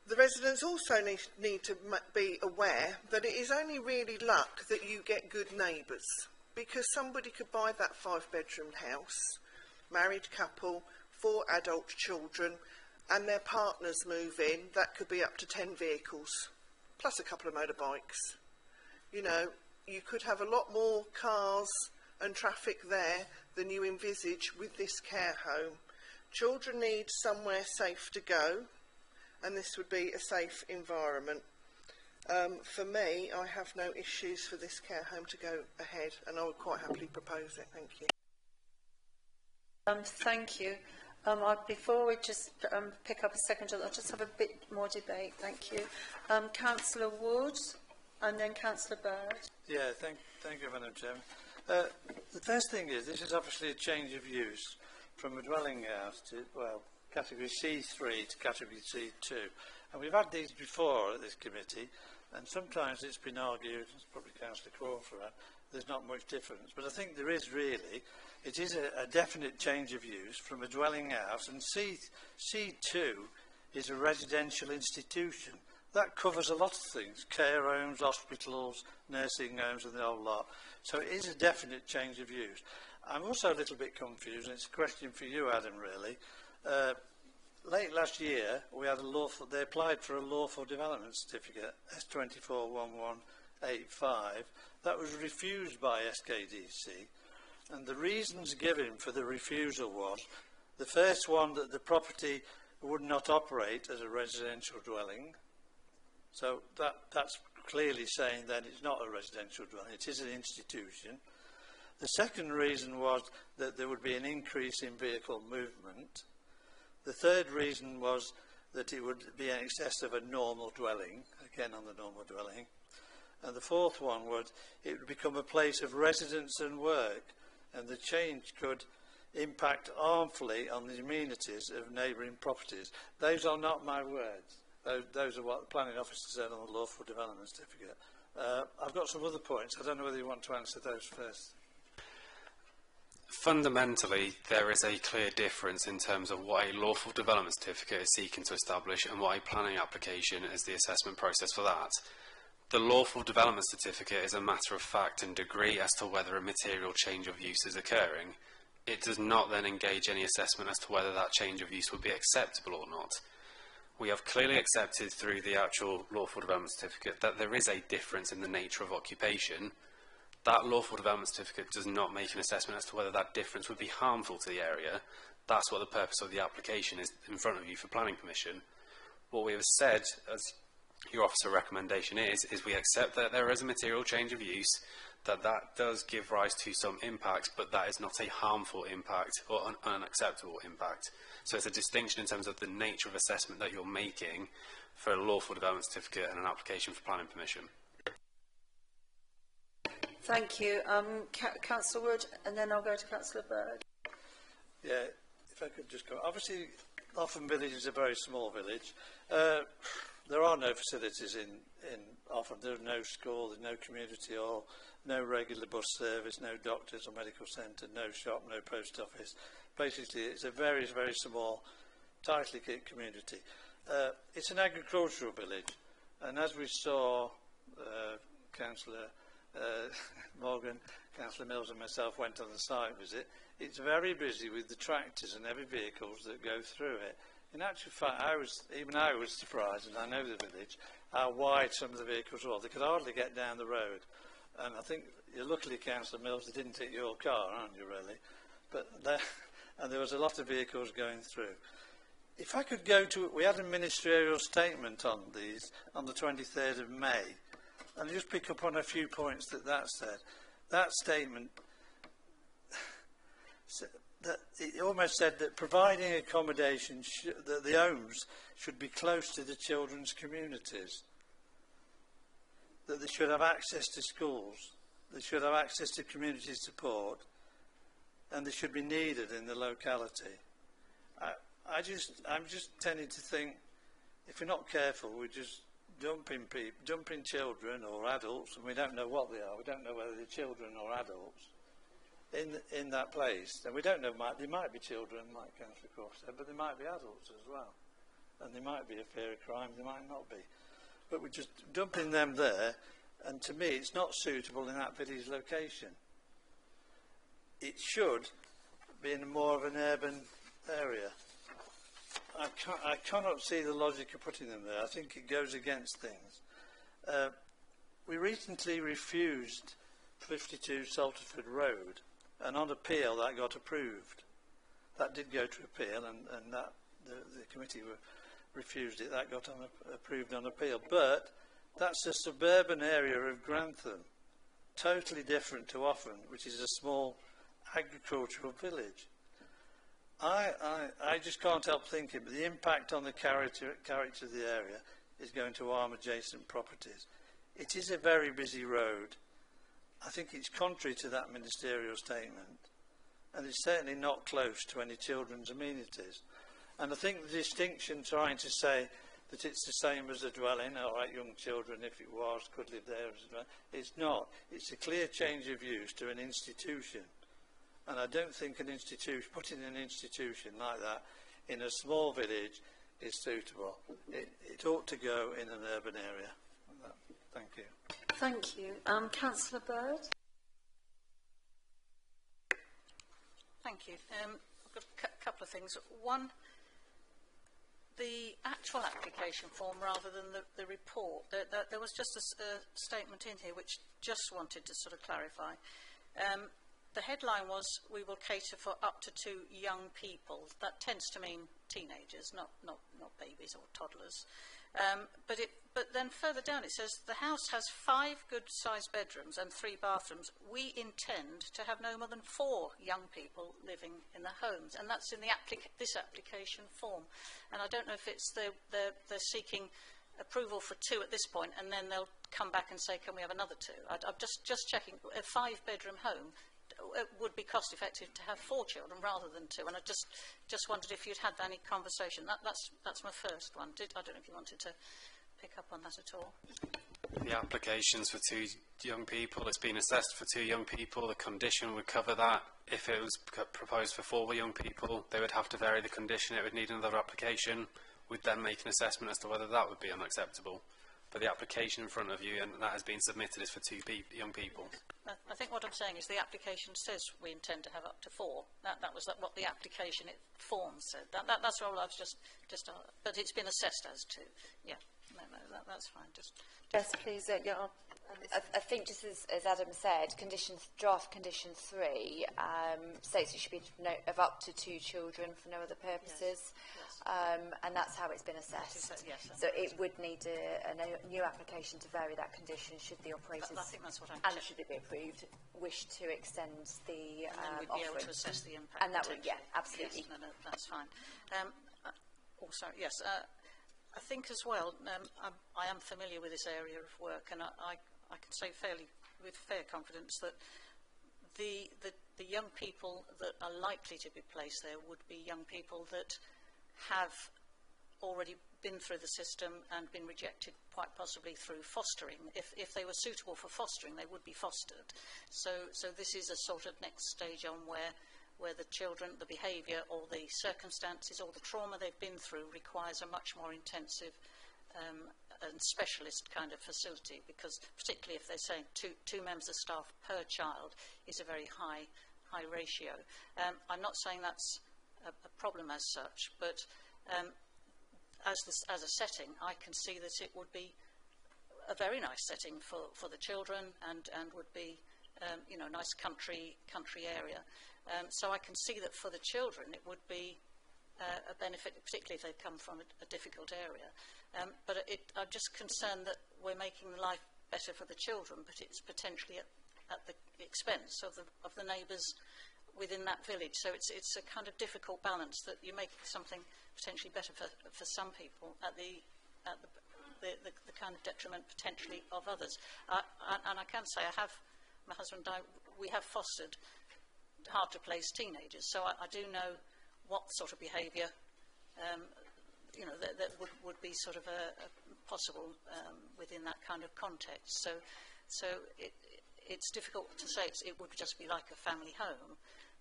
The residents also need to be aware that it is only really luck that you get good neighbours, because somebody could buy that 5-bedroom house, married couple, 4 adult children, and their partners move in. That could be up to 10 vehicles, plus a couple of motorbikes. You know, you could have a lot more cars and traffic there than you envisage with this care home. Children need somewhere safe to go, and this would be a safe environment. For me, I have no issues for this care home to go ahead, and I would quite happily propose it. Thank you. Thank you. Before we just pick up a second, I'll just have a bit more debate. Thank you. Councillor Wood. And then Councillor Bird. Yeah, thank you, Madam Chairman. The first thing is, this is obviously a change of use from a dwelling house to, well, category C3 to category C2. And we've had these before at this committee, and sometimes it's been argued, it's probably Councillor Crawford, there's not much difference. But I think there is really, it is a definite change of use from a dwelling house, and C2 is a residential institution. That covers a lot of things, care homes, hospitals, nursing homes and the whole lot. So it is a definite change of use. I'm also a little bit confused, and it's a question for you, Adam, really. Late last year, we had they applied for a lawful development certificate, S241185. That was refused by SKDC, and the reasons given for the refusal was, the first one, that the property would not operate as a residential dwelling. So that's clearly saying that it's not a residential dwelling, it is an institution. The second reason was that there would be an increase in vehicle movement. The third reason was that it would be in excess of a normal dwelling, again on the normal dwelling. And the fourth one was it would become a place of residence and work, and the change could impact harmfully on the amenities of neighbouring properties. Those are not my words. Those are what the planning officer said on the lawful development certificate. I've got some other points. I don't know whether you want to answer those first. Fundamentally, there is a clear difference in terms of what a lawful development certificate is seeking to establish and what a planning application is the assessment process for that. The lawful development certificate is a matter of fact and degree as to whether a material change of use is occurring. It does not then engage any assessment as to whether that change of use would be acceptable or not. We have clearly accepted through the actual lawful development certificate that there is a difference in the nature of occupation. That lawful development certificate does not make an assessment as to whether that difference would be harmful to the area. That's what the purpose of the application is in front of you for planning permission. What we have said, as your officer recommendation is we accept that there is a material change of use, that does give rise to some impact, but that is not a harmful impact or an unacceptable impact. So it's a distinction in terms of the nature of assessment that you're making for a lawful development certificate and an application for planning permission. Thank you. Councillor Wood, and then I'll go to Councillor Bird. Yeah, if I could just go. Obviously, Offham Village is a very small village. There are no facilities in Offham. There's no school, there's no community hall, no regular bus service, no doctors or medical centre, no shop, no post office. Basically, it's a very, very small, tightly knit community. It's an agricultural village, and as we saw, Councillor Morgan, Councillor Mills and myself went on the site visit. It's very busy with the tractors and heavy vehicles that go through it. In actual fact, I was surprised, and I know the village, how wide some of the vehicles were. They could hardly get down the road. And I think, luckily, Councillor Mills, they didn't hit your car, aren't you, really? But and there was a lot of vehicles going through. If I could go to, we had a ministerial statement on these on the 23rd of May. And just pick up on a few points that said. That statement, that it almost said that providing accommodation, that the homes should be close to the children's communities, that they should have access to schools, they should have access to community support, and they should be needed in the locality. I'm just tending to think, if we're not careful, we just dumping children or adults, and we don't know what they are. We don't know whether they're children or adults in that place. And we don't know, they might be children, like Councillor Croft said, but they might be adults as well. And there might be a fear of crime, there might not be. But we're just dumping them there, and to me it's not suitable in that village location. It should be in more of an urban area. I cannot see the logic of putting them there. I think it goes against things. We recently refused 52 Salterford Road, and on appeal that got approved. That did go to appeal, and that the committee refused it. That got approved on appeal. But that's a suburban area of Grantham, totally different to Offham, which is a small agricultural village. I just can't help thinking, but the impact on the character of the area is going to harm adjacent properties. It is a very busy road. I think it's contrary to that ministerial statement, and it's certainly not close to any children's amenities. And I think the distinction trying to say that it's the same as a dwelling, all right, young children, if it was, could live there as a dwelling. It's not. It's a clear change of use to an institution. And I don't think an institution, putting an institution like that in a small village is suitable. It ought to go in an urban area. Thank you. Thank you. Councillor Bird? Thank you. I've got a couple of things. One, the actual application form rather than the report. There was just a statement in here which just wanted to sort of clarify. The headline was, we will cater for up to 2 young people. That tends to mean teenagers, not babies or toddlers. But then further down it says, the house has 5 good-sized bedrooms and 3 bathrooms. We intend to have no more than 4 young people living in the homes. And that's in the this application form. And I don't know if it's they're seeking approval for 2 at this point, and then they'll come back and say, can we have another 2? I'm just checking. A 5-bedroom home it would be cost effective to have 4 children rather than 2. And I just wondered if you'd had any conversation. That's my first one. I don't know if you wanted to pick up on that at all. The applications for 2 young people, it's been assessed for 2 young people. The condition would cover that. If it was proposed for 4 young people, they would have to vary the condition. It would need another application. We'd then make an assessment as to whether that would be unacceptable. But the application in front of you, and that has been submitted, is for 2 young people. I think what I'm saying is the application says we intend to have up to 4. That was what the application form said. That's all I was just but it's been assessed as 2. Yeah, no, that's fine. Yes, please. I think, just as Adam said, draft condition 3 states it should be of up to 2 children for no other purposes, and that's how it's been assessed. So it would need a new application to vary that condition should the operators, I think that's what I'm and should it be approved, wish to extend the and then we'd be able to assess the impact. And that would, yeah, absolutely. Yes, no, that's fine. Also, yes. I think as well, I am familiar with this area of work, and I can say with fair confidence that the young people that are likely to be placed there would be young people that have already been through the system and been rejected, quite possibly through fostering. If they were suitable for fostering, they would be fostered. So this is a sort of next stage on where the children, the behaviour or the circumstances or the trauma they've been through requires a much more intensive and specialist kind of facility, because particularly if they're saying two members of staff per child is a very high ratio. I'm not saying that's a problem as such, but as a setting, I can see that it would be a very nice setting for the children and would be a nice country area. So I can see that for the children it would be a benefit, particularly if they come from a difficult area. But I'm just concerned that we're making life better for the children, but it's potentially at the expense of the neighbours within that village. So it's a kind of difficult balance that you make something potentially better for some people at the kind of detriment potentially of others. And I can say my husband and I, we have fostered hard to place teenagers, so I do know what sort of behaviour that would be sort of a possible within that kind of context. So it's difficult to say it would just be like a family home,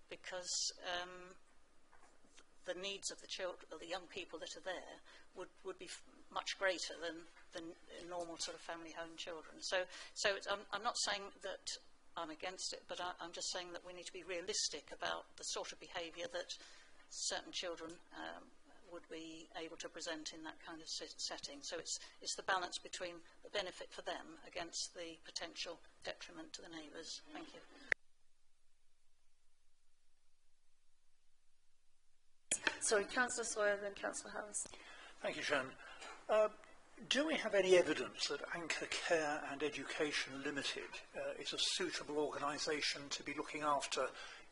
because the needs of the children, or the young people that are there, would be much greater than normal sort of family home children. So I'm not saying that I'm against it, but I'm just saying that we need to be realistic about the sort of behaviour that certain children would be able to present in that kind of setting. So it's the balance between the benefit for them against the potential detriment to the neighbours. Thank you. Sorry, Councillor Sawyer, then Councillor Harris. Thank you, Sharon. Do we have any evidence that Anchor Care and Education Limited is a suitable organisation to be looking after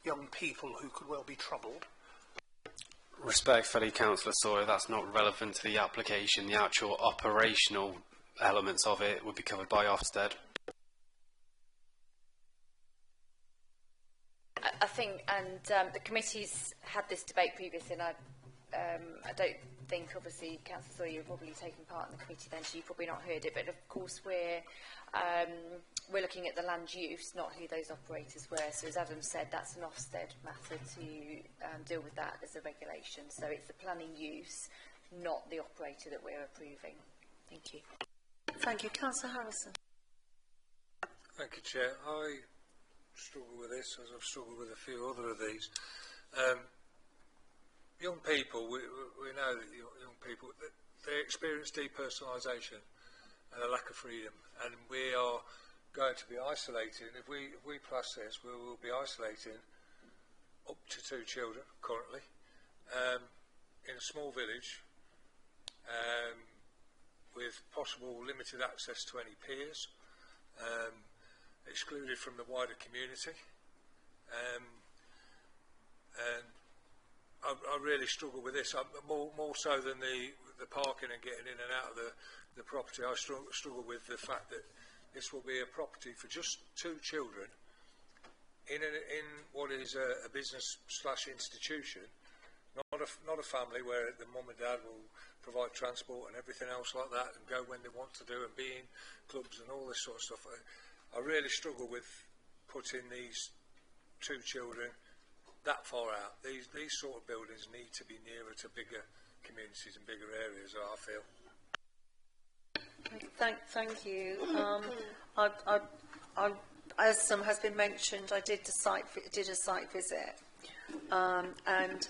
young people who could well be troubled? Respectfully, Councillor Sawyer, that's not relevant to the application. The actual operational elements of it would be covered by Ofsted. I think, and the committee's had this debate previously, and I don't think, obviously, Councillor Sawyer, you've probably taken part in the committee then, so you've probably not heard it, but of course we're looking at the land use, not who those operators were. So as Adam said, that's an Ofsted matter to deal with that as a regulation. So it's the planning use, not the operator that we're approving. Thank you. Thank you. Councillor Harrison. Thank you, Chair. I struggle with this, as I've struggled with a few other of these. Young people, we know that young people, they experience depersonalisation and a lack of freedom, and we are going to be isolating. If we plus this, we will be isolating up to 2 children currently in a small village with possible limited access to any peers, excluded from the wider community, and I really struggle with this. More so than the parking and getting in and out of the property, I struggle with the fact that this will be a property for just 2 children in what is a business / institution, not a family where the mum and dad will provide transport and everything else like that and go when they want to do and be in clubs and all this sort of stuff. I really struggle with putting these two children that far out. These sort of buildings need to be nearer to bigger communities and bigger areas, I feel. Thank you. As has been mentioned, I did a site visit, and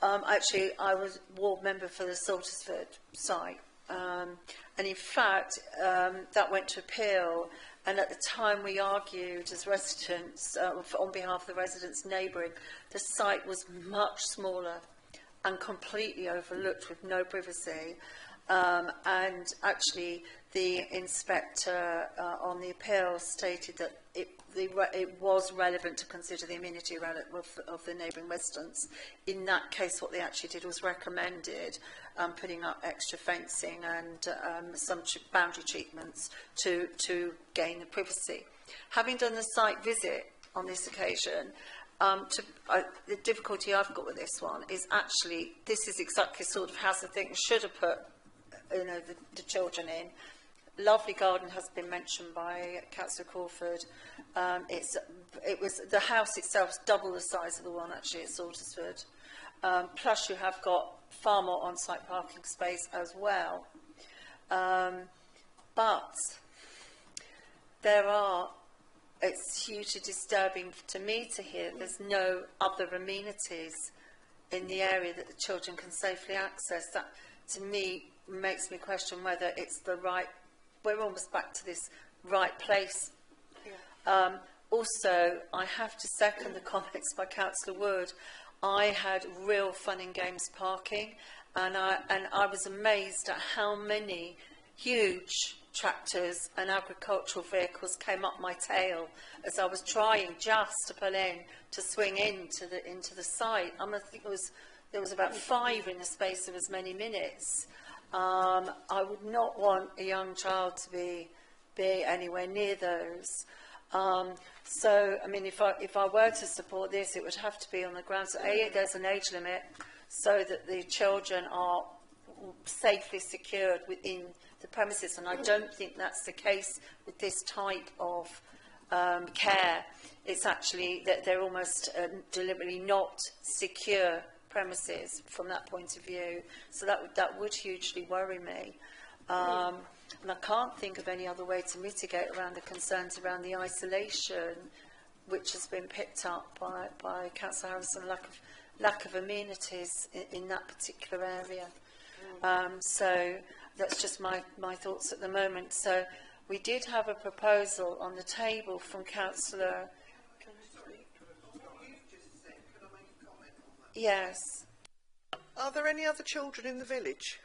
actually I was ward member for the Saltersford site, and in fact that went to appeal. And at the time we argued as residents, on behalf of the residents neighbouring, the site was much smaller and completely overlooked with no privacy. And actually the inspector on the appeal stated that it was relevant to consider the amenity of the neighbouring residents. In that case, what they actually did was recommended putting up extra fencing and some boundary treatments to gain the privacy. Having done the site visit on this occasion, the difficulty I've got with this one is actually this is exactly sort of house the thing should have put the children in. Lovely garden has been mentioned by Councillor Crawford. The house itself is double the size of the one actually at Saltersford. Plus you have got far more on-site parking space as well. But it's hugely disturbing to me to hear there's no other amenities in the area that the children can safely access. That, to me, makes me question whether it's the right, we're almost back to this right place. Yeah. Also, I have to second the comments by Councillor Wood. I had real fun and games parking, and I was amazed at how many huge tractors and agricultural vehicles came up my tail as I was trying just to pull in to swing into the site. I think there was about 5 in the space of as many minutes. I would not want a young child to be anywhere near those. So, I mean, if I were to support this, it would have to be on the grounds that there's an age limit, so that the children are safely secured within the premises, and I don't think that's the case with this type of care. It's actually that they're almost deliberately not secure premises from that point of view, so that would hugely worry me. And I can't think of any other way to mitigate around the concerns around the isolation, which has been picked up by Councillor Harrison, lack of amenities in that particular area. So that's just my thoughts at the moment. So we did have a proposal on the table from Councillor. Yes. Are there any other children in the village?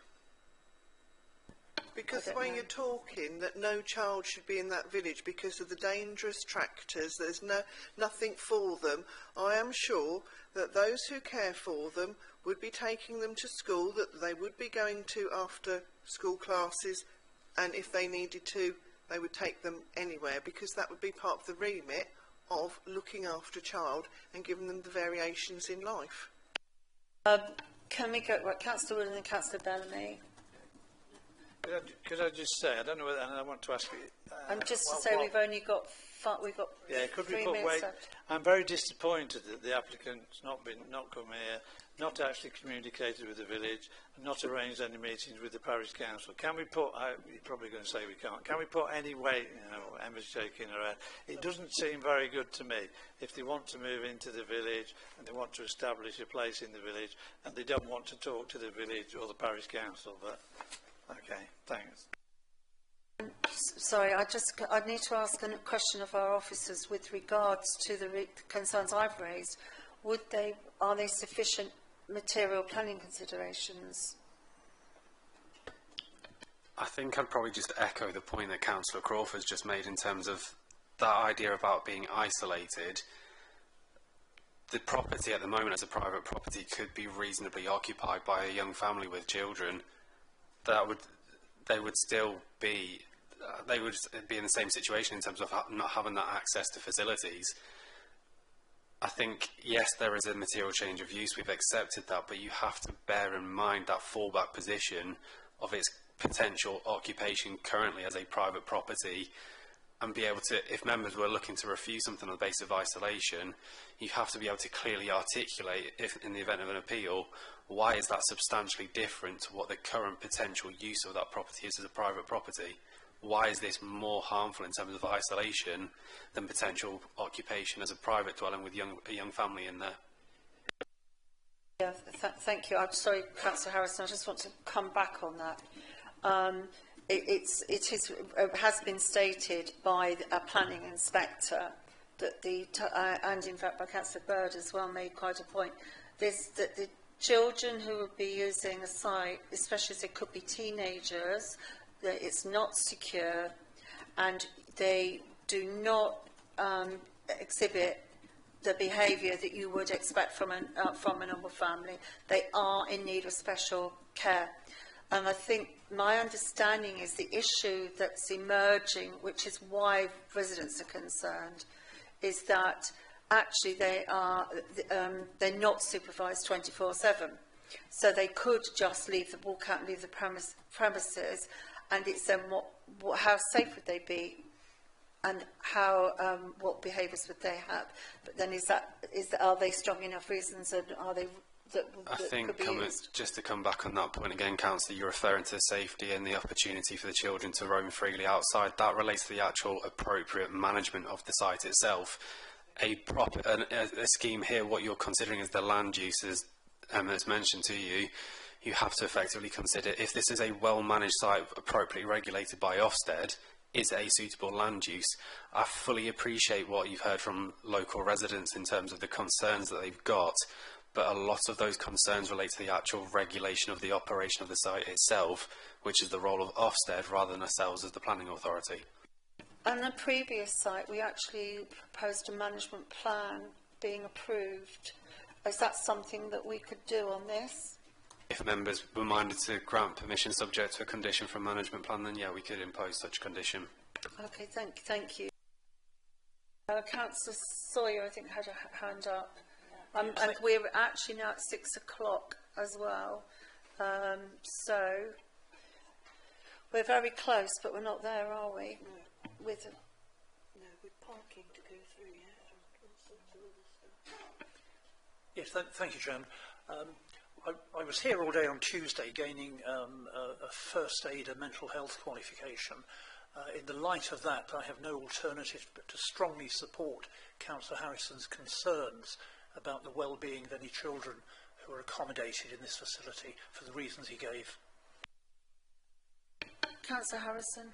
Because the way you're talking, that no child should be in that village because of the dangerous tractors, there's nothing for them. I am sure that those who care for them would be taking them to school, that they would be going to after school classes, and if they needed to, they would take them anywhere, because that would be part of the remit of looking after a child and giving them the variations in life. Can we go, Councillor Wood and then Councillor Bellamy? Could I just say, I don't know whether, and I want to ask you. And just to say, we've only got yeah, could 3 we put minutes wait? left. I'm very disappointed that the applicant's not come here, not actually communicated with the village, and not arranged any meetings with the parish council. Can we put? You're probably going to say we can't. Can we put any weight? Emma's shaking her head. It doesn't seem very good to me. If they want to move into the village and they want to establish a place in the village, and they don't want to talk to the village or the parish council, but. Okay, thanks. Sorry, I need to ask a question of our officers with regards to the concerns I've raised. Are they sufficient material planning considerations? I think I'd probably just echo the point that Councillor Crawford's just made in terms of that idea about being isolated. The property at the moment as a private property could be reasonably occupied by a young family with children. They would still be in the same situation in terms of not having that access to facilities. I think, yes, there is a material change of use, we've accepted that, but you have to bear in mind that fallback position of its potential occupation currently as a private property, and be able to, if members were looking to refuse something on the basis of isolation, you have to be able to clearly articulate, if in the event of an appeal, why is that substantially different to what the current potential use of that property is as a private property? Why is this more harmful in terms of isolation than potential occupation as a private dwelling with a young family in there? Yeah, thank you. I'm sorry, Councillor Harrison, I just want to come back on that. It has been stated by a planning inspector that and in fact by Councillor Bird as well made quite a point, that the children who would be using a site, especially as they could be teenagers, that it's not secure and they do not exhibit the behaviour that you would expect from a normal family. They are in need of special care. And I think my understanding is the issue that's emerging, which is why residents are concerned, is that actually they're not supervised 24/7. So they could just walk out and leave the premises, and it's then how safe would they be, and what behaviours would they have? But then are they strong enough reasons, and are they I think, just to come back on that point again, Councillor, you're referring to safety and the opportunity for the children to roam freely outside. That relates to the actual appropriate management of the site itself. A scheme here, what you're considering is the land uses, as mentioned to you. You have to effectively consider if this is a well-managed site appropriately regulated by Ofsted, is a suitable land use. I fully appreciate what you've heard from local residents in terms of the concerns that they've got, but a lot of those concerns relate to the actual regulation of the operation of the site itself, which is the role of Ofsted rather than ourselves as the planning authority. On the previous site, we actually proposed a management plan being approved. Is that something that we could do on this? If members were minded to grant permission subject to a condition from management plan, then yeah, we could impose such condition. Okay, thank you. Councillor Sawyer, I think, had a hand up. And we're actually now at 6 o'clock as well. So we're very close, but we're not there, are we? No. We're parking to go through, yeah. Yes, thank you, Chairman. I was here all day on Tuesday gaining a first aid and mental health qualification. In the light of that, I have no alternative but to strongly support Councillor Harrison's concerns about the well-being of any children who are accommodated in this facility for the reasons he gave. Councillor Harrison.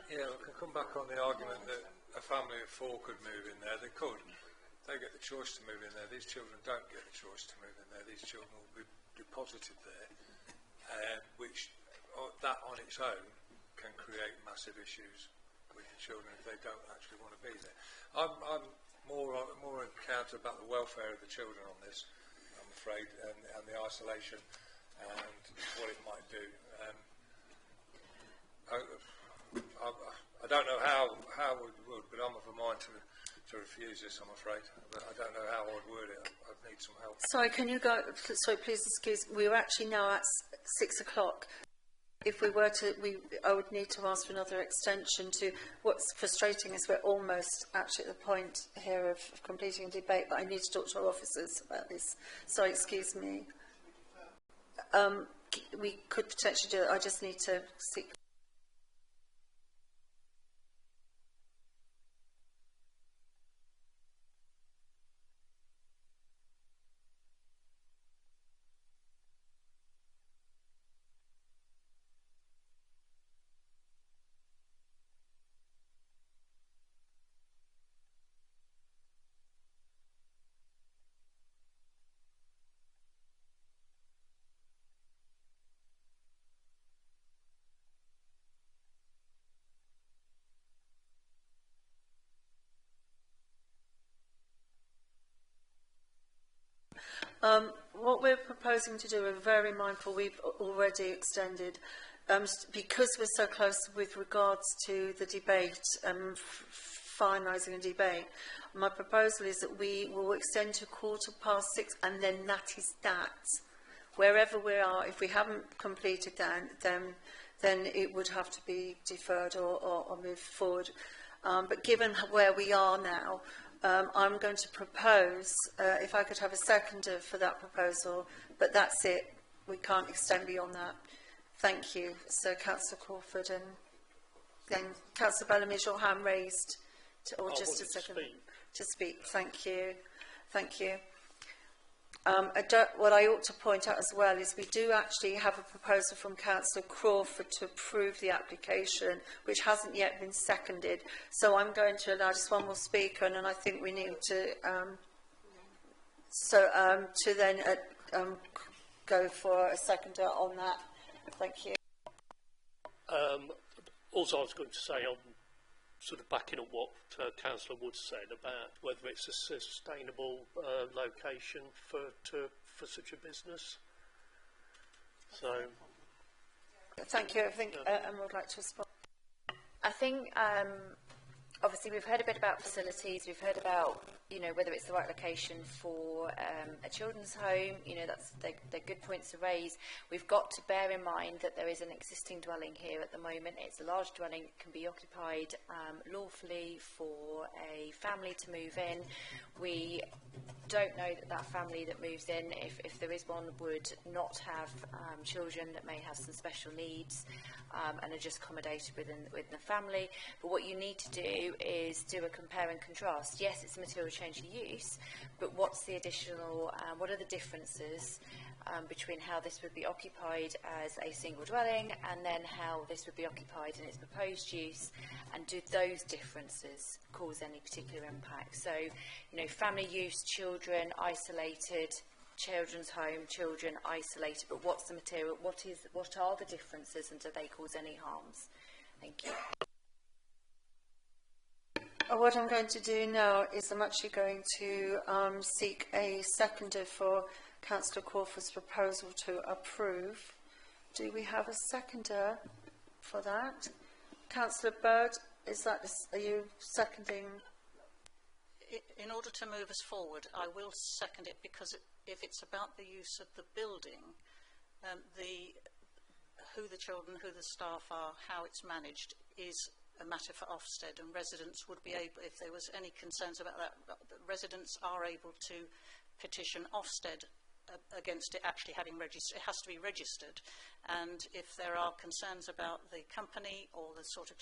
Yeah, I can come back on the argument that a family of 4 could move in there. They could. They get the choice to move in there. These children don't get the choice to move in there. These children will be deposited there, which that on its own can create massive issues with the children if they don't actually want to be there. I'm more encountered about the welfare of the children on this, I'm afraid, and the isolation and what it might do. I don't know how we would, but I'm of a mind to refuse this, I'm afraid. But I don't know how I'd word it. I'd need some help. Sorry, can you go? Sorry, please excuse. We're actually now at 6 o'clock. If we were to, I would need to ask for another extension to. What's frustrating is we're almost actually at the point here of completing a debate, but I need to talk to our officers about this. Sorry, excuse me. We could potentially do it. I just need to seek. What we're proposing to do, we're very mindful, we've already extended, because we're so close with regards to the debate finalising a debate. My proposal is that we will extend to 6:15, and then that is that. Wherever we are, if we haven't completed that, then it would have to be deferred or moved forward. But given where we are now, I'm going to propose, if I could have a seconder for that proposal, but that's it. We can't extend beyond that. Thank you. So, Councillor Crawford, and then Councillor Bellamy, is your hand raised? Or just a second? To speak. Thank you. Thank you. What I ought to point out as well is we do actually have a proposal from Councillor Crawford to approve the application, which hasn't yet been seconded. So I'm going to allow just one more speaker, and then I think we need to then go for a seconder on that. Thank you. Also, I was going to say, on sort of backing up what Councillor Wood said about whether it's a sustainable location for such a business. So, thank you. I think Emma would like to respond. I think obviously we've heard a bit about facilities. We've heard about, you know, whether it's the right location for a children's home. You know, they're good points to raise. We've got to bear in mind that there is an existing dwelling here at the moment. It's a large dwelling, can be occupied lawfully for a family to move in. We don't know that family that moves in, if there is one, would not have children that may have some special needs and are just accommodated within the family. But what you need to do is do a compare and contrast. Yes, it's a material change of use, but what's the additional, what are the differences between how this would be occupied as a single dwelling and then how this would be occupied in its proposed use, and do those differences cause any particular impact? So, you know, family use, children isolated, children's home, children isolated, but what's the material, what are the differences, and do they cause any harms? Thank you. What I'm going to do now is I'm actually going to seek a seconder for Councillor Crawford's proposal to approve. Do we have a seconder for that? Councillor Bird, are you seconding? In order to move us forward, I will second it, because if it's about the use of the building, who the children, who the staff are, how it's managed is a matter for Ofsted, and residents would be able, if there was any concerns about that, residents are able to petition Ofsted against it actually having registered. It has to be registered, and if there are concerns about the company or the sort of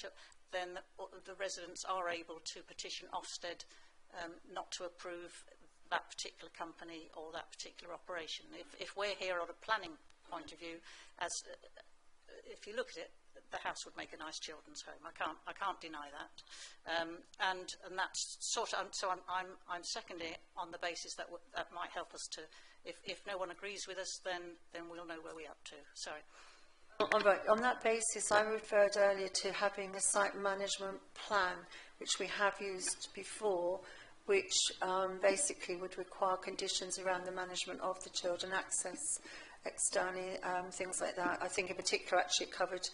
then the residents are able to petition Ofsted not to approve that particular company or that particular operation. If we're here on a planning point of view, if you look at it, the house would make a nice children's home. I can't deny that, and that's sort of. So I'm seconding it on the basis that that might help us to. If no one agrees with us, then we'll know where we're up to. Sorry. All right. On that basis, I referred earlier to having a site management plan, which we have used before, which basically would require conditions around the management of the children, access externally, things like that. I think in particular actually it covered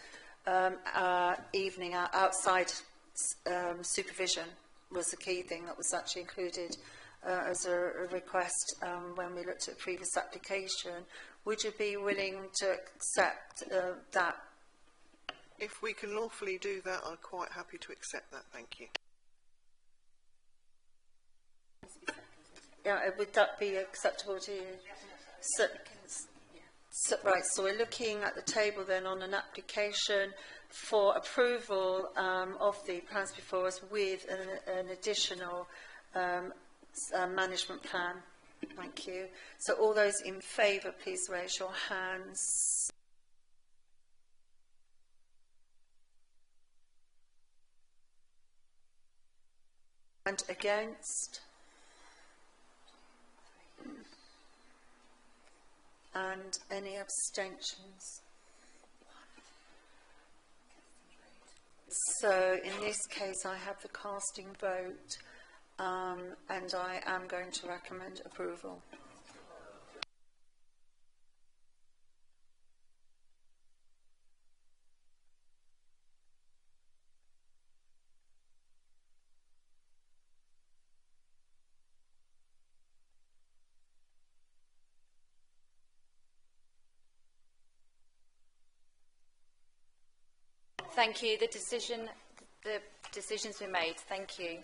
evening outside supervision was the key thing that was actually included as a request when we looked at the previous application. Would you be willing to accept that? If we can lawfully do that, I'm quite happy to accept that. Thank you. Yeah, would that be acceptable to you? Right, so we're looking at the table then on an application for approval of the plans before us with an additional management plan. Thank you. So all those in favour, please raise your hands. And against? And any abstentions? So in this case I have the casting vote and I am going to recommend approval. Thank you. The decision's been made. Thank you.